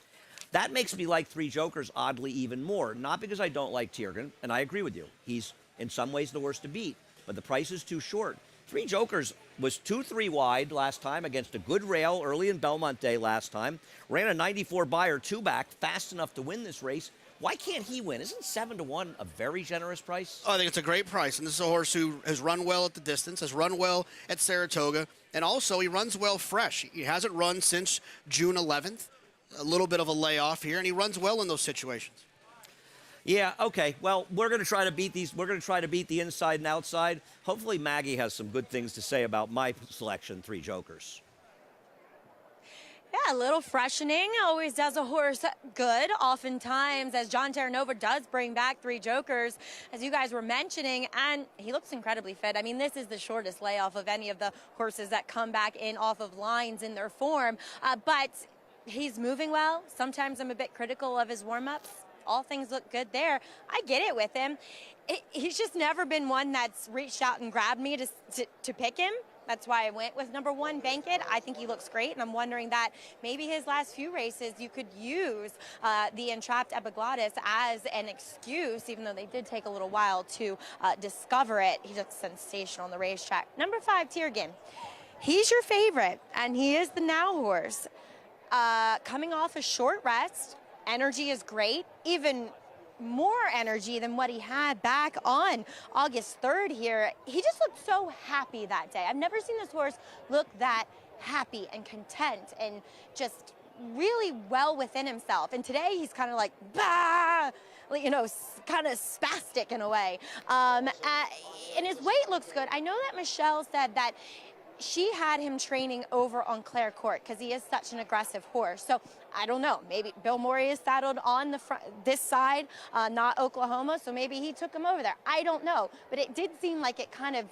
That makes me like 3 jokers oddly even more. Not because I don't like Tiergan, and I agree with you. He's in some ways the horse to beat, but the price is too short. 3 jokers was 2-3 wide last time against a good rail early in Belmont Day last time. Ran a 94 Beyer 2-back, fast enough to win this race. Why can't he win? Isn't 7-1 a very generous price? Oh, I think it's a great price, and this is a horse who has run well at the distance, has run well at Saratoga, and also he runs well fresh. He hasn't run since June 11th, a little bit of a layoff here, and he runs well in those situations. Yeah, okay. Well, we're going to try to beat these. We're going to try to beat the inside and outside. Hopefully Maggie has some good things to say about my selection, 3 jokers. Yeah, a little freshening always does a horse good. Oftentimes, as John Terranova does bring back 3 jokers, as you guys were mentioning, and he looks incredibly fit. I mean, this is the shortest layoff of any of the horses that come back in off of lines in their form. But he's moving well. Sometimes I'm a bit critical of his warm-ups. All things look good there. I get it with him. He's just never been one that's reached out and grabbed me to pick him. That's why I went with number 1, Bankit. I think he looks great, and I'm wondering that maybe his last few races you could use the entrapped epiglottis as an excuse, even though they did take a little while to discover it. He looks sensational on the racetrack. Number 5, Tiergan. He's your favorite, and he is the now horse. Coming off a short rest, energy is great, even more energy than what he had back on August 3rd here. He just looked so happy that day. I've never seen this horse look that happy and content and just really well within himself. And today he's kind of like, bah! You know, kind of spastic in a way. And his weight looks good. I know that Michelle said that she had him training over on Clare Court because he is such an aggressive horse. So I don't know. Maybe Bill Morey is saddled on the front, this side, not Oklahoma. So maybe he took him over there. I don't know. But it did seem like it kind of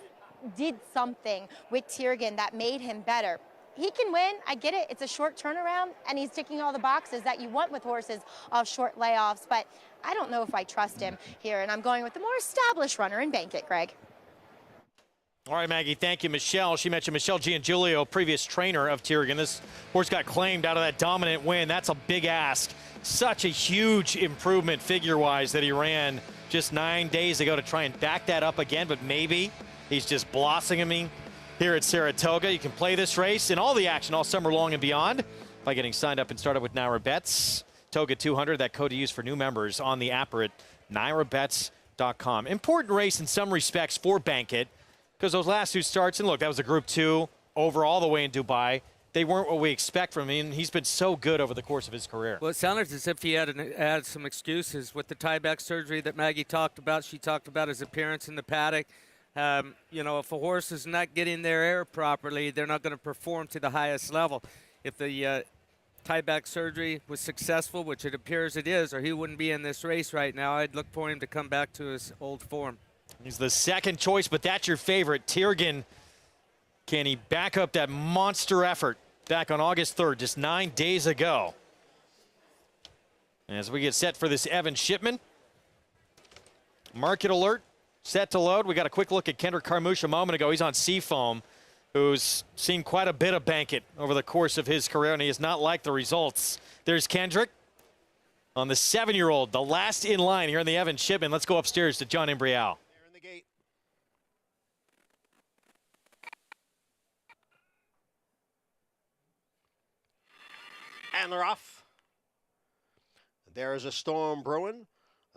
did something with Tiergan that made him better. He can win. I get it. It's a short turnaround, and he's ticking all the boxes that you want with horses off short layoffs. But I don't know if I trust him here. And I'm going with the more established runner in Bankit, Greg. All right, Maggie, thank you. Michelle, she mentioned Michelle Giangilio, previous trainer of Tiergan. This horse got claimed out of that dominant win. That's a big ask. Such a huge improvement figure-wise that he ran just 9 days ago to try and back that up again, but maybe he's just blossoming here at Saratoga. You can play this race and all the action all summer long and beyond by getting signed up and started with NYRA-Bets. Toga 200, that code to use for new members on the app or at NYRABets.com. Important race in some respects for Bankit, because those last 2 starts, and look, that was a Group 2 over all the way in Dubai. They weren't what we expect from him, and he's been so good over the course of his career. Well, it sounded as if he had some excuses with the tie-back surgery that Maggie talked about. She talked about his appearance in the paddock. You know, if a horse is not getting their air properly, they're not going to perform to the highest level. If the tie-back surgery was successful, which it appears it is, or he wouldn't be in this race right now, I'd look for him to come back to his old form. He's the second choice, but that's your favorite. Tiergan, can he back up that monster effort back on August 3rd, just 9 days ago? As we get set for this Evan Shipman. Market alert, set to load. We got a quick look at Kendrick Carmouche a moment ago. He's on Seafoam, who's seen quite a bit of Bankit over the course of his career, and he has not liked the results. There's Kendrick on the 7-year-old, the last in line here in the Evan Shipman. Let's go upstairs to John Imbrial. And they're off. There is a storm brewing.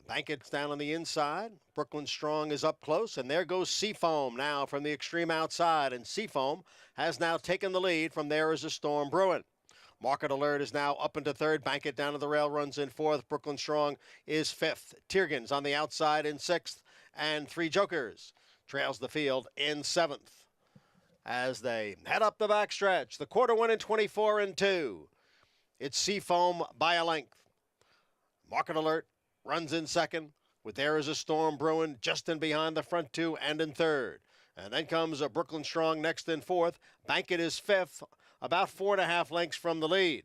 Bankit's down on the inside. Brooklyn Strong is up close, and there goes Seafoam now from the extreme outside, and Seafoam has now taken the lead from There Is a Storm Brewing. Market Alert is now up into 3rd. Bankit down to the rail, runs in 4th. Brooklyn Strong is 5th. Tiergan's on the outside in 6th, and 3 Jokers trails the field in 7th. As they head up the backstretch, the quarter 1 in 24 and 2. It's Seafoam by a length. Market Alert runs in 2nd, with There Is a Storm Brewing just in behind the front 2 and in 3rd. And then comes a Brooklyn Strong next in 4th. Bankit is 5th, about 4.5 lengths from the lead.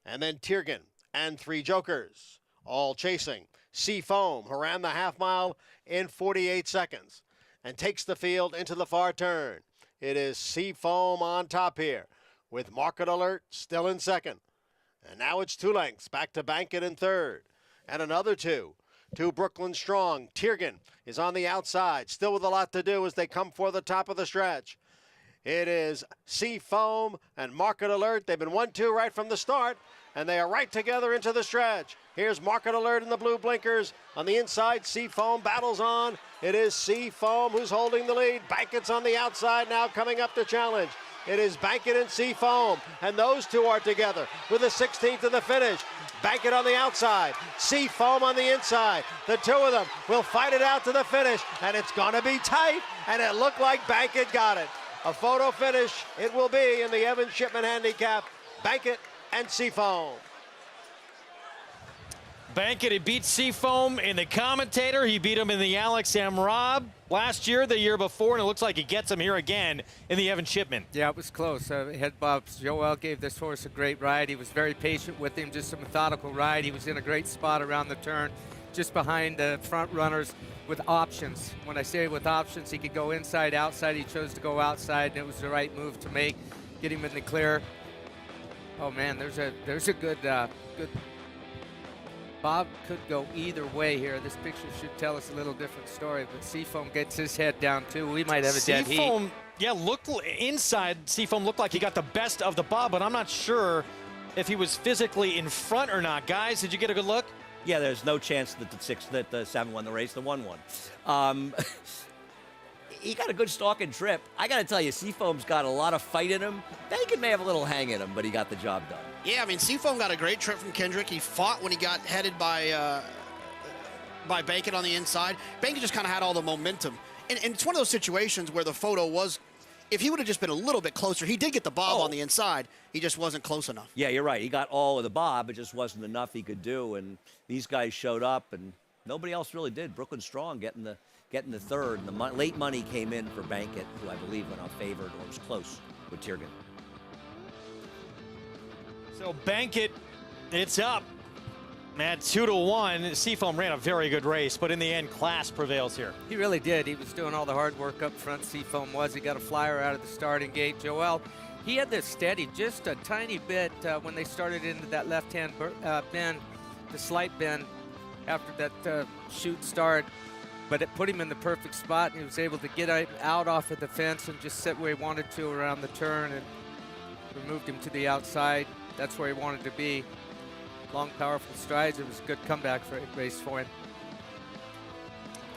And then Tiergan and 3 Jokers, all chasing. Seafoam, who ran the half mile in 48 seconds and takes the field into the far turn. It is Seafoam on top here, with Market Alert still in 2nd. And now it's 2 lengths, back to Bankit in 3rd. And another 2 to Brooklyn Strong. Tiergan is on the outside, still with a lot to do as they come for the top of the stretch. It is Seafoam and Market Alert. They've been 1-2 right from the start, and they are right together into the stretch. Here's Market Alert in the blue blinkers. On the inside, Seafoam battles on. It is Seafoam who's holding the lead. Bankit's on the outside now, coming up to challenge. It is Bankit and Seafoam, and those 2 are together with the 16th of the finish. Bankit on the outside, Seafoam on the inside. The 2 of them will fight it out to the finish, and it's going to be tight, and it looked like Bankit got it. A photo finish it will be in the Evan Shipman handicap. Bankit and Seafoam. Bankit, he beat Seafoam in the commentator. He beat him in the Alex M. Robb last year, the year before, and it looks like he gets him here again in the Evan Shipman. Yeah, it was close. Head Bob's Joel gave this horse a great ride. He was very patient with him, just a methodical ride. He was in a great spot around the turn. just behind the front runners with options. When I say with options, he could go inside, outside. He chose to go outside, and it was the right move to make, get him in the clear. Oh man, there's a good good. Bob could go either way here. This picture should tell us a little different story, but Seafoam gets his head down too. We might have a dead heat. Seafoam, yeah, looked inside. Seafoam looked like he got the best of the Bob, but I'm not sure if he was physically in front or not. Guys, did you get a good look? Yeah, there's no chance that the 7 won the race. The 1 won. He got a good stalking trip. I got to tell you, Seafoam's got a lot of fight in him. Bacon may have a little hang in him, but he got the job done. Yeah, I mean, Seafoam got a great trip from Kendrick. He fought when he got headed by Bacon on the inside. Bacon just kind of had all the momentum. And it's one of those situations where the photo was, if he would have just been a little bit closer, he did get the Bob on the inside. He just wasn't close enough. Yeah, you're right. He got all of the Bob. It just wasn't enough he could do. And these guys showed up, and nobody else really did. Brooklyn Strong getting the third. And the late money came in for Bankett, who I believe went out favored or was close with Tiergan. So Bankett, it's up at 2-1. Seafoam ran a very good race, but in the end, class prevails here. He really did. He was doing all the hard work up front. Seafoam was. He got a flyer out of the starting gate. Joel, he had this steady just a tiny bit when they started into that left-hand bend, the slight bend after that shoot start. But it put him in the perfect spot, and he was able to get out off of the fence and just sit where he wanted to around the turn, and removed him to the outside. That's where he wanted to be. Long, powerful strides. It was a good comeback race for him.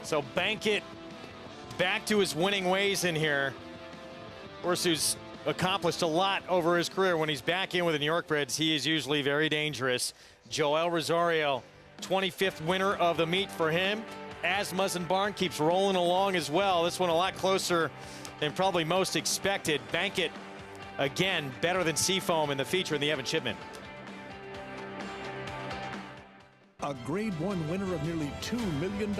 So Bankett back to his winning ways in here. Horse who's accomplished a lot over his career. When he's back in with the New York Breds, he is usually very dangerous. Joel Rosario, 25th winner of the meet for him. Asmussen Barn keeps rolling along as well. This one a lot closer than probably most expected. Bankett, again, better than Seafoam in the feature in the Evan Chipman. A Grade 1 winner of nearly $2 million,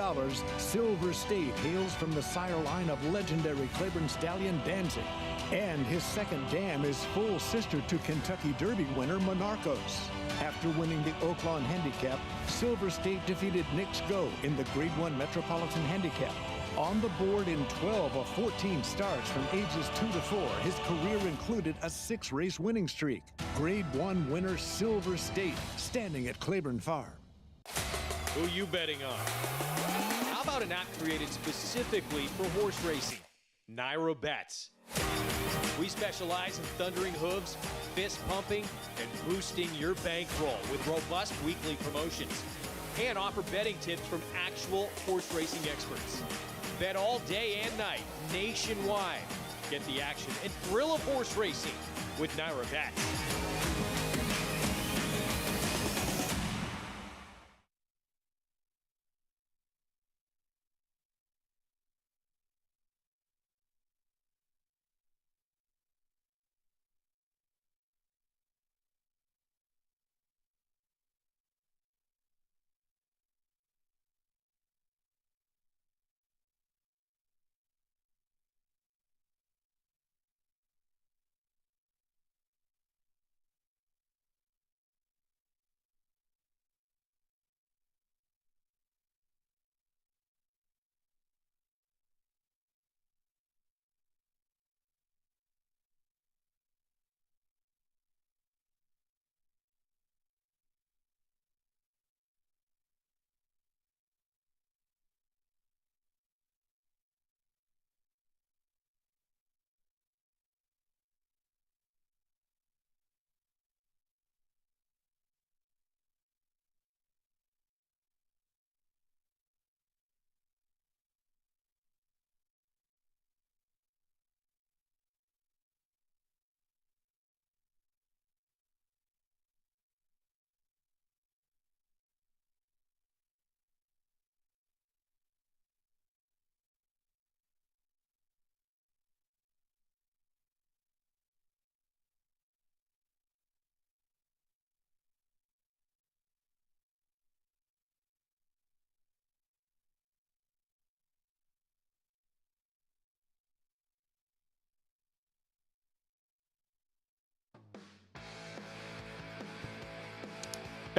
Silver State hails from the sire line of legendary Claiborne stallion Danzig. And his second dam is full sister to Kentucky Derby winner Monarchos. After winning the Oaklawn Handicap, Silver State defeated Knicks Go in the Grade 1 Metropolitan Handicap. On the board in 12 of 14 starts from ages 2 to 4, his career included a 6-race winning streak. Grade 1 winner Silver State, standing at Claiborne Farm. Who you betting on? How about an app created specifically for horse racing? NY-bred. We specialize in thundering hooves, fist pumping, and boosting your bankroll with robust weekly promotions. And offer betting tips from actual horse racing experts. Bet all day and night, nationwide. Get the action and thrill of horse racing with NY-bred.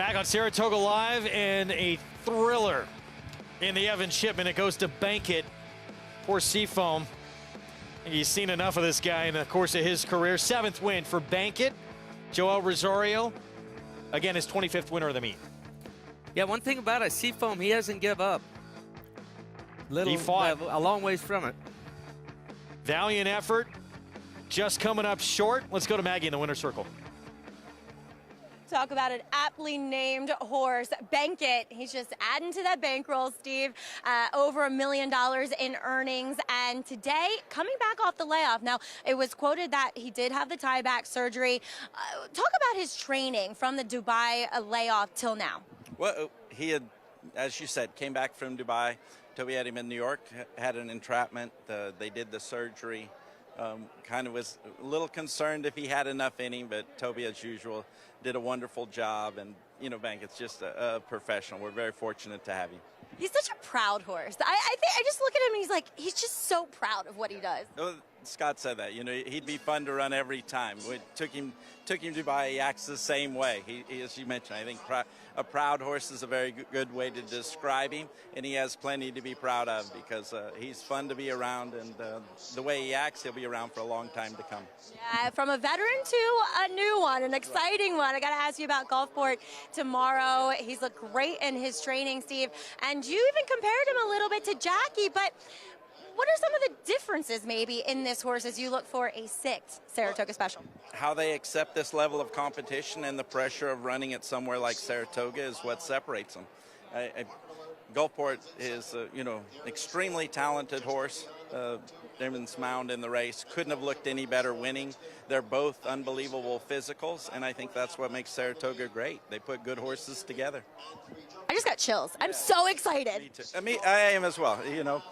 Back on Saratoga Live, and a thriller in the Evan shipment. It goes to Bankett. Poor Seafoam. He's seen enough of this guy in the course of his career. 7th win for Bankett. Joel Rosario, again, his 25th winner of the meet. Yeah, one thing about it, Seafoam, he hasn't give up. He fought. A long ways from it. Valiant effort, just coming up short. Let's go to Maggie in the winner's circle. Talk about an aptly named horse, Bankett. He's just adding to that bankroll, Steve. Over $1 million in earnings. And today, coming back off the layoff. Now, it was quoted that he did have the tie-back surgery. Talk about his training from the Dubai layoff till now. Well, he had, as you said, came back from Dubai. Toby had him in New York, had an entrapment. They did the surgery. Kind of was a little concerned if he had enough in him, but Toby, as usual, did a wonderful job. And, you know, Bankett's just a professional. We're very fortunate to have him. He's such a proud horse. I just look at him and he's just so proud of what he does. Well, Scott said that, you know, he'd be fun to run every time. We took him to Dubai. He acts the same way. He as you mentioned, I think a proud horse is a very good way to describe him, and he has plenty to be proud of because he's fun to be around, and the way he acts, he'll be around for a long time to come. Yeah, from a veteran to a new one, an exciting one. I got to ask you about Gulfport tomorrow. He's looked great in his training, Steve, and you even compared him a little bit to Jockey, but what are some of the differences maybe in this horse as you look for a 6th Saratoga Special? How they accept this level of competition and the pressure of running it somewhere like Saratoga is what separates them. Gulfport is, you know, extremely talented horse. Damon's Mound in the race couldn't have looked any better winning. They're both unbelievable physicals, and I think that's what makes Saratoga great. They put good horses together. I just got chills. I'm so excited. Me too. I am as well. You know,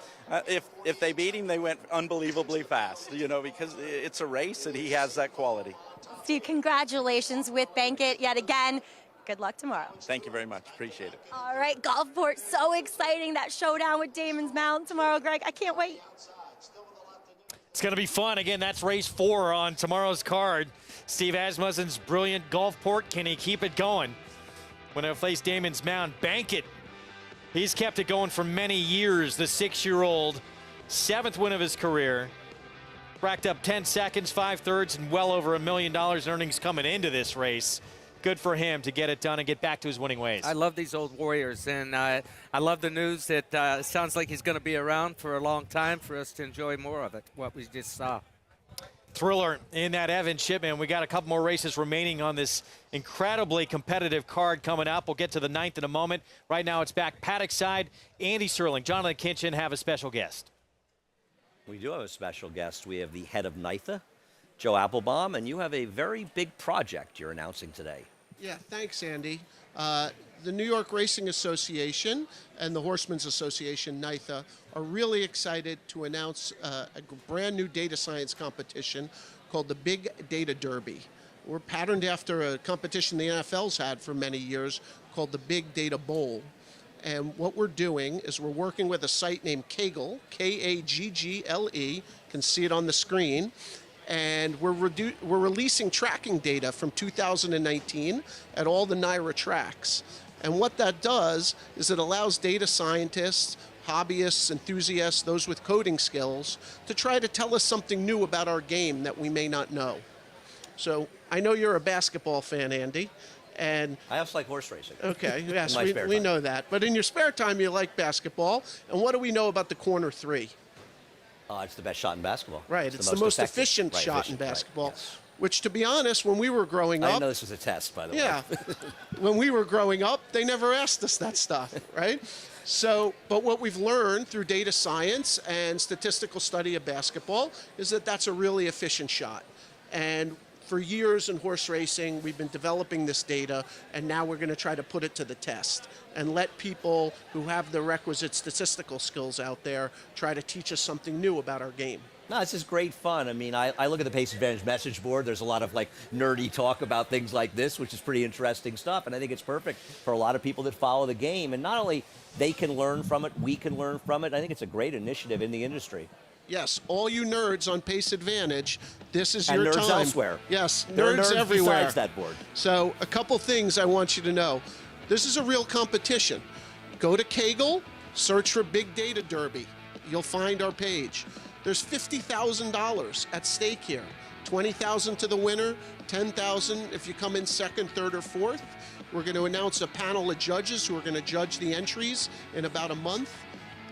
if they beat him, they went unbelievably fast. You know, because it's a race and he has that quality. Steve, congratulations with Bankett yet again. Good luck tomorrow. Thank you very much. Appreciate it. All right, Gulfport, so exciting. That showdown with Damon's Mound tomorrow, Greg. I can't wait. It's going to be fun. Again, that's race 4 on tomorrow's card. Steve Asmussen's brilliant Gulfport. Can he keep it going when he'll face Damon's Mound? Bankett, he's kept it going for many years. The 6-year-old, 7th win of his career. Racked up 10 seconds, 5/3, and well over $1 million in earnings coming into this race. Good for him to get it done and get back to his winning ways. I love these old warriors, and I love the news that it sounds like he's going to be around for a long time for us to enjoy more of it, what we just saw. Thriller in that Evan shipment. We got a couple more races remaining on this incredibly competitive card coming up. We'll get to the 9th in a moment. Right now it's back Paddock side. Andy Serling, Jonathan Kinchin have a special guest. We do have a special guest. We have the head of NYTBA, Joe Applebaum, and you have a very big project you're announcing today. Yeah, thanks, Andy. The New York Racing Association and the Horsemen's Association, NYTBA, are really excited to announce a brand new data science competition called the Big Data Derby. We're patterned after a competition the NFL's had for many years called the Big Data Bowl. And what we're doing is we're working with a site named Kaggle, K-A-G-G-L-E, you can see it on the screen, and we're releasing tracking data from 2019 at all the NYRA tracks. And what that does is it allows data scientists, hobbyists, enthusiasts, those with coding skills, to try to tell us something new about our game that we may not know. So I know you're a basketball fan, Andy. And I also like horse racing. Okay, yes, we know that. But in your spare time, you like basketball. And what do we know about the corner 3? It's the best shot in basketball. Right, it's the most efficient shot in basketball. Right, yes. Which, to be honest, when we were growing up... I didn't know this was a test, by the way. Yeah. When we were growing up, they never asked us that stuff, right? So, but what we've learned through data science and statistical study of basketball is that that's a really efficient shot. And for years in horse racing, we've been developing this data, and now we're going to try to put it to the test and let people who have the requisite statistical skills out there try to teach us something new about our game. No, this is great fun. I mean, I look at the Pace Advantage message board. There's a lot of like nerdy talk about things like this, which is pretty interesting stuff. And I think it's perfect for a lot of people that follow the game. And not only they can learn from it, we can learn from it. I think it's a great initiative in the industry. Yes, all you nerds on Pace Advantage, this is And your nerds time. elsewhere. Yes, There are nerds nerds everywhere. besides that board. So a couple things I want you to know. This is a real competition. Go to Kaggle, search for Big Data Derby. You'll find our page. There's $50,000 at stake here. $20,000 to the winner, $10,000 if you come in second, third, or fourth. We're going to announce a panel of judges who are going to judge the entries in about a month.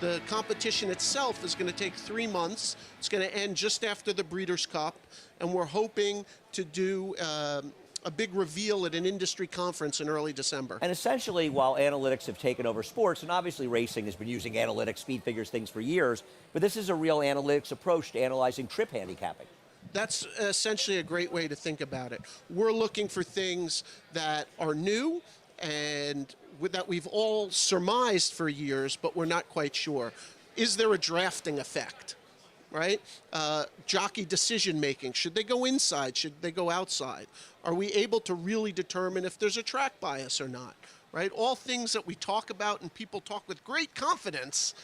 The competition itself is going to take 3 months. It's going to end just after the Breeders' Cup, and we're hoping to do a big reveal at an industry conference in early December. And essentially, while analytics have taken over sports, and obviously racing has been using analytics, speed figures, things for years, but this is a real analytics approach to analyzing trip handicapping. That's essentially a great way to think about it. We're looking for things that are new and that we've all surmised for years, but we're not quite sure. Is there a drafting effect, right? Jockey decision making, should they go inside, should they go outside? Are we able to really determine if there's a track bias or not, right? All things that we talk about and people talk with great confidence,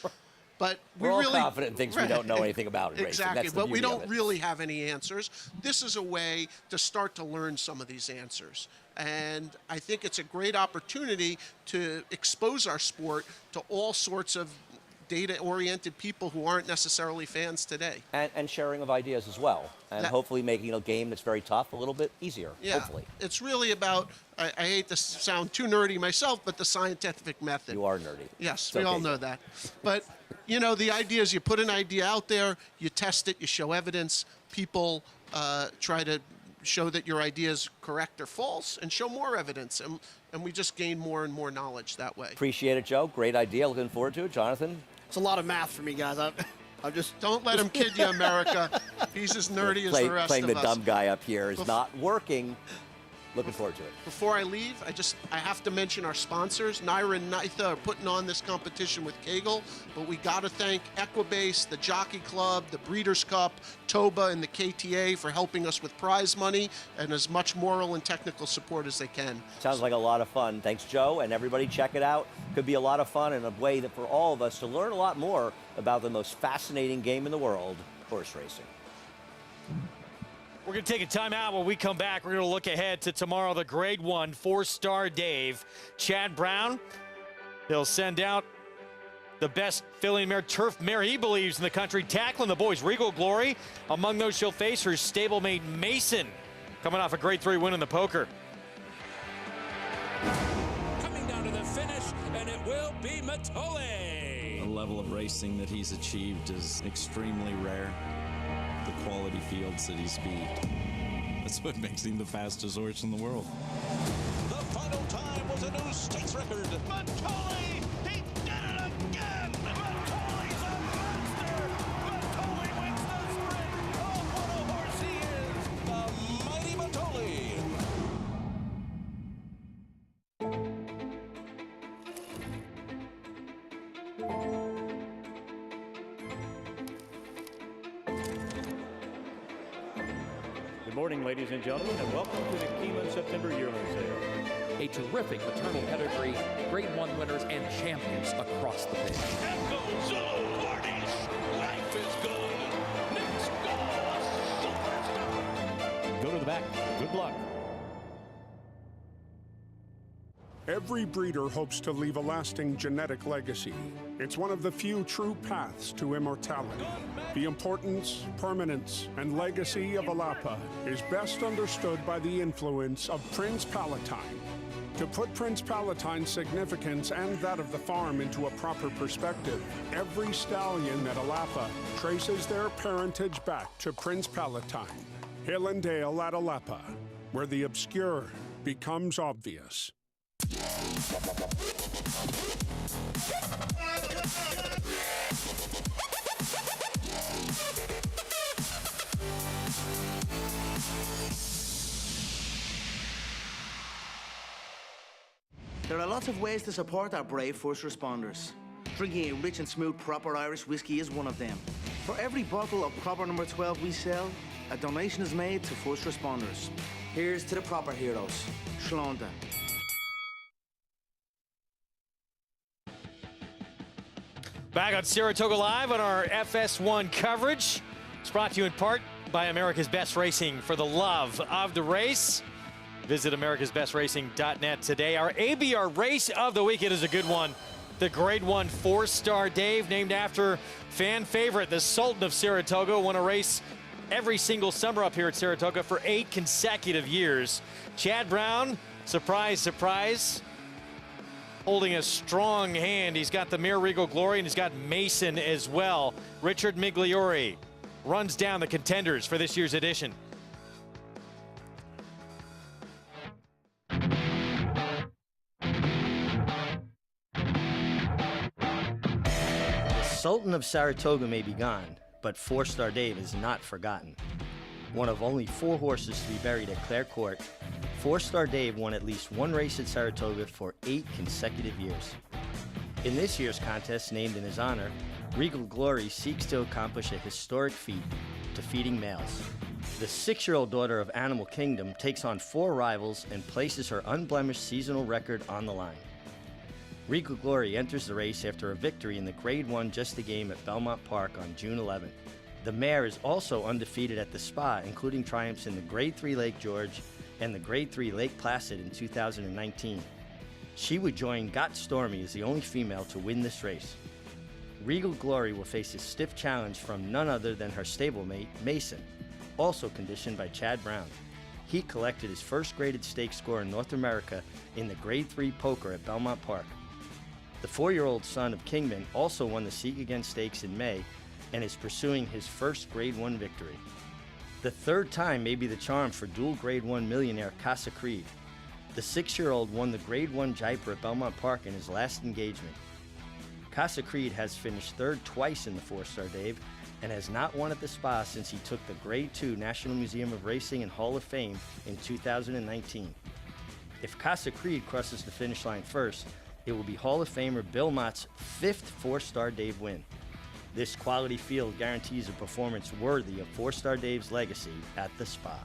but We're all confident in things we don't know anything about in racing. Exactly, That's the but we beauty of don't it. really have any answers. This is a way to start to learn some of these answers. And I think it's a great opportunity to expose our sport to all sorts of data-oriented people who aren't necessarily fans today. And sharing of ideas as well. And hopefully making a game that's very tough a little bit easier, Yeah, hopefully. it's really about, I hate to sound too nerdy myself, but the scientific method. You are nerdy. Yes, It's we okay. all know that. But, you know, the idea is you put an idea out there, you test it, you show evidence, people try to show that your idea is correct or false, and show more evidence. And we just gain more and more knowledge that way. Appreciate it, Joe. Great idea. Looking forward to it. Jonathan? It's a lot of math for me, guys. I'm just... Don't let him kid you, America. He's as nerdy as the rest Playing of the us. dumb guy up here is not working. Looking forward to it. Before I leave, I have to mention our sponsors. Naira and NYTHA are putting on this competition with Kaggle, but we got to thank Equibase, the Jockey Club, the Breeders' Cup, TOBA, and the KTA for helping us with prize money and as much moral and technical support as they can. Sounds like a lot of fun. Thanks, Joe, and everybody check it out. Could be a lot of fun and a way that for all of us to learn a lot more about the most fascinating game in the world, horse racing. We're going to take a timeout. When we come back, we're going to look ahead to tomorrow, the Grade 1 4-star Dave. Chad Brown, he'll send out the best filly mare, turf mare he believes in the country, tackling the boys. Regal Glory. Among those she'll face her stablemate Mason, coming off a Grade 3 win in the poker. Coming down to the finish, and it will be Matole. The level of racing that he's achieved is extremely rare. The quality fields that he's beat. That's what makes him the fastest horse in the world. The final time was a new stakes record. Matole, he did it again. Matole's a monster. Matole wins the sprint. Oh, what a horse he is. The mighty Matole. Good morning, ladies and gentlemen, and welcome to the Keeneland September yearling sale. A terrific maternal pedigree, Grade 1 winners, and champions across the pitch. Echo Zulu Parties. Life is good. Next goal, superstar. Go to the back. Good luck. Every breeder hopes to leave a lasting genetic legacy. It's one of the few true paths to immortality. The importance, permanence, and legacy of Alapa is best understood by the influence of Prince Palatine. To put Prince Palatine's significance and that of the farm into a proper perspective, every stallion at Alapa traces their parentage back to Prince Palatine. Hill and Dale at Alapa, where the obscure becomes obvious. There are lots of ways to support our brave first responders. Drinking a rich and smooth proper Irish whiskey is one of them. For every bottle of proper number 12 we sell, a donation is made to first responders. Here's to the proper heroes. Shlonda. Back on Saratoga Live on our FS1 coverage. It's brought to you in part by America's Best Racing. For the love of the race, visit americasbestracing.net today. Our ABR race of the weekend is a good one. The Grade 1 4-star Dave, named after fan favorite, the Sultan of Saratoga, won a race every single summer up here at Saratoga for 8 consecutive years. Chad Brown, surprise, surprise, holding a strong hand. He's got the Mare Regal Glory, and he's got Mason as well. Richard Migliori runs down the contenders for this year's edition. The Sultan of Saratoga may be gone, but 4-star Dave is not forgotten. One of only 4 horses to be buried at Clare Court, 4-star Dave won at least 1 race at Saratoga for 8 consecutive years. In this year's contest, named in his honor, Regal Glory seeks to accomplish a historic feat, defeating males. The 6-year-old daughter of Animal Kingdom takes on 4 rivals and places her unblemished seasonal record on the line. Regal Glory enters the race after a victory in the Grade 1 Just a Game at Belmont Park on June 11th. The mare is also undefeated at the Spa, including triumphs in the Grade 3 Lake George and the Grade 3 Lake Placid in 2019. She would join Got Stormy as the only female to win this race. Regal Glory will face a stiff challenge from none other than her stablemate, Mason, also conditioned by Chad Brown. He collected his first graded stakes score in North America in the Grade 3 Poker at Belmont Park. The 4-year-old son of Kingman also won the Seek Again Stakes in May and is pursuing his first Grade 1 victory. The 3rd time may be the charm for dual Grade 1 millionaire Casa Creed. The 6-year-old won the Grade 1 Jaipur at Belmont Park in his last engagement. Casa Creed has finished 3rd twice in the 4-star Dave and has not won at the Spa since he took the Grade 2 National Museum of Racing and Hall of Fame in 2019. If Casa Creed crosses the finish line first, it will be Hall of Famer Bill Mott's 5th 4-star Dave win. This quality field guarantees a performance worthy of 4-star Dave's legacy at the Spa.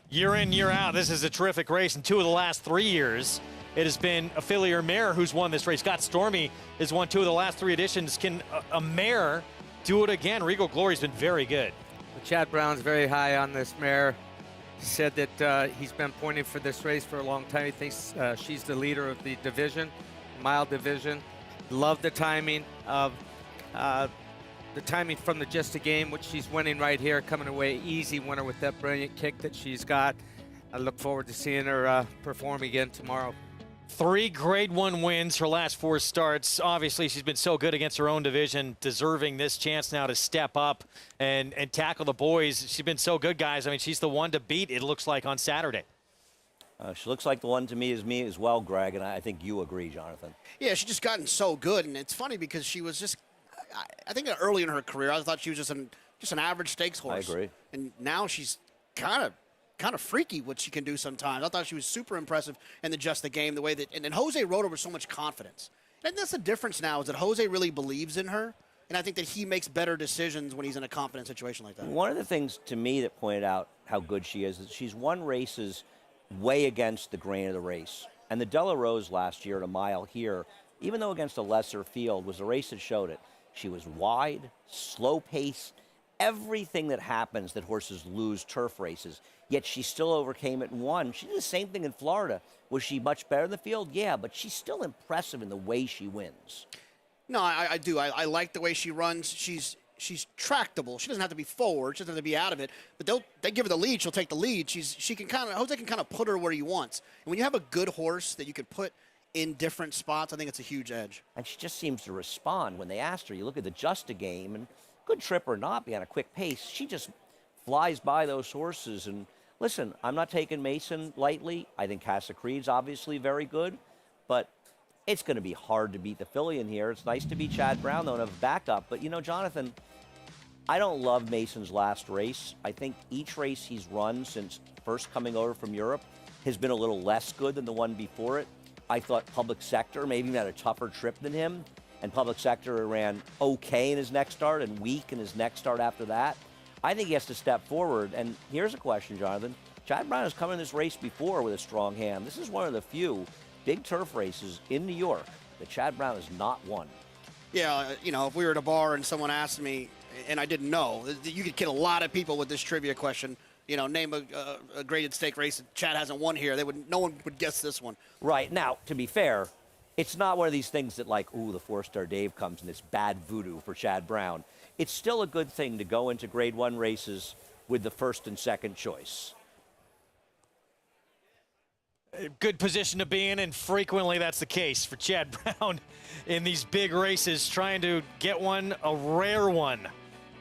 Year in, year out, this is a terrific race. In 2 of the last 3 years, it has been a filly or mare who's won this race. Got Stormy has won 2 of the last 3 editions. Can a mare do it again? Regal Glory's been very good. Chad Brown's very high on this mare. He said that he's been pointing for this race for a long time. He thinks she's the leader of the division, mile division. Love the timing of from the Just a Game, which she's winning right here, coming away easy winner with that brilliant kick that she's got. I look forward to seeing her perform again tomorrow. 3 Grade 1 wins her last 4 starts. Obviously, she's been so good against her own division, deserving this chance now to step up and tackle the boys. She's been so good, guys. I mean, she's the one to beat, it looks like, on Saturday. She looks like the one to me as well, Greg, and I think you agree, Jonathan. Yeah, she's just gotten so good, and it's funny because she was just, I think early in her career, I thought she was just an average stakes horse. I agree. And now she's kind of freaky what she can do sometimes. I thought she was super impressive in the Just the Game, the way that, and Jose rode her with so much confidence. And that's the difference now, is that Jose really believes in her, and I think that he makes better decisions when he's in a confident situation like that. One of the things to me that pointed out how good she is she's won races way against the grain of the race. And the Della Rose last year at a mile here, even though against a lesser field, was a race that showed it. She was wide, slow pace, everything that happens that horses lose turf races, yet she still overcame it and won. She did the same thing in Florida. Was she much better in the field? Yeah, but she's still impressive in the way she wins. No, I do. I like the way she runs. She's tractable. She doesn't have to be forward. She doesn't have to be out of it. But they give her the lead. She'll take the lead. Jose can kind of put her where he wants. And when you have a good horse that you can put in different spots, I think it's a huge edge. And she just seems to respond when they asked her. You look at the Just a Game, and good trip or not, be on a quick pace, she just flies by those horses. And listen, I'm not taking Mason lightly. I think Casa Creed's obviously very good, but it's going to be hard to beat the filly in here. It's nice to beat Chad Brown, though, and have a backup. But, you know, Jonathan, I don't love Mason's last race. I think each race he's run since first coming over from Europe has been a little less good than the one before it. I thought Public Sector maybe even had a tougher trip than him, and Public Sector ran okay in his next start and weak in his next start after that. I think he has to step forward. And here's a question, Jonathan. Chad Brown has come in this race before with a strong hand. This is one of the few big turf races in New York that Chad Brown has not won. Yeah, you know, if we were at a bar and someone asked me, and I didn't know, you could get a lot of people with this trivia question. You know, name a graded stake race that Chad hasn't won here. No one would guess this one. Right. Now, to be fair, it's not one of these things that like, ooh, the 4-star Dave comes and it's bad voodoo for Chad Brown. It's still a good thing to go into Grade 1 races with the first and second choice. Good position to be in, and frequently that's the case for Chad Brown in these big races, trying to get one, a rare one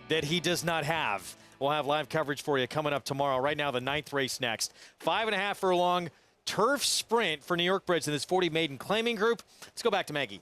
that he does not have. We'll have live coverage for you coming up tomorrow. Right now, the 9th race next. 5.5 furlong turf sprint for New York Breds in this 40 maiden claiming group. Let's go back to Maggie.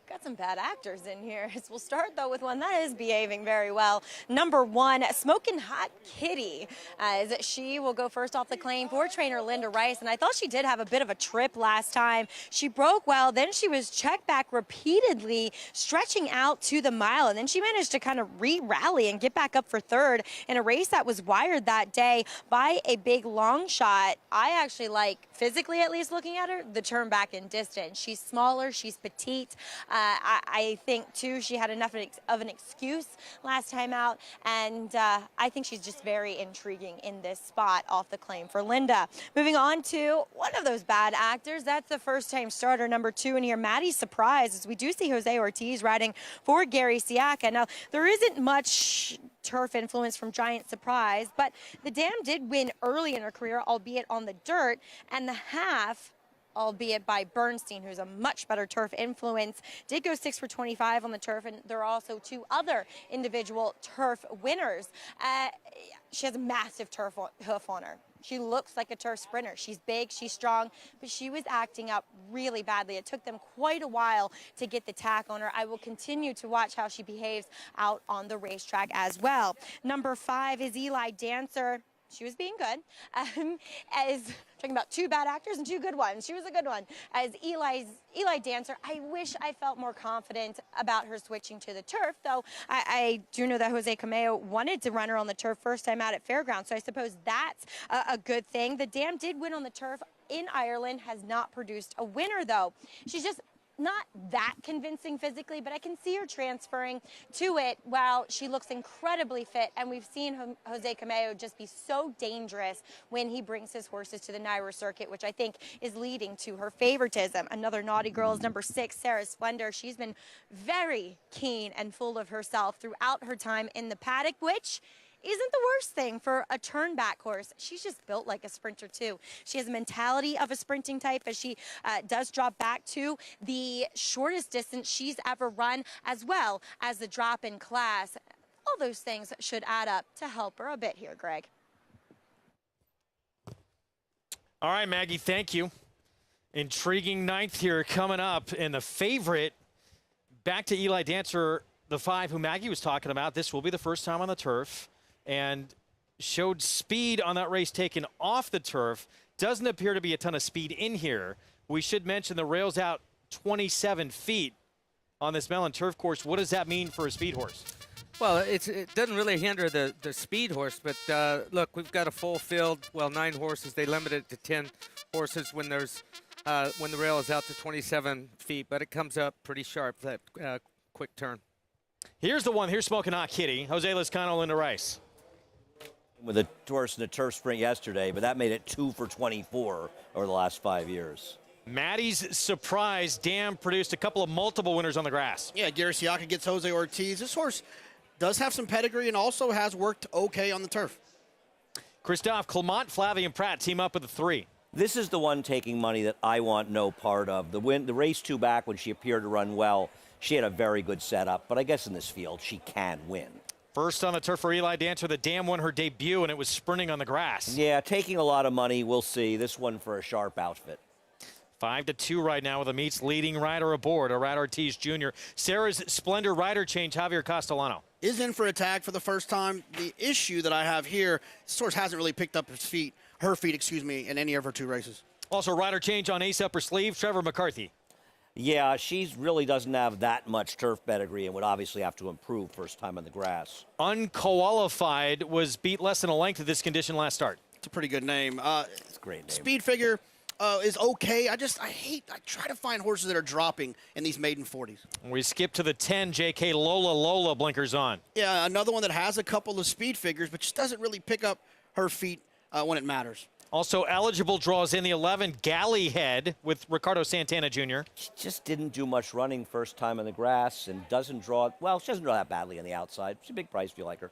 Got some bad actors in here. We'll start, though, with one that is behaving very well. Number 1, Smokin' Hot Kitty, as she will go first off the claim for trainer Linda Rice. And I thought she did have a bit of a trip last time. She broke well, then she was checked back repeatedly, stretching out to the mile. And then she managed to kind of re-rally and get back up for third in a race that was wired that day by a big long shot. I actually like, physically at least looking at her, the turn back in distance. She's smaller, she's petite. I think, too, she had enough of an excuse last time out, and I think she's just very intriguing in this spot off the claim for Linda. Moving on to one of those bad actors, that's the first-time starter, number 2 in here, Maddie's Surprise, as we do see Jose Ortiz riding for Gary Siaka. Now, there isn't much turf influence from Giant Surprise, but the dam did win early in her career, albeit on the dirt, and the half, albeit by Bernstein, who's a much better turf influence, did go 6 for 25 on the turf, and there are also 2 other individual turf winners. She has a massive turf hoof on her. She looks like a turf sprinter. She's big, she's strong, but she was acting up really badly. It took them quite a while to get the tack on her. I will continue to watch how she behaves out on the racetrack as well. Number 5 is Eli Dancer. She was being good. As talking about 2 bad actors and 2 good ones. She was a good one. As Eli Dancer, I wish I felt more confident about her switching to the turf, though I do know that Jose Cameo wanted to run her on the turf first time out at Fairgrounds, so I suppose that's a good thing. The dam did win on the turf in Ireland, has not produced a winner, though. She's just not that convincing physically, but I can see her transferring to it while she looks incredibly fit. And we've seen Jose Cameo just be so dangerous when he brings his horses to the NYRA circuit, which I think is leading to her favoritism. Another naughty girl is number 6, Sarah Splendor. She's been very keen and full of herself throughout her time in the paddock, which isn't the worst thing for a turn-back horse. She's just built like a sprinter, too. She has a mentality of a sprinting type as she does drop back to the shortest distance she's ever run, as well as the drop in class. All those things should add up to help her a bit here, Greg. All right, Maggie, thank you. Intriguing 9th here coming up, and the favorite, back to Eli Dancer, the 5 who Maggie was talking about. This will be the first time on the turf, and showed speed on that race taken off the turf. Doesn't appear to be a ton of speed in here. We should mention the rail's out 27 feet on this Mellon turf course. What does that mean for a speed horse? Well, it doesn't really hinder the speed horse, but look, we've got a full field. Well, 9 horses. They limit it to 10 horses when there's when the rail is out to 27 feet, but it comes up pretty sharp, that quick turn. Here's the one. Here's Smokin' Hot Kitty. Jose Lezcano, Linda Rice. With a horse in the turf sprint yesterday, but that made it 2 for 24 over the last 5 years. Maddie's Surprise. Dam produced a couple of multiple winners on the grass. Yeah, Gary Siaka gets Jose Ortiz. This horse does have some pedigree and also has worked okay on the turf. Christophe Clement, Flavien Prat team up with the 3. This is the one taking money that I want no part of. The race 2 back when she appeared to run well, she had a very good setup, but I guess in this field she can win. First on the turf for Eli Dancer. The dam won her debut, and it was sprinting on the grass. Yeah, taking a lot of money. We'll see. This one for a sharp outfit. 5-2 right now with the meets leading rider aboard, Arad Ortiz Jr. Sarah's Splendor rider change, Javier Castellano. Is in for a tag for the first time. The issue that I have here, this horse hasn't really picked up her feet, in any of her 2 races. Also rider change on ace upper sleeve, Trevor McCarthy. Yeah, she really doesn't have that much turf pedigree and would obviously have to improve first time on the grass. Unqualified was beat less than a length of this condition last start. It's a pretty good name. It's a great name. Speed figure is okay. I try to find horses that are dropping in these maiden 40s. We skip to the 10, JK Lola blinkers on. Yeah, another one that has a couple of speed figures, but just doesn't really pick up her feet when it matters. Also eligible draws in the 11, Galleyhead with Ricardo Santana Jr. She just didn't do much running first time on the grass and doesn't draw, well, she doesn't draw that badly on the outside. She's a big price if you like her.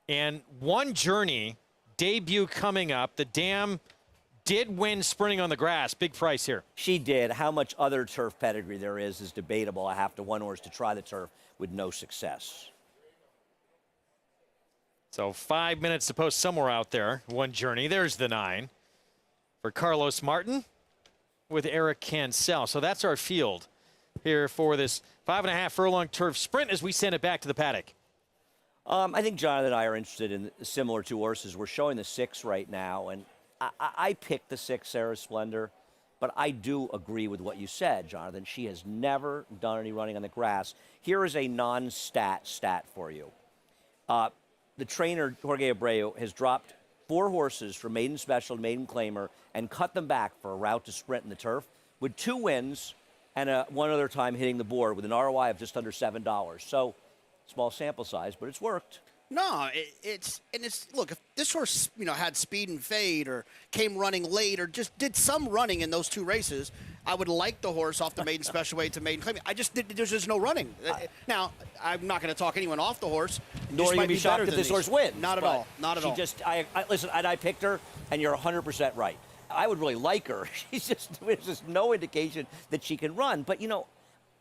And One Journey, debut coming up. The Dam did win sprinting on the grass. Big price here. She did. How much other turf pedigree there is debatable. I have to one horse to try the turf with no success. So 5 minutes to post somewhere out there. One Journey. There's the 9 for Carlos Martin with Eric Cancel. So that's our field here for this 5.5 furlong turf sprint as we send it back to the paddock. I think Jonathan and I are interested in similar two horses. We're showing the 6 right now, and I picked the 6, Sarah Splendor, but I do agree with what you said, Jonathan. She has never done any running on the grass. Here is a stat for you. The trainer, Jorge Abreu, has dropped 4 horses from maiden special to maiden claimer and cut them back for a route to sprint in the turf with 2 wins and one other time hitting the board with an ROI of just under $7. So small sample size, but it's worked. No, it's look, if this horse, had speed and fade or came running late or just did some running in those 2 races, I would like the horse off the maiden special weight to maiden claim. There's just no running. Now, I'm not going to talk anyone off the horse. Nor you be shocked if this horse wins. Not at all. Not at all. Listen, and I picked her, and you're 100% right. I would really like her. There's just no indication that she can run. But,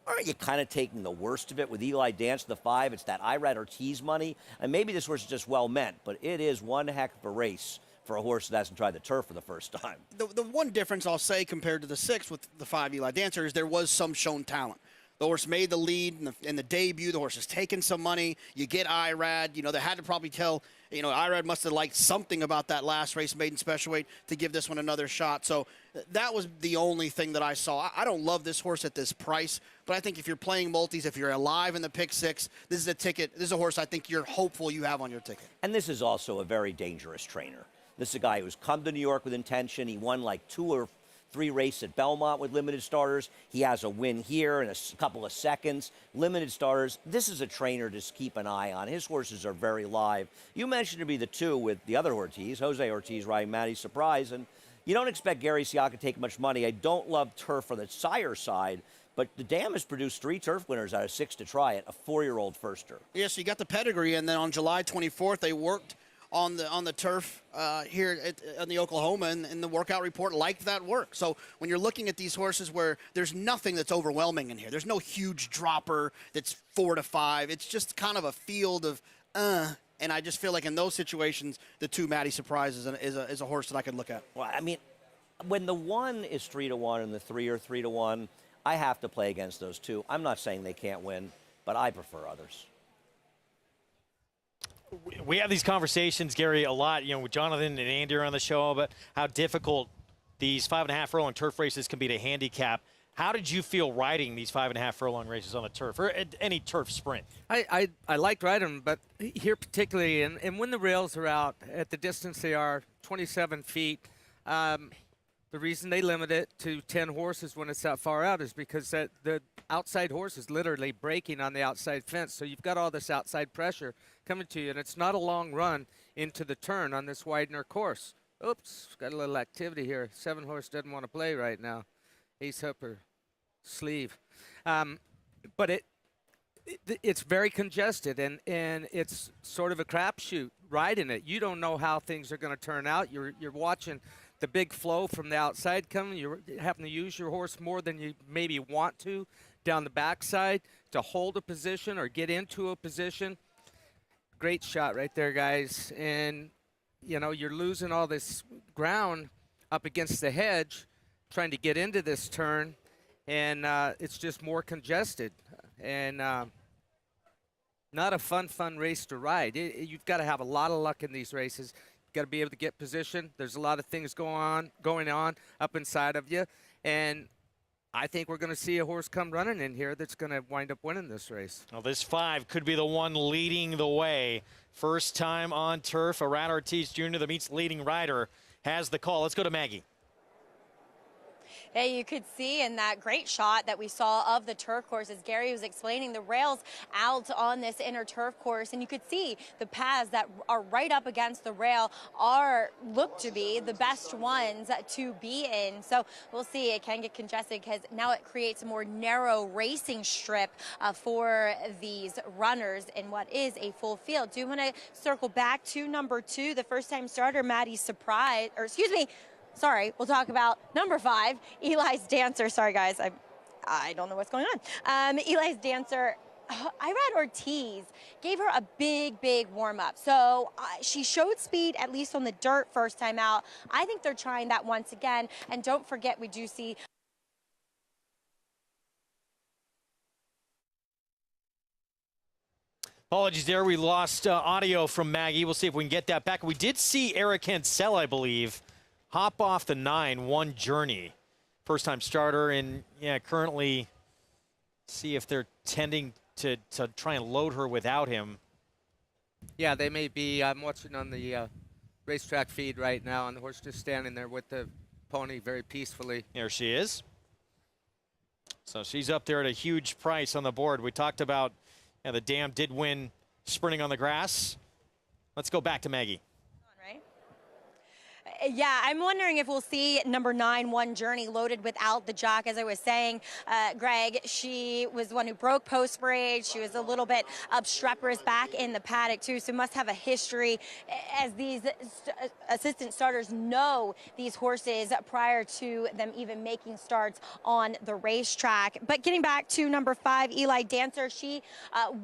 aren't you kind of taking the worst of it with Eli Dance, the 5? It's that Irad Ortiz money. And maybe this horse is just well meant, but it is one heck of a race for a horse that hasn't tried the turf for the first time. The one difference I'll say compared to the 6 with the 5 Eli Dancer is there was some shown talent. The horse made the lead in the debut. The horse has taken some money. You get Irad. They had to probably tell, Irad must have liked something about that last race, maiden special weight, to give this one another shot. So that was the only thing that I saw. I don't love this horse at this price, but I think if you're playing multis, if you're alive in the pick 6, this is a ticket. This is a horse I think you're hopeful you have on your ticket. And this is also a very dangerous trainer. This is a guy who's come to New York with intention. He won like 2 or 3 races at Belmont with limited starters. He has a win here in a couple of seconds. Limited starters. This is a trainer to keep an eye on. His horses are very live. You mentioned to be the 2 with the other Ortiz, Jose Ortiz riding Matty Surprise, and you don't expect Gary Siaka to take much money. I don't love turf for the sire side, but the Dam has produced 3 turf winners out of 6 to try it, a 4-year-old firster. Yeah, so you got the pedigree, and then on July 24th, they worked on the turf here on the Oklahoma, and the workout report liked that work. So when you're looking at these horses where there's nothing that's overwhelming in here, there's no huge dropper that's 4 to 5. It's just kind of a field of and I just feel like in those situations, the 2 Matty Surprises is a horse that I could look at. Well, I mean, when the 1 is 3 to 1 and the 3 are 3 to 1, I have to play against those 2. I'm not saying they can't win, but I prefer others. We have these conversations, Gary, a lot, with Jonathan and Andy are on the show, but how difficult these 5.5 furlong turf races can be to handicap. How did you feel riding these 5.5 furlong races on the turf or any turf sprint? I liked riding them, but here particularly, and when the rails are out at the distance they are, 27 feet, the reason they limit it to 10 horses when it's that far out is because the outside horse is literally braking on the outside fence. So you've got all this outside pressure coming to you, and it's not a long run into the turn on this Widener course. Oops, got a little activity here. 7 horse doesn't want to play right now. Ace upper sleeve. But it's very congested, and it's sort of a crapshoot riding it. You don't know how things are going to turn out. You're watching the big flow from the outside coming. You're having to use your horse more than you maybe want to down the backside to hold a position or get into a position. Great shot right there, guys. And, you're losing all this ground up against the hedge trying to get into this turn, and it's just more congested. And not a fun race to ride. You've got to have a lot of luck in these races. Got to be able to get position. There's a lot of things going on up inside of you, and I think we're going to see a horse come running in here that's going to wind up winning this race. Well, this 5 could be the one leading the way. First time on turf. Arad Ortiz Jr., the meet's leading rider, has the call. Let's go to Maggie. Hey, you could see in that great shot that we saw of the turf course, as Gary was explaining, the rails out on this inner turf course, and you could see the paths that are right up against the rail look to be the best ones to be in. So we'll see. It can get congested because now it creates a more narrow racing strip for these runners in what is a full field. Do you want to circle back to number 2, the first-time starter, Maddie Surprise, or excuse me, sorry, we'll talk about number 5, Eli's Dancer. Sorry, guys, I don't know what's going on. Eli's Dancer, Irad Ortiz gave her a big warm-up. So she showed speed, at least on the dirt first time out. I think they're trying that once again. And don't forget, we do see... Apologies there. We lost audio from Maggie. We'll see if we can get that back. We did see Eric Hensel, I believe, hop off the 9, One Journey. First-time starter, and yeah, currently see if they're tending to try and load her without him. Yeah, they may be. I'm watching on the racetrack feed right now, and the horse just standing there with the pony very peacefully. There she is. So she's up there at a huge price on the board. We talked about the dam did win sprinting on the grass. Let's go back to Maggie. Yeah, I'm wondering if we'll see number 9, One Journey, loaded without the jock. As I was saying, Greg, she was the one who broke post braid. She was a little bit obstreperous back in the paddock, too, so must have a history, as these assistant starters know these horses prior to them even making starts on the racetrack. But getting back to number 5, Eli Dancer, she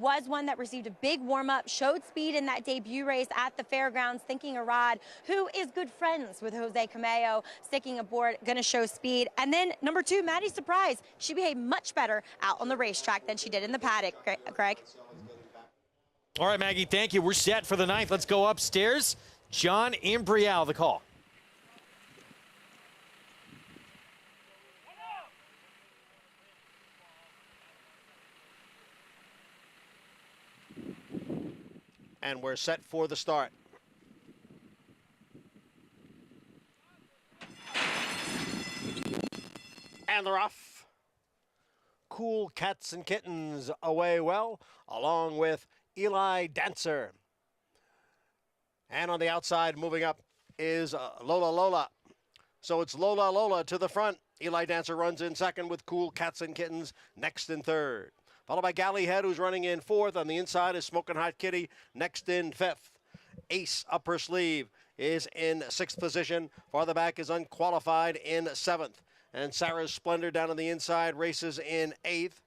was one that received a big warm-up, showed speed in that debut race at the fairgrounds, thinking Arad, who is good friends with Jose Cameo, sticking aboard, going to show speed. And then number 2, Maddie Surprise. She behaved much better out on the racetrack than she did in the paddock, Greg. All right, Maggie, thank you. We're set for the 9th. Let's go upstairs. John Imbrial, the call. And we're set for the start. And they're off. Cool Cats and Kittens away well, along with Eli Dancer. And on the outside, moving up, is Lola Lola. So it's Lola Lola to the front. Eli Dancer runs in second with Cool Cats and Kittens next in third. Followed by Galley Head, who's running in fourth. On the inside is Smokin' Hot Kitty next in fifth. Ace Up Her Sleeve is in sixth position. Farther back is Unqualified in seventh. And Sarah's Splendor down on the inside races in eighth.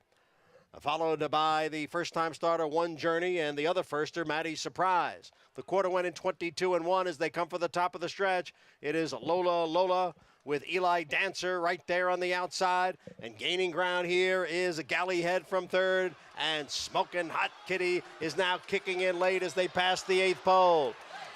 Followed by the first-time starter, One Journey, and the other firster, Maddie Surprise. The quarter went in 22-1 as they come for the top of the stretch. It is Lola Lola with Eli Dancer right there on the outside. And gaining ground here is Galley Head from third. And Smokin' Hot Kitty is now kicking in late as they pass the eighth pole.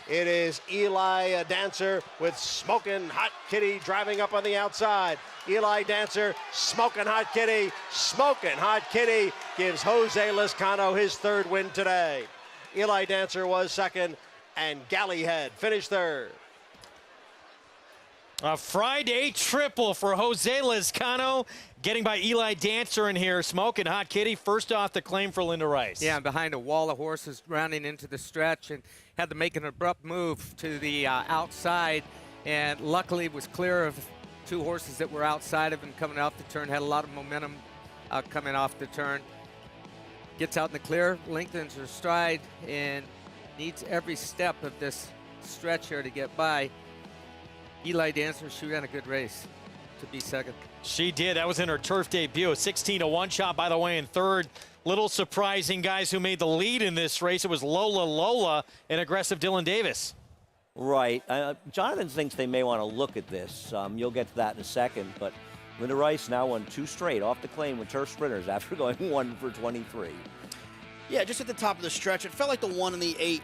It is Eli Dancer with Smokin' Hot Kitty driving up on the outside. Eli Dancer, Smokin' Hot Kitty. Smokin' Hot Kitty gives Jose Lezcano his third win today. Eli Dancer was second, and Galley Head finished third. A Friday triple for Jose Lezcano, getting by Eli Dancer in here. Smokin' Hot Kitty, first off the claim for Linda Rice. Yeah, and behind a wall of horses rounding into the stretch, and had to make an abrupt move to the outside, and luckily was clear of two horses that were outside of him coming off the turn. Had a lot of momentum coming off the turn. Gets out in the clear, lengthens her stride, and needs every step of this stretch here to get by. Eli Dancer, she ran a good race to be second. She did. That was in her turf debut. 16-1 shot, by the way, in third. Little surprising guys who made the lead in this race. It was Lola Lola and aggressive Dylan Davis. Right. Jonathan thinks they may want to look at this. You'll get to that in a second. But Linda Rice now won 2 straight off the claim with turf sprinters after going 1 for 23. Yeah, just at the top of the stretch. It felt like the 1 and the 8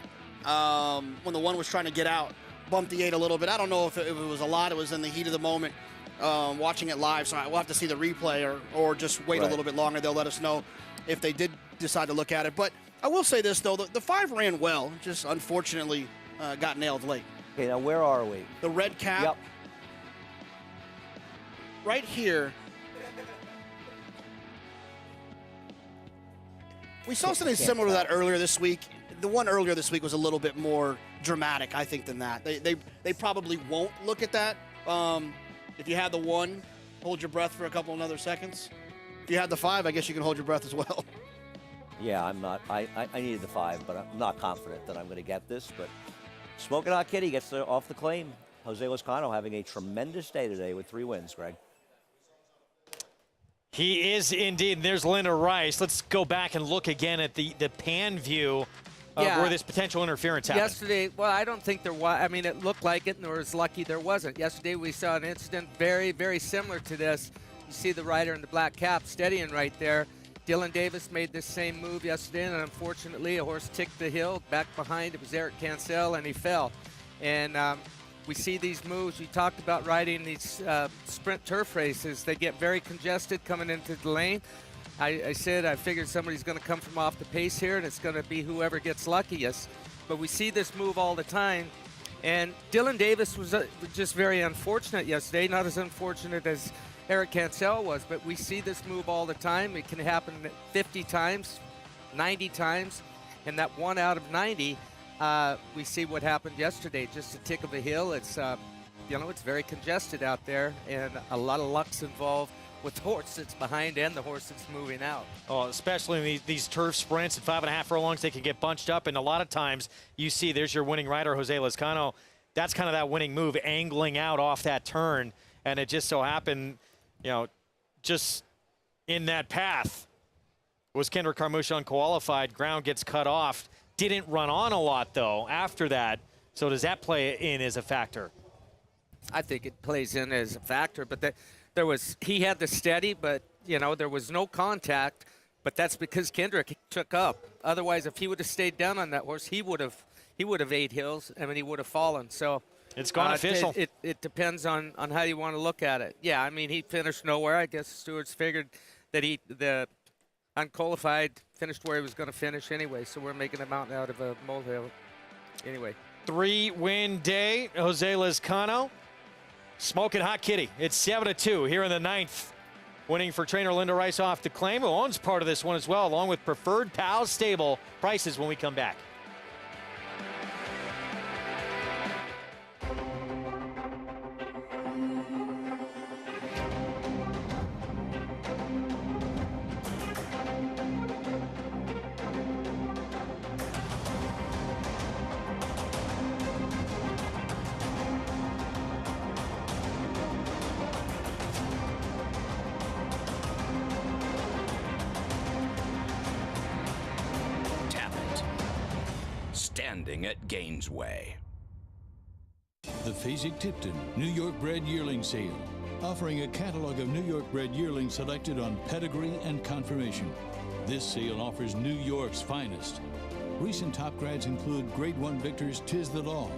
when the 1 was trying to get out. Bumped the 8 a little bit. I don't know if it was a lot. It was in the heat of the moment. watching it live, so we'll have to see the replay or just wait a Right. little bit longer. They'll let us know if they did decide to look at it. But I will say this, though. The 5 ran well, just unfortunately got nailed late. Okay, now where are we? The red cap. Yep. Right here. We saw something similar to that earlier this week. The one earlier this week was a little bit more dramatic, I think, than that. They probably won't look at that. If you had the 1, hold your breath for a couple another seconds. If you had the 5, I guess you can hold your breath as well. Yeah, I'm not. I needed the 5, but I'm not confident that I'm going to get this. But Smoking Hot Kitty gets off the claim. Jose Lozcano having a tremendous day today with 3 wins, Greg. He is indeed. There's Linda Rice. Let's go back and look again at the pan view of where this potential interference happened. Yesterday, well, I don't think there was. I mean, it looked like it, and it was lucky there wasn't. Yesterday, we saw an incident very, very similar to this. You see the rider in the black cap steadying right there. Dylan Davis made this same move yesterday, and unfortunately, a horse ticked the hill back behind. It was Eric Cancel, and he fell. And we see these moves. We talked about riding these sprint turf races. They get very congested coming into the lane. I said I figured somebody's going to come from off the pace here, and it's going to be whoever gets luckiest. But we see this move all the time. And Dylan Davis was just very unfortunate yesterday, not as unfortunate as Eric Cancel was, but we see this move all the time. It can happen 50 times, 90 times, and that 1 out of 90, we see what happened yesterday. Just a tick of a hill. It's it's very congested out there, and a lot of luck's involved with the horse that's behind and the horse that's moving out. Oh, especially in these turf sprints at 5.5 furlongs, they can get bunched up, and a lot of times you see there's your winning rider, Jose Lozcano. That's kind of that winning move, angling out off that turn, and it just so happened, just in that path was Kendrick Carmouche unqualified. Ground gets cut off. Didn't run on a lot, though, after that. So does that play in as a factor? I think it plays in as a factor, but he had the steady, but there was no contact. But that's because Kendrick took up. Otherwise, if he would have stayed down on that horse, he would have 8 hills. I mean, he would have fallen. So it's gone official. It depends on how you want to look at it. Yeah, I mean, he finished nowhere. I guess stewards figured that the unqualified finished where he was going to finish anyway. So we're making a mountain out of a molehill anyway. 3-win day, Jose Lozcano. Smoking Hot Kitty. It's 7-2 here in the 9th. Winning for trainer Linda Rice off the claim, who owns part of this one as well, along with Preferred Pals Stable. Prices when we come back. Standing at Gainesway. The Fasig-Tipton New York-bred yearling sale, offering a catalog of New York-bred yearlings selected on pedigree and conformation. This sale offers New York's finest. Recent top grads include Grade 1 victors Tis the Law,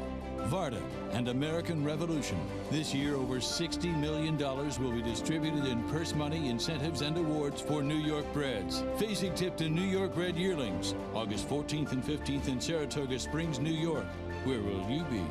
Varda, and American Revolution. This year, over $60 million will be distributed in purse money, incentives, and awards for New York breds. Fasig-Tipton New York-bred yearlings, August 14th and 15th in Saratoga Springs, New York. Where will you be?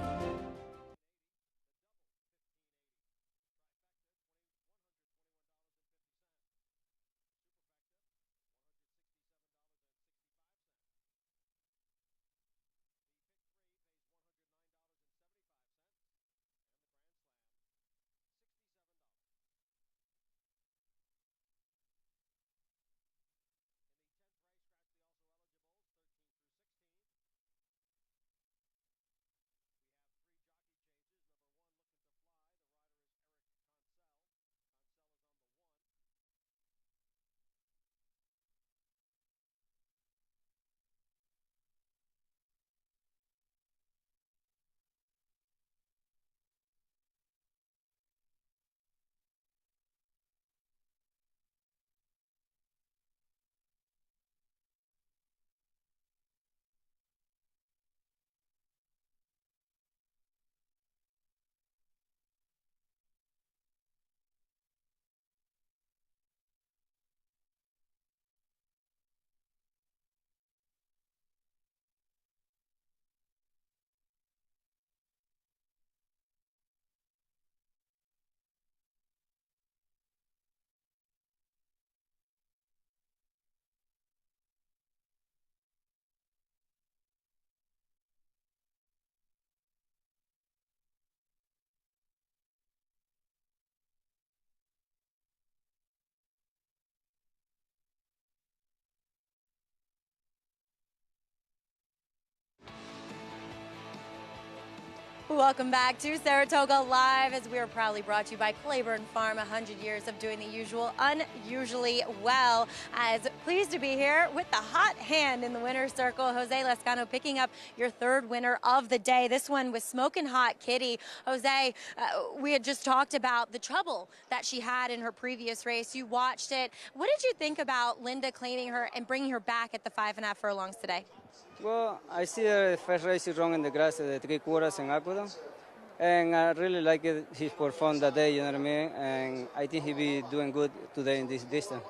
Welcome back to Saratoga Live, as we are proudly brought to you by Claiborne Farm, 100 years of doing the usual unusually well. As pleased to be here with the hot hand in the winner's circle, Jose Lescano picking up your third winner of the day. This one was Smoking Hot Kitty. Jose, we had just talked about the trouble that she had in her previous race. You watched it. What did you think about Linda claiming her and bringing her back at the 5.5 furlongs today? Well, I see the first race he run in the grass, the 3 quarters in Aqueduct, and I really like his performance that day, you know what I mean? And I think he'll be doing good today in this distance.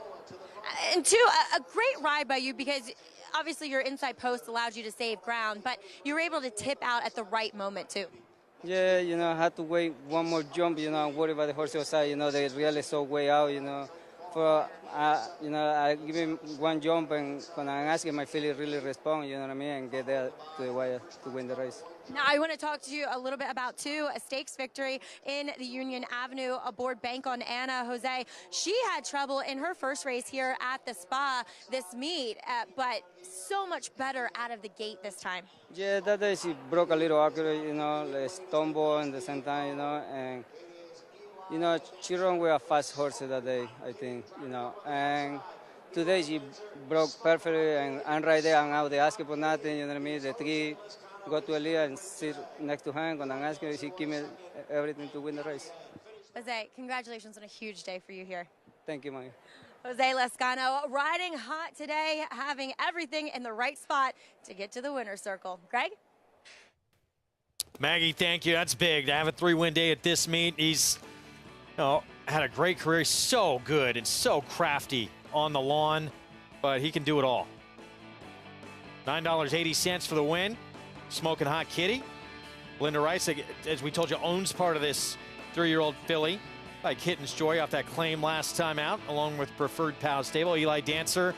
And two, a great ride by you, because obviously your inside post allowed you to save ground, but you were able to tip out at the right moment too. Yeah, you know, I had to wait one more jump, you know, worry about the horse outside, you know, they really so way out, you know. For, you know, I give him one jump, and when I ask him, I feel he really respond, you know what I mean, and get there to the wire to win the race. Now, I want to talk to you a little bit about, too, a stakes victory in the Union Avenue aboard Bank on Anna. Jose, she had trouble in her first race here at the Spa this meet, but so much better out of the gate this time. Yeah, that day she broke a little accurate, you know, like stumble at the same time, you know, and you know, she ran with a fast horse that day, I think, you know. And today she broke perfectly, and I'm right there, and out there asking for nothing, you know what I mean? The 3 go to Elia and sit next to her. When I'm asking, she give me everything to win the race. Jose, congratulations on a huge day for you here. Thank you, Maya. Jose Lescano riding hot today, having everything in the right spot to get to the winner's circle. Greg? Maggie, thank you. That's big to have a 3-win day at this meet. He's had a great career. He's so good and so crafty on the lawn, but he can do it all. $9.80 for the win. Smoking Hot Kitty. Linda Rice, as we told you, owns part of this 3-year-old filly by Kitten's Joy off that claim last time out, along with Preferred Pal Stable. Eli Dancer,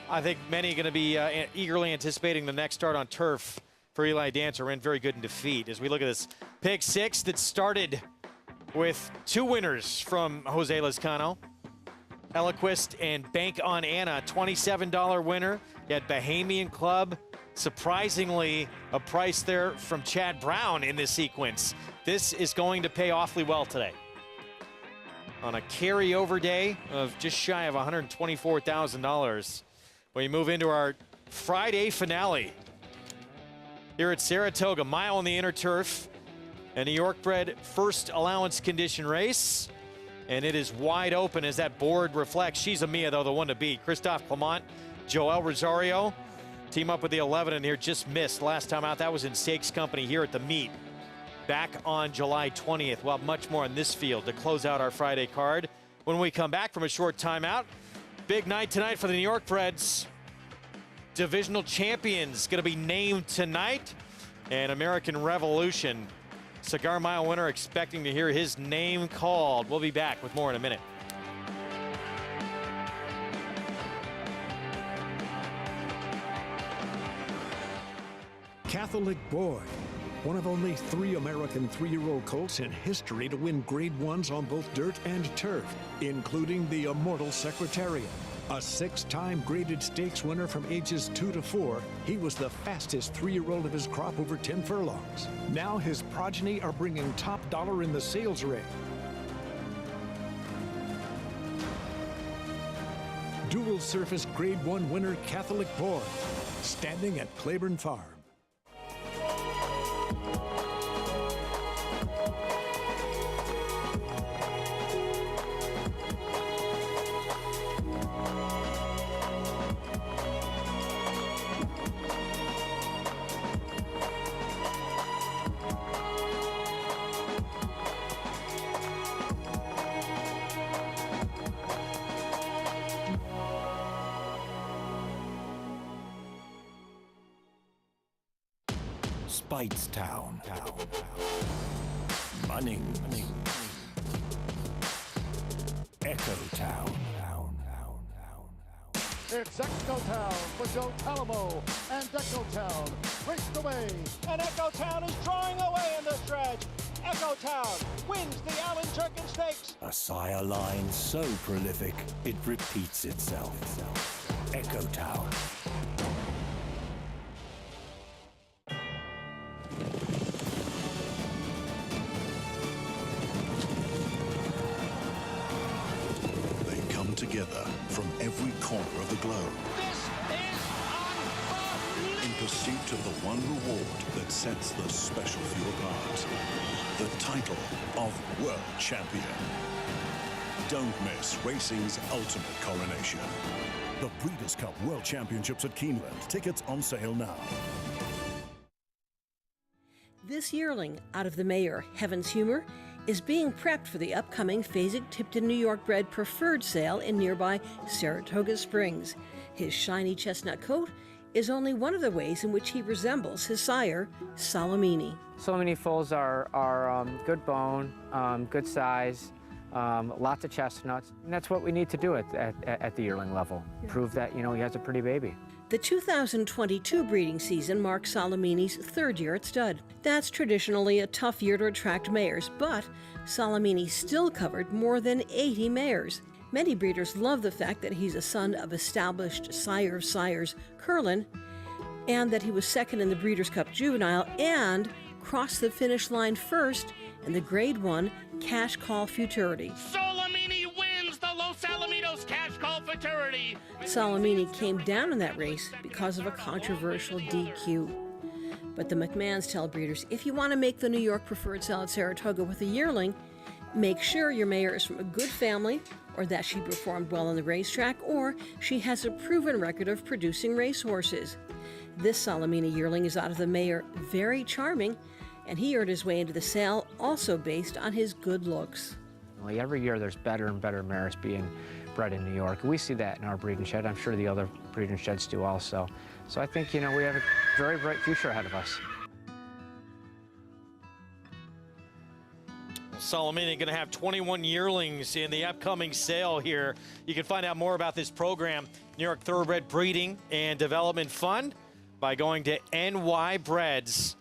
I think many are going to be eagerly anticipating the next start on turf for Eli Dancer. Ran very good in defeat. As we look at this pick 6 that started with 2 winners from Jose Lescano, Eloquist and Bank on Anna, $27 winner. You had Bahamian Club, surprisingly a price there from Chad Brown in this sequence. This is going to pay awfully well today. On a carryover day of just shy of $124,000. We move into our Friday finale here at Saratoga, mile on the inner turf. A New York-bred first allowance condition race, and it is wide open as that board reflects. She's a Mia, though, the one to beat. Christophe Clement, Joel Rosario team up with the 11 in here, just missed last time out. That was in Stakes Company here at the meet back on July 20th. We'll have much more on this field to close out our Friday card. When we come back from a short timeout, big night tonight for the New York-breds. Divisional champions going to be named tonight, and American Revolution Cigar Mile winner expecting to hear his name called. We'll be back with more in a minute. Catholic Boy, one of only 3 American 3-year-old colts in history to win Grade 1s on both dirt and turf, including the immortal Secretariat. A 6-time graded stakes winner from ages 2 to 4, he was the fastest 3-year-old of his crop over 10 furlongs. Now his progeny are bringing top dollar in the sales ring. Dual surface Grade 1 winner Catholic Boy, standing at Claiborne Farm. Speightstown. Munning. Echo Town. It's Echo Town for Joe Talamo, and Echo Town raced away, and Echo Town is drawing away in the stretch. Echo Town wins the Allen Jerkin Stakes. A sire line so prolific, it repeats itself. Echo Town. every corner of the globe. In pursuit of the one reward that sets the special few apart. The title of World Champion. Don't miss racing's ultimate coronation. The Breeders' Cup World Championships at Keeneland. Tickets on sale now. This yearling, out of the mare, Heaven's Humor, is being prepped for the upcoming Fasig-Tipton New York-bred preferred sale in nearby Saratoga Springs. His shiny chestnut coat is only one of the ways in which he resembles his sire, Salamini. Salamini foals are good bone, good size, lots of chestnuts, and that's what we need to do at the yearling level. Yeah. Prove that, he has a pretty baby. The 2022 breeding season marks Salamini's third year at stud. That's traditionally a tough year to attract mares, but Salamini still covered more than 80 mares. Many breeders love the fact that he's a son of established sire of sires, Curlin, and that he was second in the Breeders' Cup Juvenile and crossed the finish line first in the Grade 1 Cash Call Futurity. Salamini wins the Los Alamitos Cash Call Futurity. Salamini came down in that race because of a controversial DQ. But the McMahons tell breeders, if you want to make the New York preferred sale at Saratoga with a yearling, make sure your mare is from a good family, or that she performed well on the racetrack, or she has a proven record of producing racehorses. This Salamini yearling is out of the mare Very Charming, and he earned his way into the sale also based on his good looks. Well, every year there's better and better mares being bred in New York. We see that in our breeding shed. I'm sure the other breeding sheds do also. So I think, we have a very bright future ahead of us. Salamini going to have 21 yearlings in the upcoming sale here. You can find out more about this program, New York Thoroughbred Breeding and Development Fund, by going to nybreds.com.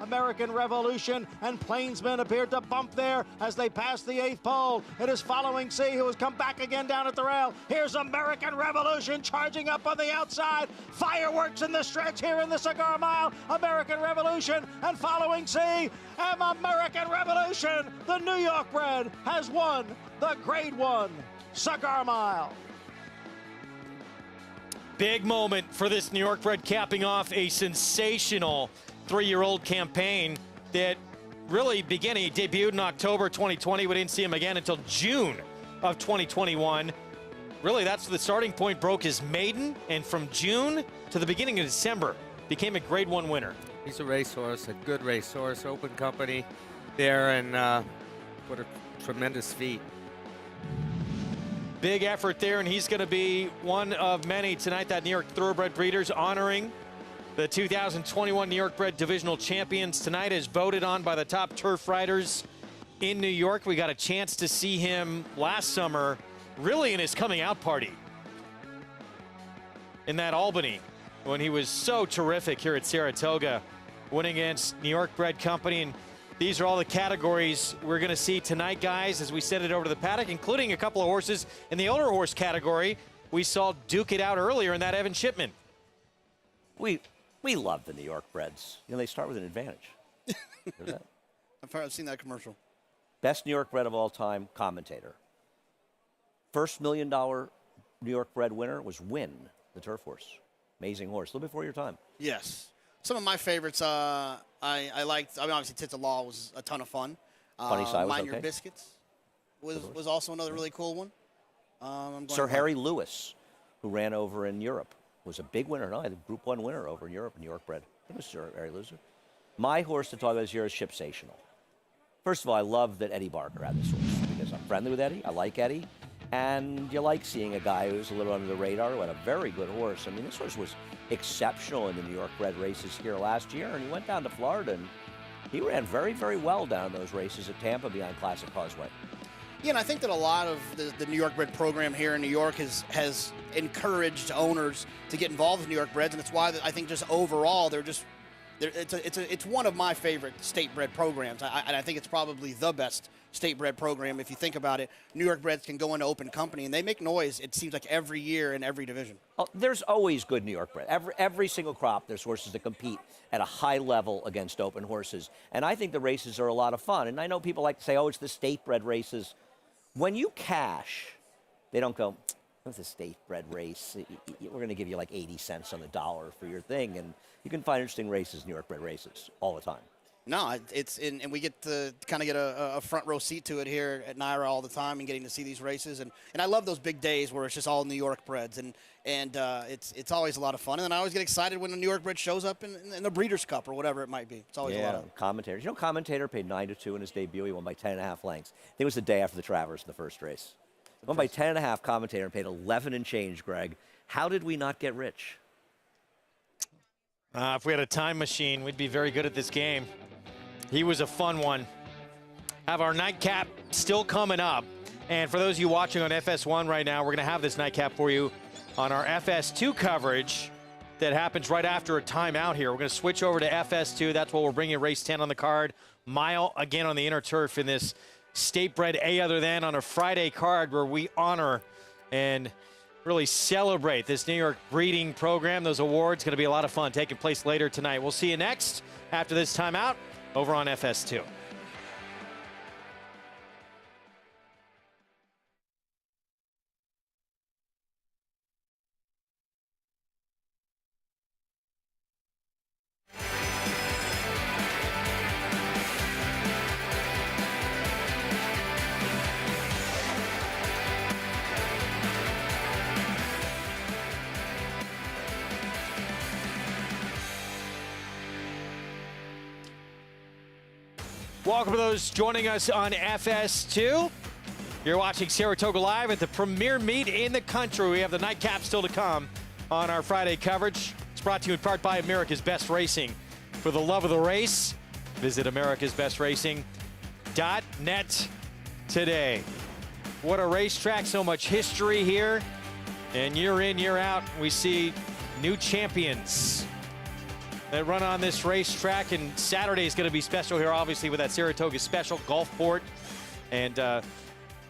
American Revolution and Plainsman appeared to bump there as they passed the 8th pole. It is Following C, who has come back again down at the rail. Here's American Revolution charging up on the outside. Fireworks in the stretch here in the Cigar Mile. American Revolution and Following C. And American Revolution, the New York bred, has won the Grade 1 Cigar Mile. Big moment for this New York bred, capping off a sensational three-year-old campaign that really began. He debuted in October 2020. We didn't see him again until June of 2021. Really, that's the starting point. Broke his maiden, and from June to the beginning of December, became a Grade 1 winner. He's a racehorse, a good racehorse, open company there, and what a tremendous feat. Big effort there, and he's going to be one of many tonight that New York Thoroughbred Breeders honoring the 2021 New York Bred Divisional Champions tonight, is voted on by the top turf riders in New York. We got a chance to see him last summer, really in his coming out party in that Albany, when he was so terrific here at Saratoga, winning against New York Bred Company. And these are all the categories we're going to see tonight, guys, as we send it over to the paddock, including a couple of horses in the older horse category. We saw duke it out earlier in that Evan Shipman. We love the New York Breds. They start with an advantage. I've seen that commercial. Best New York bred of all time, commentator. First $1 million New York bred winner was Win, the turf horse. Amazing horse, a little before your time. Yes. Some of my favorites I liked, obviously Tits of Law was a ton of fun. Funny Side was Mind okay. Your Biscuits was also another really cool one. Sir Harry Lewis, who ran over in Europe, was a big winner. No, the Group 1 winner over in Europe, New York bred. It was Sir Harry Lewis. My horse to talk about this year is Shipsational. First of all, I love that Eddie Barker had this horse because I'm friendly with Eddie. I like Eddie. And you like seeing a guy who's a little under the radar, who had a very good horse. I mean, this horse was exceptional in the New York bred races here last year, and he went down to Florida, and he ran very, very well down those races at Tampa behind Classic Causeway. Yeah, and I think that a lot of the New York bred program here in New York has encouraged owners to get involved with New York breds, and it's why I think just overall they're It's one of my favorite state-bred programs. I think it's probably the best state-bred program. If you think about it, New York breds can go into open company, and they make noise, it seems like, every year in every division. Oh, there's always good New York bred. Every single crop, there's horses that compete at a high level against open horses. And I think the races are a lot of fun. And I know people like to say, oh, it's the state-bred races. When you cash, they don't go, it's a state-bred race. We're going to give you like 80 cents on the dollar for your thing. And you can find interesting races, New York bred races, all the time. No, and we get to kind of get a front row seat to it here at NYRA all the time and getting to see these races. And I love those big days where it's just all New York breds. And it's always a lot of fun. And then I always get excited when a New York bred shows up in the Breeders' Cup or whatever it might be. It's always a lot of commentators. You know, Commentator paid 9-2 in his debut. He won by 10.5 lengths. I think it was the day after the Travers in the first race. He won by 10.5. Commentator paid 11 and change, Greg. How did we not get rich? If we had a time machine, we'd be very good at this game. He was a fun one. Have our nightcap still coming up. And for those of you watching on FS1 right now, we're going to have this nightcap for you on our FS2 coverage that happens right after a timeout here. We're going to switch over to FS2. That's what we're bringing race 10 on the card. Mile again on the inner turf in this state-bred A other than on a Friday card where we honor and really celebrate this New York breeding program. Those awards going to be a lot of fun taking place later tonight. We'll see you next after this timeout over on FS2. Welcome to those joining us on FS2. You're watching Saratoga Live at the premier meet in the country. We have the nightcap still to come on our Friday coverage. It's brought to you in part by America's Best Racing. For the love of the race, visit americasbestracing.net today. What a racetrack, so much history here. And year in, year out, we see new champions that run on this racetrack, and Saturday is going to be special here, obviously, with that Saratoga Special Gulfport, and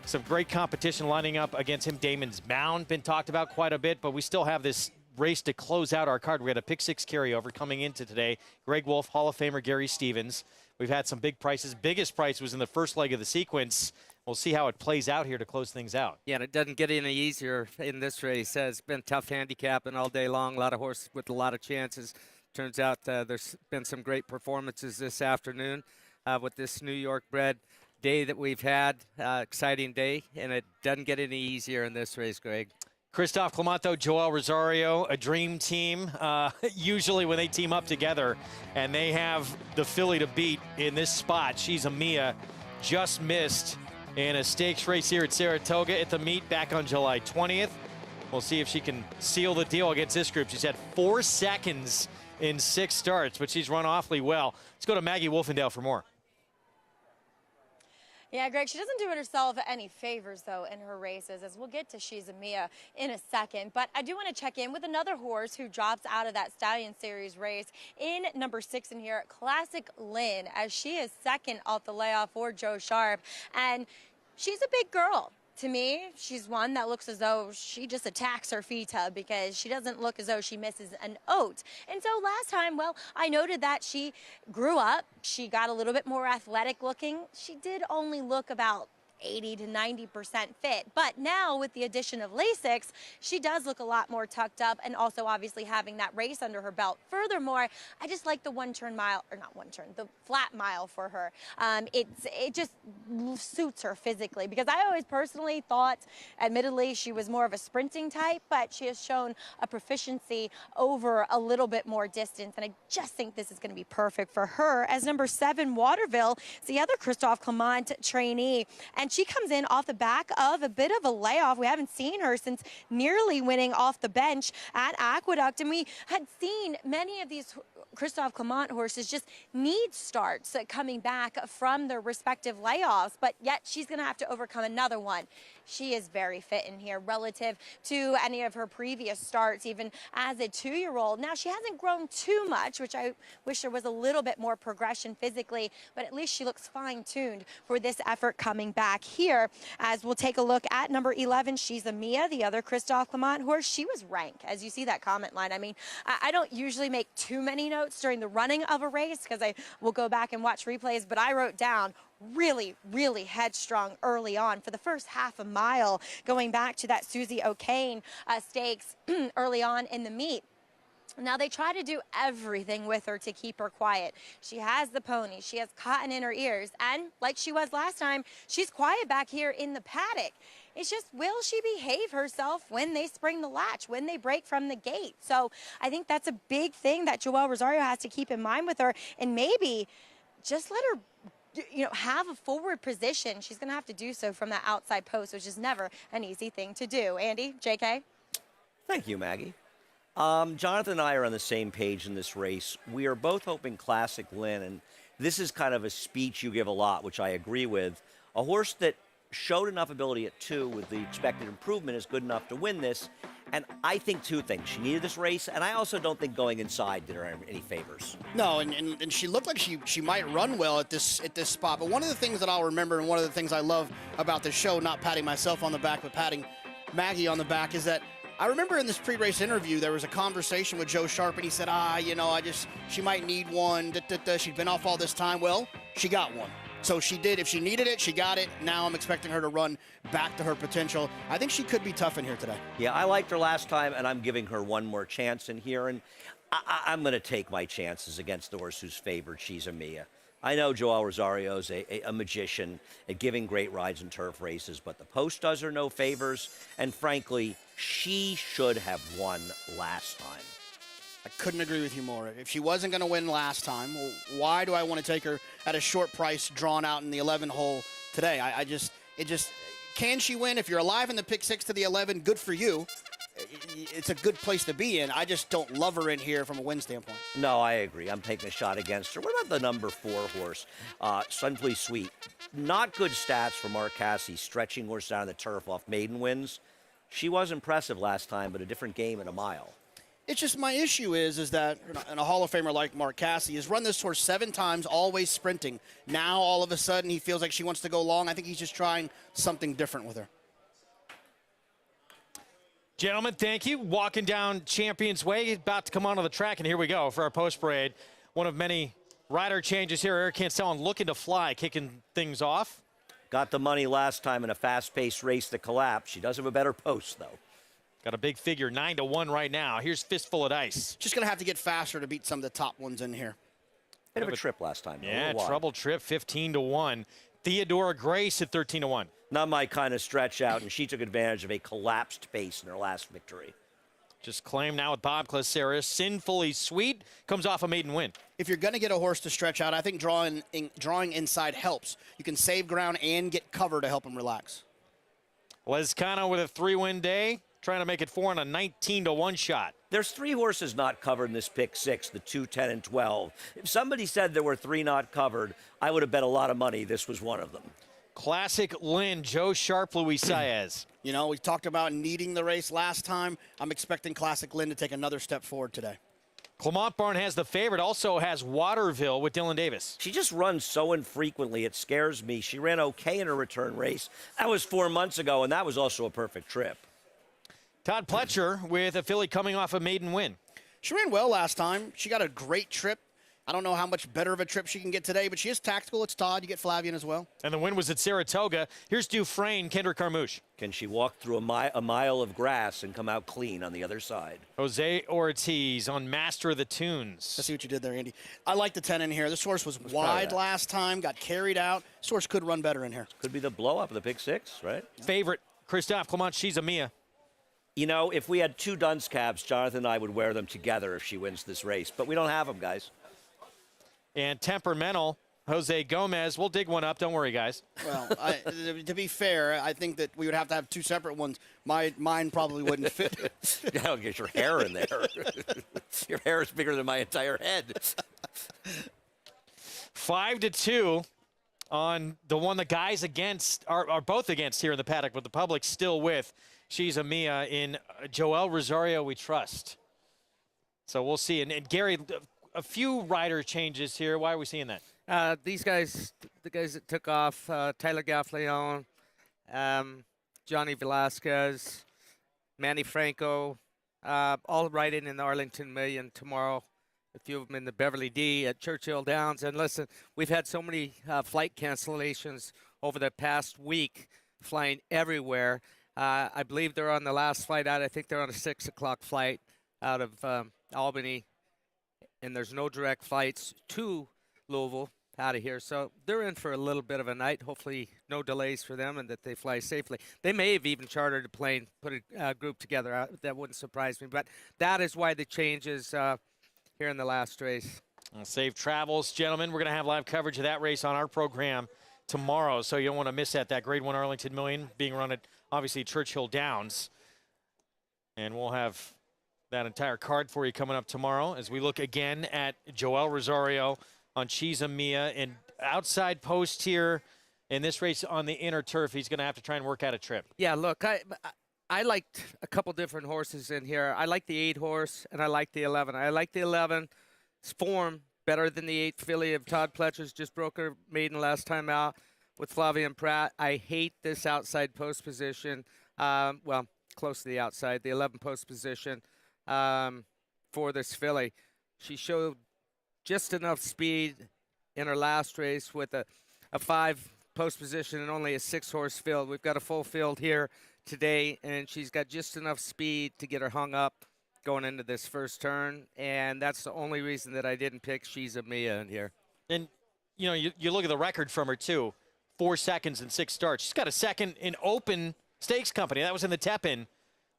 some great competition lining up against him. Damon's Mound been talked about quite a bit, but we still have this race to close out our card. We had a pick 6 carryover coming into today. Greg Wolf, Hall of Famer Gary Stevens. We've had some big prices. Biggest price was in the first leg of the sequence. We'll see how it plays out here to close things out. Yeah, and it doesn't get any easier in this race. It's been tough handicapping all day long. A lot of horses with a lot of chances. Turns out there's been some great performances this afternoon with this New York bred day that we've had. Exciting day, and it doesn't get any easier in this race, Greg. Christoph Clemente, Joel Rosario, a dream team, usually when they team up together, and they have the filly to beat in this spot. She's a Mia, just missed in a stakes race here at Saratoga at the meet back on July 20th. We'll see if she can seal the deal against this group. She's had 4 seconds in 6 starts, but she's run awfully well. Let's go to Maggie Wolfendale for more. Yeah, Greg, she doesn't do herself any favors, though, in her races, as we'll get to Shizamiya in a second. But I do want to check in with another horse who drops out of that Stallion Series race in number 6 in here, Classic Lynn, as she is second off the layoff for Joe Sharp. And she's a big girl. To me, she's one that looks as though she just attacks her feta because she doesn't look as though she misses an oat. And so last time, well, I noted that she grew up. She got a little bit more athletic looking. She did only look about 80 to 90% fit. But now with the addition of Lasix, she does look a lot more tucked up, and also obviously having that race under her belt. Furthermore, I just like the the flat mile for her. It just suits her physically, because I always personally thought, admittedly, she was more of a sprinting type, but she has shown a proficiency over a little bit more distance, and I just think this is going to be perfect for her. As number 7, Waterville, is the other Christophe Clement trainee, and and she comes in off the back of a bit of a layoff. We haven't seen her since nearly winning off the bench at Aqueduct, and we had seen many of these Christophe Clement horses just need starts coming back from their respective layoffs, but yet she's going to have to overcome another one. She is very fit in here relative to any of her previous starts, even as a 2-year-old. Now, she hasn't grown too much, which I wish there was a little bit more progression physically, but at least she looks fine-tuned for this effort coming back here. As we'll take a look at number 11, She's a Mia, the other Christophe Clement horse. She was ranked, as you see that comment line. I mean, I don't usually make too many notes during the running of a race because I will go back and watch replays, but I wrote down really, really headstrong early on for the first half a mile, going back to that Susie O'Kane stakes early on in the meet. Now, they try to do everything with her to keep her quiet. She has the pony. She has cotton in her ears. And like she was last time, she's quiet back here in the paddock. It's just, will she behave herself when they spring the latch, when they break from the gate? So I think that's a big thing that Joelle Rosario has to keep in mind with her. And maybe just let her have a forward position. She's going to have to do so from that outside post, which is never an easy thing to do. Andy, JK? Thank you, Maggie. Jonathan and I are on the same page in this race. We are both hoping Classic Lynn, and this is kind of a speech you give a lot, which I agree with. A horse that showed enough ability at 2 with the expected improvement is good enough to win this. And I think 2 things. She needed this race, and I also don't think going inside did her any favors. No, and she looked like she might run well at this spot. But one of the things that I'll remember, and one of the things I love about this show, not patting myself on the back, but patting Maggie on the back, is that I remember in this pre-race interview, there was a conversation with Joe Sharp, and he said, she might need one. She'd been off all this time. Well, she got one. So she did. If she needed it, she got it. Now I'm expecting her to run back to her potential. I think she could be tough in here today. Yeah, I liked her last time, and I'm giving her one more chance in here. And I'm going to take my chances against the horse who's favored. She's a Mia. I know Joelle Rosario's a magician at giving great rides in turf races, but the post does her no favors. And frankly, she should have won last time. I couldn't agree with you more. If she wasn't going to win last time, well, why do I want to take her at a short price drawn out in the 11 hole today? Can she win? If you're alive in the pick 6 to the 11, good for you. It's a good place to be in. I just don't love her in here from a win standpoint. No, I agree. I'm taking a shot against her. What about the number 4 horse, Sunfleet Sweet? Not good stats for Mark Casse, stretching horse down the turf off maiden wins. She was impressive last time, but a different game at a mile. It's just my issue is that a Hall of Famer like Mark Casse has run this horse 7 times, always sprinting. Now, all of a sudden, he feels like she wants to go long. I think he's just trying something different with her. Gentlemen, thank you. Walking down Champions Way, about to come onto the track, and here we go for our post parade. One of many rider changes here. Eric Cancellon looking to fly, kicking things off. Got the money last time in a fast-paced race that collapsed. She does have a better post, though. Got a big figure, 9-1 right now. Here's Fistful of Dice. Just going to have to get faster to beat some of the top ones in here. Bit of a trip last time. Yeah, trouble trip, 15-1. Theodora Grace at 13-1. Not my kind of stretch out, and she took advantage of a collapsed pace in her last victory. Just claimed now with Bob Clasera. Sinfully Sweet comes off a maiden win. If you're going to get a horse to stretch out, I think drawing inside helps. You can save ground and get cover to help him relax. Lescano with a 3-win day, trying to make it 4 on a 19-1 shot. There's 3 horses not covered in this pick 6, the 2, 10, and 12. If somebody said there were 3 not covered, I would have bet a lot of money this was one of them. Classic Lynn, Joe Sharp, Luis Saez. We talked about needing the race last time. I'm expecting Classic Lynn to take another step forward today. Clement Barn has the favorite, also has Waterville with Dylan Davis. She just runs so infrequently, it scares me. She ran okay in her return race. That was 4 months ago, and that was also a perfect trip. Todd Pletcher with a filly coming off a maiden win. She ran well last time. She got a great trip. I don't know how much better of a trip she can get today, but she is tactical. It's Todd. You get Flavian as well. And the win was at Saratoga. Here's Dufresne, Kendrick Carmouche. Can she walk through a mile of grass and come out clean on the other side? Jose Ortiz on Master of the Tunes. I see what you did there, Andy. I like the 10 in here. This horse was wide last time, got carried out. This horse could run better in here. Could be the blow-up of the pick 6, right? Favorite, Christophe Clement, She's a Mia. If we had 2 dunce cabs, Jonathan and I would wear them together if she wins this race. But we don't have them, guys. And Temperamental Jose Gomez. We'll dig one up. Don't worry, guys. Well, to be fair, I think that we would have to have two separate ones. Mine probably wouldn't fit. You don't get your hair in there. Your hair is bigger than my entire head. 5-2 on the one the guys against are both against here in the paddock, but the public still with. She's a Mia in Joel Rosario we trust. So we'll see. And Gary, a few rider changes here. Why are we seeing that? These guys, the guys that took off, Tyler Gaffleon, Johnny Velasquez, Manny Franco, all riding in the Arlington Million tomorrow. A few of them in the Beverly D at Churchill Downs. And listen, we've had so many flight cancellations over the past week, flying everywhere. I believe they're on the last flight out. I think they're on a 6 o'clock flight out of Albany. And there's no direct flights to Louisville out of here. So they're in for a little bit of a night. Hopefully no delays for them and that they fly safely. They may have even chartered a plane, put a group together. That wouldn't surprise me. But that is why the changes here in the last race. Safe travels, gentlemen. We're going to have live coverage of that race on our program tomorrow, so you don't want to miss that. That Grade 1 Arlington Million being run at, obviously, Churchill Downs. And we'll have that entire card for you coming up tomorrow as we look again at Joel Rosario on Chiza Mia. And outside post here in this race on the inner turf, he's going to have to try and work out a trip. Yeah, look, I liked a couple different horses in here. I like the 8 horse, and I like the 11. I like the 11's form better than the 8 filly of Todd Pletcher's. Just broke her maiden last time out with Flavian Pratt. I hate this outside post position. Well, close to the outside, the 11 post position for this filly. She showed just enough speed in her last race with a 5 post position and only a 6 horse field. We've got a full field here today, and she's got just enough speed to get her hung up going into this first turn, and that's the only reason that I didn't pick Chiza Mia in here. And, you know, you look at the record from her, too. 4 seconds and 6 starts. She's got a second in Open Stakes Company. That was in the Tepin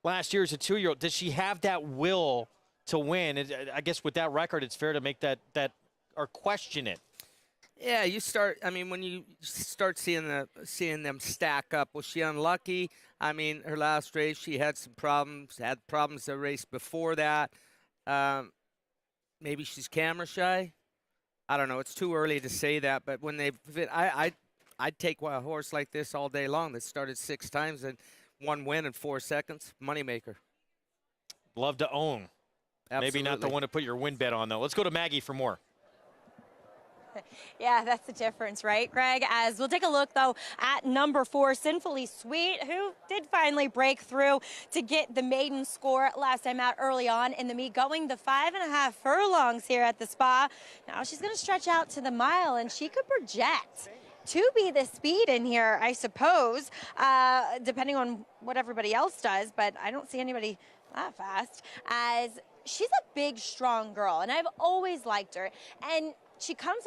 last year as a 2-year-old. Does she have that will to win? And I guess with that record, it's fair to make that or question it. Yeah, when you start seeing them stack up, was she unlucky? I mean, her last race, she had some problems, had problems the race before that. Maybe she's camera shy. I don't know. It's too early to say that, but when they fit, I'd take a horse like this all day long that started 6 times and 1 win in 4 seconds. Moneymaker. Love to own. Absolutely. Maybe not the one to put your win bet on, though. Let's go to Maggie for more. Yeah, that's the difference, right, Greg? As we'll take a look, though, at number 4, Sinfully Sweet, who did finally break through to get the maiden score last time out early on in the meet, going the 5.5 furlongs here at the Spa. Now she's going to stretch out to the mile, and she could project to be the speed in here, I suppose, depending on what everybody else does, but I don't see anybody that fast, as she's a big, strong girl, and I've always liked her. And she comes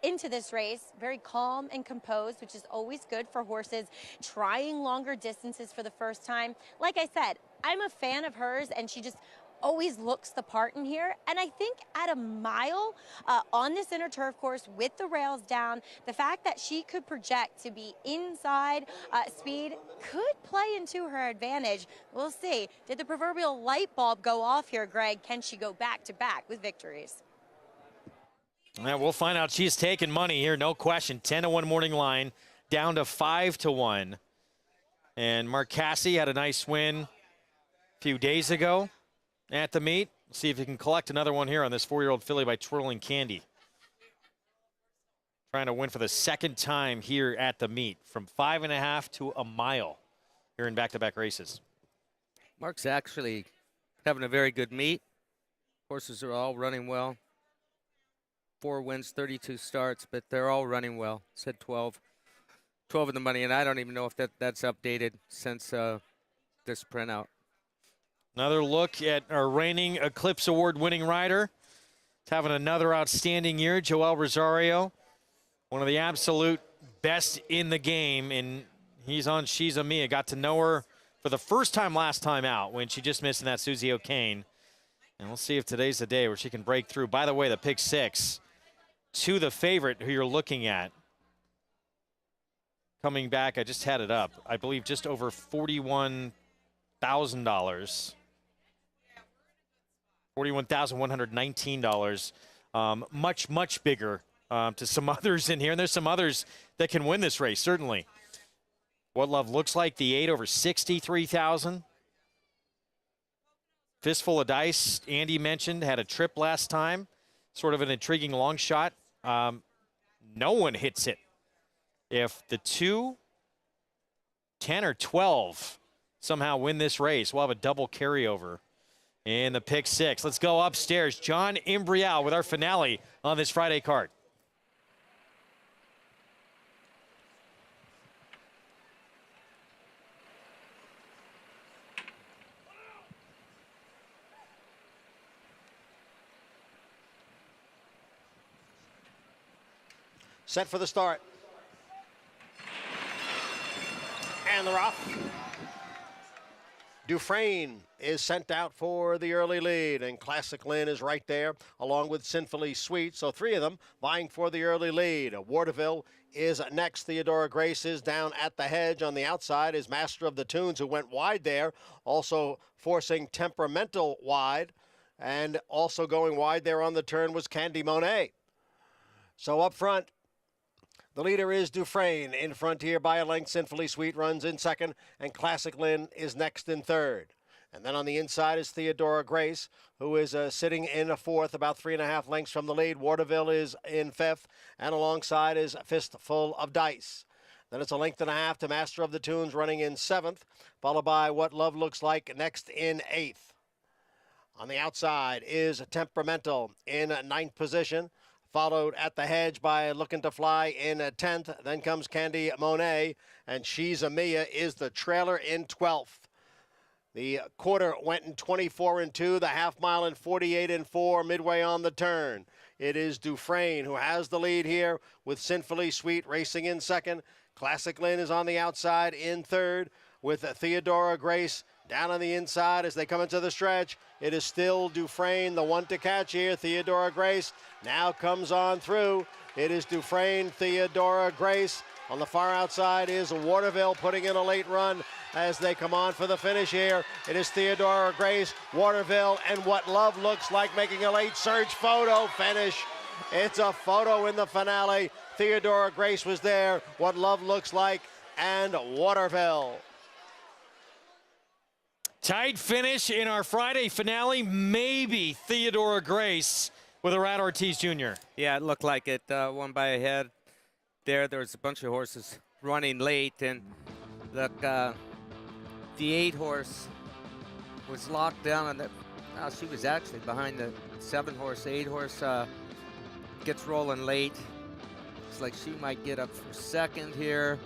into this race very calm and composed, which is always good for horses trying longer distances for the first time. Like I said, I'm a fan of hers, and she just always looks the part in here. And I think at a mile on this inner turf course with the rails down, the fact that she could project to be inside speed could play into her advantage. We'll see. Did the proverbial light bulb go off here, Greg? Can she go back-to-back with victories? Yeah, we'll find out. She's taking money here, no question. 10-1 morning line, down to 5-1. And Mark Casse had a nice win a few days ago at the meet. See if he can collect another one here on this 4-year-old filly by Twirling Candy. Trying to win for the 2nd time here at the meet, from 5.5 to a mile here in back-to-back races. Mark's actually having a very good meet. Horses are all running well. 4 wins, 32 starts, but they're all running well. Said 12 in the money, and I don't even know if that's updated since this printout. Another look at our reigning Eclipse Award-winning rider. He's having another outstanding year, Joel Rosario. One of the absolute best in the game, and he's on Chiza Mia. Got to know her for the first time last time out when she just missed in that Susie O'Kane. And we'll see if today's the day where she can break through. By the way, the pick 6. to the favorite who you're looking at. Coming back, I just had it up. I believe just over $41,000. $41,119. Much, much bigger to some others in here. And there's some others that can win this race, certainly. What Love Looks Like, the 8 over 63,000. Fistful of Dice, Andy mentioned, had a trip last time. Sort of an intriguing long shot. No one hits it. If the 2, 10, or 12 somehow win this race, we'll have a double carryover in the pick 6. Let's go upstairs. John Imbrial with our finale on this Friday card. Set for the start. And they're off. Dufresne is sent out for the early lead, and Classic Lynn is right there, along with Sinfully Sweet. So 3 of them vying for the early lead. Waterville is next. Theodora Grace is down at the hedge. On the outside is Master of the Tunes, who went wide there, also forcing Temperamental wide. And also going wide there on the turn was Candy Monet. So up front, the leader is Dufresne. In front here by a length, Sinfully Sweet runs in second, and Classic Lynn is next in third. And then on the inside is Theodora Grace, who is sitting in a fourth, about 3.5 lengths from the lead. Waterville is in fifth, and alongside is Fistful of Dice. Then it's a length and a half to Master of the Tunes running in seventh, followed by What Love Looks Like next in eighth. On the outside is Temperamental in ninth position, followed at the hedge by Looking to Fly in 10th. Then comes Candy Monet, and She's a Mia is the trailer in 12th. The quarter went in 24-2, the half mile in 48-4, midway on the turn. It is Dufresne who has the lead here, with Sinfully Sweet racing in second. Classic Lynn is on the outside in third, with Theodora Grace down on the inside as they come into the stretch. It is still Dufresne, the one to catch here. Theodora Grace now comes on through. It is Dufresne, Theodora Grace. On the far outside is Waterville putting in a late run as they come on for the finish here. It is Theodora Grace, Waterville, and What Love Looks Like making a late surge photo finish. It's a photo in the finale. Theodora Grace was there, What Love Looks Like, and Waterville. Tight finish in our Friday finale. Maybe Theodora Grace with a Rat Ortiz Jr. Yeah, it looked like it. Won by a head. There was a bunch of horses running late, and look, the 8 horse was locked down, and she was actually behind the 7 horse. 8 horse gets rolling late. Looks like she might get up for second here.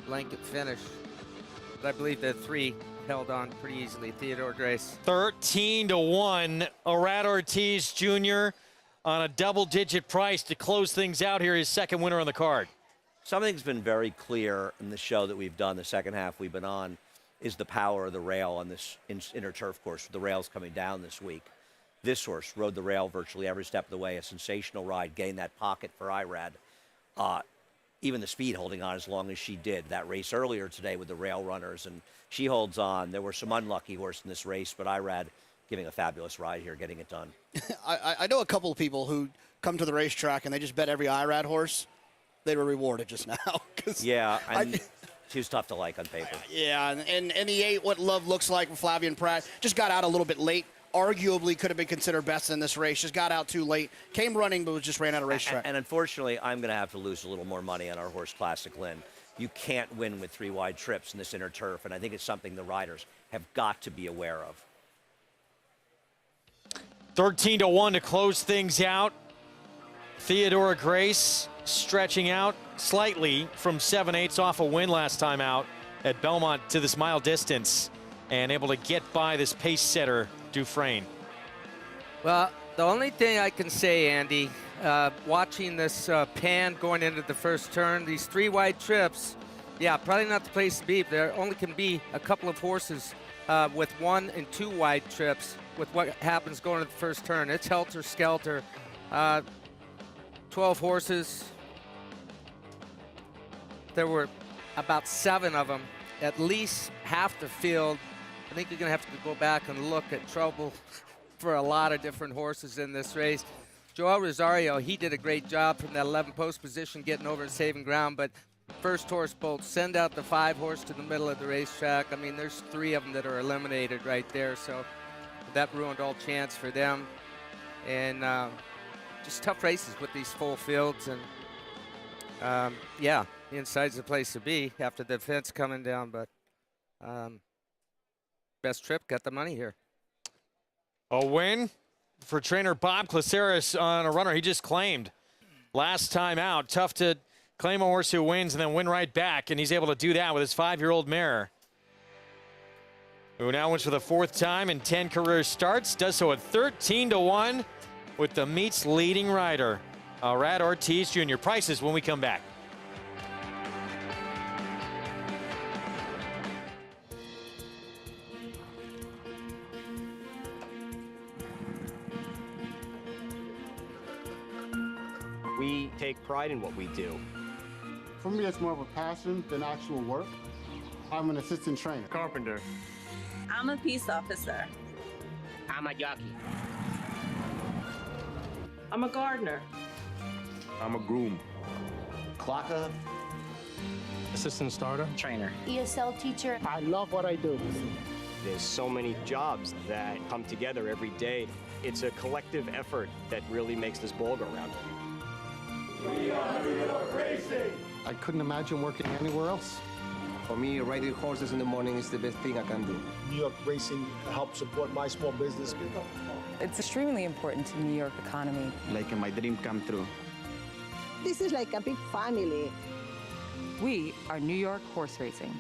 Blanket finish. But I believe the 3 held on pretty easily. Theodora Grace. 13-1. Rat Ortiz Jr. on a double-digit price to close things out here. His second winner on the card. Something's been very clear in the show that we've done, the second half we've been on, is the power of the rail on this inner turf course. The rail's coming down this week. This horse rode the rail virtually every step of the way. A sensational ride, gained that pocket for Irad. Even the speed holding on as long as she did. That race earlier today with the rail runners, and she holds on. There were some unlucky horses in this race, but Irad giving a fabulous ride here, getting it done. I know a couple of people who come to the racetrack and they just bet every Irad horse. They were rewarded just now. Yeah, and she was tough to like on paper. Yeah, and the 8, What Love Looks Like, with Flavian Pratt, just got out a little bit late. Arguably could have been considered best in this race. Just got out too late. Came running, but just ran out of racetrack. And unfortunately, I'm going to have to lose a little more money on our horse, Classic Lynn. You can't win with 3 wide trips in this inner turf, and I think it's something the riders have got to be aware of. 13-1 to close things out. Theodora Grace stretching out slightly from 7/8 off a win last time out at Belmont to this mile distance, and able to get by this pace setter, Dufresne. Well, the only thing I can say, Andy, watching this pan going into the first turn, these 3 wide trips, yeah, probably not the place to be. There only can be a couple of horses with 1 and 2 wide trips with what happens going into the first turn. It's helter-skelter. 12 horses. There were about 7 of them, at least half the field. I think you're going to have to go back and look at trouble for a lot of different horses in this race. Joel Rosario, he did a great job from that 11 post position getting over and saving ground, but first horse bolt, send out the 5 horse to the middle of the racetrack. I mean, there's 3 of them that are eliminated right there, so that ruined all chance for them. And just tough races with these full fields, and yeah, the inside's the place to be after the fence coming down, but best trip got the money here. A win for trainer Bob Caceres on a runner he just claimed last time out. Tough to claim a horse who wins and then win right back, and he's able to do that with his 5-year-old mare, who now wins for the 4th time in 10 career starts. Does so at 13-1 with the meet's leading rider, Rad Ortiz Jr. Prices when we come back. We take pride in what we do. For me, it's more of a passion than actual work. I'm an assistant trainer. Carpenter. I'm a peace officer. I'm a jockey. I'm a gardener. I'm a groom. Clocker. Assistant starter. Trainer. ESL teacher. I love what I do. There's so many jobs that come together every day. It's a collective effort that really makes this ball go round. We are New York Racing. I couldn't imagine working anywhere else. For me, riding horses in the morning is the best thing I can do. New York Racing helps support my small business. It's extremely important to the New York economy. Like my dream come true. This is like a big family. We are New York Horse Racing.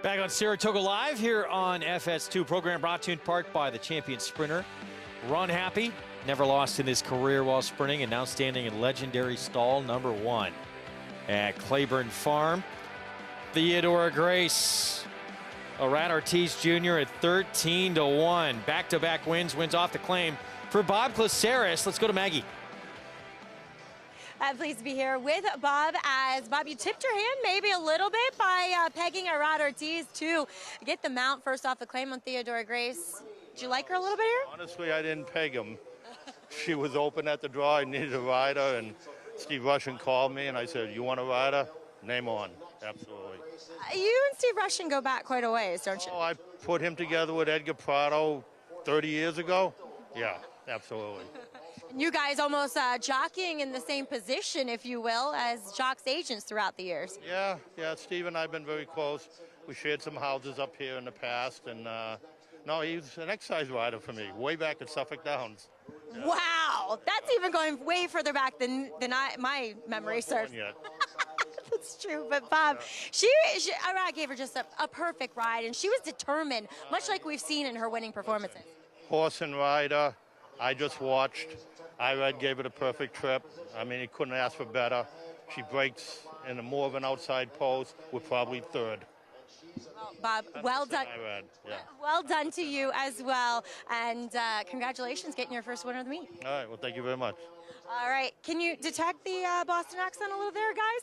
Back on Saratoga Live here on FS2, program brought to you in part by the champion sprinter, Run Happy. Never lost in his career while sprinting and now standing in legendary stall number 1 at Claiborne Farm. Theodora Grace, Rad Ortiz Jr. at 13-1. Back-to-back wins off the claim for Bob Caceres. Let's go to Maggie. Pleased to be here with Bob. As Bob, you tipped your hand maybe a little bit by pegging a Rad Ortiz to get the mount first off the claim on Theodora Grace. Did you like her a little bit here? Honestly, I didn't peg him. She was open at the draw. I needed a rider, and Steve Russian called me, and I said, you want a rider? Name on. Absolutely. You and Steve Russian go back quite a ways, don't you? Oh, I put him together with Edgar Prado 30 years ago. Yeah, absolutely. You guys almost jockeying in the same position, if you will, as Jock's agents throughout the years. Yeah, Steve and I have been very close. We shared some houses up here in the past, and No, he's an exercise rider for me, way back at Suffolk Downs. Wow, that's even going way further back than my memory serves. Yet. That's true, but Bob, Iraq gave her just a perfect ride, and she was determined, much like we've seen in her winning performances. Horse and rider, I just watched. Irad gave it a perfect trip. I mean, he couldn't ask for better. She breaks in more of an outside pose. We're probably third. Well, Bob, well done. Irad, yeah. Well done to you as well, and congratulations getting your first winner of the meet. All right, well, thank you very much. All right, can you detect the Boston accent a little there, guys?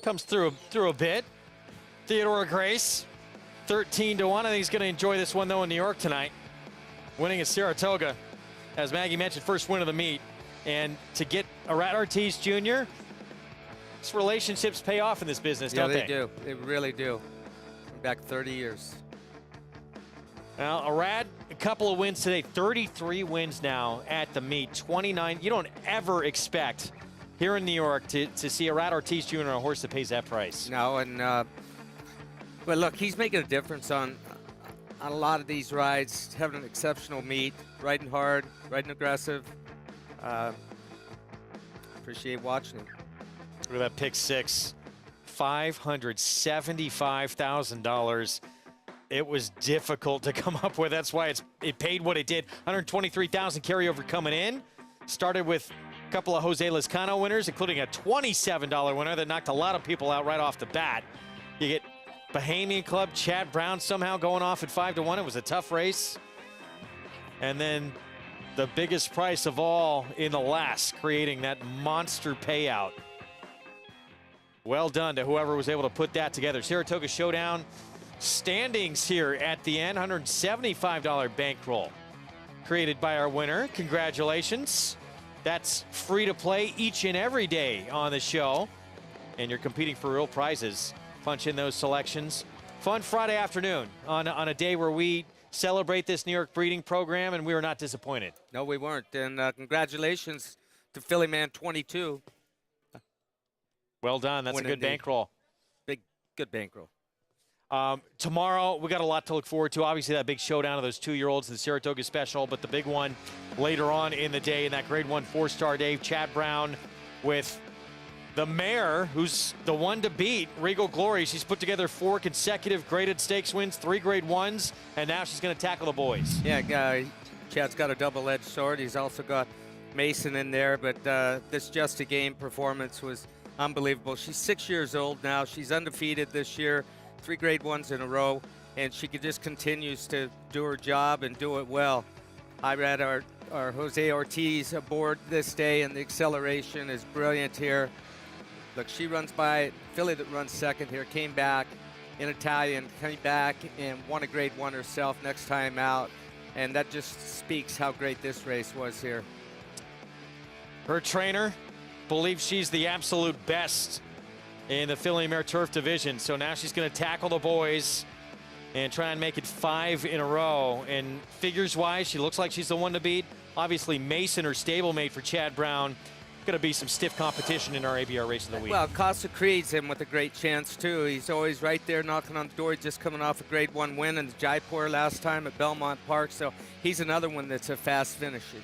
Comes through a bit. Theodora Grace, 13-1. I think he's going to enjoy this one, though, in New York tonight. Winning at Saratoga. As Maggie mentioned, first win of the meet. And to get Arad Ortiz Jr., these relationships pay off in this business, don't they? Yeah, they do. They really do. Back 30 years. Now, Arad, a couple of wins today, 33 wins now at the meet, 29. You don't ever expect here in New York to see Arad Ortiz Jr. on a horse that pays that price. No, and but look, he's making a difference on a lot of these rides, having an exceptional meet, riding hard, riding aggressive. Appreciate watching him. Look at that pick six, $575,000. It was difficult to come up with. That's why it paid what it did. $123,000 carryover coming in. Started with a couple of Jose Lezcano winners, including a $27 winner that knocked a lot of people out right off the bat. You get Bahamian Club, Chad Brown somehow going off at 5-1. It was a tough race. And then the biggest price of all in the last, creating that monster payout. Well done to whoever was able to put that together. Saratoga Showdown standings here at the end. $175 bankroll created by our winner. Congratulations. That's free to play each and every day on the show. And you're competing for real prizes. Punch in those selections. Fun Friday afternoon on a day where we celebrate this New York breeding program, and we were not disappointed. No, we weren't. And congratulations to Philly Man 22. Well done. That's a good bankroll. Good bankroll. Tomorrow, we got a lot to look forward to. Obviously, that big showdown of those 2-year-olds in the Saratoga Special, but the big one later on in the day in that Grade 1 4-star Dave, Chad Brown with the mare, who's the one to beat, Regal Glory. She's put together 4 consecutive graded stakes wins, 3 Grade 1s, and now she's going to tackle the boys. Yeah, Chad's got a double-edged sword. He's also got Mason in there, but this Just a Game performance was unbelievable. She's 6 years old now. She's undefeated this year, 3 Grade 1s in a row, and she just continues to do her job and do it well. I read our Jose Ortiz aboard this day, and the acceleration is brilliant here. Look, she runs by Philly that runs second here, came back in Italian, came back and won a Grade 1 herself next time out, and that just speaks how great this race was here. Her trainer believes she's the absolute best in the Philly Mare Turf division. So now she's going to tackle the boys and try and make it 5 in a row. And figures-wise, she looks like she's the one to beat. Obviously, Mason, her stablemate for Chad Brown. Going to be some stiff competition in our ABR race of the week. Well, Costa Creed's in with a great chance, too. He's always right there knocking on the door. He's just coming off a Grade 1 win in Jaipur last time at Belmont Park. So he's another one that's a fast finisher.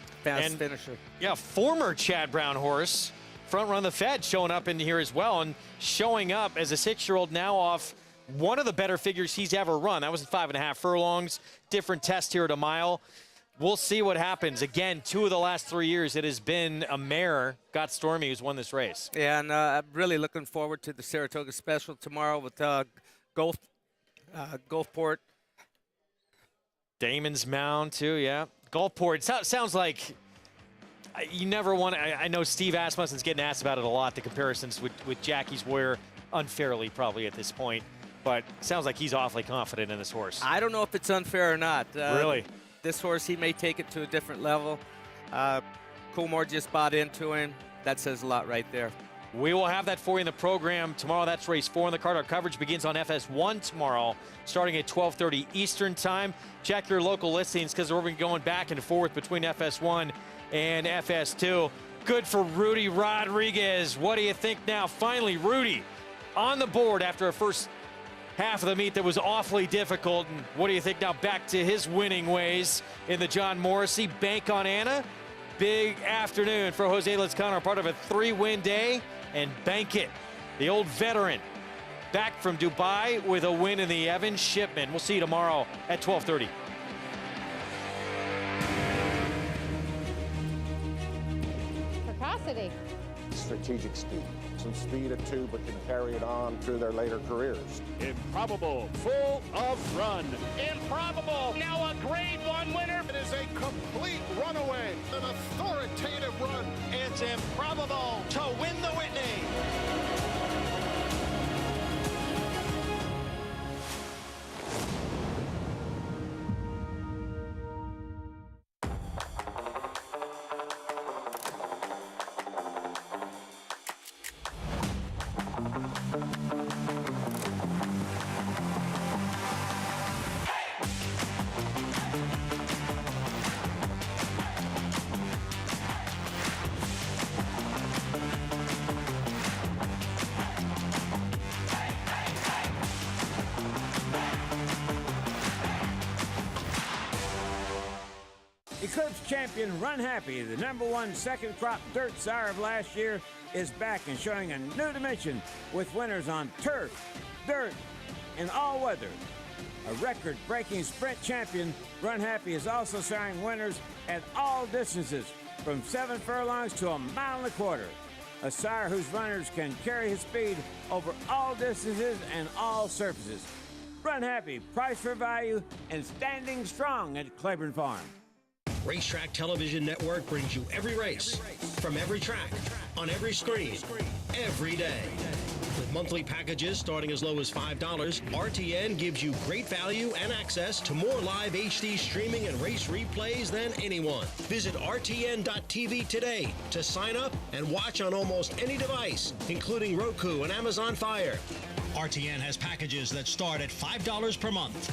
Yeah, former Chad Brown horse. Front Run the Fed showing up in here as well, and showing up as a 6-year-old now off one of the better figures he's ever run. That was at 5.5 furlongs. Different test here at a mile. We'll see what happens. Again, 2 of the last 3 years, it has been a mare, Got Stormy, who's won this race. Yeah, and I'm really looking forward to the Saratoga Special tomorrow with Gulfport. Damon's Mound, too, yeah. Gulfport, sounds like you never want to. I know Steve Asmussen's getting asked about it a lot, the comparisons with Jackie's Warrior, unfairly probably at this point. But sounds like he's awfully confident in this horse. I don't know if it's unfair or not. Really? This horse, he may take it to a different level. Coolmore just bought into him. That says a lot right there. We will have that for you in the program tomorrow. That's race 4 on the card. Our coverage begins on FS1 tomorrow, starting at 12:30 Eastern time. Check your local listings because we're going back and forth between FS1 and FS2. Good for Rudy Rodriguez. What do you think now? Finally, Rudy on the board after a first half of the meet that was awfully difficult. And what do you think now? Back to his winning ways in the John Morrissey. Bank on Anna. Big afternoon for Jose Lezcano, part of a 3-win day. And Bank It, the old veteran, back from Dubai with a win in the Evans Shipment. We'll see you tomorrow at 12:30. Precocity. Strategic speed. Some speed at 2, but can carry it on through their later careers. Improbable, full of run. Improbable, now a Grade 1 winner. It is a complete runaway, an authoritative run. It's improbable to win the Whitney. Eclipse champion Run Happy, the #1 second crop dirt sire of last year, is back and showing a new dimension with winners on turf, dirt, and all weather. A record-breaking sprint champion, Run Happy is also siring winners at all distances, from 7 furlongs to 1.25 miles. A sire whose runners can carry his speed over all distances and all surfaces. Run Happy, price for value, and standing strong at Claiborne Farm. Racetrack Television Network brings you every race, from every track, on every screen, every day. With monthly packages starting as low as $5, RTN gives you great value and access to more live HD streaming and race replays than anyone. Visit RTN.tv today to sign up and watch on almost any device, including Roku and Amazon Fire. RTN has packages that start at $5 per month.